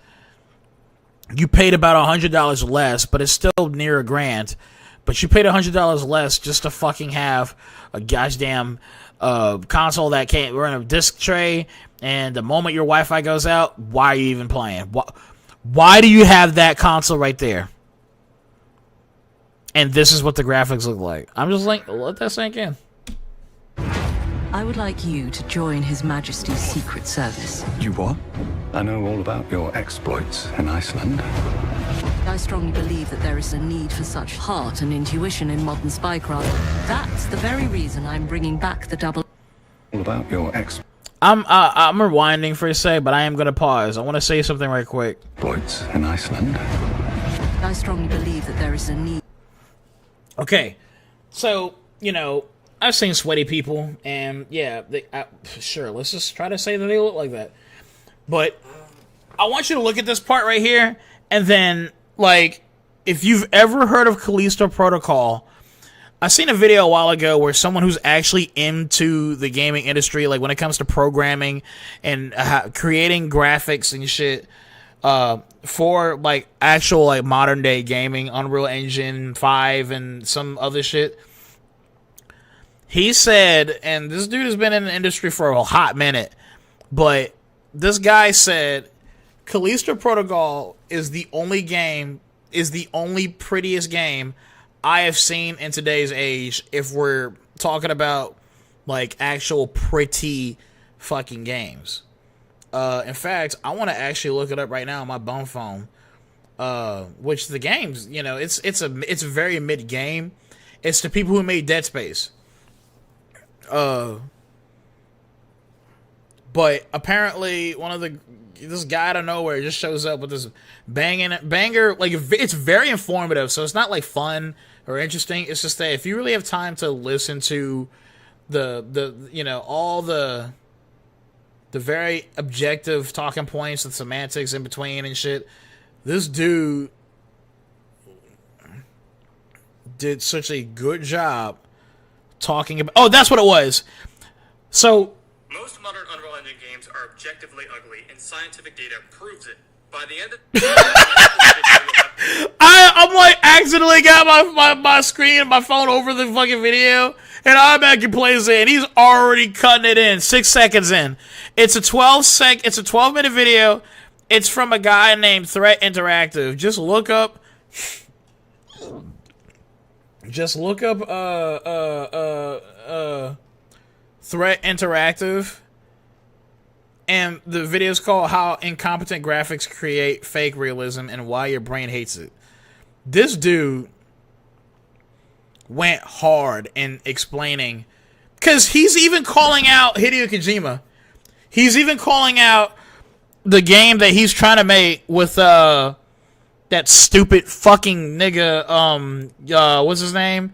you paid about $100 less, but it's still near $1,000. But you paid $100 less just to fucking have a goddamn console that can't run a disc tray. And the moment your Wi-Fi goes out, why are you even playing? Why do you have that console right there? And this is what the graphics look like. I'm just like, let that sink in. I would like you to join His Majesty's Secret Service. You what? I know all about your exploits in Iceland. I strongly believe that there is a need for such heart and intuition in modern spycraft. That's the very reason I'm bringing back the double... All about your exploits. I'm rewinding for a sec, but I am going to pause. I want to say something right quick. Exploits in Iceland. I strongly believe that there is a need... Okay, so, you know, I've seen sweaty people, and yeah, sure, let's just try to say that they look like that. But I want you to look at this part right here, and then, like, if you've ever heard of Callisto Protocol, I seen a video a while ago where someone who's actually into the gaming industry, like when it comes to programming and creating graphics and shit, for like actual like modern day gaming, Unreal Engine 5 and some other shit. He said, and this dude has been in the industry for a hot minute, but this guy said Callisto Protocol is the only prettiest game I have seen in today's age, if we're talking about like actual pretty fucking games. In fact, I want to actually look it up right now on my bum phone. Which the games, you know, it's very mid game. It's the people who made Dead Space. But apparently this guy out of nowhere just shows up with this banger. Like, it's very informative, so it's not like fun or interesting. It's just that if you really have time to listen to the you know, all the very objective talking points and semantics in between and shit, this dude did such a good job talking about... Oh, that's what it was. So most modern Unreal Engine games are objectively ugly, and scientific data proves it. By the end of I'm like accidentally got my screen and my phone over the fucking video, and automatically plays it, and he's already cutting it in 6 seconds in. It's a 12-minute video. It's from a guy named Threat Interactive. Just look up Threat Interactive, and the video is called How Incompetent Graphics Create Fake Realism and Why Your Brain Hates It. This dude went hard in explaining, because he's even calling out Hideo Kojima. He's even calling out the game that he's trying to make with that stupid fucking nigga, what's his name?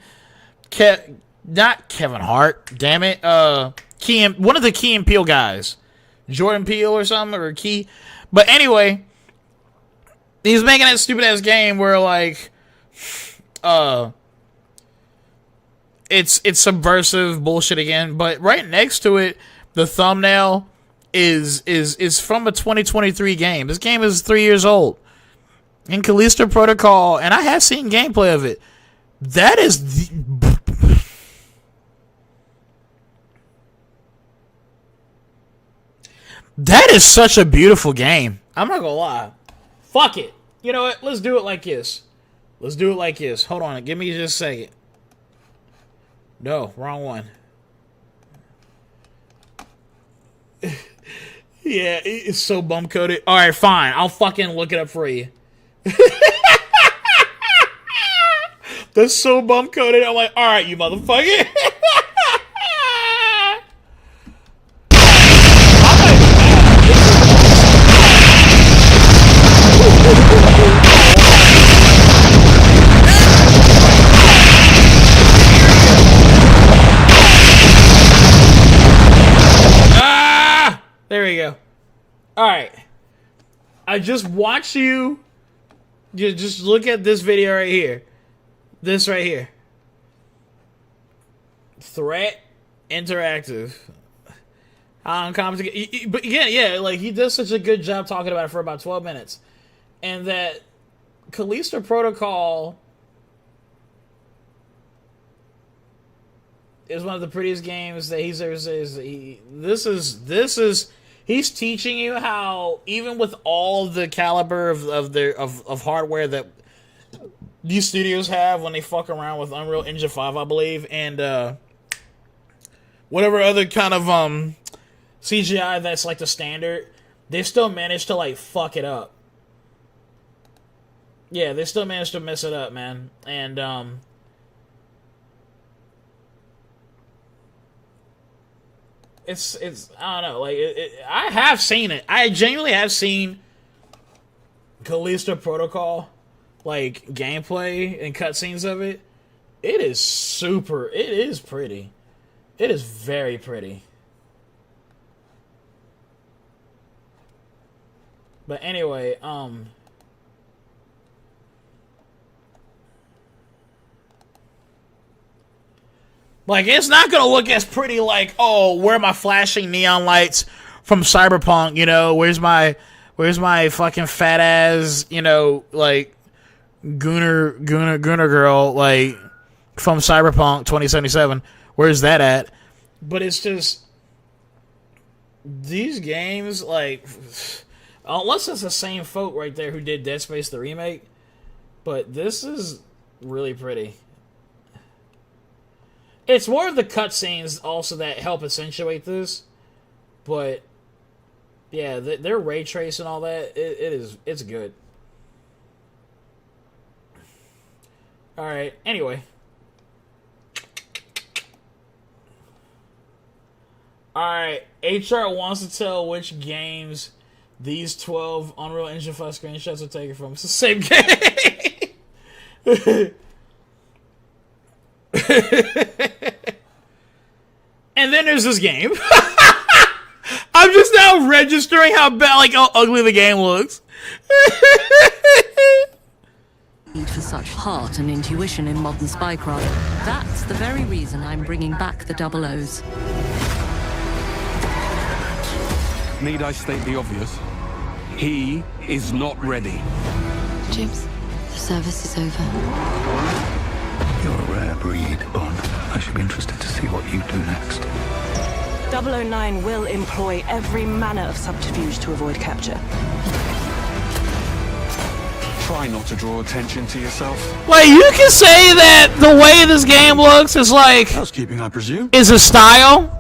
Not Kevin Hart, damn it. One of the Key and Peele guys. Jordan Peele or something, or Key. But anyway, he's making that stupid ass game where like it's subversive bullshit again, but right next to it, the thumbnail is from a 2023 game. This game is 3 years old. In Callisto Protocol, and I have seen gameplay of it. That is that is such a beautiful game. I'm not gonna lie. Fuck it. You know what? Let's do it like this. Hold on. Give me just a second. No, wrong one. Yeah, it's so bum coded. All right, fine. I'll fucking look it up for you. That's so bum coded. I'm like, all right, you motherfucker. There we go. Alright. I just watched you. Just look at this video right here. This right here. Threat Interactive. But again, yeah, like he does such a good job talking about it for about 12 minutes. And that Callisto Protocol is one of the prettiest games that he's ever says. He's teaching you how, even with all the caliber of hardware that these studios have when they fuck around with Unreal Engine 5, I believe, and whatever other kind of CGI that's like the standard, they still managed to like fuck it up. Yeah, they still managed to mess it up, man. And it's I don't know, like I have seen it. I genuinely have seen Callisto Protocol, like gameplay and cutscenes of it. It is super. It is pretty. It is very pretty. But anyway, like, it's not gonna look as pretty like, oh, where are my flashing neon lights from Cyberpunk, you know, where's my fucking fat ass, you know, like Gooner girl, like from Cyberpunk 2077, where's that at? But it's just these games, like, unless it's the same folk right there who did Dead Space the remake, but this is really pretty. It's more of the cutscenes also that help accentuate this, but yeah, their ray trace and all that, it's good. All right. Anyway, all right. HR wants to tell which games these 12 Unreal Engine 5 screenshots are taken from. It's the same game. And then there's this game. I'm just now registering how bad, like how ugly the game looks. Need for such heart and intuition in modern spycraft. That's the very reason I'm bringing back the double O's. Need I state the obvious? He is not ready. James, the service is over. You're a rare breed, Bond. I should be interested to see what you do next. 009 will employ every manner of subterfuge to avoid capture. Try not to draw attention to yourself. Like, you can say that the way this game looks is like housekeeping, I presume, is a style.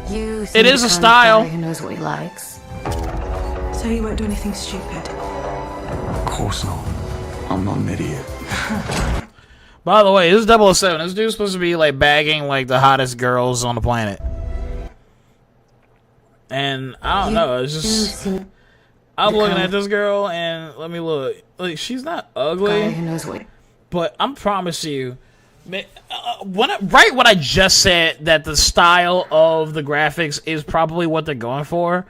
It is a style. Who knows what he likes? So he won't do anything stupid. Of course not. I'm not an idiot. By the way, this is 007. This dude's supposed to be like bagging like the hottest girls on the planet. And I don't know, it's just I'm looking at this girl and let me look. Like, she's not ugly. Who knows what? But I promise you, when I just said that the style of the graphics is probably what they're going for,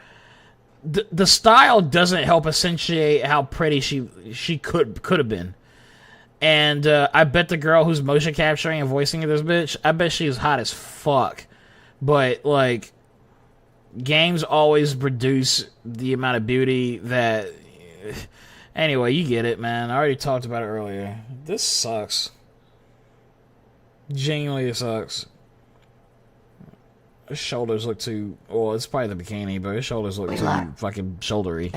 the style doesn't help accentuate how pretty she could have been. And I bet the girl who's motion capturing and voicing this bitch, I bet she's hot as fuck. But like, games always reduce the amount of beauty that. Anyway, you get it, man. I already talked about it earlier. This sucks. Genuinely, it sucks. His shoulders look too. Well, it's probably the bikini, but his shoulders look too fucking shouldery.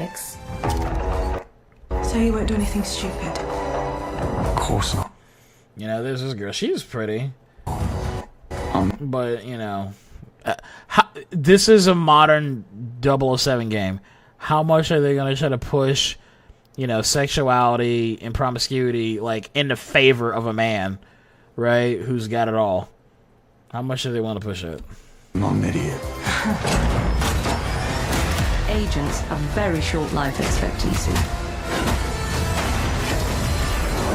So he won't do anything stupid. Of course not. You know, there's this girl. She's pretty. But, you know, this is a modern 007 game. How much are they going to try to push, you know, sexuality and promiscuity, like, in the favor of a man, right, who's got it all? How much do they want to push it? I'm an idiot. Agents have very short life expectancy.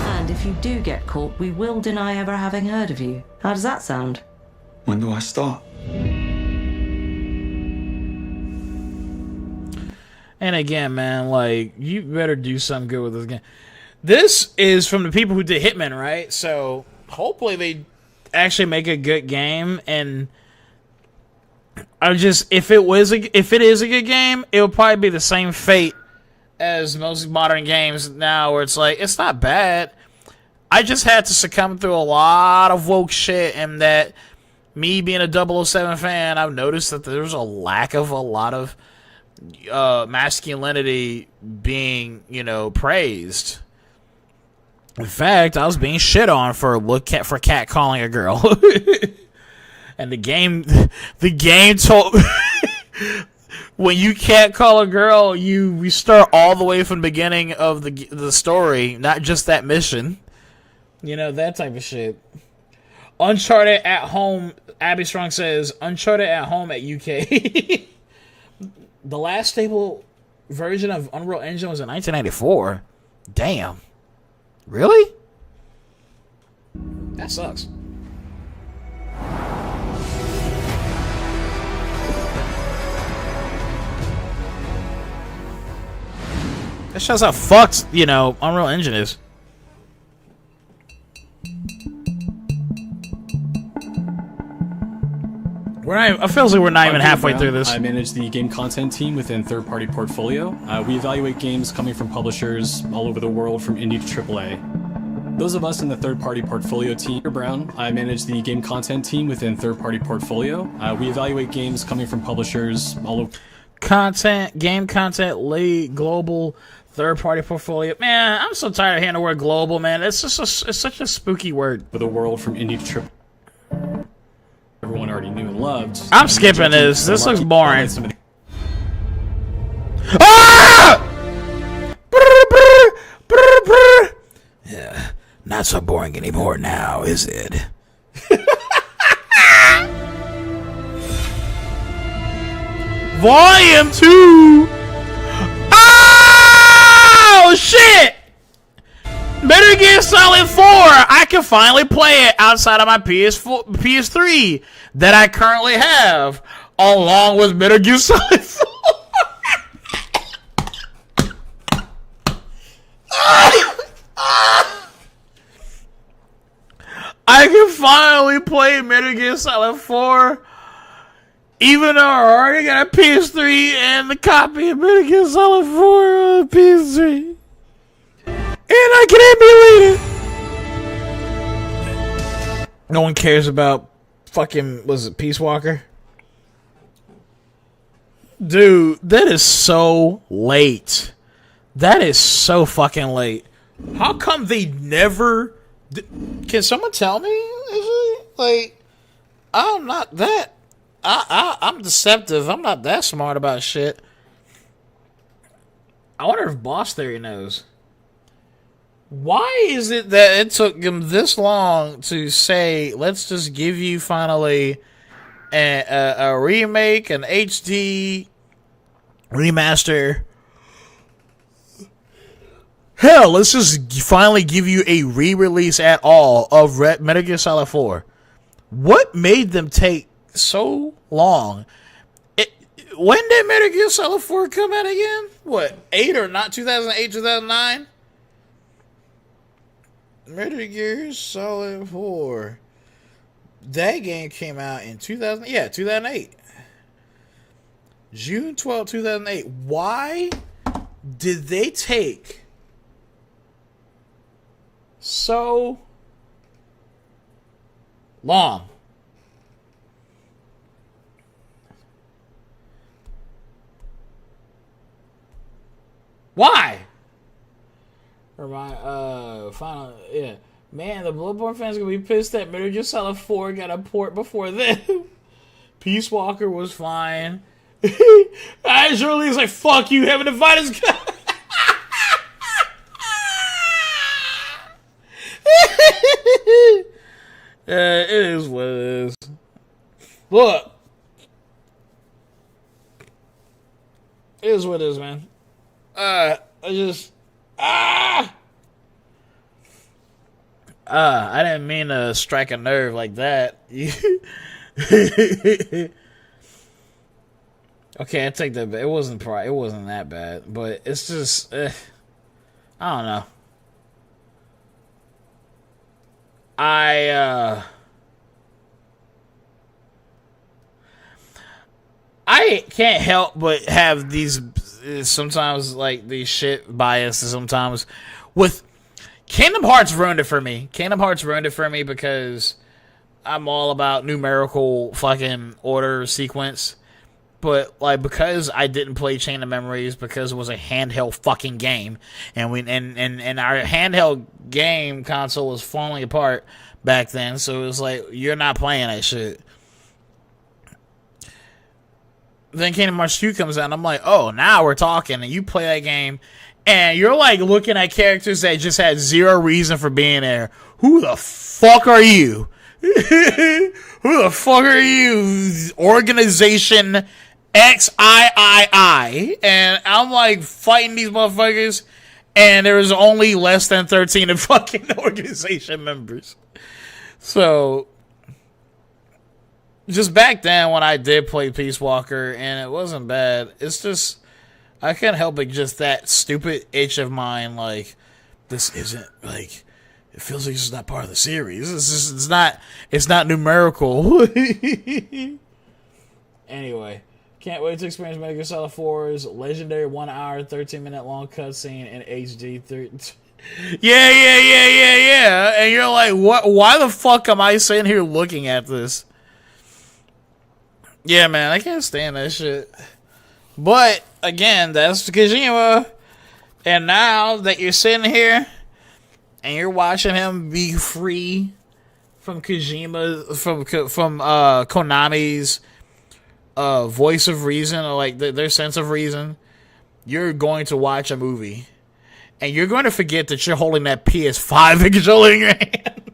And if you do get caught, we will deny ever having heard of you. How does that sound? When do I start? And again, man, like, you better do something good with this game. This is from the people who did Hitman, right? So hopefully they actually make a good game. And I just, if it is a good game, it'll probably be the same fate as most modern games now, where it's like, it's not bad. I just had to succumb through a lot of woke shit, and that me being a 007 fan, I've noticed that there's a lack of a lot of masculinity being, you know, praised. In fact, I was being shit on for cat calling a girl. And the game told when you can't call a girl, we start all the way from the beginning of the story, not just that mission. You know, that type of shit. Uncharted at home, Abby Strong says, Uncharted at home at UK. The last stable version of Unreal Engine was in 1994. Damn. Really? That sucks. That shows how fucked, you know, Unreal Engine is. I feel like we're not even halfway through this. I manage the game content team within Third Party Portfolio. We evaluate games coming from publishers all over the world, from indie to AAA. Those of us in the Third Party Portfolio team, Brown, I manage the game content team within Third Party Portfolio. We evaluate games coming from publishers all over. Game content, lead, global, Third Party Portfolio. Man, I'm so tired of hearing the word global, man. It's just it's such a spooky word. For the world, from indie to AAA. Everyone already knew and loved. I'm skipping this. This looks boring. Ah! Yeah, not so boring anymore now, is it? Volume 2. Oh shit! Metal Gear Solid 4, I can finally play it outside of my PS3 that I currently have, along with Metal Gear Solid 4. I can finally play Metal Gear Solid 4, even though I already got a PS3 and the copy of Metal Gear Solid 4 on the PS3. And I can emulate it. No one cares about fucking, was it Peace Walker? Dude, that is so late. That is so fucking late. How come they never... Can someone tell me? Like, I'm not that... I'm deceptive. I'm not that smart about shit. I wonder if Boss Theory knows. Why is it that it took them this long to say, let's just give you finally a remake, an HD remaster? Hell, let's just finally give you a re-release at all of Metal Gear Solid 4. What made them take so long? When did Metal Gear Solid 4 come out again? What, 8 or not? 2008, 2009? Metal Gear Solid 4. That game came out in 2008. June 12, 2008. Why did they take so long? Why? Or my final, Man, the Bloodborne fans gonna be pissed that Metal Gear Solid 4 got a port before them. Peace Walker was fine. I surely was like, fuck you, Heaven and Fighters. It is what it is. Look. It is what it is, man. I didn't mean to strike a nerve like that. Okay, I take that back. It wasn't that bad, but it's just I don't know. I can't help but have these sometimes like these shit biases sometimes with Kingdom Hearts ruined it for me. Kingdom Hearts ruined it for me because I'm all about numerical fucking order sequence. But like because I didn't play Chain of Memories because it was a handheld fucking game and our handheld game console was falling apart back then, so it was like you're not playing that shit. Then Kingdom Hearts 2 comes out and I'm like, oh, now we're talking, and you play that game and you're like looking at characters that just had zero reason for being there. Who the fuck are you? Who the fuck are you? Organization XIII. And I'm like fighting these motherfuckers, and there was only less than 13 of fucking organization members. So, just back then when I did play Peace Walker, and it wasn't bad, it's just, I can't help but just that stupid itch of mine, like, this isn't, like, it feels like this is not part of the series. It's not numerical. Anyway, can't wait to experience Metal Gear Solid 4's legendary 1 hour, 13-minute long cutscene in HD. Yeah. And you're like, what? Why the fuck am I sitting here looking at this? Yeah, man, I can't stand that shit. But, again, that's Kojima. And now that you're sitting here and you're watching him be free from Kojima, from Konami's voice of reason, or like their sense of reason, you're going to watch a movie. And you're going to forget that you're holding that PS5 controller in your hand.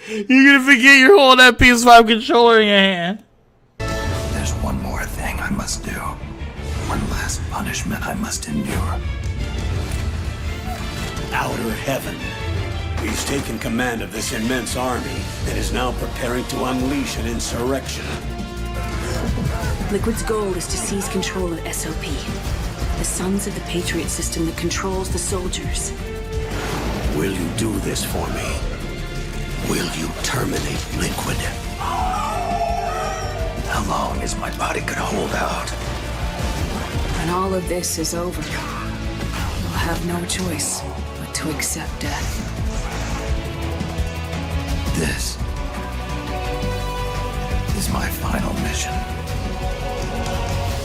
You're going to forget you're holding that PS5 controller in your hand. There's one more thing I must do. One last punishment I must endure. Outer Heaven. He's taken command of this immense army and is now preparing to unleash an insurrection. Liquid's goal is to seize control of SOP, the Sons of the Patriot system that controls the soldiers. Will you do this for me? Will you terminate Liquid? How long is my body gonna hold out? When all of this is over, you'll have no choice but to accept death. This is my final mission.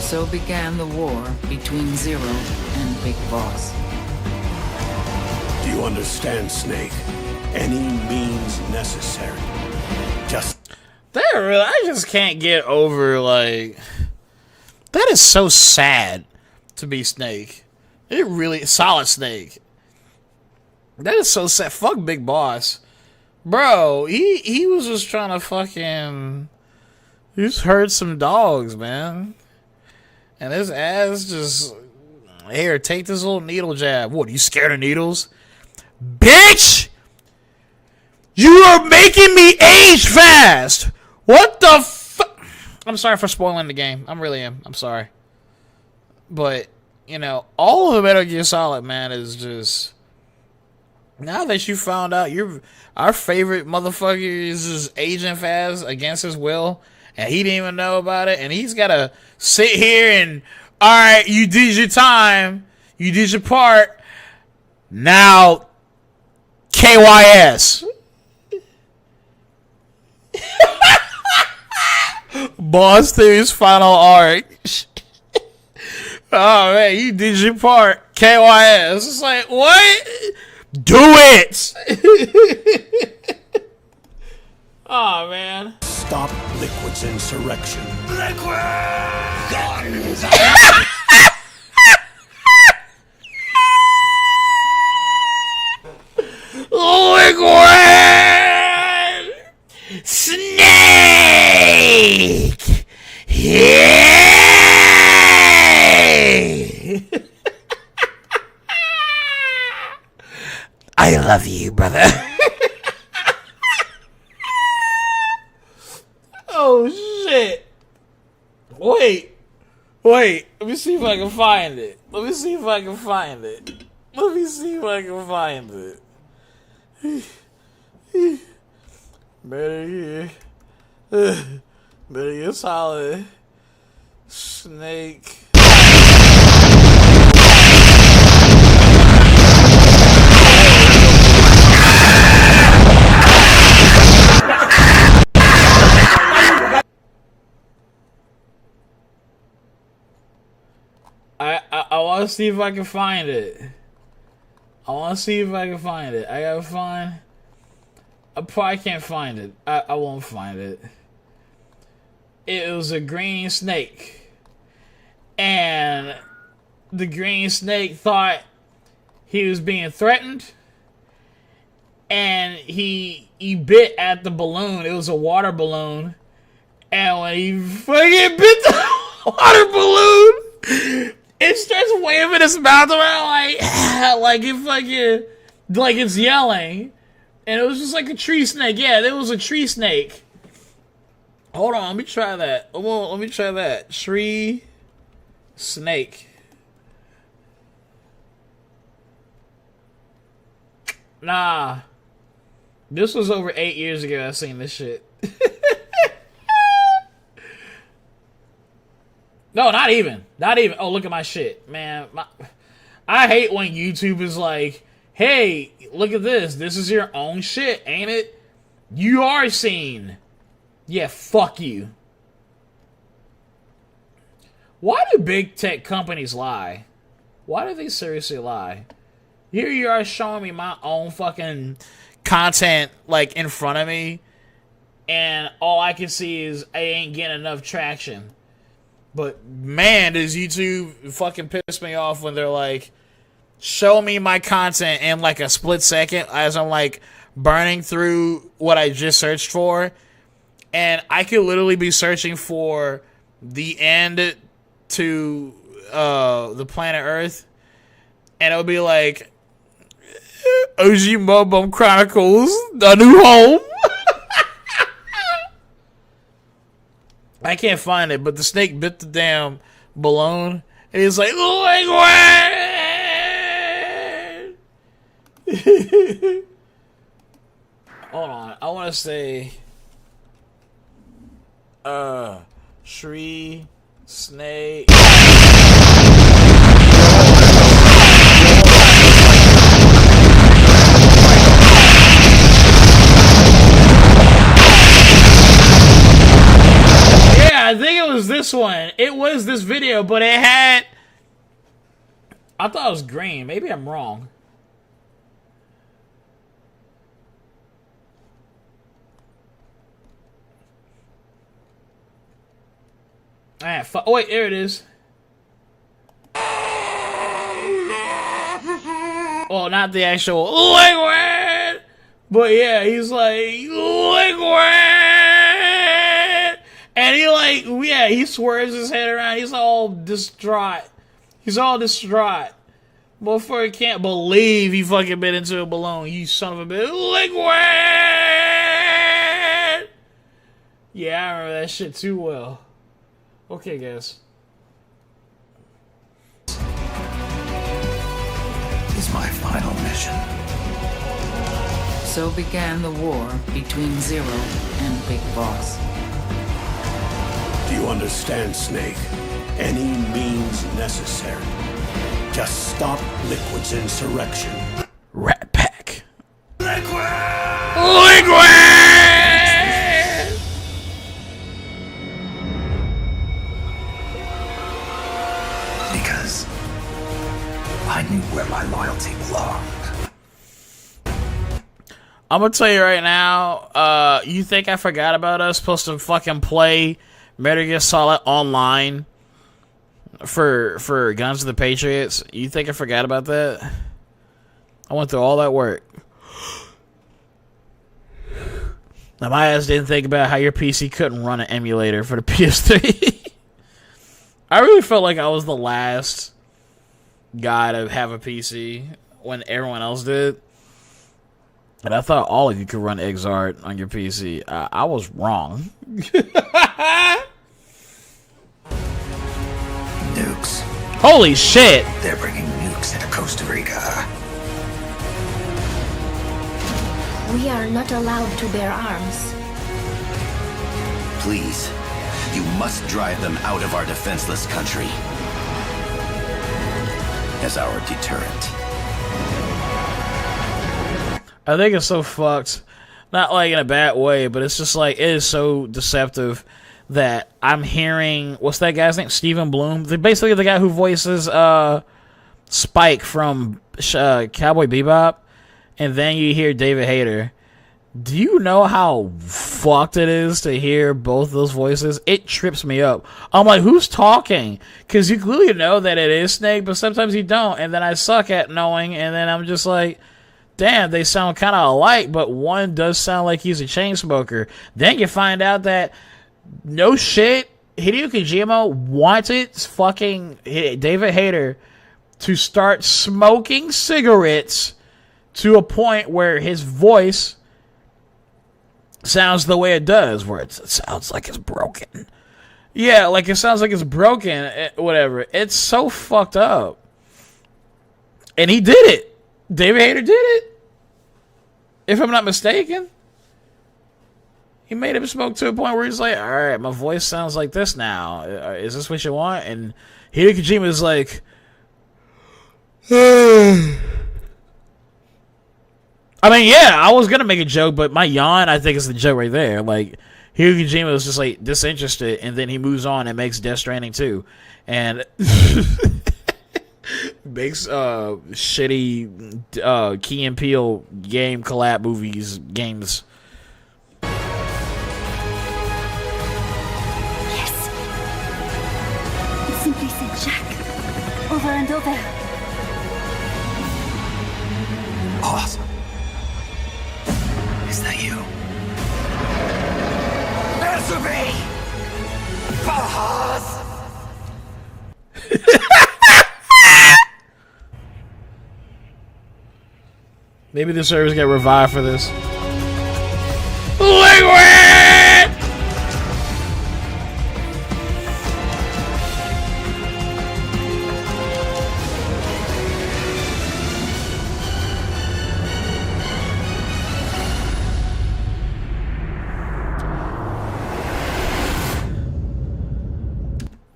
So began the war between Zero and Big Boss. Do you understand, Snake? Any means necessary. I just can't get over, like, that is so sad to be Snake. It really, Solid Snake. That is so sad. Fuck Big Boss. Bro, he was just trying to fucking, he just hurt some dogs, man. And his ass just, here, take this little needle jab. What, are you scared of needles? Bitch! You are making me age fast! What the fuck? I'm sorry for spoiling the game. I really am. I'm sorry. But, you know, all of Metal Gear Solid, man, is just, now that you found out our favorite motherfucker is just aging fast against his will, and he didn't even know about it, and he's gotta sit here and, alright, you did your time, you did your part, now KYS. Boss Theory's final arc. Oh man, you did your part, KYS. It's like, what? Do it! Oh man. Stop Liquid's insurrection. Liquid! Guns! Liquid! Snake! Yay! I love you, brother. Oh shit. Wait. Let me see if I can find it. Better get solid. Snake. I want to see if I can find it. I gotta find. I probably can't find it. I won't find it. It was a green snake. And the green snake thought he was being threatened. And he bit at the balloon. It was a water balloon. And when he fucking bit the water balloon, it starts waving its mouth around like it fucking, like it's yelling. And it was just like a tree snake. Yeah, there was a tree snake. Hold on, let me try that. Let me try that. Tree snake. Nah. This was over 8 years ago I seen this shit. No, not even. Oh, look at my shit. Man, I hate when YouTube is like, hey, look at this. This is your own shit, ain't it? You are seen. Yeah, fuck you. Why do big tech companies lie? Why do they seriously lie? Here you are showing me my own fucking content, like, in front of me, and all I can see is I ain't getting enough traction. But, man, does YouTube fucking piss me off when they're like, show me my content in, like, a split second as I'm, like, burning through what I just searched for. And I could literally be searching for the end to the planet Earth. And it would be like, ogmudbum Chronicles, A New Home. I can't find it, but the snake bit the damn balloon. And he's like, liquid! Hold on, I want to say, tree, snake. I think it was this one. It was this video, but it had... I thought it was green. Maybe I'm wrong. Ah, oh, wait, there it is. Well, not the actual liquid! But yeah, he's like, liquid! And he like, yeah, he swerves his head around. He's all distraught. Motherfucker can't believe he fucking bit into a balloon. You son of a bitch. Liquid! Yeah, I remember that shit too well. Okay, guys. Is my final mission. So began the war between Zero and Big Boss. Do you understand, Snake? Any means necessary. Just stop Liquid's insurrection. Rat Pack. Liquid! Because I knew where my loyalty belonged. I'm gonna tell you right now, you think I forgot about us supposed to fucking play Metal Gear Solid Online for Guns of the Patriots? You think I forgot about that? I went through all that work. Now my ass didn't think about how your PC couldn't run an emulator for the PS3. I really felt like I was the last guy to have a PC when everyone else did. And I thought all of you could run Xrd on your PC. I was wrong. Nukes. Holy shit! They're bringing nukes into Costa Rica. We are not allowed to bear arms. Please, you must drive them out of our defenseless country as our deterrent. I think it's so fucked. Not like in a bad way, but it's just like, it is so deceptive that I'm hearing, what's that guy's name? Stephen Bloom? Basically the guy who voices Spike from Cowboy Bebop. And then you hear David Hayter. Do you know how fucked it is to hear both those voices? It trips me up. I'm like, who's talking? Because you clearly know that it is Snake, but sometimes you don't. And then I suck at knowing, and then I'm just like, damn, they sound kind of alike, but one does sound like he's a chain smoker. Then you find out that, no shit, Hideo Kojima wanted fucking David Hayter to start smoking cigarettes to a point where his voice sounds the way it does, where it sounds like it's broken. Yeah, like it sounds like it's broken, whatever. It's so fucked up. And he did it. David Hayter did it. If I'm not mistaken. He made him smoke to a point where he's like, alright, my voice sounds like this now. Is this what you want? And Hideo Kojima is like, I mean, yeah, I was gonna make a joke, but my yawn, I think, is the joke right there. Like, Hideo Kojima was just like disinterested, and then he moves on and makes Death Stranding 2, and makes shitty Key and Peele game collab games. Yes. It simply said Jack over and over. Awesome. Is that you? Answer me! Bahas! Maybe the servers get revived for this. Liquid!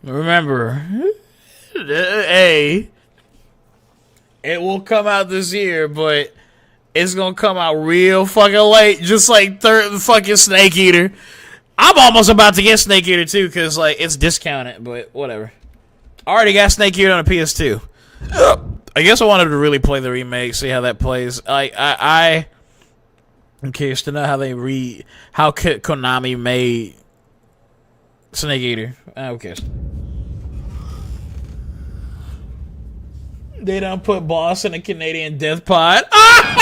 Remember, it will come out this year, but it's gonna come out real fucking late, just like third fucking Snake Eater. I'm almost about to get Snake Eater too, cause like it's discounted, but whatever. I already got Snake Eater on a PS2. I guess I wanted to really play the remake, see how that plays. I'm curious to know how how Konami made Snake Eater. Who cares? They done put Boss in a Canadian death pod. Oh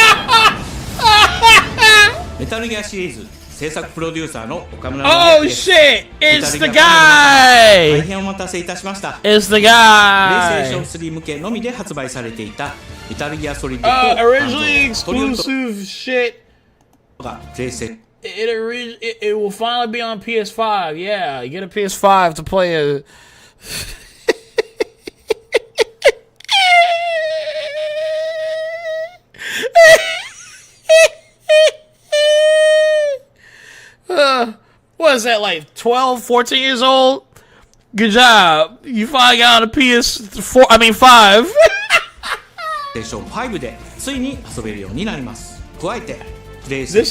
shit! It's the guy! It's the guy! Originally exclusive shit. It will finally be on PS5. Yeah, you get a PS5 to play a. What is that, like 12, 14 years old? Good job. You finally got on a PS4, I mean 5. This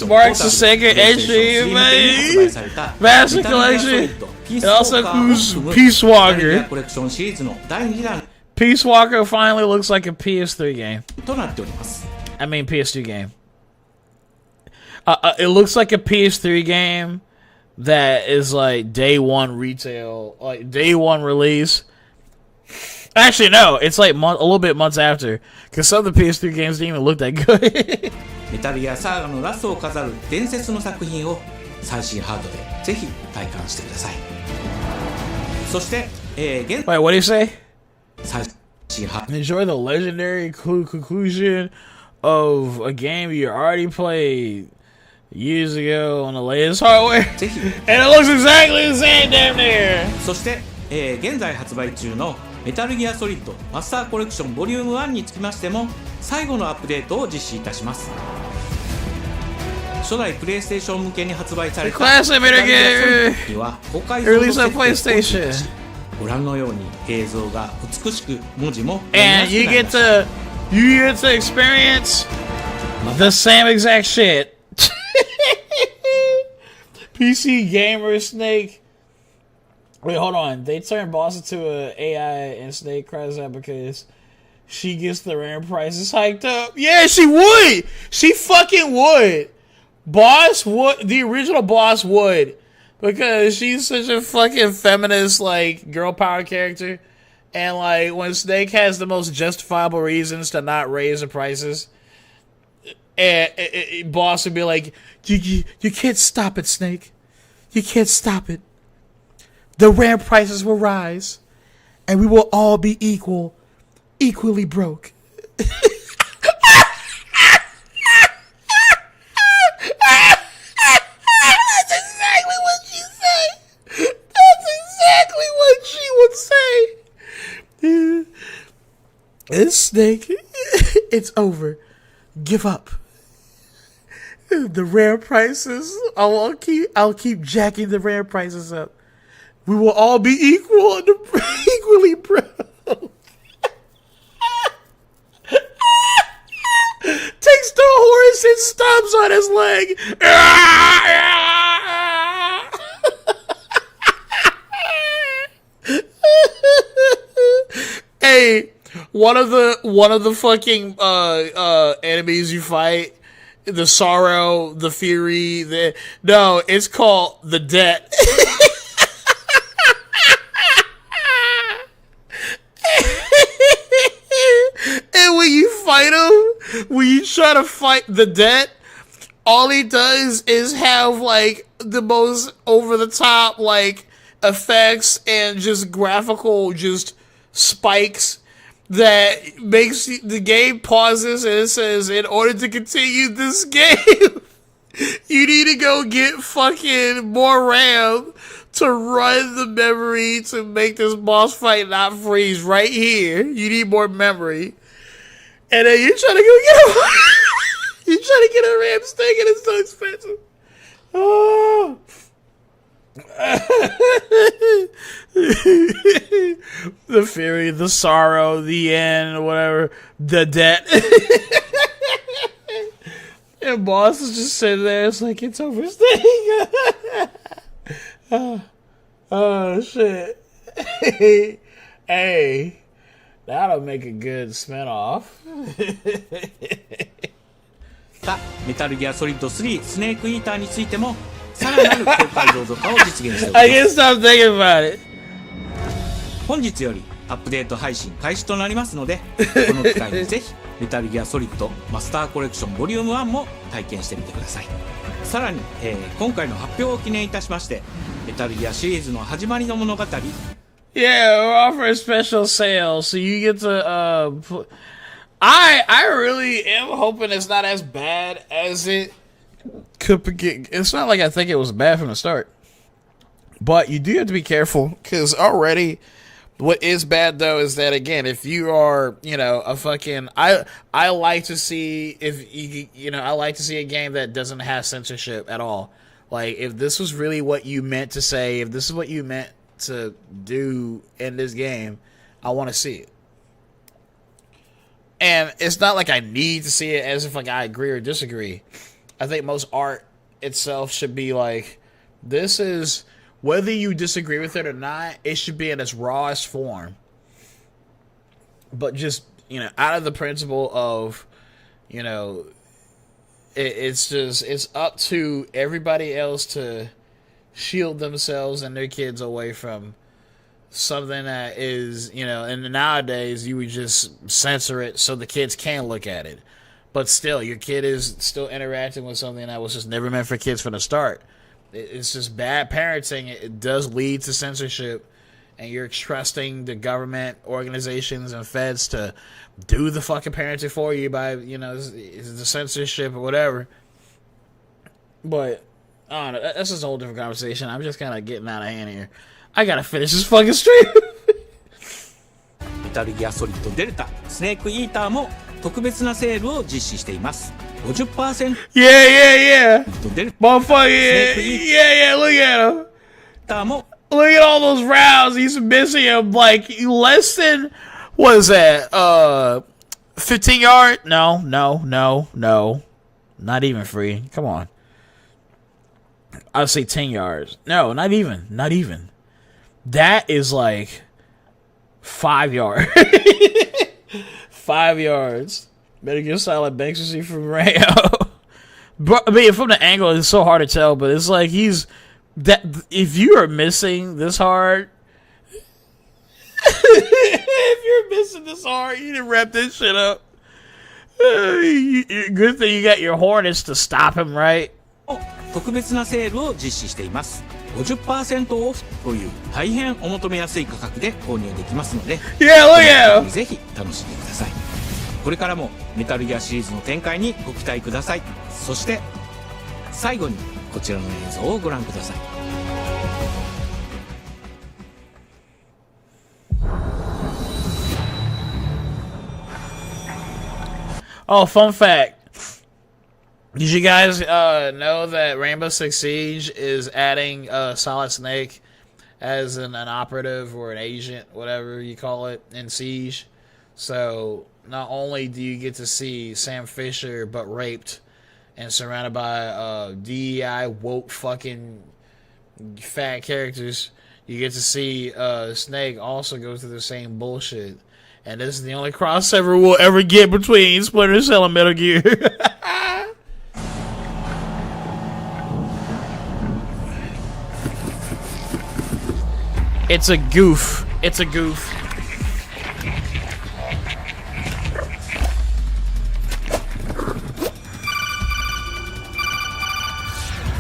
marks the second entry in my Master Collection. It also includes Peace Walker. Peace Walker finally looks like a PS3 game. I mean PS2 game. It looks like a PS3 game that is like day one retail, like day one release. Actually, no, it's like a little bit months after, because some of the PS3 games didn't even look that good. メタルギアサーガのラストを飾る伝説の作品を最新ハードでぜひ体感してください。そして、Wait, what do you say? Enjoy the legendary conclusion of a game you already played years ago on the latest hardware. And it looks exactly the same damn near. そして、現在発売中のメタルギアソリッドマスターコレクションボリューム1につきましても最後のアップデートを実施いたします。初代プレイステーション向けに発売されたメタルギアソリッドには公開像の設定をご覧のように映像が美しく文字も And you get to experience the same exact shit. PC gamer Snake. Wait, hold on. They turned boss into an AI and Snake cries out because she gets the rare prices hiked up. Yeah, she would. She fucking would. Boss would. The original boss would. Because she's such a fucking feminist, like, girl power character. And, like, when Snake has the most justifiable reasons to not raise the prices, and boss would be like, you can't stop it, Snake. You can't stop it. The rare prices will rise, and we will all be equally broke. That's exactly what she said. That's exactly what she would say. It's Snake. It's over. Give up. The rare prices. I'll keep jacking the rare prices up. We will all be equally broke. Takes the horse and stomps on his leg. Hey, one of the fucking enemies you fight, the sorrow, the fury, it's called the debt. And when you fight him, when you try to fight the debt, all he does is have like the most over the top like effects and just graphical just spikes that makes the game pauses and it says, in order to continue this game, you need to go get fucking more RAM to run the memory to make this boss fight not freeze right here. You need more memory. And then you're trying to go get a you're trying to get a RAM stick and it's so expensive. Oh. The fury, the sorrow, the end, whatever, the debt. And boss is just sitting there, it's like, it's overstaying. Oh shit. Hey, that'll make a good spin-off. メタルギアソリッド3スネークイーターについてもさらなる公開増加を実現しております。I can't stop thinking about it. 本日よりアップデート配信開始となりますので、この機会にぜひメタルギアソリッドマスターコレクションボリューム1も体験してみてください。さらに、今回の発表を記念いたしましてメタルギアシリーズの始まりの物語 Yeah, we're offering special sales, so you get to I really am hoping it's not as bad as it could get. It's not like I think it was bad from the start, but you do have to be careful because already what is bad though is that again, if you are, a fucking, I like to see I like to see a game that doesn't have censorship at all. Like if this was really what you meant to say, if this is what you meant to do in this game, I want to see it. And it's not like I need to see it as if like I agree or disagree. I think most art itself should be like, this is, whether you disagree with it or not, it should be in its rawest form. But just, out of the principle of, it's up to everybody else to shield themselves and their kids away from something that is, you know, and nowadays you would just censor it so the kids can look at it. But still, your kid is still interacting with something that was just never meant for kids from the start. It's just bad parenting. It does lead to censorship, and you're trusting the government, organizations, and feds to do the fucking parenting for you by, you know, the censorship or whatever. But, I don't know, that's just a whole different conversation. I'm just kind of getting out of hand here. I gotta finish this fucking stream. メタルギアソリッドデルタ、スネークイーターも特別なセールを実施しています。50%。Yeah. Motherfucker, yeah, look at him. Look at all those rounds. He's missing him like less than, what is that? 15 yard? No. Not even free. Come on. I'd say 10 yards. No, not even. That is like 5 yards. 5 yards. Better get Silent Banksy from Rayo. But I mean, from the angle, it's so hard to tell. But it's like he's that. If you are missing this hard, if you're missing this hard, you didn't wrap this shit up. Good thing you got your Hornets to stop him, right? 特別なセールを実施しています。50% オフという大変お求めやすい価格で購入できますので、ぜひ楽しんでください。これからもメタルギアシリーズの展開にご期待ください。そして最後にこちらの映像をご覧ください。Oh, fun fact. Did you guys know that Rainbow Six Siege is adding Solid Snake as an operative or an agent, whatever you call it, in Siege? So not only do you get to see Sam Fisher, but raped and surrounded by DEI woke fucking fat characters, you get to see Snake also go through the same bullshit. And this is the only crossover we'll ever get between Splinter Cell and Metal Gear. It's a goof. It's a goof.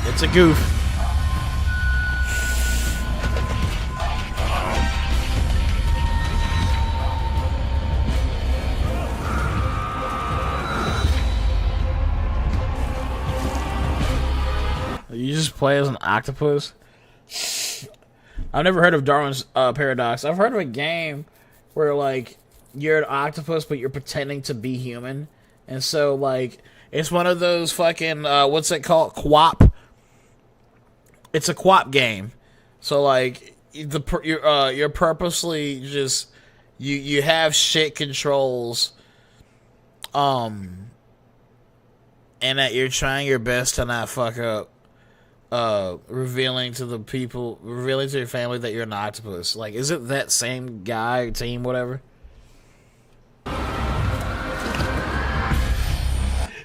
It's a goof. You just play as an octopus? I've never heard of Darwin's Paradox. I've heard of a game where, like, you're an octopus, but you're pretending to be human. And so, like, it's one of those fucking, what's it called? QWOP? It's a QWOP game. So, like, you're purposely just, you have shit controls, and that you're trying your best to not fuck up. Revealing to your family that you're an octopus. Like, is it that same guy, team, whatever?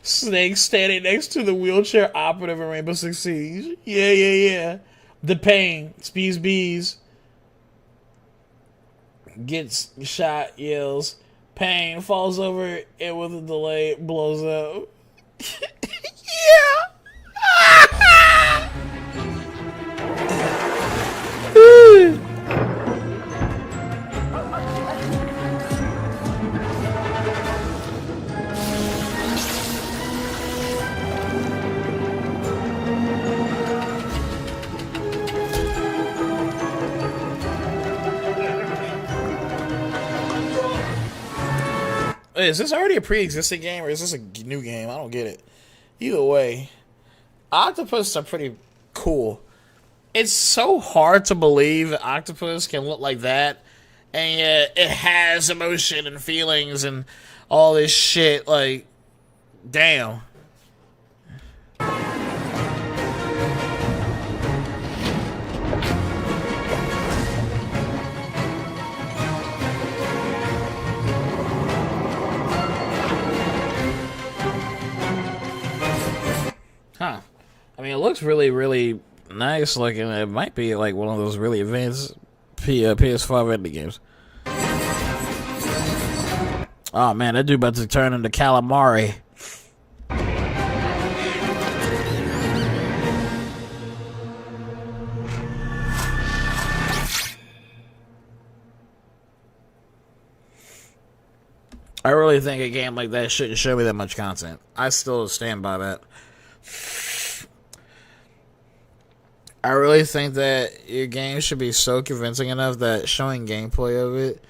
Snake standing next to the wheelchair operative in Rainbow Six Siege. Yeah. The pain. Speeds bees. Gets shot, yells. Pain, falls over, and with a delay, blows up. Yeah! Is this already a pre-existing game or is this a new game? I don't get it. Either way, octopus are pretty cool. It's so hard to believe an octopus can look like that, and yet it has emotion and feelings and all this shit. Like, damn. mean, it looks really, really nice looking. It might be like one of those really advanced PS5 indie games. Oh man, that dude about to turn into calamari. I really think a game like that shouldn't show me that much content. I still stand by that. I really think that your game should be so convincing enough that showing gameplay of it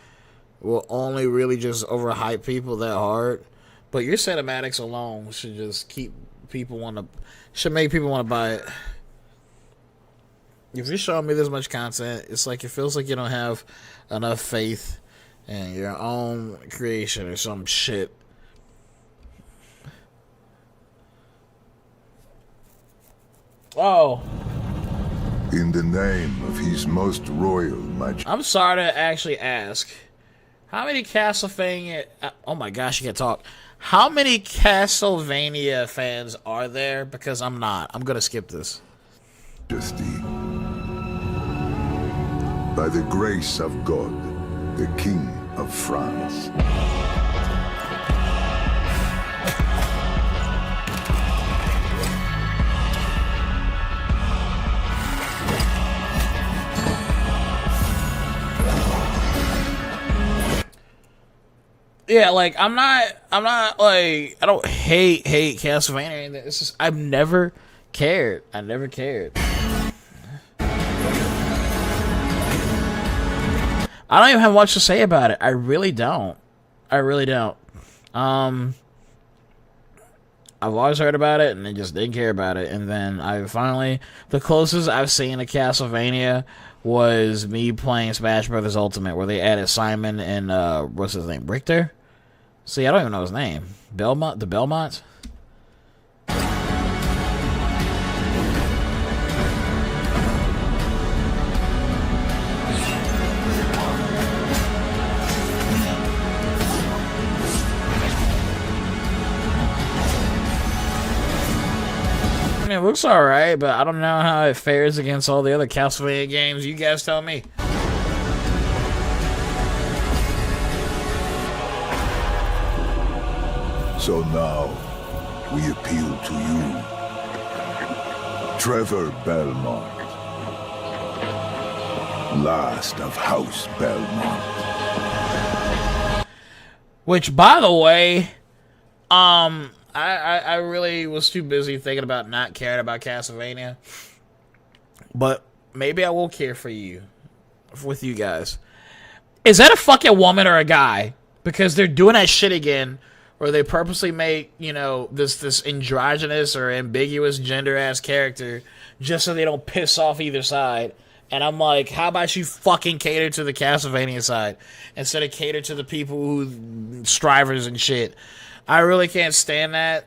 will only really just overhype people that hard. But your cinematics alone should just keep people should make people want to buy it. If you're showing me this much content, it's like it feels like you don't have enough faith in your own creation or some shit. Oh. In the name of His Most Royal Majesty. I'm sorry to actually ask. How many Castlevania... oh my gosh, you can't talk. How many Castlevania fans are there? Because I'm not. I'm going to skip this. Majesty. By the grace of God, the King of France. Yeah, like I'm not like I don't hate Castlevania. It's just I've never cared. I never cared. I don't even have much to say about it. I really don't. I've always heard about it and then just didn't care about it. And then the closest I've seen to Castlevania was me playing Smash Brothers Ultimate, where they added Simon and what's his name, Richter. See, I don't even know his name. The Belmonts. I mean, it looks alright, but I don't know how it fares against all the other Castlevania games. You guys tell me. So now, we appeal to you, Trevor Belmont, last of House Belmont. Which, by the way, I really was too busy thinking about not caring about Castlevania. But maybe I will care for you. With you guys. Is that a fucking woman or a guy? Because they're doing that shit again. Where they purposely make, this androgynous or ambiguous gender-ass character. Just so they don't piss off either side. And I'm like, how about you fucking cater to the Castlevania side? Instead of cater to the people who... strivers and shit. I really can't stand that.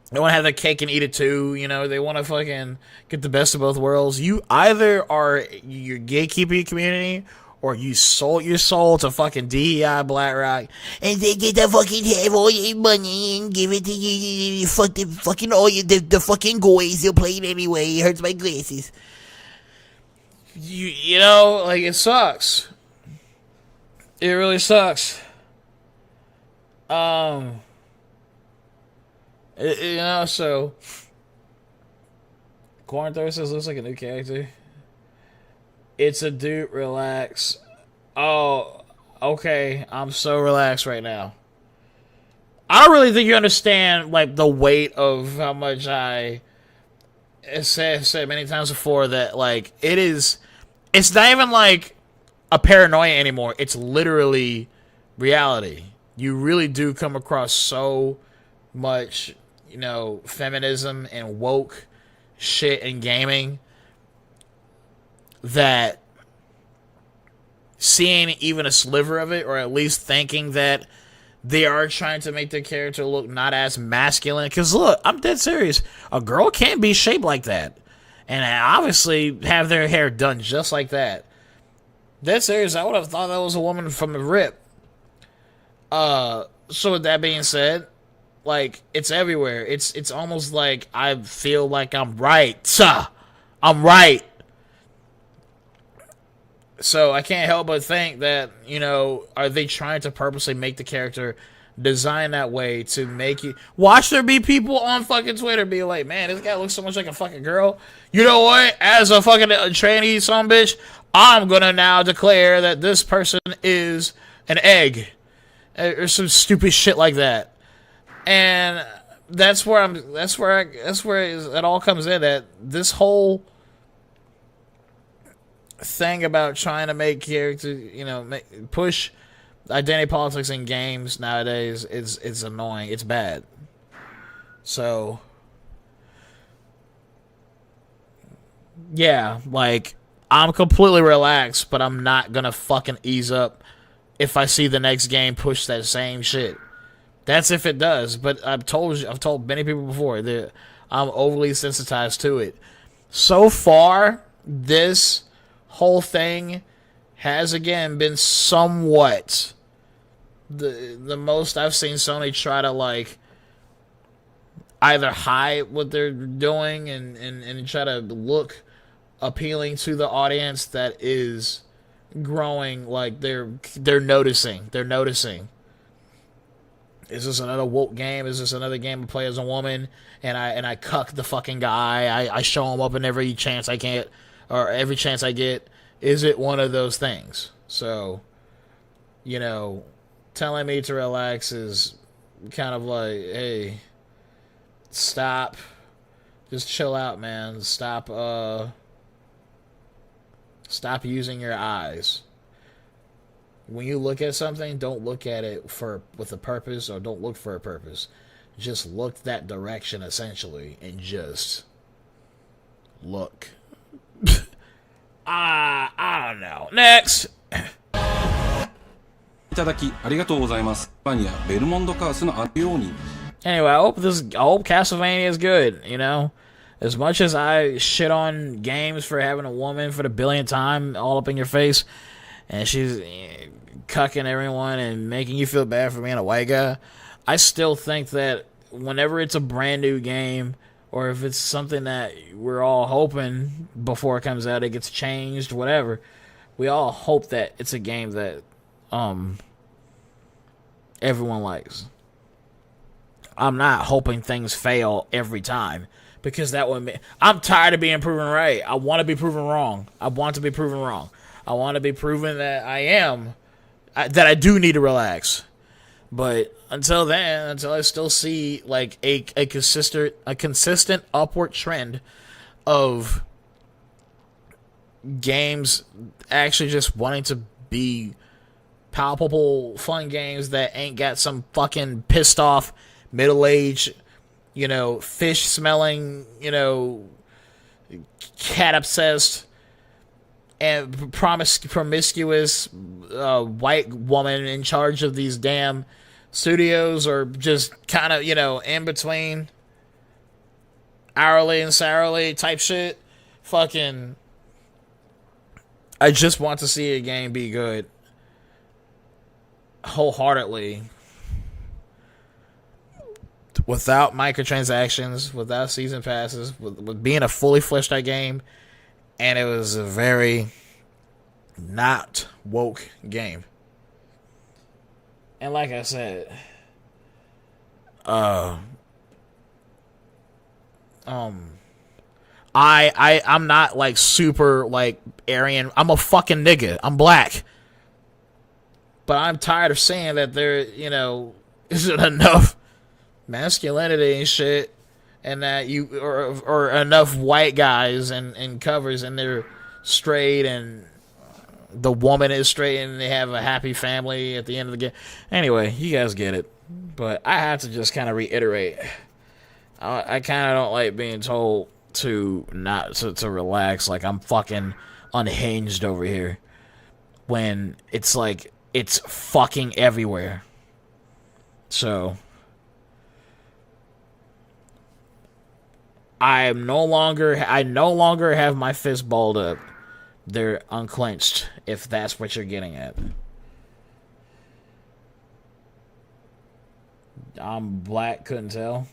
They want to have their cake and eat it too, They want to fucking get the best of both worlds. You either are your gatekeeper your community, or you sold your soul to fucking DEI BlackRock, and they get to fucking have all your money and give it to you. Fucking all the fucking goys. They'll play it anyway. It hurts my glasses. It sucks. It really sucks. So Corn Thirst looks like a new character. It's a dude, relax. Oh, okay. I'm so relaxed right now. I don't really think you understand, the weight of how much I said many times before that, it's not even, a paranoia anymore. It's literally reality. You really do come across so much, feminism and woke shit in gaming that seeing even a sliver of it, or at least thinking that they are trying to make their character look not as masculine. Because look, I'm dead serious. A girl can't be shaped like that. And obviously have their hair done just like that. Dead serious, I would have thought that was a woman from the rip. So with that being said, like, it's everywhere. It's almost like I feel like I'm right. I'm right. So I can't help but think that, you know, are they trying to purposely make the character designed that way to make you watch? There be people on fucking Twitter be like, man, this guy looks so much like a fucking girl. You know what? As a fucking tranny son bitch, I'm gonna now declare that this person is an egg, or some stupid shit like that. And that's where it all comes in. That this whole thing about trying to make characters, you know, push identity politics in games nowadays is annoying. It's bad. So yeah, like, I'm completely relaxed, but I'm not gonna fucking ease up if I see the next game push that same shit. That's if it does. But I've told many people before that I'm overly sensitized to it. So far, this whole thing has again been somewhat the most I've seen Sony try to, like, either hide what they're doing and try to look appealing to the audience that is growing. Like, they're noticing. Is this another woke game? Is this another game I play as a woman and I cuck the fucking guy? I show him up in every chance I can, or every chance I get. Is it one of those things? So, you know, telling me to relax is kind of like, hey, stop. Just chill out, man. Stop using your eyes. When you look at something, don't look at it with a purpose, or don't look for a purpose. Just look that direction, essentially, and just look. I don't know. Next. いただきありがとうございます。バニアベルモンドカースのあるように。 Anyway, I hope Castlevania is good, you know? As much as I shit on games for having a woman for the billionth time all up in your face, and she's cucking everyone and making you feel bad for being a white guy, I still think that whenever it's a brand new game, or if it's something that we're all hoping before it comes out, it gets changed, whatever, we all hope that it's a game that everyone likes. I'm not hoping things fail every time, because that would be... I'm tired of being proven right. I want to be proven wrong. I want to be proven wrong. I want to be proven that that I do need to relax. But until then, until I still see like a consistent upward trend of games actually just wanting to be palpable, fun games that ain't got some fucking pissed off, middle-aged, you know, fish-smelling, you know, cat-obsessed and promiscuous white woman in charge of these damn studios, or just kind of, you know, in between hourly and sourly type shit. Fucking, I just want to see a game be good wholeheartedly, without microtransactions, without season passes, with being a fully fleshed out game. And it was a very not woke game. And like I said, I'm not like super like Aryan. I'm a fucking nigga. I'm black. But I'm tired of saying that there, you know, isn't enough masculinity and shit, and that you or enough white guys and covers, and they're straight, and the woman is straight, and they have a happy family at the end of the game. Anyway, you guys get it. But I have to just kind of reiterate, I kind of don't like being told to not to relax, like I'm fucking unhinged over here, when it's like it's fucking everywhere. So I no longer have my fist balled up. They're unclenched, if that's what you're getting at. I'm black, couldn't tell.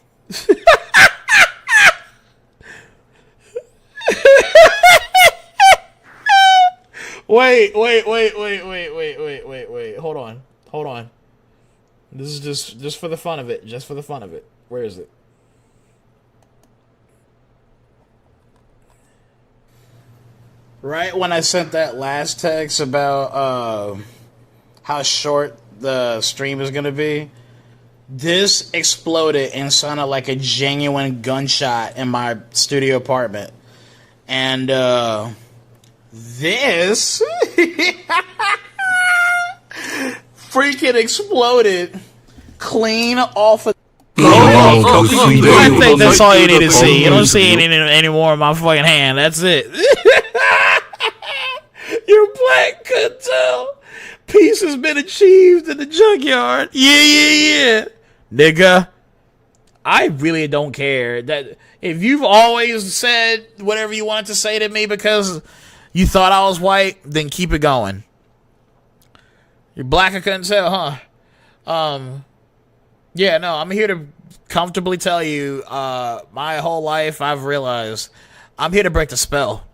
Wait. Hold on. This is just for the fun of it. Just for the fun of it. Where is it? Right when I sent that last text about how short the stream is gonna be, this exploded and sounded like a genuine gunshot in my studio apartment. And this freaking exploded clean off of. I think that's all you need to see. You don't see any anymore in my fucking hand. That's it. You're black, could tell. Peace has been achieved in the junkyard. Yeah. Nigga, I really don't care. That if you've always said whatever you wanted to say to me because you thought I was white, then keep it going. You're black, I couldn't tell, huh? Yeah, no, I'm here to comfortably tell you, my whole life I've realized I'm here to break the spell.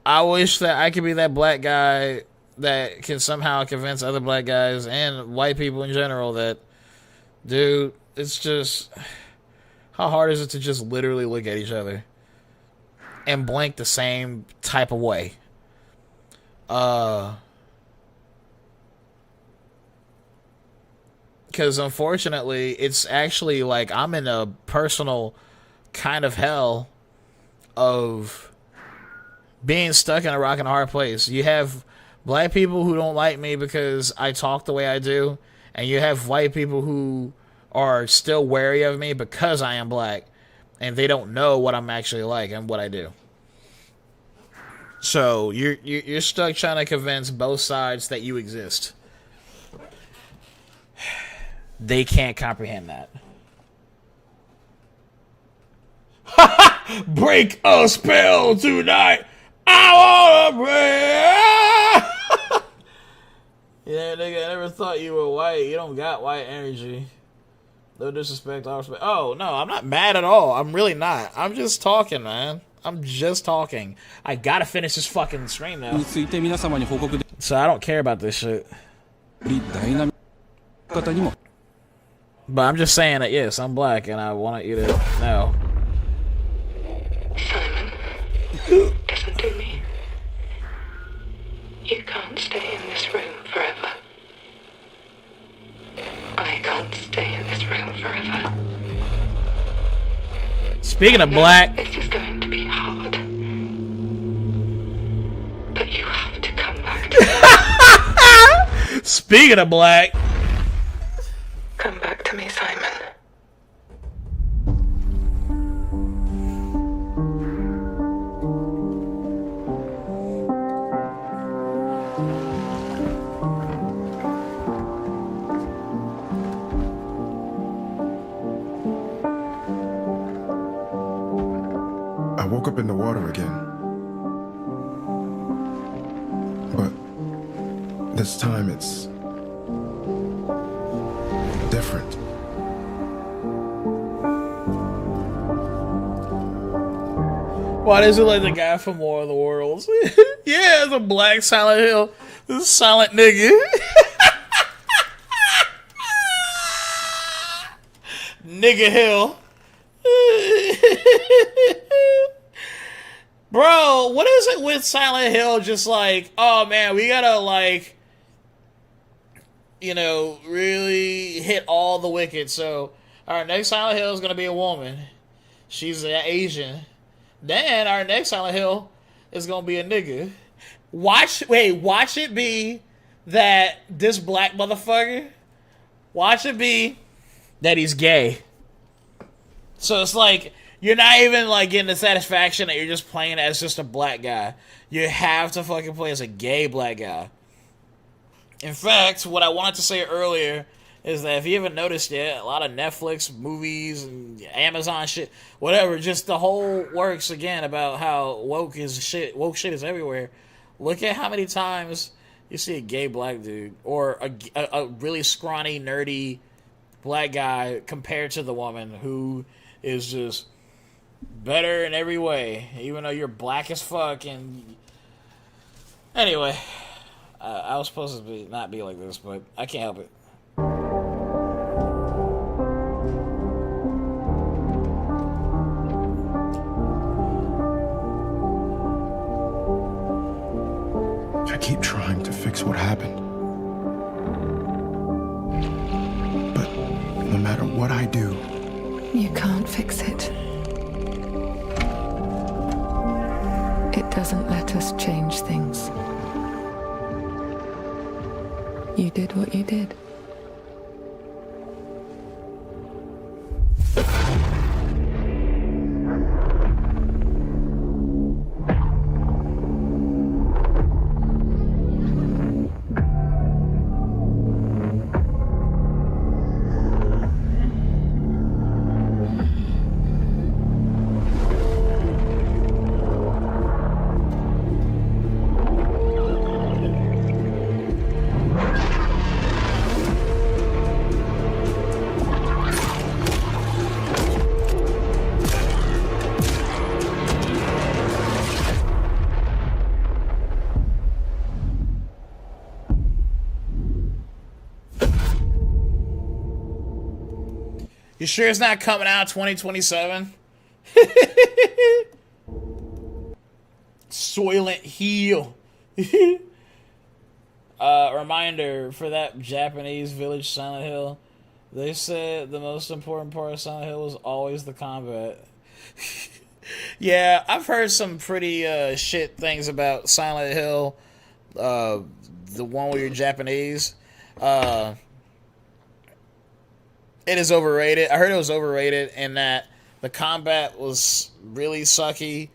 I wish that I could be that black guy that can somehow convince other black guys and white people in general that, dude, it's just, how hard is it to just literally look at each other and blink the same type of way? Because unfortunately, it's actually like I'm in a personal kind of hell of being stuck in a rock and a hard place. You have black people who don't like me because I talk the way I do, and you have white people who are still wary of me because I am black, and they don't know what I'm actually like and what I do. So you're stuck trying to convince both sides that you exist. They can't comprehend that. Break a spell tonight. I wanna break. Yeah, nigga, I never thought you were white. You don't got white energy. No disrespect, all respect. Oh, no, I'm not mad at all. I'm really not. I'm just talking, man. I'm just talking. I gotta finish this fucking stream now. So I don't care about this shit. But I'm just saying that, yes, I'm black, and I want you to know. Simon, listen to me. You can't stay in this room forever. I can't stay in this room forever. Speaking of black, this is going to be hard. But you have to come back to me. Speaking of black, come back to me, Simon. I woke up in the water again. But this time it's different. why does it like the guy from War of the Worlds? Yeah, it's a black Silent Hill. This silent nigga. Nigga Hill. Bro, what is it with Silent Hill just like, oh man, we gotta like, you know, really hit all the wickets. So our next Silent Hill is gonna be a woman. She's Asian. Then our next Silent Hill is gonna be a nigga. Watch it be that this black motherfucker, watch it be that he's gay. So it's like, you're not even like getting the satisfaction that you're just playing as just a black guy. You have to fucking play as a gay black guy. In fact, what I wanted to say earlier is that if you haven't noticed yet, a lot of Netflix movies and Amazon shit, whatever, just the whole works again about how woke shit is everywhere. Look at how many times you see a gay black dude or a really scrawny, nerdy black guy compared to the woman who is just better in every way, even though you're black as fuck. And anyway, I was supposed to not be like this, but I can't help it. I keep trying to fix what happened. But no matter what I do, You can't fix it. It doesn't let us change things. You did what you did. You sure it's not coming out 2027? Soylent Hill. Reminder for that Japanese village Silent Hill. They said the most important part of Silent Hill was always the combat. Yeah, I've heard some pretty shit things about Silent Hill. The one where you're Japanese. It is overrated. I heard it was overrated in that the combat was really sucky,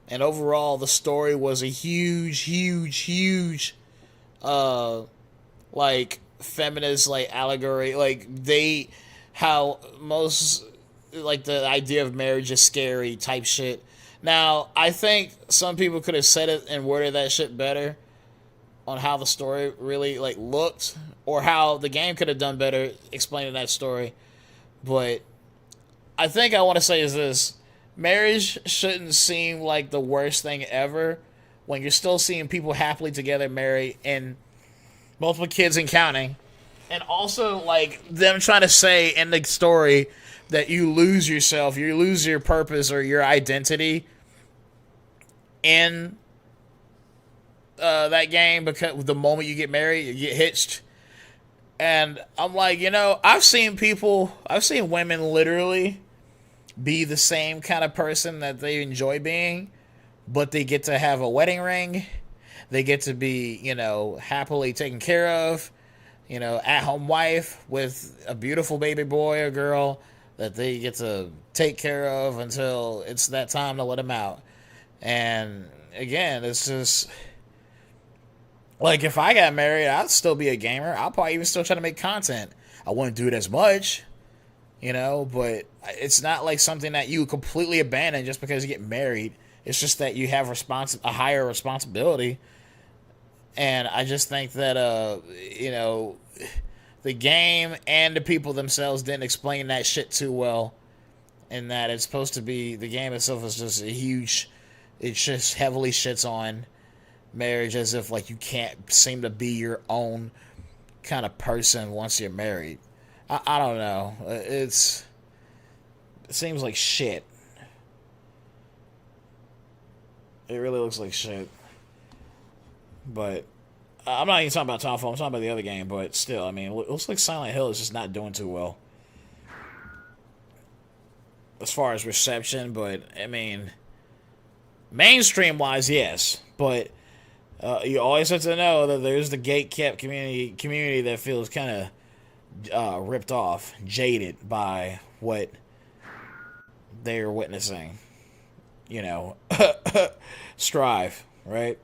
and overall the story was a huge like feminist like allegory. Like how most like the idea of marriage is scary type shit. Now I think some people could have said it and worded that shit better on how the story really like looked, or how the game could have done better explaining that story. But I think I want to say is this: marriage shouldn't seem like the worst thing ever when you're still seeing people happily together, married, and multiple kids and counting. And also, like, them trying to say in the story that you lose yourself, you lose your purpose or your identity in that game because the moment you get married, you get hitched. And I'm like, you know, I've seen women literally be the same kind of person that they enjoy being, but they get to have a wedding ring. They get to be, you know, happily taken care of, you know, at-home wife with a beautiful baby boy or girl that they get to take care of until it's that time to let them out. And again, it's just like, if I got married, I'd still be a gamer. I'll probably even still try to make content. I wouldn't do it as much, you know, but it's not like something that you completely abandon just because you get married. It's just that you have a higher responsibility. And I just think that, you know, the game and the people themselves didn't explain that shit too well. And that it's supposed to be, the game itself is just a huge, it just heavily shits on marriage as if, like, you can't seem to be your own kind of person once you're married. I don't know. It seems like shit. It really looks like shit. But I'm not even talking about Townfall. I'm talking about the other game. But still, I mean, it looks like Silent Hill is just not doing too well as far as reception. But I mean, mainstream wise, yes. But you always have to know that there's the gate-kept community that feels kind of ripped off, jaded by what they're witnessing. You know, strive, right?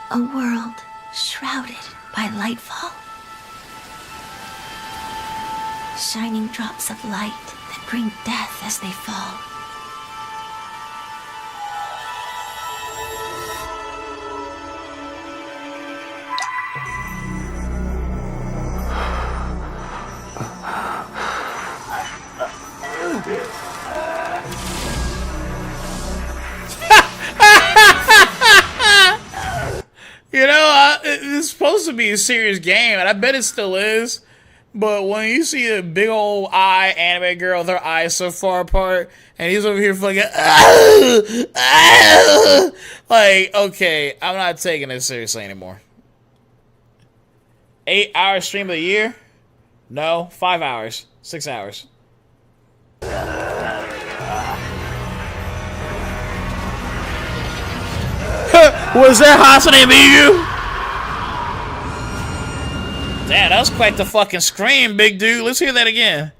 A world shrouded by lightfall. Shining drops of light that bring death as they fall. it's supposed to be a serious game, and I bet it still is. But when you see a big old eye anime girl with her eyes so far apart, and he's over here fucking, like, okay, I'm not taking this seriously anymore. 8-hour stream of the year? No, 5 hours, 6 hours. Was that Hatsune Miku? Damn, that was quite the fucking scream, big dude. Let's hear that again.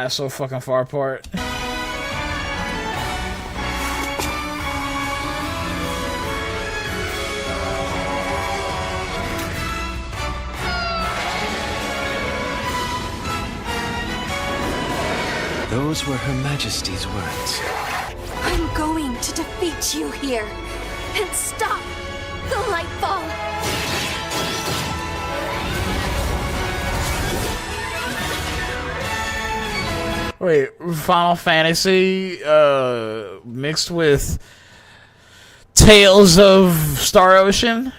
So fucking far apart. Those were Her Majesty's words. I'm going to defeat you here and stop the Lightfall. Wait, Final Fantasy mixed with Tales of Star Ocean?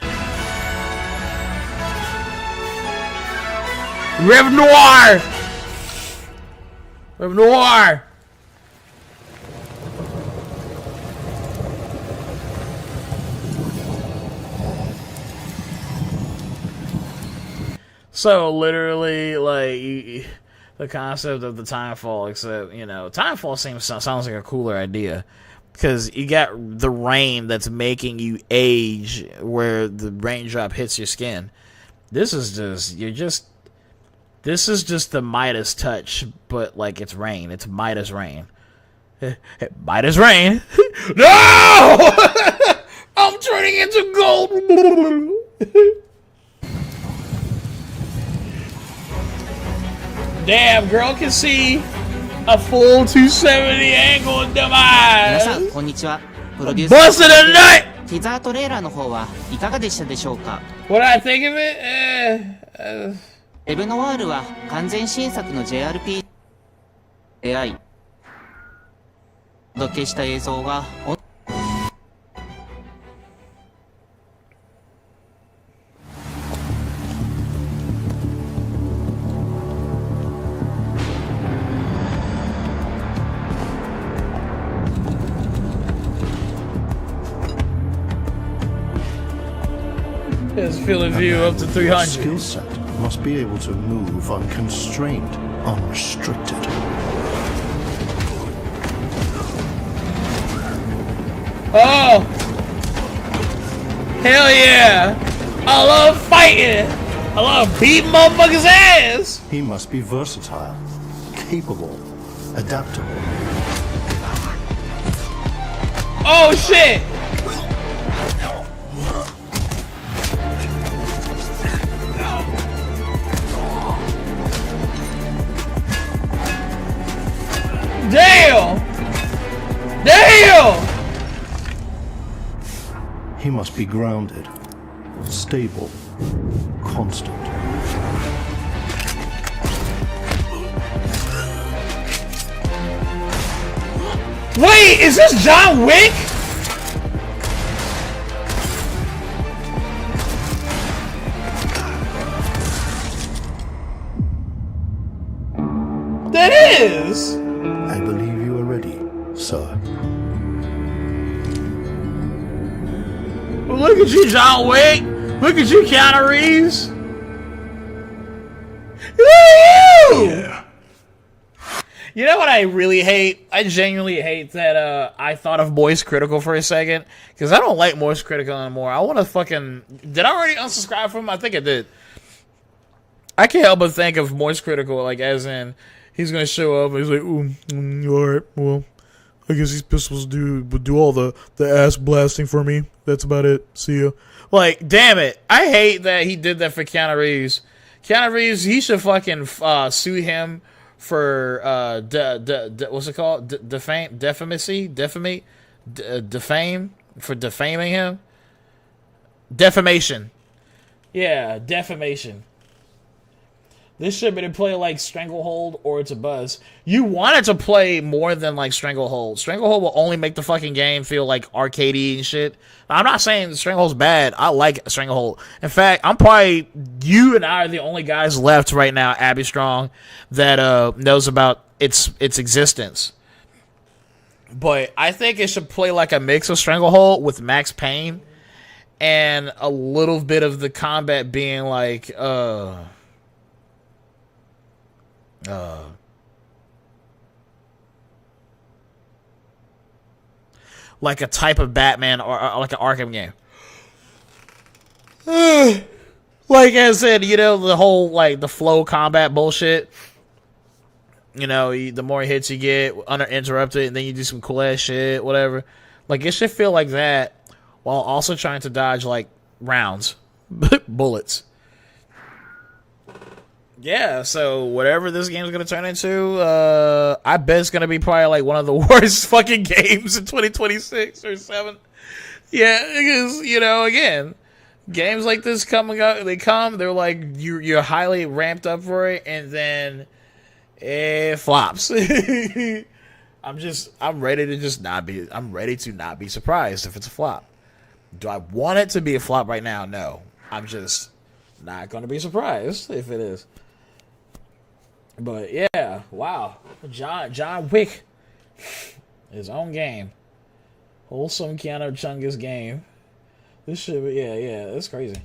Rev Noir! Rev Noir! So literally, like, the concept of the timefall, except, you know, timefall sounds like a cooler idea, because you got the rain that's making you age where the raindrop hits your skin. This is just the Midas touch, but like it's rain. It's Midas rain. Midas rain. No! I'm turning into gold. Damn, girl can see a full 270 angle in them eyes. 皆さんこんにちは。プロデューサー Busted a nut! ティザートレーラーの方はいかがでしたでしょうか。 What I think of it? レブノワールは完全新作の JRPG AI お届けした映像が Field of view up to 300. Skill set must be able to move unconstrained, unrestricted. Oh! Hell yeah! I love fighting! I love beating motherfuckers' ass! He must be versatile, capable, adaptable. Oh shit! Damn! Damn! He must be grounded, stable, constant. Wait, is this John Wick? That is! I believe you are ready, sir. Well, look at you, John Wick! Look at you, Keanu Reeves! Look at you! Yeah. You know what I really hate? I genuinely hate that I thought of Moist Critical for a second. Because I don't like Moist Critical anymore. I want to fucking... Did I already unsubscribe from him? I think I did. I can't help but think of Moist Critical, like, as in... He's gonna show up and he's like, alright, well, I guess these pistols would do all the ass blasting for me. That's about it. See ya. Like, damn it. I hate that he did that for Keanu Reeves. Keanu Reeves, he should fucking sue him for what's it called? Defame for defaming him. Defamation. Yeah, defamation. This should be to play like Stranglehold or It's a Buzz. You wanted to play more than like Stranglehold. Stranglehold will only make the fucking game feel like arcadey and shit. I'm not saying Stranglehold's bad. I like Stranglehold. In fact, I'm probably, you and I are the only guys left right now, Abby Strong, that knows about its existence. But I think it should play like a mix of Stranglehold with Max Payne and a little bit of the combat being like like a type of Batman or like an Arkham game. Like I said, you know, the whole like the flow combat bullshit. You know, the more hits you get uninterrupted, and then you do some cool ass shit, whatever. Like it should feel like that, while also trying to dodge like rounds, bullets. Yeah, so whatever this game is going to turn into, I bet it's going to be probably like one of the worst fucking games in 2026 or 7. Yeah, because, you know, again, games like this they're like, you're highly ramped up for it, and then it flops. I'm ready to not be surprised if it's a flop. Do I want it to be a flop right now? No. I'm just not going to be surprised if it is. But yeah, wow. John Wick. His own game. Wholesome Keanu Chungus game. This should be, yeah, that's crazy.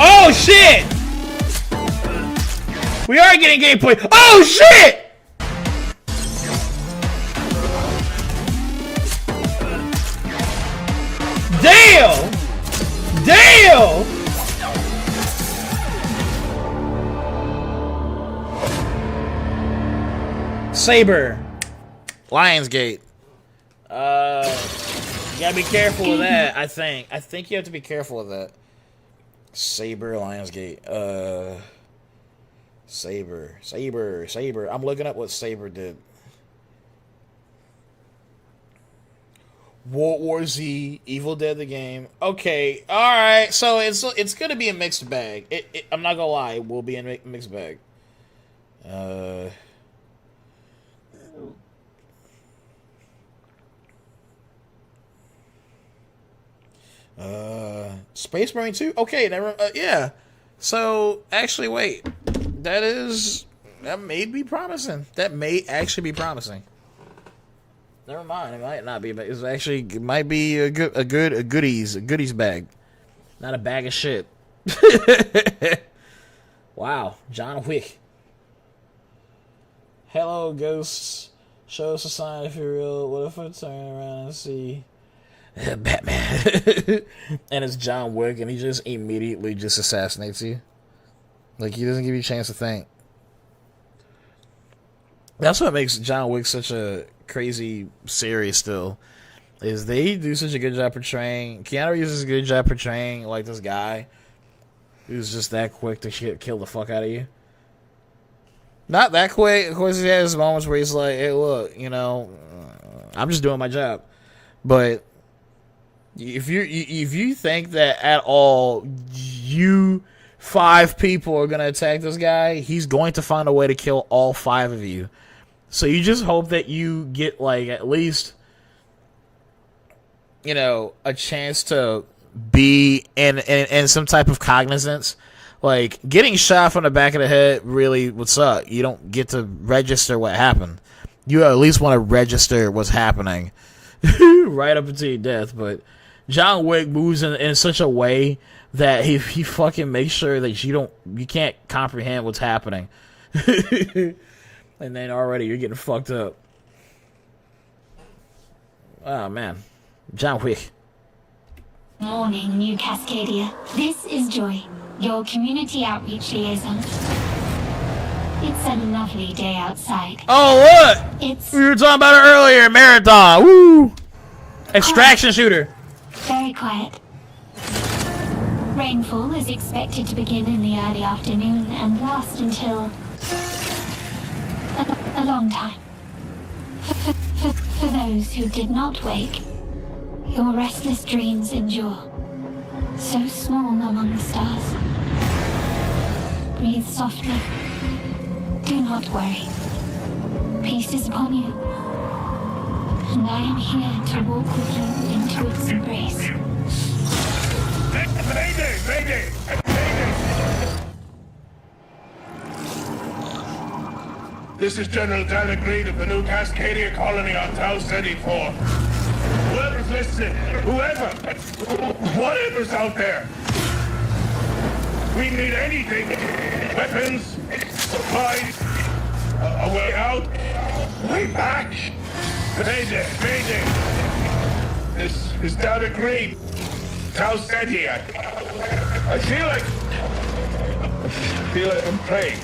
Oh shit! We are getting gameplay. Oh shit! Damn! Damn! Saber. Lionsgate. You gotta be careful of that, I think. I think you have to be careful of that. Saber, Lionsgate. Saber. I'm looking up what Saber did. World War Z, Evil Dead the game. Okay, alright. So it's gonna be a mixed bag. I'm not gonna lie, it will be a mixed bag. Space Marine 2? Okay, never. Yeah. So actually, wait. That may be promising. That may actually be promising. Never mind. It might not be, but it might be a goodies bag, not a bag of shit. Wow, John Wick. Hello, ghosts. Show us a sign if you're real. What if I turn around and see Batman? And it's John Wick, and he just immediately just assassinates you. Like, he doesn't give you a chance to think. That's what makes John Wick such a crazy series still, is they do such a good job portraying, Keanu Reeves does a good job portraying like this guy who's just that quick to kill the fuck out of you. Not that quick, of course he has moments where he's like, hey look, you know, I'm just doing my job. But if you think that at all you 5 people are gonna attack this guy, he's going to find a way to kill all 5 of you. So you just hope that you get, like, at least, you know, a chance to be in some type of cognizance. Like, getting shot from the back of the head really would suck. You don't get to register what happened. You at least want to register what's happening right up until your death. But John Wick moves in such a way that he fucking makes sure that you can't comprehend what's happening. And then already you're getting fucked up. Oh, man. John Wick. Morning, New Cascadia. This is Joy, your community outreach liaison. It's a lovely day outside. Oh, look! It's we were talking about it earlier. Marathon. Woo! Extraction shooter. very quiet. Rainfall is expected to begin in the early afternoon and last until a long time. For those who did not wake, your restless dreams endure. So small among the stars. Breathe softly. Do not worry. Peace is upon you. And I am here to walk with you into its embrace. Mayday! Mayday! This is General Dan Agreed of the new Cascadia colony on Tau 74. Whoever's listening, whatever's out there, we need anything. Weapons, supplies, a way out, way back. Mayday, mayday. This is Dan Agreed. Tau Ceti. I feel like I'm praying.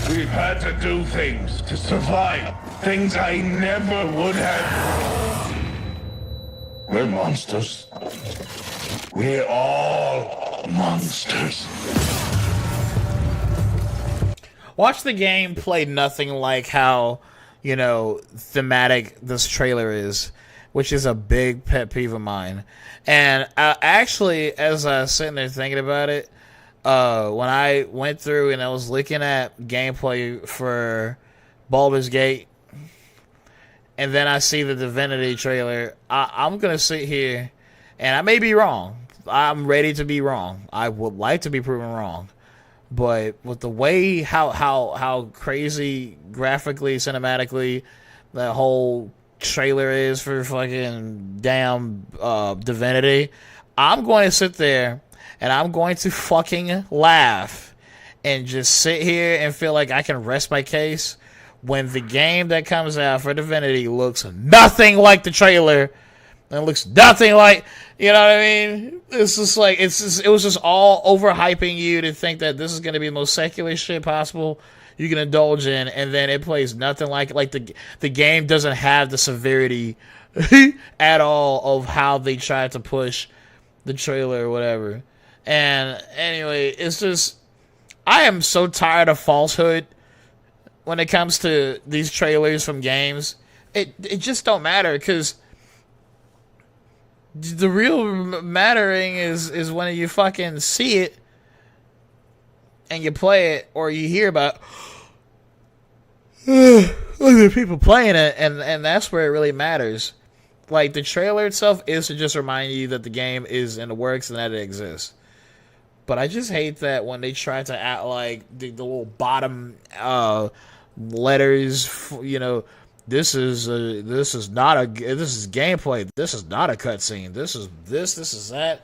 We've had to do things to survive. Things I never would have. We're monsters. We're all monsters. Watch the game play nothing like how, you know, thematic this trailer is, which is a big pet peeve of mine. And actually, as I was sitting there thinking about it, when I went through and I was looking at gameplay for Baldur's Gate, and then I see the Divinity trailer, I'm going to sit here, and I may be wrong. I'm ready to be wrong. I would like to be proven wrong. But with the way how crazy graphically, cinematically, the whole trailer is for fucking damn Divinity, I'm going to sit there and I'm going to fucking laugh and just sit here and feel like I can rest my case when the game that comes out for Divinity looks nothing like the trailer. And it looks nothing like, you know what I mean? It's just like, it was just all overhyping you to think that this is going to be the most secular shit possible you can indulge in, and then it plays nothing like the game doesn't have the severity at all of how they tried to push the trailer or whatever. And anyway, it's just, I am so tired of falsehood when it comes to these trailers from games. It just don't matter, because the real mattering is when you fucking see it and you play it, or you hear about other people playing it, and that's where it really matters. Like, the trailer itself is to just remind you that the game is in the works and that it exists. But I just hate that when they try to act like the little bottom letters, you know, this is gameplay. This is not a cutscene. This is that.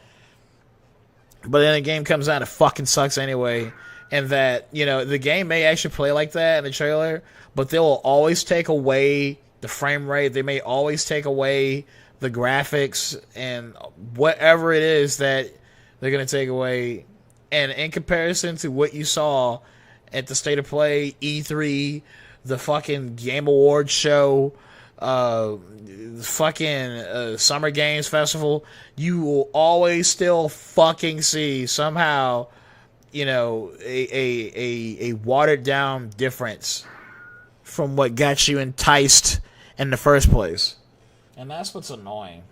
But then the game comes out, it fucking sucks anyway. And that, you know, the game may actually play like that in the trailer, but they will always take away the frame rate. They may always take away the graphics and whatever it is that they're going to take away. And in comparison to what you saw at the State of Play, E3, the fucking Game Awards show, Summer Games Festival, you will always still fucking see somehow, you know, a watered down difference from what got you enticed in the first place. And that's what's annoying.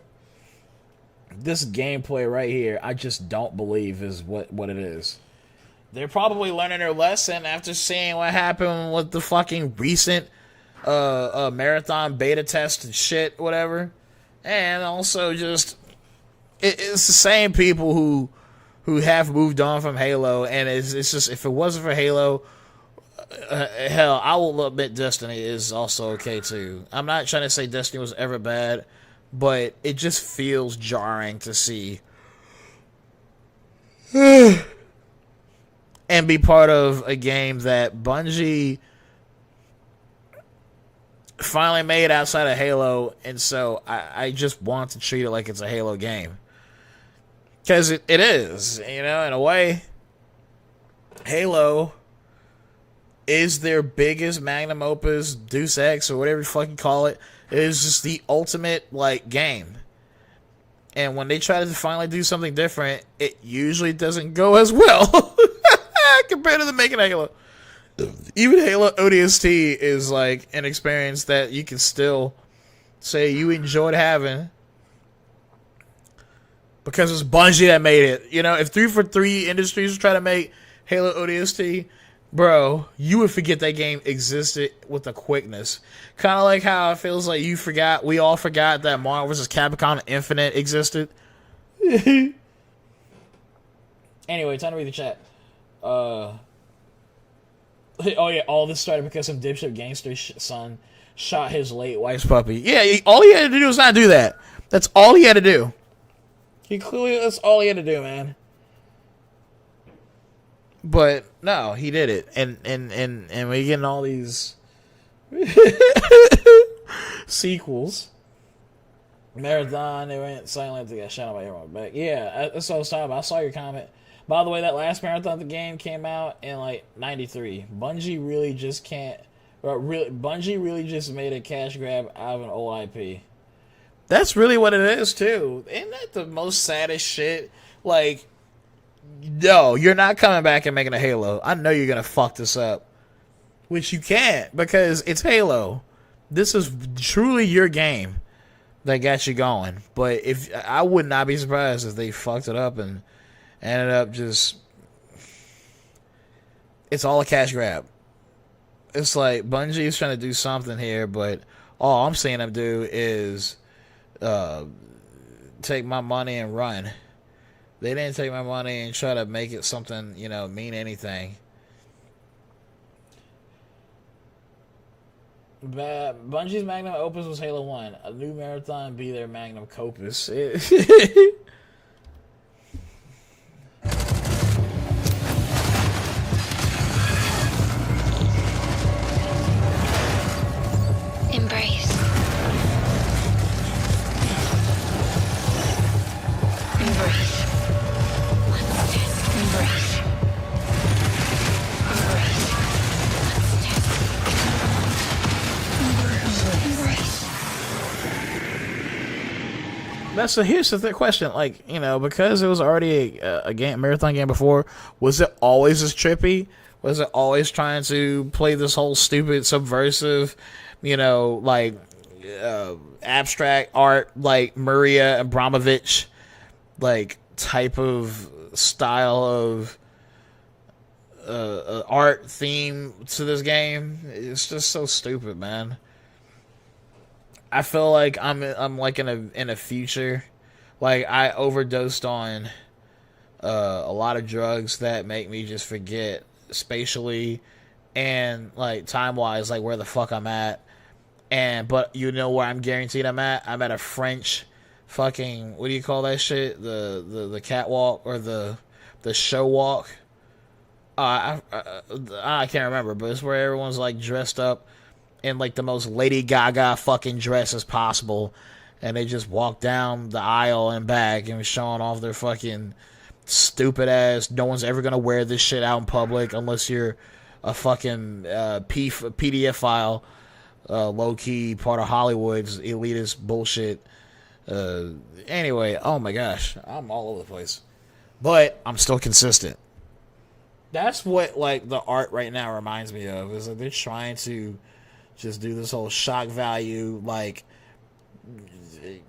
This gameplay right here, I just don't believe is what it is. They're probably learning their lesson after seeing what happened with the fucking recent marathon beta test and shit, whatever. And also just, it's the same people who have moved on from Halo, and it's just, if it wasn't for Halo, hell, I will admit Destiny is also okay too. I'm not trying to say Destiny was ever bad, but it just feels jarring to see and be part of a game that Bungie finally made outside of Halo, and so I just want to treat it like it's a Halo game. Because it is, you know, in a way. Halo is their biggest magnum opus, Deus Ex, or whatever you fucking call it. It is just the ultimate, like, game. And when they try to finally do something different, it usually doesn't go as well compared to the making of Halo. Even Halo ODST is, like, an experience that you can still say you enjoyed having because it's Bungie that made it. You know, if 343 Industries was trying to make Halo ODST, bro, you would forget that game existed with a quickness. Kind of like how it feels like we all forgot that Marvel vs. Capcom Infinite existed. Anyway, time to read the chat. Oh yeah, all this started because some dipshit gangster's son shot his late wife's puppy. Yeah, all he had to do was not do that. That's all he had to do. That's all he had to do, man. But no, he did it, and we're getting all these sequels. Marathon, they went silent. They got shot by everyone back. Yeah, that's what I was talking about. I saw your comment. By the way, that last Marathon the game came out in like '93. Bungie really just can't. Bungie really just made a cash grab out of an old IP. That's really what it is too. Isn't that the most saddest shit? Like, no, you're not coming back and making a Halo. I know you're gonna fuck this up, which you can't because it's Halo. This is truly your game that got you going. But if I would not be surprised if they fucked it up and ended up just, it's all a cash grab. It's like Bungie is trying to do something here, but all I'm seeing them do is take my money and run. They didn't take my money and try to make it something, you know, mean anything. Bungie's magnum opus was Halo 1. A new Marathon be their magnum opus. Embrace. Embrace. Embrace. Here's the question, like, you know, because it was already a game, marathon game before, was it always as trippy? Was it always trying to play this whole stupid, subversive, you know, like, abstract art, like Maria Abramovich, like, type of style of art theme to this game? It's just so stupid, man. I feel like I'm like in a future, like I overdosed on a lot of drugs that make me just forget spatially and like time wise, like where the fuck I'm at. But you know where I'm guaranteed I'm at? I'm at a French fucking, what do you call that shit? The catwalk or the show walk. I can't remember, but it's where everyone's like dressed up in like the most Lady Gaga fucking dress as possible, and they just walk down the aisle and back and showing off their fucking stupid ass. No one's ever gonna wear this shit out in public unless you're a fucking PDF file, low key part of Hollywood's elitist bullshit. Anyway, oh my gosh, I'm all over the place, but I'm still consistent. That's what like the art right now reminds me of. Is like they're trying to just do this whole shock value, like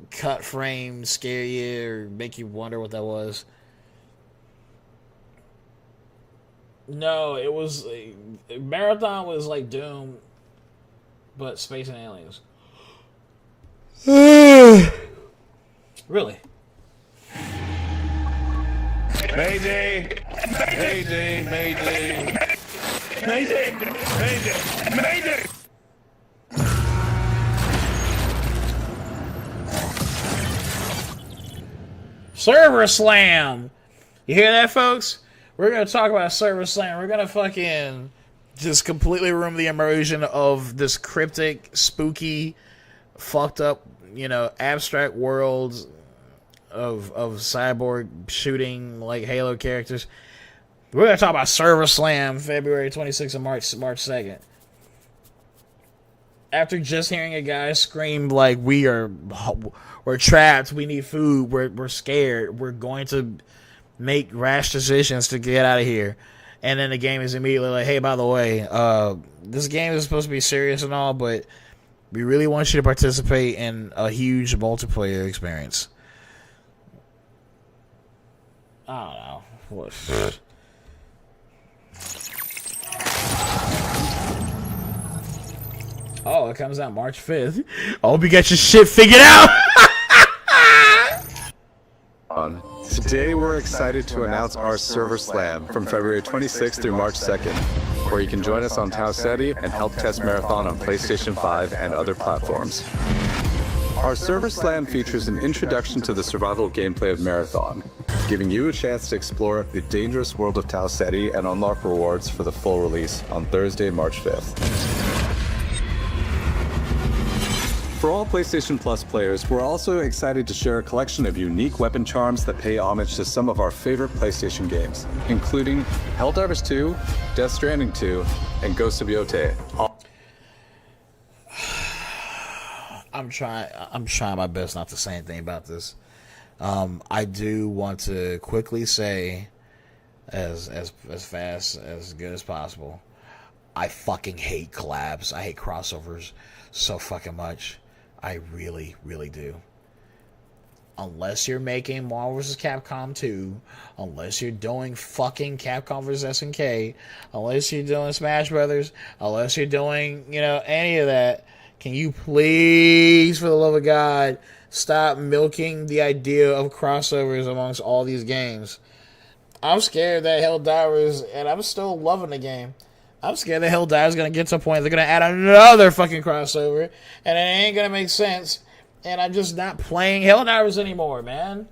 cut frame, scare you or make you wonder what that was. No, it was Marathon was like Doom, but space and aliens. Really? Mayday! Mayday! Mayday! Mayday! Mayday! Mayday! Server Slam! You hear that, folks? We're going to talk about Server Slam. We're going to fucking just completely ruined the immersion of this cryptic, spooky, fucked up, abstract world of cyborg shooting like Halo characters. We're gonna talk about Server Slam, February 26th and March 2nd. After just hearing a guy scream like we're trapped, we need food, we're scared, we're going to make rash decisions to get out of here, and then the game is immediately like, hey, by the way, this game is supposed to be serious and all, but we really want you to participate in a huge multiplayer experience. I don't know. What? Oh, it comes out March 5th. I hope you got your shit figured out. Today we're excited to announce our Server Slam from February 26th through March 2nd, where you can join us on Tau Ceti and help test Marathon on PlayStation 5 and other platforms. Our Server Slam features an introduction to the survival gameplay of Marathon, giving you a chance to explore the dangerous world of Tau Ceti and unlock rewards for the full release on Thursday, March 5th. For all PlayStation Plus players, we're also excited to share a collection of unique weapon charms that pay homage to some of our favorite PlayStation games, including Helldivers 2, Death Stranding 2, and Ghost of Yotei. I'm trying my best not to say anything about this. I do want to quickly say, as fast, as good as possible, I fucking hate collabs. I hate crossovers so fucking much. I really, really do. Unless you're making Marvel vs. Capcom 2, unless you're doing fucking Capcom vs. SNK, unless you're doing Smash Brothers, unless you're doing, any of that, can you please, for the love of God, stop milking the idea of crossovers amongst all these games? I'm scared that Helldivers, and I'm still loving the game, I'm scared that Helldivers is going to get to a point they're going to add another fucking crossover, and it ain't going to make sense, and I'm just not playing Helldivers anymore, man.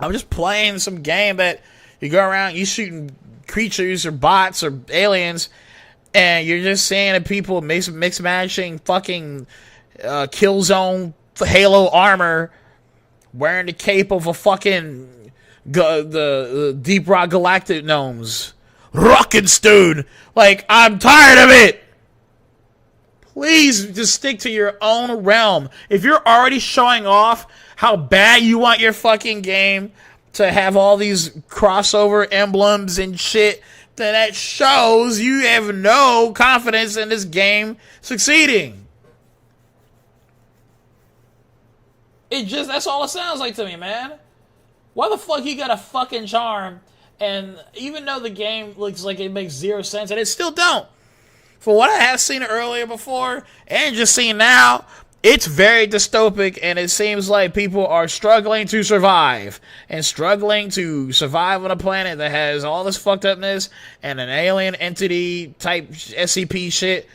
I'm just playing some game that you go around, you shooting creatures or bots or aliens, and you're just seeing the people mix matching fucking Killzone Halo armor, wearing the cape of a fucking the Deep Rock Galactic gnomes. Rockenstone. Like, I'm tired of it. Please just stick to your own realm. If you're already showing off how bad you want your fucking game to have all these crossover emblems and shit, then that shows you have no confidence in this game succeeding. That's all it sounds like to me, man. Why the fuck you got a fucking charm? And even though the game looks like it makes zero sense, and it still don't. For what I have seen earlier before, and just seen now, it's very dystopic, and it seems like people are struggling to survive. And struggling to survive on a planet that has all this fucked upness, and an alien entity type SCP shit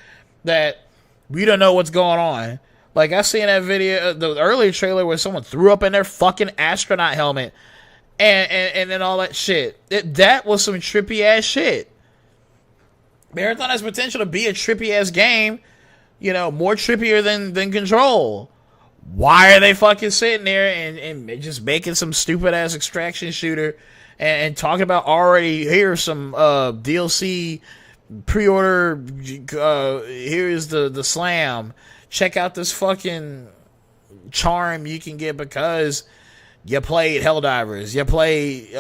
that we don't know what's going on. Like, I seen that video, the earlier trailer where someone threw up in their fucking astronaut helmet. And then all that shit. That was some trippy ass shit. Marathon has potential to be a trippy ass game, more trippier than Control. Why are they fucking sitting there and just making some stupid ass extraction shooter and talking about already here's some DLC pre-order, here's the slam. Check out this fucking charm you can get because you played Helldivers. You played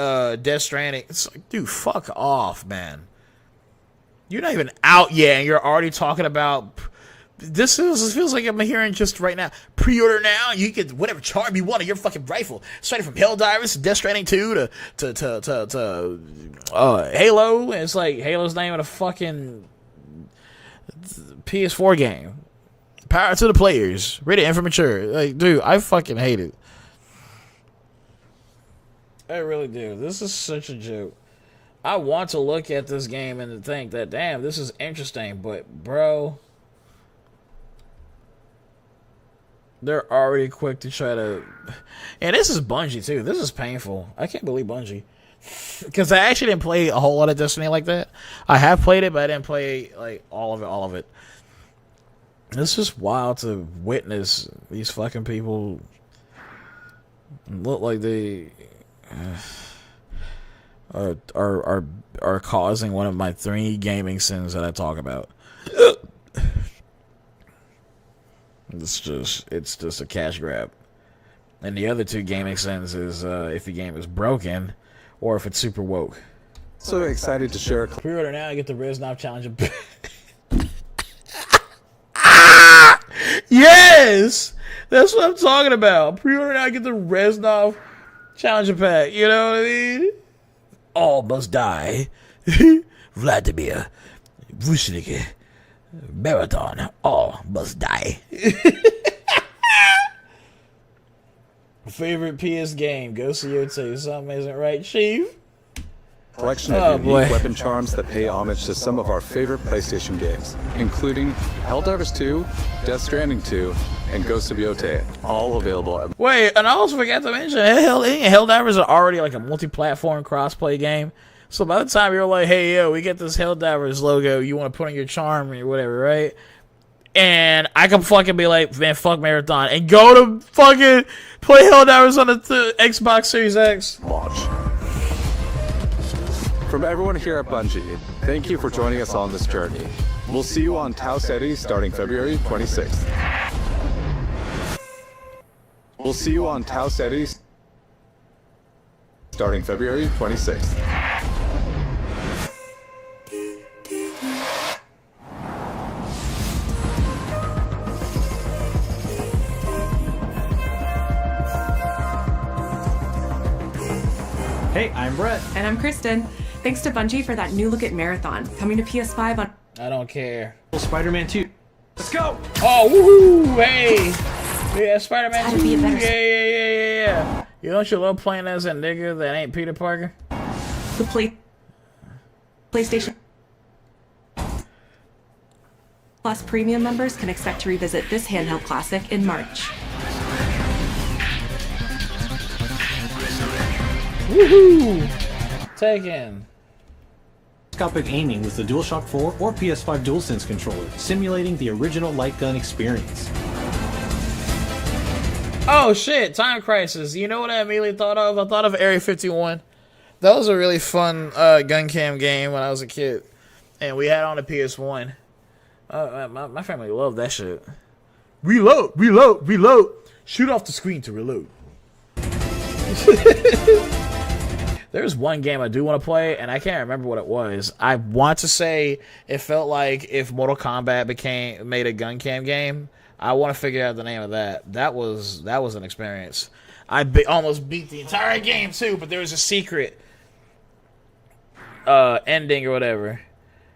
Death Stranding. It's like, dude, fuck off, man. You're not even out yet, and you're already talking about... This feels like I'm hearing just right now. Pre-order now, you get whatever charm you want of your fucking rifle. Starting from Helldivers to Death Stranding 2 to Halo. And it's like Halo's not even a fucking PS4 game. Power to the players. Rated M for mature. Like, dude, I fucking hate it. I really do. This is such a joke. I want to look at this game and think that, damn, this is interesting, but, bro, they're already quick to try to... And this is Bungie, too. This is painful. I can't believe Bungie. Because I actually didn't play a whole lot of Destiny like that. I have played it, but I didn't play like all of it. It's just wild to witness these fucking people look like they are causing one of my 3 gaming sins that I talk about. It's just a cash grab. And the other 2 gaming sins is if the game is broken or if it's super woke. So excited to share. Pre-order now, get the Reznov challenge. Yes! That's what I'm talking about. Pre-order now, get the Reznov challenger pack. You know what I mean? All must die. Vladimir Vushnik Marathon. All must die. Favorite PS game? Go see your taste. Something isn't right, Chief. Collection of unique weapon charms that pay homage to some of our favorite PlayStation games, including Helldivers 2, Death Stranding 2, and Ghost of Yotei, all available at... Wait, and I also forgot to mention, Helldivers are already like a multi-platform cross-play game. So by the time you're like, hey, yo, we get this Helldivers logo, you want to put on your charm or whatever, right? And I can fucking be like, man, fuck Marathon, and go to fucking play Helldivers on the Xbox Series X. Launch. From everyone here at Bungie, thank you for joining us on this journey. We'll see you on Tau Ceti starting February 26th. We'll see you on Tau Ceti starting February 26th. Hey, I'm Brett. And I'm Kristen. Thanks to Bungie for that new look at Marathon, coming to PS5 on... I don't care. Spider-Man 2. Let's go! Oh, woohoo! Hey! Yeah, Spider-Man 2. Yeah. You don't you love playing as a nigga that ain't Peter Parker? The PlayStation Plus Premium members can expect to revisit this handheld classic in March. Woohoo! Taken. Telescopic aiming with the DualShock 4 or PS5 DualSense controller, simulating the original light gun experience. Oh shit, Time Crisis. You know what I immediately thought of? I thought of Area 51. That was a really fun gun cam game when I was a kid. And we had it on the PS1. My family loved that shit. Reload! Shoot off the screen to reload. There's one game I do want to play, and I can't remember what it was. I want to say it felt like if Mortal Kombat made a gun cam game. I want to figure out the name of that. That was an experience. I almost beat the entire game too, but there was a secret ending or whatever,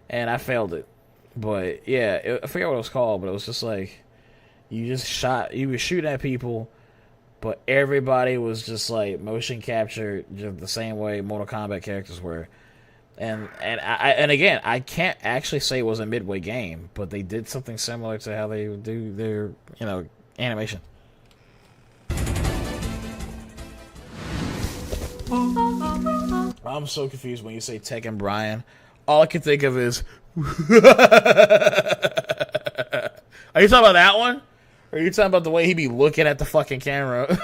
and I failed it. But yeah, I forget what it was called, but it was just like you were shooting at people. But everybody was just like motion captured just the same way Mortal Kombat characters were. And again, I can't actually say it was a Midway game, but they did something similar to how they do their, animation. I'm so confused when you say Tekken Brian. All I can think of is Are you talking about that one? Or are you talking about the way he be looking at the fucking camera?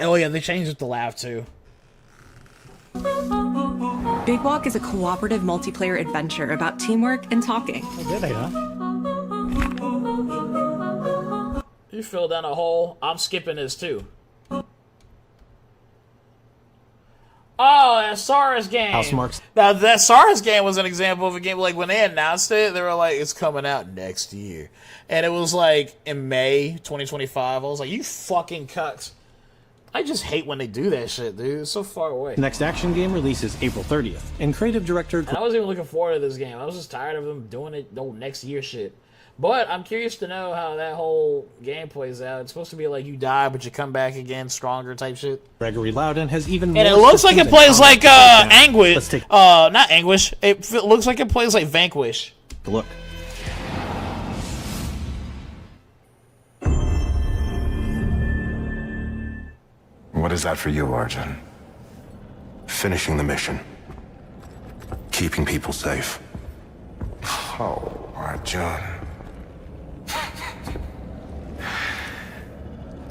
Oh yeah, they changed it to laugh too. Big Walk is a cooperative multiplayer adventure about teamwork and talking. Oh, did they, huh? You fell down a hole. I'm skipping this too. Oh, that SARS game. Housemarques. Now, that SARS game was an example of a game, like, when they announced it, they were like, it's coming out next year. And it was, like, in May 2025. I was like, you fucking cucks. I just hate when they do that shit, dude. It's so far away. The next action game releases April 30th, and creative director... And I wasn't even looking forward to this game. I was just tired of them doing it next year shit. But I'm curious to know how that whole game plays out. It's supposed to be like you die, but you come back again stronger type shit. Gregory Loudon has even more... And it looks like it plays like Anguish. Not Anguish. It looks like it plays like Vanquish. Look. What is that for you, Arjun? Finishing the mission. Keeping people safe. Oh, Arjun.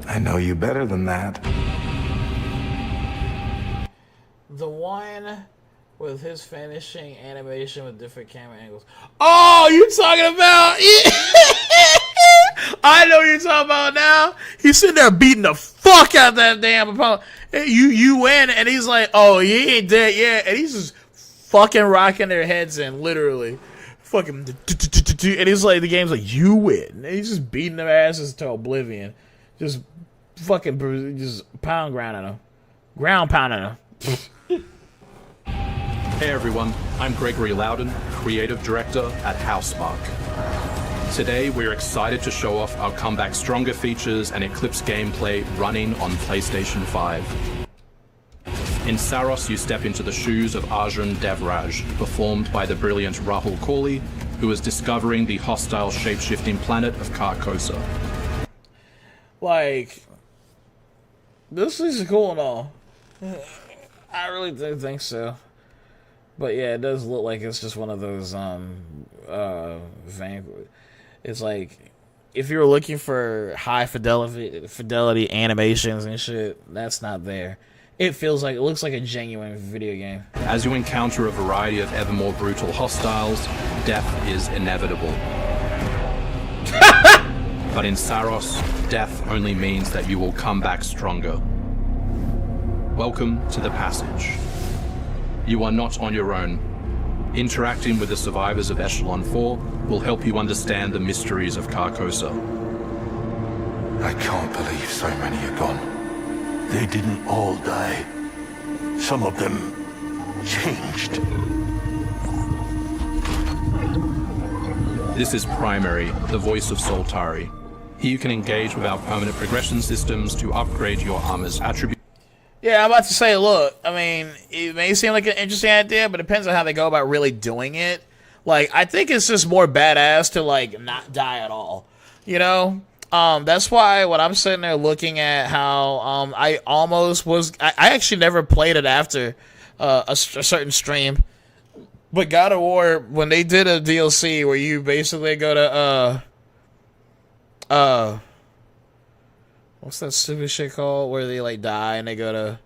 I know you better than that. The one with his finishing animation with different camera angles. Oh, you talking about? I know what you're talking about now. He's sitting there beating the fuck out of that damn opponent. You win, and he's like, oh, he ain't dead yet. And he's just fucking rocking their heads in, literally. Fucking. And he's like, the game's like, you win. And he's just beating their asses to oblivion. Just fucking, just pound grounding them. Ground pounding them. Hey everyone, I'm Gregory Loudon, Creative Director at Housemarque. Today we're excited to show off our Comeback Stronger features and Eclipse gameplay running on PlayStation 5. In Saros, you step into the shoes of Arjun Devraj, performed by the brilliant Rahul Kohli, who is discovering the hostile shape-shifting planet of Carcosa. Like, this is cool and all. I really do think so. But yeah, it does look like it's just one of those it's like if you're looking for high fidelity animations and shit, that's not there. It looks like a genuine video game. As you encounter a variety of ever more brutal hostiles, death is inevitable. But in Saros, death only means that you will come back stronger. Welcome to the passage. You are not on your own. Interacting with the survivors of Echelon 4 will help you understand the mysteries of Carcosa. I can't believe so many are gone. They didn't all die. Some of them changed. This is Primary, the voice of Soltari. Here you can engage with our permanent progression systems to upgrade your armor's attributes. Yeah, I'm about to say, look, I mean, it may seem like an interesting idea, but it depends on how they go about really doing it. Like, I think it's just more badass to, like, not die at all. You know? That's why when I'm sitting there looking at how I actually never played it after a certain stream. But God of War, when they did a DLC where you basically go to, what's that stupid shit called? Where they like die and they go to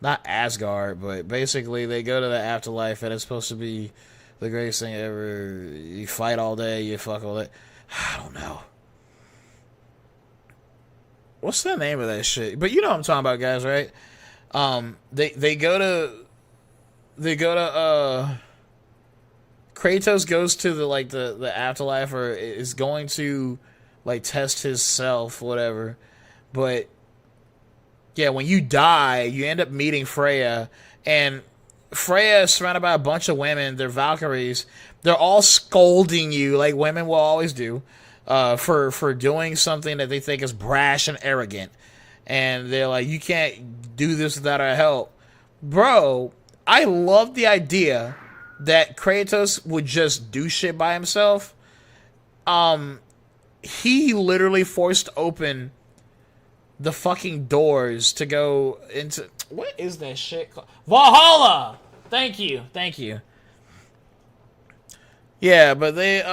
not Asgard, but basically they go to the afterlife and it's supposed to be the greatest thing ever. You fight all day, you fuck all day. I don't know. What's the name of that shit? But you know what I'm talking about, guys, right? They go to Kratos goes to the afterlife, or is going to like test his self, whatever. But yeah, when you die, you end up meeting Freya, and Freya is surrounded by a bunch of women. They're Valkyries. They're all scolding you like women will always do, for doing something that they think is brash and arrogant. And they're like, you can't do this without our help. Bro, I love the idea that Kratos would just do shit by himself. He literally forced open the fucking doors to go into... What is that shit called? Valhalla! Thank you. Yeah, but they,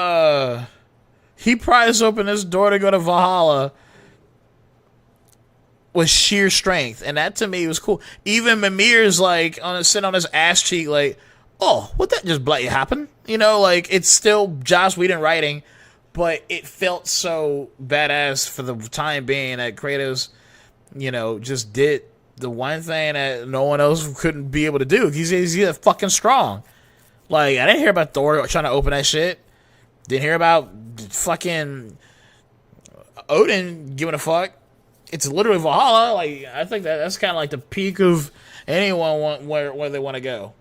he prized open this door to go to Valhalla with sheer strength, and that to me was cool. Even Mimir's like sitting on his ass cheek like, oh, what that just bloody happen? You know, like, it's still Joss Whedon writing, but it felt so badass for the time being that Kratos, you know, just did the one thing that no one else couldn't be able to do. He's fucking strong. Like, I didn't hear about Thor trying to open that shit. Didn't hear about fucking Odin giving a fuck. It's literally Valhalla. Like, I think that's kind of like the peak of anyone where they want to go.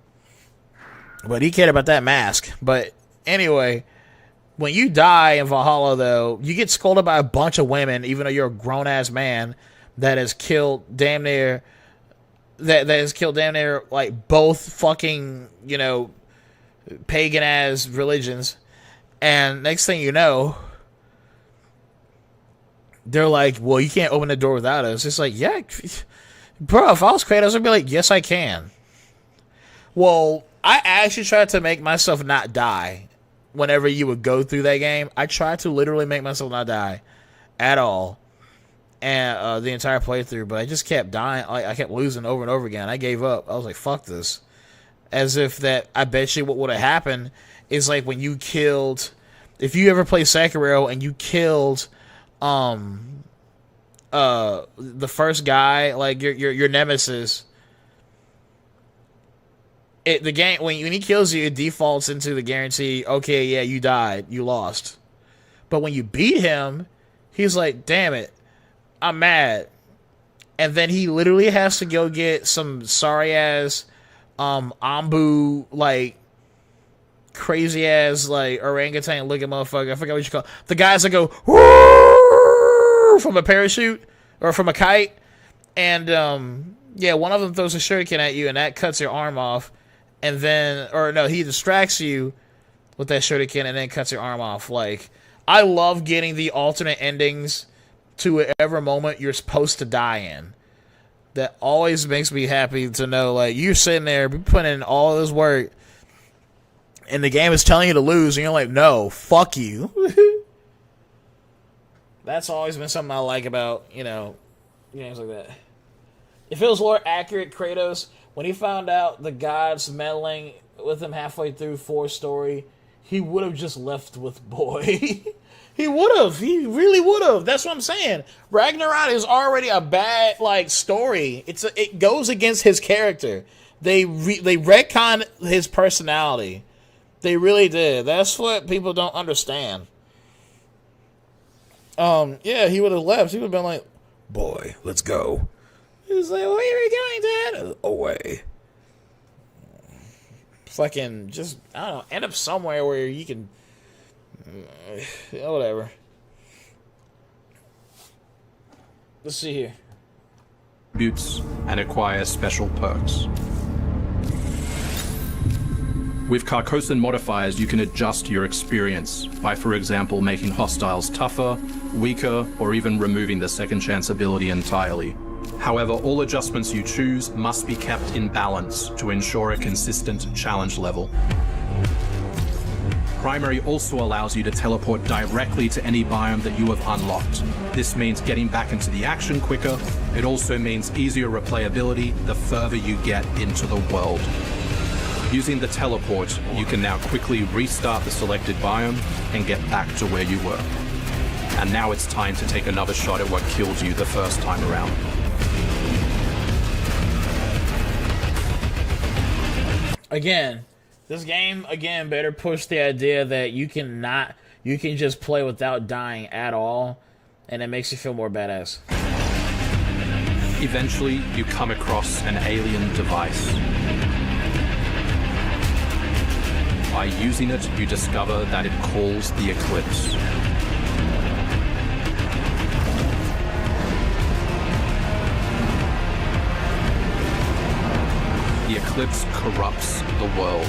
But he cared about that mask. But anyway, when you die in Valhalla, though, you get scolded by a bunch of women, even though you're a grown-ass man that has killed damn near... That has killed damn near, like, both fucking, you know, pagan-ass religions. And next thing you know, they're like, well, you can't open the door without us. It's like, yeah, bro, if I was Kratos, I'd be like, yes, I can. Well, I actually tried to make myself not die whenever you would go through that game. I tried to literally make myself not die at all. And the entire playthrough, but I just kept dying. I kept losing over and over again. I gave up. I was like, fuck this. As if that, I bet you what would have happened is like when you killed, if you ever play Sekiro and you killed the first guy, like your nemesis, the game, when he kills you, it defaults into the guarantee, okay, yeah, you died, you lost. But when you beat him, he's like, damn it, I'm mad. And then he literally has to go get some sorry ass Ambu, like crazy ass like orangutan looking motherfucker. I forgot what you call it. The guys that go whoo from a parachute or from a kite, and yeah, one of them throws a shuriken at you and that cuts your arm off, and then, or no, he distracts you with that shuriken and then cuts your arm off. Like, I love getting the alternate endings to whatever moment you're supposed to die in. That always makes me happy to know, like, you're sitting there putting in all this work and the game is telling you to lose and you're like, no, fuck you. That's always been something I like about, you know, games like that. If it was more accurate, Kratos, when he found out the gods meddling with him halfway through 4's story, he would have just left with Boy. He would have. He really would have. That's what I'm saying. Ragnarok is already a bad, like, story. It goes against his character. They retcon his personality. They really did. That's what people don't understand. Yeah, he would have left. He would have been like, Boy, let's go. He was like, where are we going, Dad? Away. Fucking just, I don't know, end up somewhere where you can, whatever. Let's see here. Attributes and acquire special perks. With Carcosan modifiers, you can adjust your experience by, for example, making hostiles tougher, weaker, or even removing the second chance ability entirely. However, all adjustments you choose must be kept in balance to ensure a consistent challenge level. Primary also allows you to teleport directly to any biome that you have unlocked. This means getting back into the action quicker. It also means easier replayability the further you get into the world. Using the teleport, you can now quickly restart the selected biome and get back to where you were. And now it's time to take another shot at what killed you the first time around. Again, this game, better push the idea that you can just play without dying at all, and it makes you feel more badass. Eventually, you come across an alien device. By using it, you discover that it calls the Eclipse. The Eclipse corrupts the world.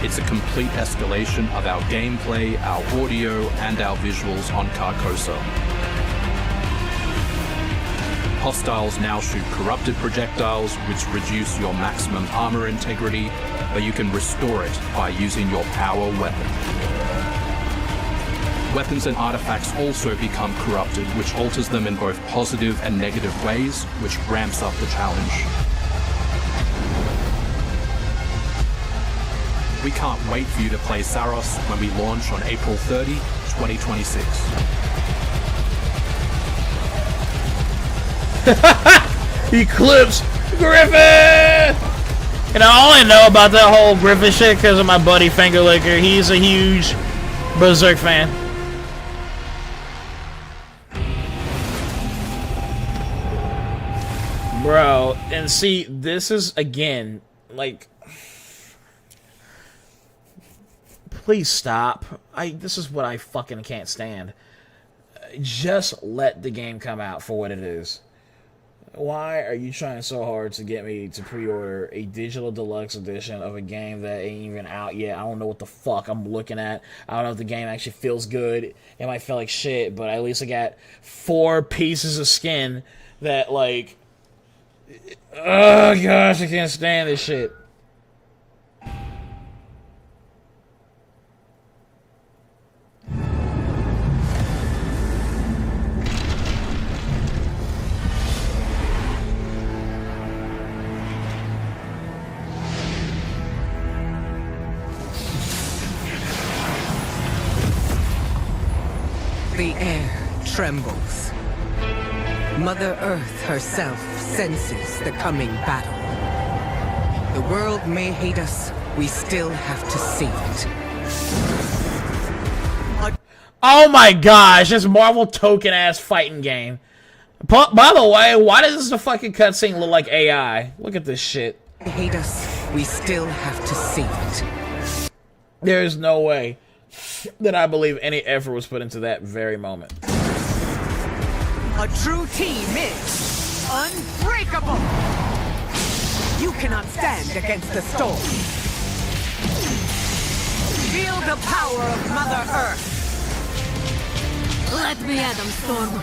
It's a complete escalation of our gameplay, our audio, and our visuals on Carcosa. Hostiles now shoot corrupted projectiles, which reduce your maximum armor integrity, but you can restore it by using your power weapon. Weapons and artifacts also become corrupted, which alters them in both positive and negative ways, which ramps up the challenge. We can't wait for you to play Saros when we launch on April 30, 2026. Eclipse Griffin! And I only know about that whole Griffin shit because of my buddy Fingerlicker. He's a huge Berserk fan. Bro, and see, this is, again, like, please stop. This is what I fucking can't stand. Just let the game come out for what it is. Why are you trying so hard to get me to pre-order a digital deluxe edition of a game that ain't even out yet? I don't know what the fuck I'm looking at. I don't know if the game actually feels good. It might feel like shit, but at least I got 4 pieces of skin that, like... Oh gosh, I can't stand this shit. The air trembles. Mother Earth herself senses the coming battle. The world may hate us, we still have to save it. Oh my gosh, this Marvel token-ass fighting game. By the way, why does the fucking cutscene look like AI? Look at this shit. They hate us, we still have to save it. There is no way that I believe any effort was put into that very moment. A true team is unbreakable! You cannot stand against the storm. Feel the power of Mother Earth. Let me at them, Storm.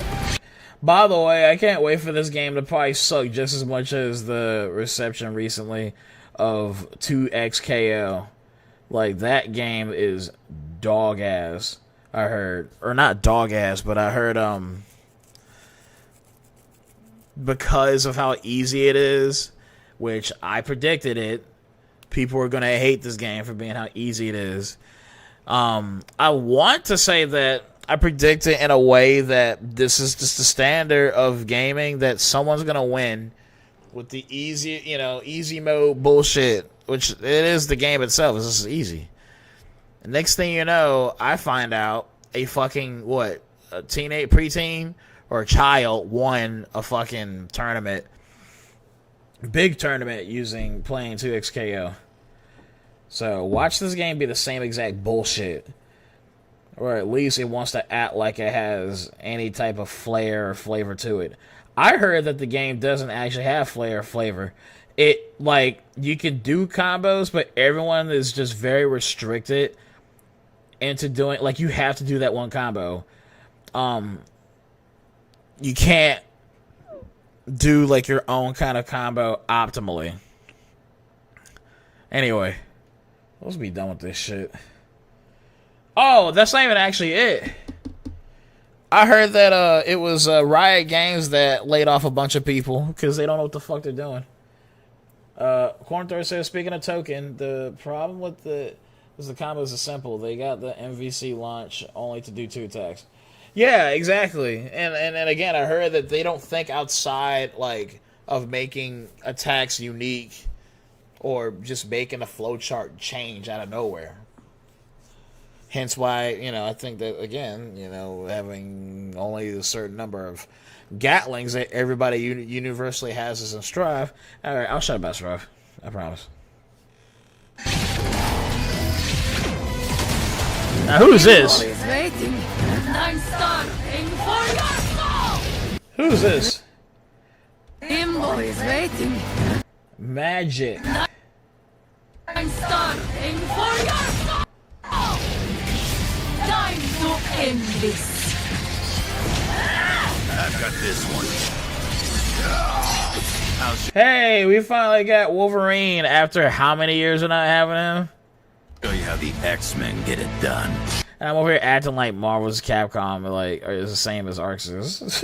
By the way, I can't wait for this game to probably suck just as much as the reception recently of 2XKO. Like, that game is dog ass, I heard. Or not dog ass, but I heard, because of how easy it is, which I predicted it, people are gonna hate this game for being how easy it is. I want to say that I predict it in a way that this is just the standard of gaming, that someone's gonna win with the easy, easy mode bullshit, which it is the game itself. It's just easy. And next thing you know, I find out a fucking, a preteen or a child won a fucking tournament, big tournament, playing 2XKO. So watch this game be the same exact bullshit. Or at least it wants to act like it has any type of flair or flavor to it. I heard that the game doesn't actually have flair or flavor. It, you can do combos, but everyone is just very restricted into doing, you have to do that one combo. You can't do, your own kind of combo optimally. Anyway, let's be done with this shit. Oh, that's not even actually it. I heard that it was Riot Games that laid off a bunch of people because they don't know what the fuck they're doing. Cornthor says, speaking of token, the problem with the combos is simple. They got the MVC launch only to do 2 attacks. Yeah, exactly. And again, I heard that they don't think outside, of making attacks unique or just making a flowchart change out of nowhere. Hence why, I think that, again, having only a certain number of Gatlings that everybody universally has is in Strive. Alright, I'll shut up, Strive. I promise. Now, who is this? Who's this? Himbo is waiting. Magic. I'm starving for your soul. Time to end this. I've got this one. Hey, we finally got Wolverine after how many years of not having him? Show you how the X-Men get it done. And I'm over here acting like Marvel's Capcom is the same as Arcs is.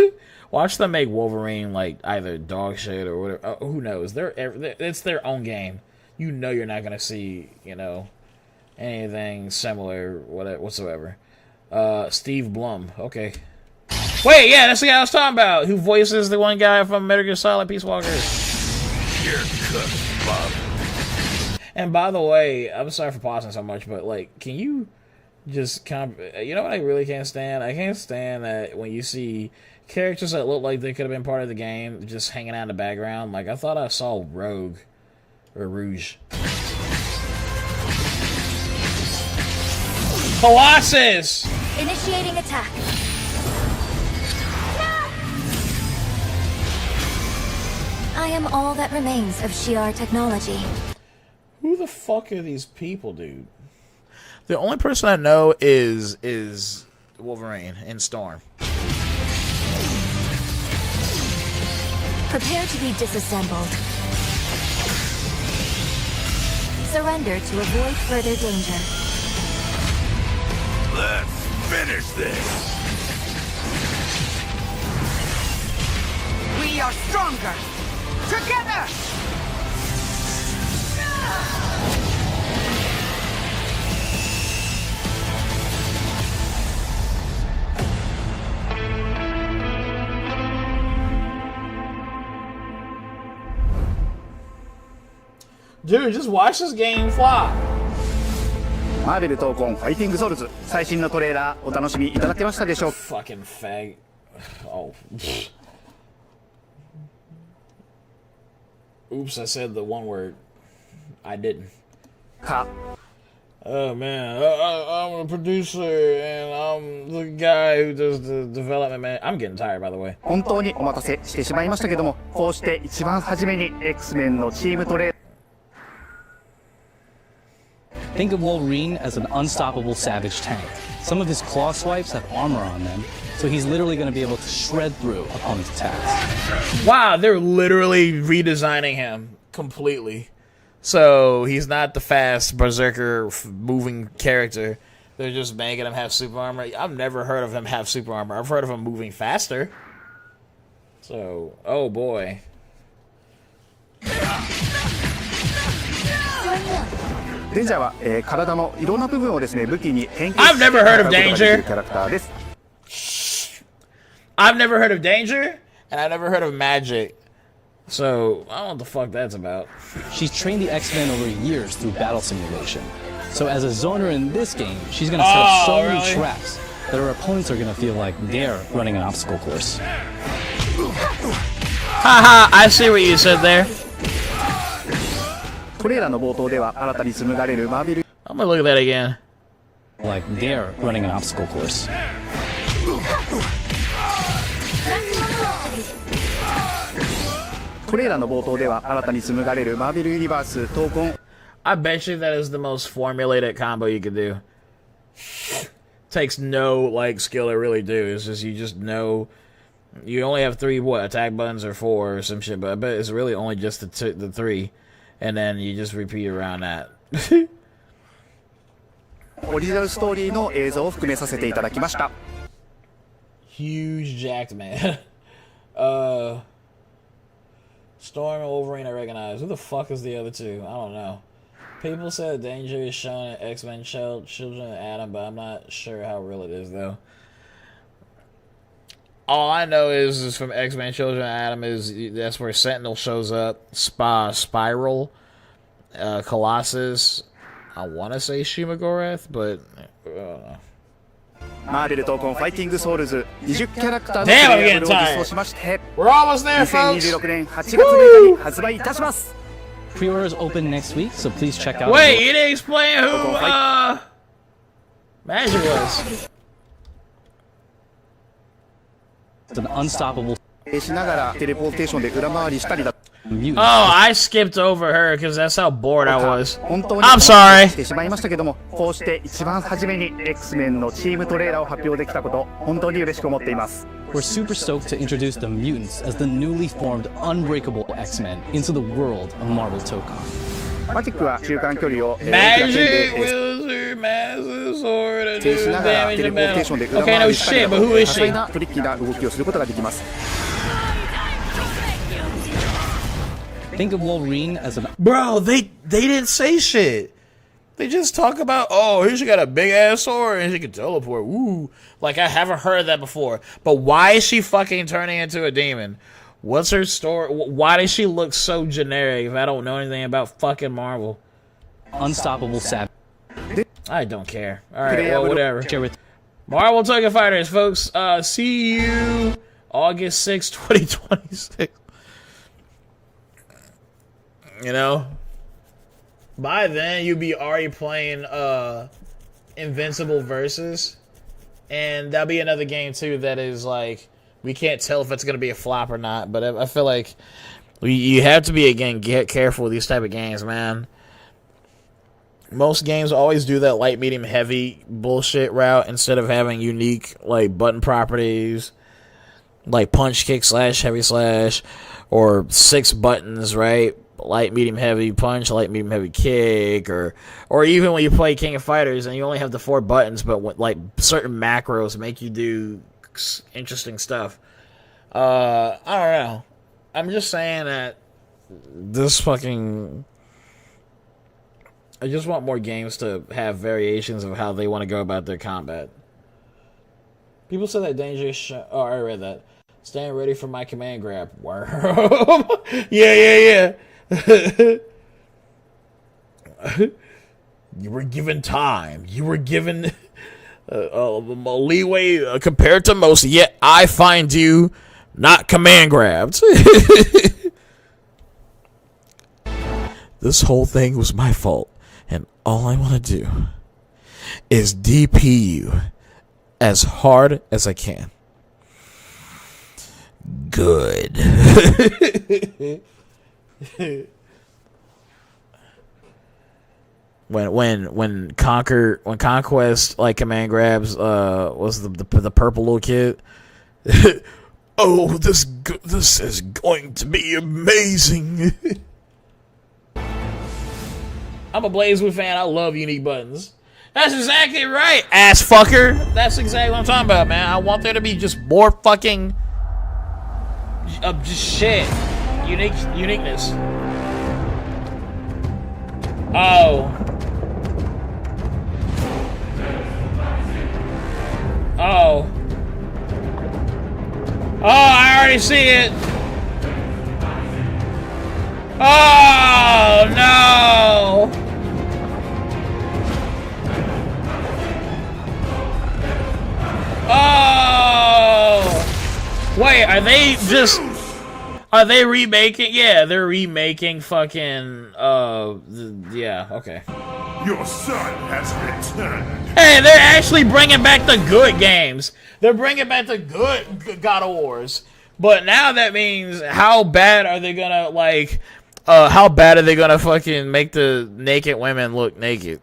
Watch them make Wolverine either dog shit or whatever. Who knows? It's their own game. You're not gonna see anything similar whatsoever. Steve Blum. Okay. Wait, yeah, that's the guy I was talking about. Who voices the one guy from Metal Gear Solid Peace Walker. You're cooked, Bob. And by the way, I'm sorry for pausing so much, but can you just you know what I really can't stand? I can't stand that when you see characters that look like they could have been part of the game just hanging out in the background. I thought I saw Rogue or Rouge. Colossus! Initiating attack. I am all that remains of Shi'ar technology. Who the fuck are these people, dude? The only person I know is Wolverine in Storm. Prepare to be disassembled. Surrender to avoid further danger. Let's finish this. We are stronger together. Dude, just watch this game fly. マーベル闘魂ファイティングソウルズ最新のトレーラーお楽しみいただけましたでしょうか。 Fucking fag. Oh. Oops, I said the one word. I didn't. Oh man, I'm a producer and I'm the guy who does the development, man. I'm getting tired, by the way. 本当にお待たせしてしまいましたけども、こうして一番初めに X-Men のチームトレーラー Think of Wolverine as an unstoppable savage tank. Some of his claw swipes have armor on them, so he's literally going to be able to shred through opponents' attacks. Wow, they're literally redesigning him completely. So he's not the fast berserker moving character. They're just making him have super armor. I've never heard of him have super armor. I've heard of him moving faster. So, oh boy. I've never heard of Danger. I've never heard of Danger, and I've never heard of Magic. So, I don't know what the fuck that's about. She's trained the X-Men over years through battle simulation. So as a zoner in this game, she's going to set up so many traps that her opponents are going to feel like they're running an obstacle course. Haha, I see what you said there. トレーラーの冒頭では新たに紡がれるマーベル I'm gonna look at that again. Like they're running an obstacle course. トレーラーの冒頭では新たに紡がれるマーベルユニバース闘魂 I bet you that is the most formulated combo you could do. Takes no like skill to really do. It's just you just know you only have 3 attack buttons or 4 or some shit, but I bet it's really only just the 3. And then you just repeat around that. オリジナルストーリーの映像を含めさせていただきました。 Huge jacked man. Storm and Wolverine I recognize. Who the fuck is the other two? I don't know. People said Danger is shown in X-Men Children of Adam, but I'm not sure how real it is though. All I know is from X-Men Children of Adam is that's where Sentinel shows up, Spiral, Colossus. I want to say Shima-Gorath, but I don't know. マーベル闘魂ファイティングソウルズ20キャラクターのプ Damn, レ I'm イヤ getting ブルを実 tired. 装しまして We're almost there, folks. 2026年8月6日に発売いたします。 Pre-orders open next week, so please check out. Wait, you didn't explain who Magic was. It's an unstoppable. しながらテレポーテーションで裏回りしたりだ。 Oh, I skipped over her because that's how bored I was. 本当に I'm sorry. してしまいましたけども、こうして一番初めに X-Men のチームトレーラーを発表できたこと、本当に嬉しく思っています。 We're super stoked to introduce the mutants as the newly formed unbreakable X-Men into the world of Marvel Tokon. マジックは中間距離を Magic wields her massive sword and do damage in battle. Okay, no shit, but who is she? 多彩なトリッキーな動きをすることができます。 Think of Wolverine as an Bro, they didn't say shit. They just talk about, oh, here she got a big ass sword and she can teleport. Ooh. Like, I haven't heard that before. But why is she fucking turning into a demon? What's her story? Why does she look so generic if I don't know anything about fucking Marvel? unstoppable savage. I don't care. Alright, well, whatever. Marvel Token Fighters, folks. See you August 6th, 2026. You know? By then, you'll be already playing Invincible Versus. And that'll be another game, too, that is like... We can't tell if it's going to be a flop or not. But I feel like You have to be, again, get careful with these type of games, man. Most games always do that light, medium, heavy bullshit route instead of having unique, like, button properties, like punch, kick, slash, heavy slash, or 6 buttons, right? Light, medium, heavy punch, light, medium, heavy kick, or even when you play King of Fighters and you only have the 4 buttons, but like certain macros make you do interesting stuff. I don't know. I'm just saying that this fucking... I just want more games to have variations of how they want to go about their combat. People say that dangerous oh, I read that. Stand ready for my command grab. Worm. Yeah. You were given time. You were given leeway compared to most, yet I find you not command grabbed. This whole thing was my fault. And all I want to do is DP you as hard as I can. Good. when Conquest like command grabs was the purple little kid. Oh, this is going to be amazing. I'm a BlazBlue fan. I love unique buttons. That's exactly right, ass fucker. That's exactly what I'm talking about, man. I want there to be just more fucking just shit. Uniqueness. Oh. Oh. Oh, I already see it. Oh, no. Oh. Wait, are they remaking? Yeah, they're remaking fucking, yeah, okay. Your son has returned. Hey, they're actually bringing back the good games. They're bringing back the good God of Wars. But now that means how bad are they gonna, like, how bad are they gonna fucking make the naked women look naked?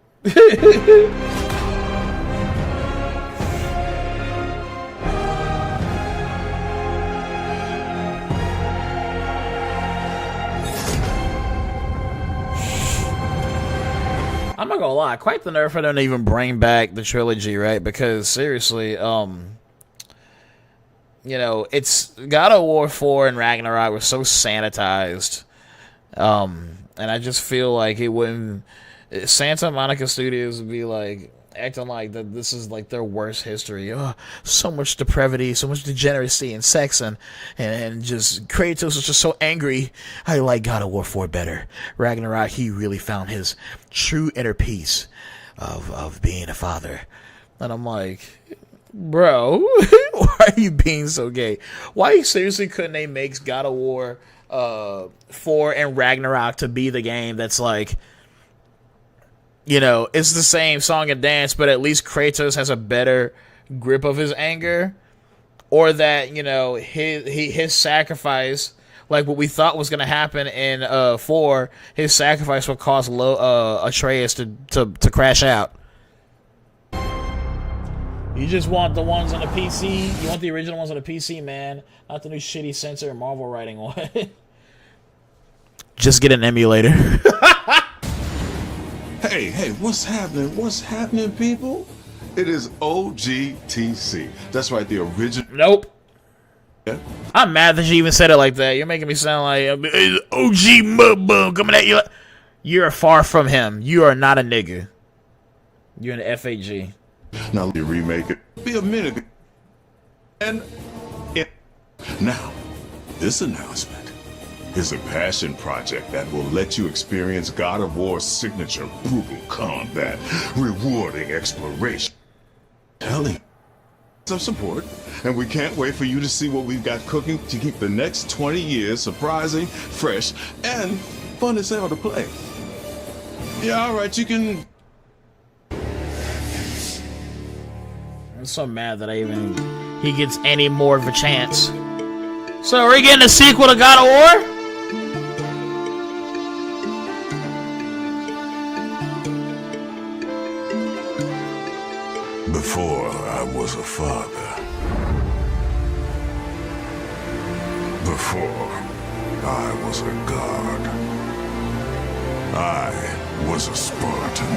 I'm not gonna lie, quite the nerve for them to even bring back the trilogy, right? Because seriously, you know, it's God of War 4 and Ragnarok were so sanitized, and I just feel like it wouldn't. Santa Monica Studios would be like acting like that. This is like their worst history. Oh, so much depravity, so much degeneracy and sex, and just Kratos was just so angry. I like God of War 4 better. Ragnarok, he really found his true inner peace of being a father, and I'm like, bro, why are you being so gay? Why seriously couldn't they make God of War 4 and Ragnarok to be the game that's like, you know, it's the same song and dance, but at least Kratos has a better grip of his anger, or that, you know, his sacrifice, like what we thought was gonna happen in 4, his sacrifice will cause Atreus to crash out. You just want the ones on the PC. You want the original ones on the PC, man. Not the new shitty censor and Marvel writing one. Just get an emulator. Hey, what's happening? What's happening, people? It is OGTC. That's right, the original. Nope. Yeah. I'm mad that you even said it like that. You're making me sound like ogmudbum coming at you. You're far from him. You are not a nigga. You're an FAG. Now let me remake it. Be a minute. And now, this announcement is a passion project that will let you experience God of War's signature brutal combat, rewarding exploration. Telling some support, and we can't wait for you to see what we've got cooking to keep the next 20 years surprising, fresh, and fun as hell to play. Yeah, alright, you can... I'm so mad that he gets any more of a chance. So are we getting a sequel to God of War? was a father. Before, I was a god. I was a Spartan.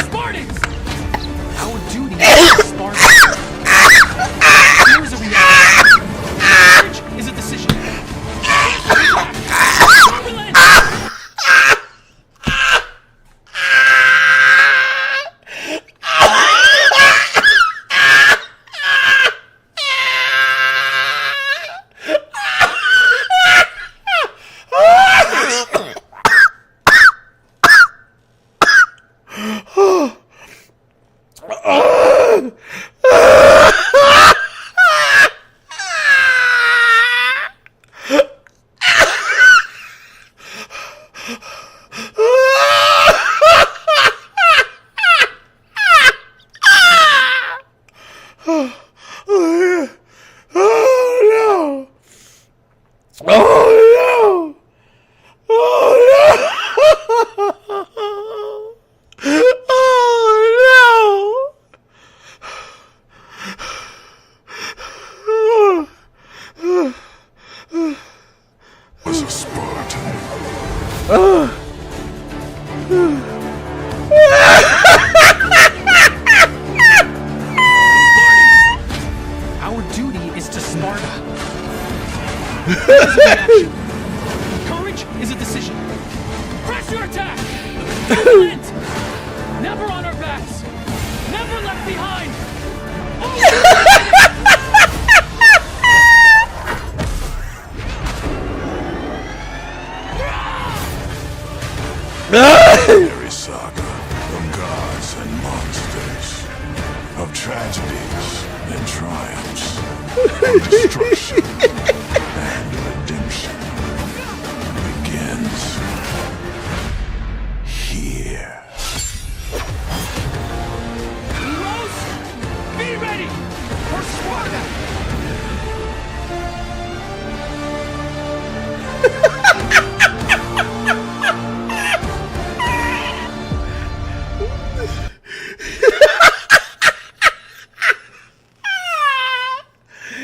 Spartans! Our duty is Spartans. Here is a reality. Courage is a decision. Was a Spartan. Our duty is to Sparta. Here is a reaction. Courage is a decision. Press your attack! Vigilant! Never on our backs! Never left behind! Legendary saga of gods and monsters, of tragedies and triumphs, of destruction and redemption begins here. Heroes, be ready for Sparta!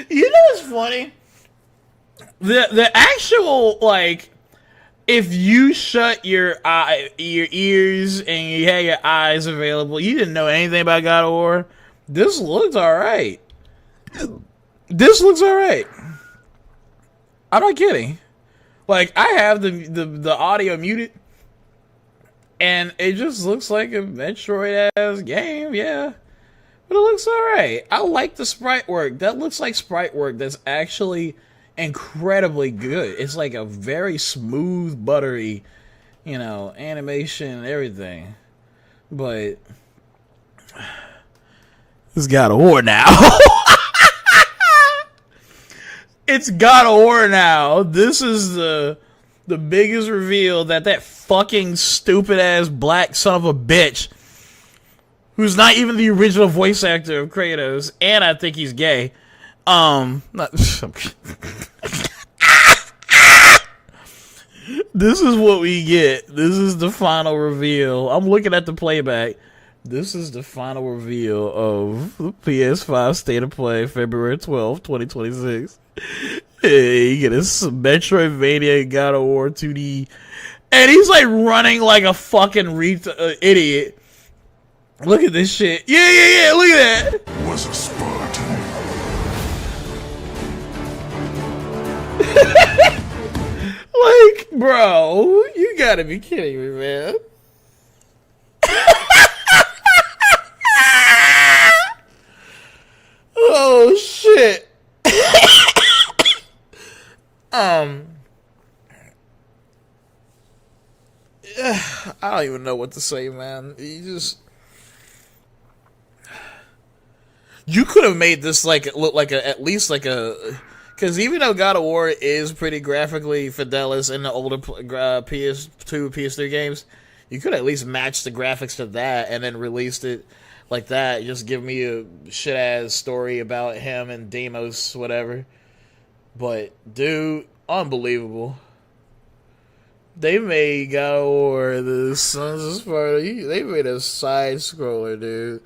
You know what's funny? The actual, like, if you shut your ears and you had your eyes available, you didn't know anything about God of War, this looks alright. This looks alright. I'm not kidding. Like, I have the audio muted, and it just looks like a Metroid-ass game, yeah. But it looks alright. I like the sprite work. That looks like sprite work that's actually incredibly good. It's like a very smooth, buttery, you know, animation and everything. But it's God of War now. It's God of War now. This is the biggest reveal that fucking stupid ass black son of a bitch, who's not even the original voice actor of Kratos, and I think he's gay. This is what we get. This is the final reveal. I'm looking at the playback. This is the final reveal of the PS5 State of Play, February 12th, 2026. Hey, you get a Metroidvania God of War 2D. And he's like running like a fucking idiot. Look at this shit. Yeah, look at that. Was a Spartan. Like, bro, you gotta be kidding me, man. Oh, shit. I don't even know what to say, man. You could have made this like look like at least like a, because even though God of War is pretty graphically fidelis in the older PS2, PS3 games, you could at least match the graphics to that and then released it like that. Just give me a shit ass story about him and Deimos, whatever. But dude, unbelievable. They made God of War the Sons of Sparta. They made a side scroller, dude.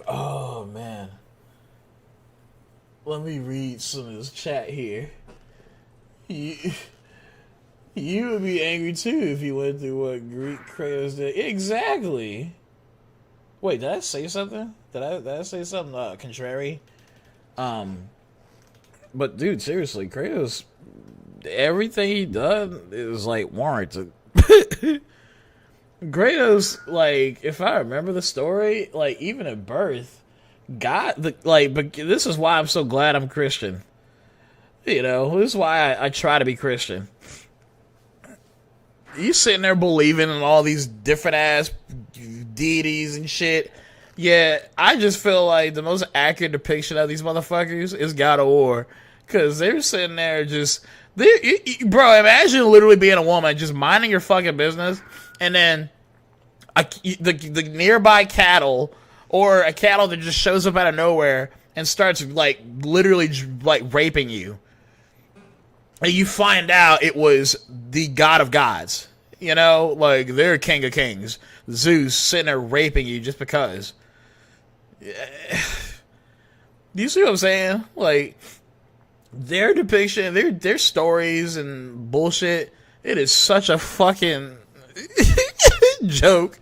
Oh man. Let me read some of this chat here. You would be angry too if you went through what Greek Kratos did. Exactly. Wait, did I say something? Did I say something contrary? But dude, seriously, Kratos, everything he done is like warranted. Kratos, like, if I remember the story, like even at birth, but this is why I'm so glad I'm Christian. You know, this is why I try to be Christian. You sitting there believing in all these different ass deities and shit. Yeah, I just feel like the most accurate depiction of these motherfuckers is God of War. Because they're sitting there just... Bro, imagine literally being a woman, just minding your fucking business, and then the nearby cattle, or a cattle that just shows up out of nowhere and starts, like, literally, like, raping you. And you find out it was the god of gods. You know? Like, they're king of kings. Zeus sitting there raping you just because. Do you see what I'm saying? Like, their depiction, their stories and bullshit, it is such a fucking joke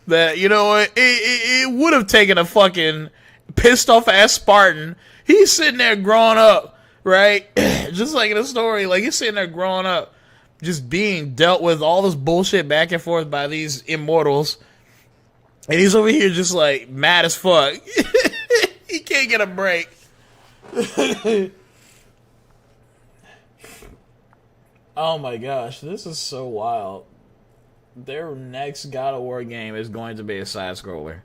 that, you know what, it would have taken a fucking pissed off ass Spartan. He's sitting there growing up, right? Just like in the story, like he's sitting there growing up, just being dealt with all this bullshit back and forth by these immortals. And he's over here just like mad as fuck. He can't get a break. Oh my gosh, this is so wild. Their next God of War game is going to be a side scroller.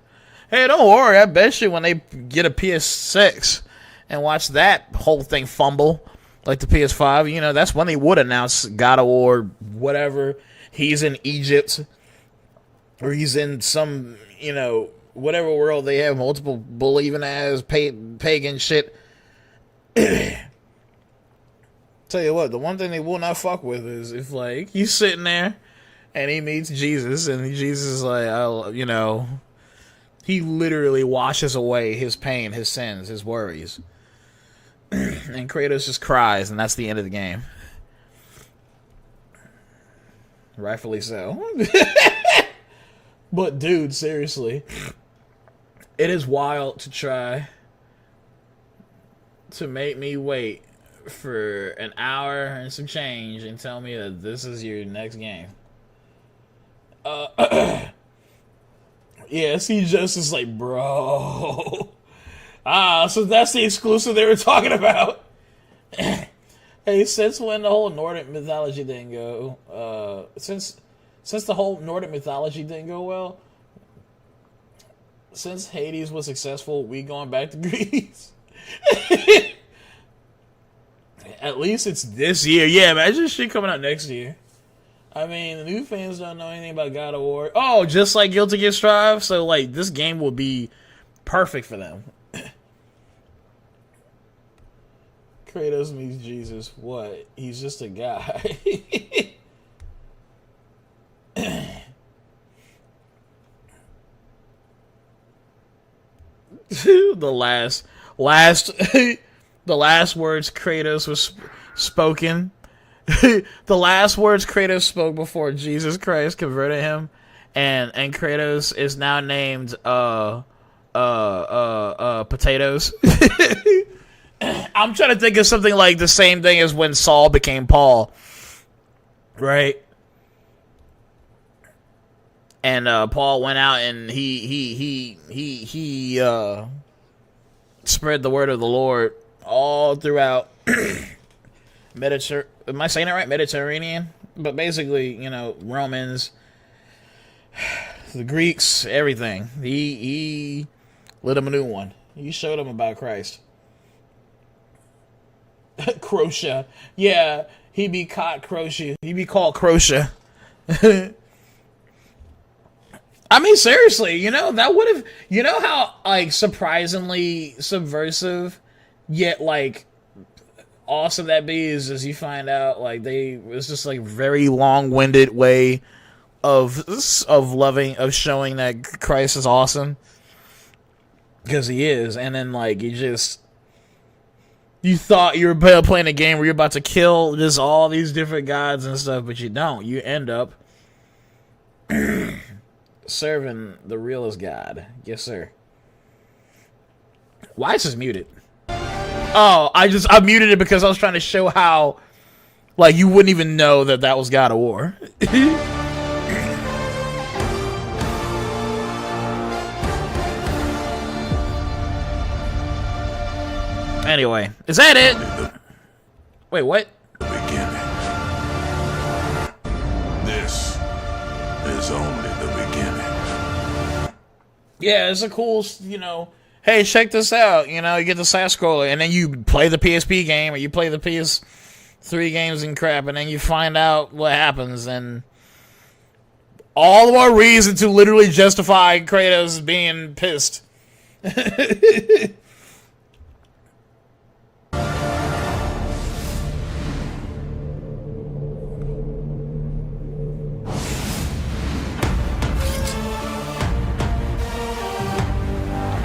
Hey, don't worry, I bet you when they get a PS6 and watch that whole thing fumble like the PS5, you know, that's when they would announce God of War, whatever. He's in Egypt, or he's in some, you know, whatever world they have multiple believing as pagan shit. Tell you what, the one thing they will not fuck with is if, like, he's sitting there and he meets Jesus, and Jesus is like, you know, he literally washes away his pain, his sins, his worries. And Kratos just cries, and that's the end of the game. Rightfully so. But, dude, seriously, it is wild to try to make me wait for an hour and some change and tell me that this is your next game. Yeah, see, Justice like, bro. So that's the exclusive they were talking about. Hey, since when the whole Nordic mythology didn't go, since the whole Nordic mythology didn't go well, since Hades was successful, we going back to Greece. At least it's this year. Yeah, imagine shit coming out next year. I mean, the new fans don't know anything about God of War. Oh, just like Guilty Gear Strive? So, like, this game will be perfect for them. Kratos meets Jesus. What? He's just a guy. The last the last words Kratos was spoken. The last words Kratos spoke before Jesus Christ converted him, and Kratos is now named potatoes. I'm trying to think of something like the same thing as when Saul became Paul, right? And Paul went out and he spread the word of the Lord all throughout Am I saying it right? Mediterranean? But basically, you know, Romans, the Greeks, everything. He lit them a new one. He showed them about Christ. Crocia. Yeah, he be caught Crocia. He be called Crocia. I mean, seriously, you know, that would have... You know how, like, surprisingly subversive, yet, like, awesome that be is you find out like it's just like very long-winded way of showing that Christ is awesome, because he is. And then like you thought you were playing a game where you're about to kill just all these different gods and stuff, but you don't. You end up serving the realest God. Yes, sir. Why is this muted? Oh, I muted it because I was trying to show how, like, you wouldn't even know that was God of War. Anyway, is that it? Wait, what? This is only the beginning. Yeah, it's a cool, hey, check this out. You get the side scroller, and then you play the PSP game, or you play the PS3 games and crap, and then you find out what happens, and all the more reason to literally justify Kratos being pissed.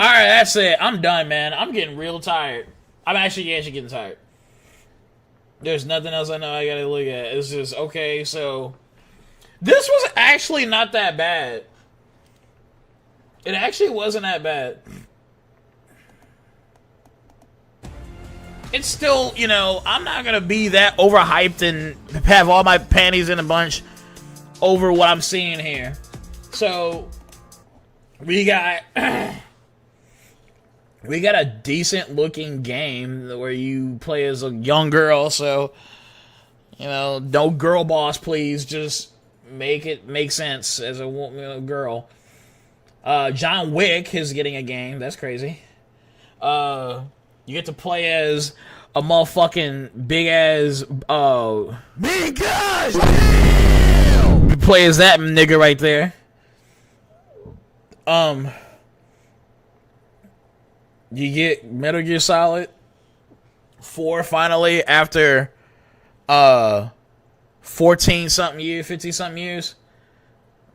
Alright, that's it. I'm done, man. I'm getting real tired. I'm actually getting tired. There's nothing else I know I gotta look at. It's just, okay, so this was actually not that bad. It actually wasn't that bad. It's still, I'm not gonna be that overhyped and have all my panties in a bunch over what I'm seeing here. So, we got a decent looking game where you play as a young girl, so no girl boss, please. Just make it make sense as a girl. John Wick is getting a game. That's crazy. You get to play as a motherfucking big ass you play as that nigga right there. You get Metal Gear Solid 4 finally after 14-something years, 50-something years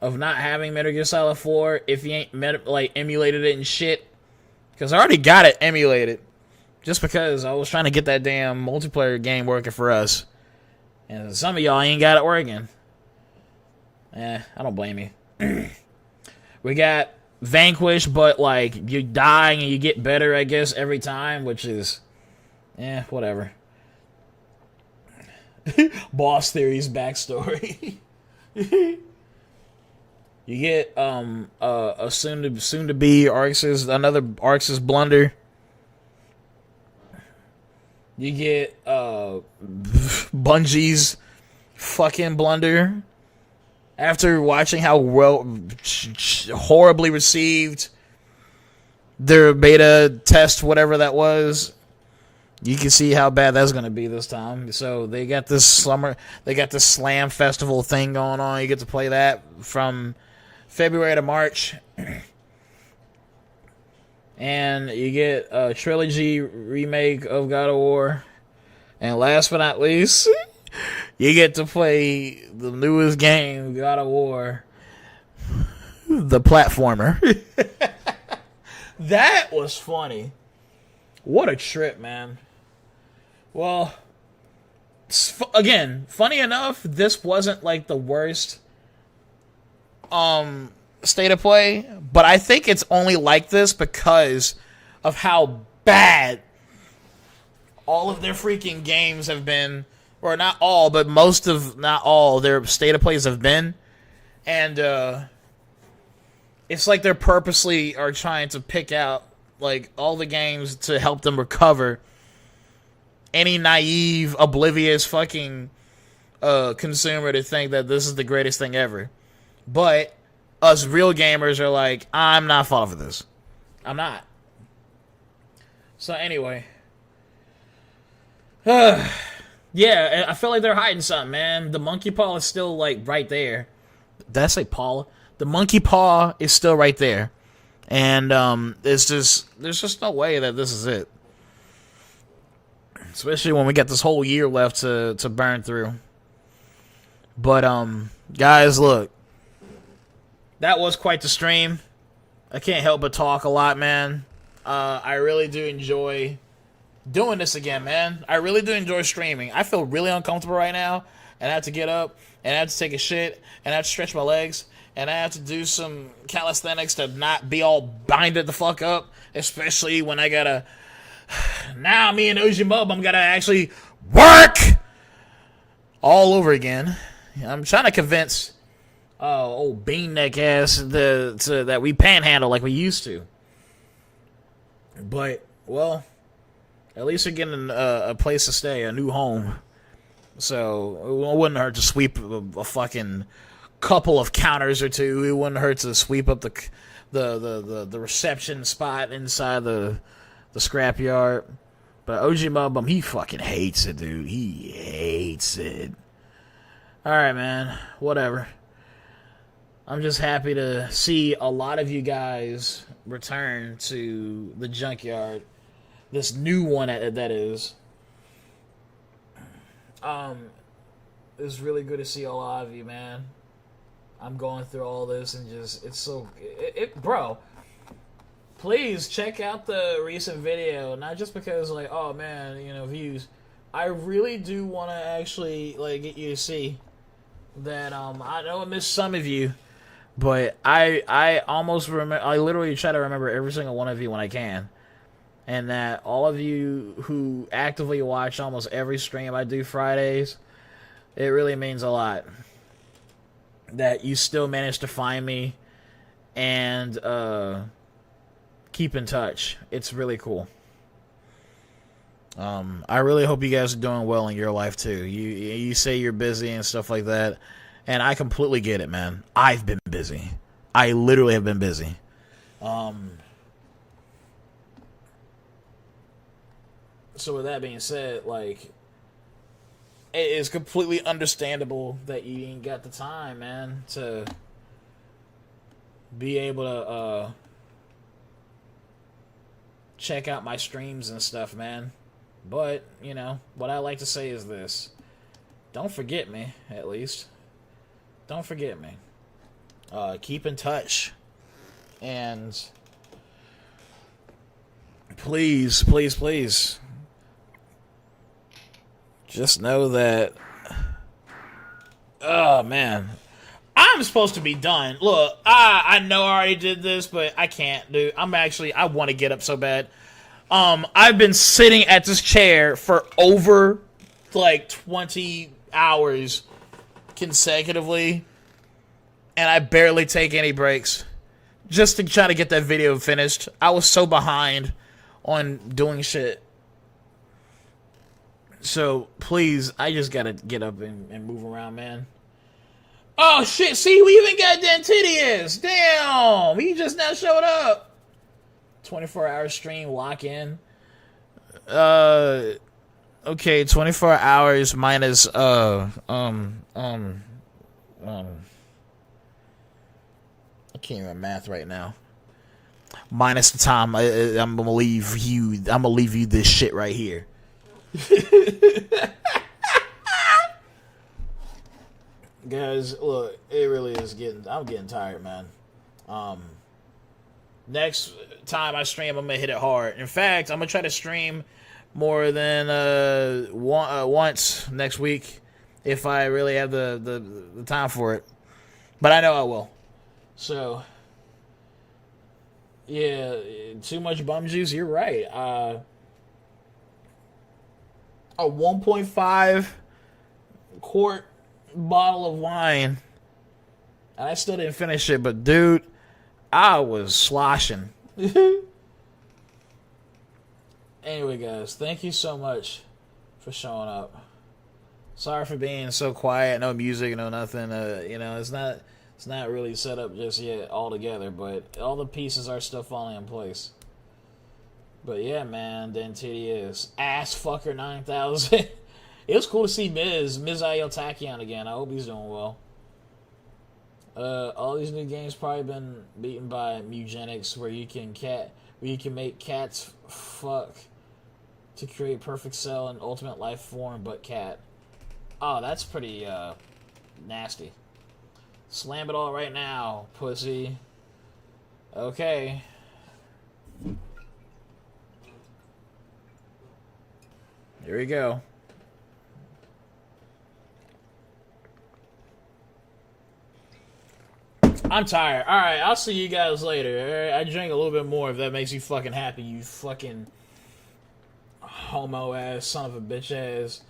of not having Metal Gear Solid 4 if you ain't emulated it and shit. Because I already got it emulated. Just because I was trying to get that damn multiplayer game working for us. And some of y'all ain't got it working. I don't blame you. We got Vanquish, but like you die and you get better, I guess, every time, which is whatever. Boss Theory's backstory. You get a soon to be another Arx's blunder. You get Bungie's fucking blunder. After watching how horribly received their beta test, whatever that was, you can see how bad that's going to be this time. So they got this slam festival thing going on. You get to play that from February to March. And you get a trilogy remake of God of War. And last but not least, you get to play the newest game, God of War, the platformer. That was funny. What a trip, man. Well, again, funny enough, this wasn't like the worst state of play, but I think it's only like this because of how bad all of their freaking games have been. Or not all, but not all their state of plays have been. And it's like they're purposely are trying to pick out like all the games to help them recover any naive, oblivious fucking consumer to think that this is the greatest thing ever. But us real gamers are like, I'm not falling for this. I'm not. So anyway. Yeah, I feel like they're hiding something, man. The monkey paw is still, like, right there. Did I say paw? The monkey paw is still right there. And, there's just no way that this is it. especially when we got this whole year left to burn through. But guys, look, that was quite the stream. I can't help but talk a lot, man. I really do enjoy doing this again, man. I really do enjoy streaming. I feel really uncomfortable right now, and I have to get up, and I have to take a shit, and I have to stretch my legs, and I have to do some calisthenics to not be all binded the fuck up, especially when I gotta... Now me and ogmudbum gotta actually work all over again. I'm trying to convince old beanneck ass that we panhandle like we used to. But, well... At least you're getting a place to stay, a new home. So it wouldn't hurt to sweep a fucking couple of counters or two. It wouldn't hurt to sweep up the reception spot inside the scrapyard. But ogmudbum, he fucking hates it, dude. He hates it. Alright, man. Whatever. I'm just happy to see a lot of you guys return to the junkyard. This new one that is. It's really good to see a lot of you, man. I'm going through all this and just, it's so, bro, please check out the recent video, not just because, like, oh man, you know, views. I really do want to actually, like, get you to see that, I know I missed some of you, but I almost remember, I literally try to remember every single one of you when I can. And that all of you who actively watch almost every stream I do Fridays, it really means a lot. That you still manage to find me and keep in touch. It's really cool. I really hope you guys are doing well in your life too. You say you're busy and stuff like that, and I completely get it, man. I've been busy. I literally have been busy. So with that being said, like, it is completely understandable that you ain't got the time, man, to be able to check out my streams and stuff, man. But, you know, what I like to say is this. Don't forget me, at least. Don't forget me. Keep in touch. And please, please, please, just know that, oh man, I'm supposed to be done. Look, I know I already did this, but I can't, dude. I want to get up so bad. I've been sitting at this chair for over, like, 20 hours consecutively, and I barely take any breaks just to try to get that video finished. I was so behind on doing shit. So, please, I just gotta get up and move around, man. Oh, shit, see, we even got Dentitius. Damn, he just now showed up. 24-hour stream, lock in. Okay, 24 hours minus, I can't even math right now. Minus the time I'm gonna leave you this shit right here. Guys, look, it really is I'm getting tired, man. Next time I stream, I'm gonna hit it hard. In fact, I'm gonna try to stream more than once next week if I really have the time for it. But I know I will. So, yeah, too much bum juice. You're right. A 1.5 quart bottle of wine. I still didn't finish it, but dude, I was sloshing. Anyway, guys, thank you so much for showing up. Sorry for being so quiet, no music, no nothing. You know, it's not really set up just yet altogether, but all the pieces are still falling in place. But yeah, man, Dentitius, Assfucker 9000. It was cool to see Miz Ayotakian again. I hope he's doing well. All these new games probably been beaten by Mugenics, where you can make cats fuck to create perfect cell and ultimate life form, but cat. Oh, that's pretty nasty. Slam it all right now, pussy. Okay. Here we go. I'm tired. Alright, I'll see you guys later. Alright, I drink a little bit more if that makes you fucking happy, you fucking homo ass son of a bitch ass.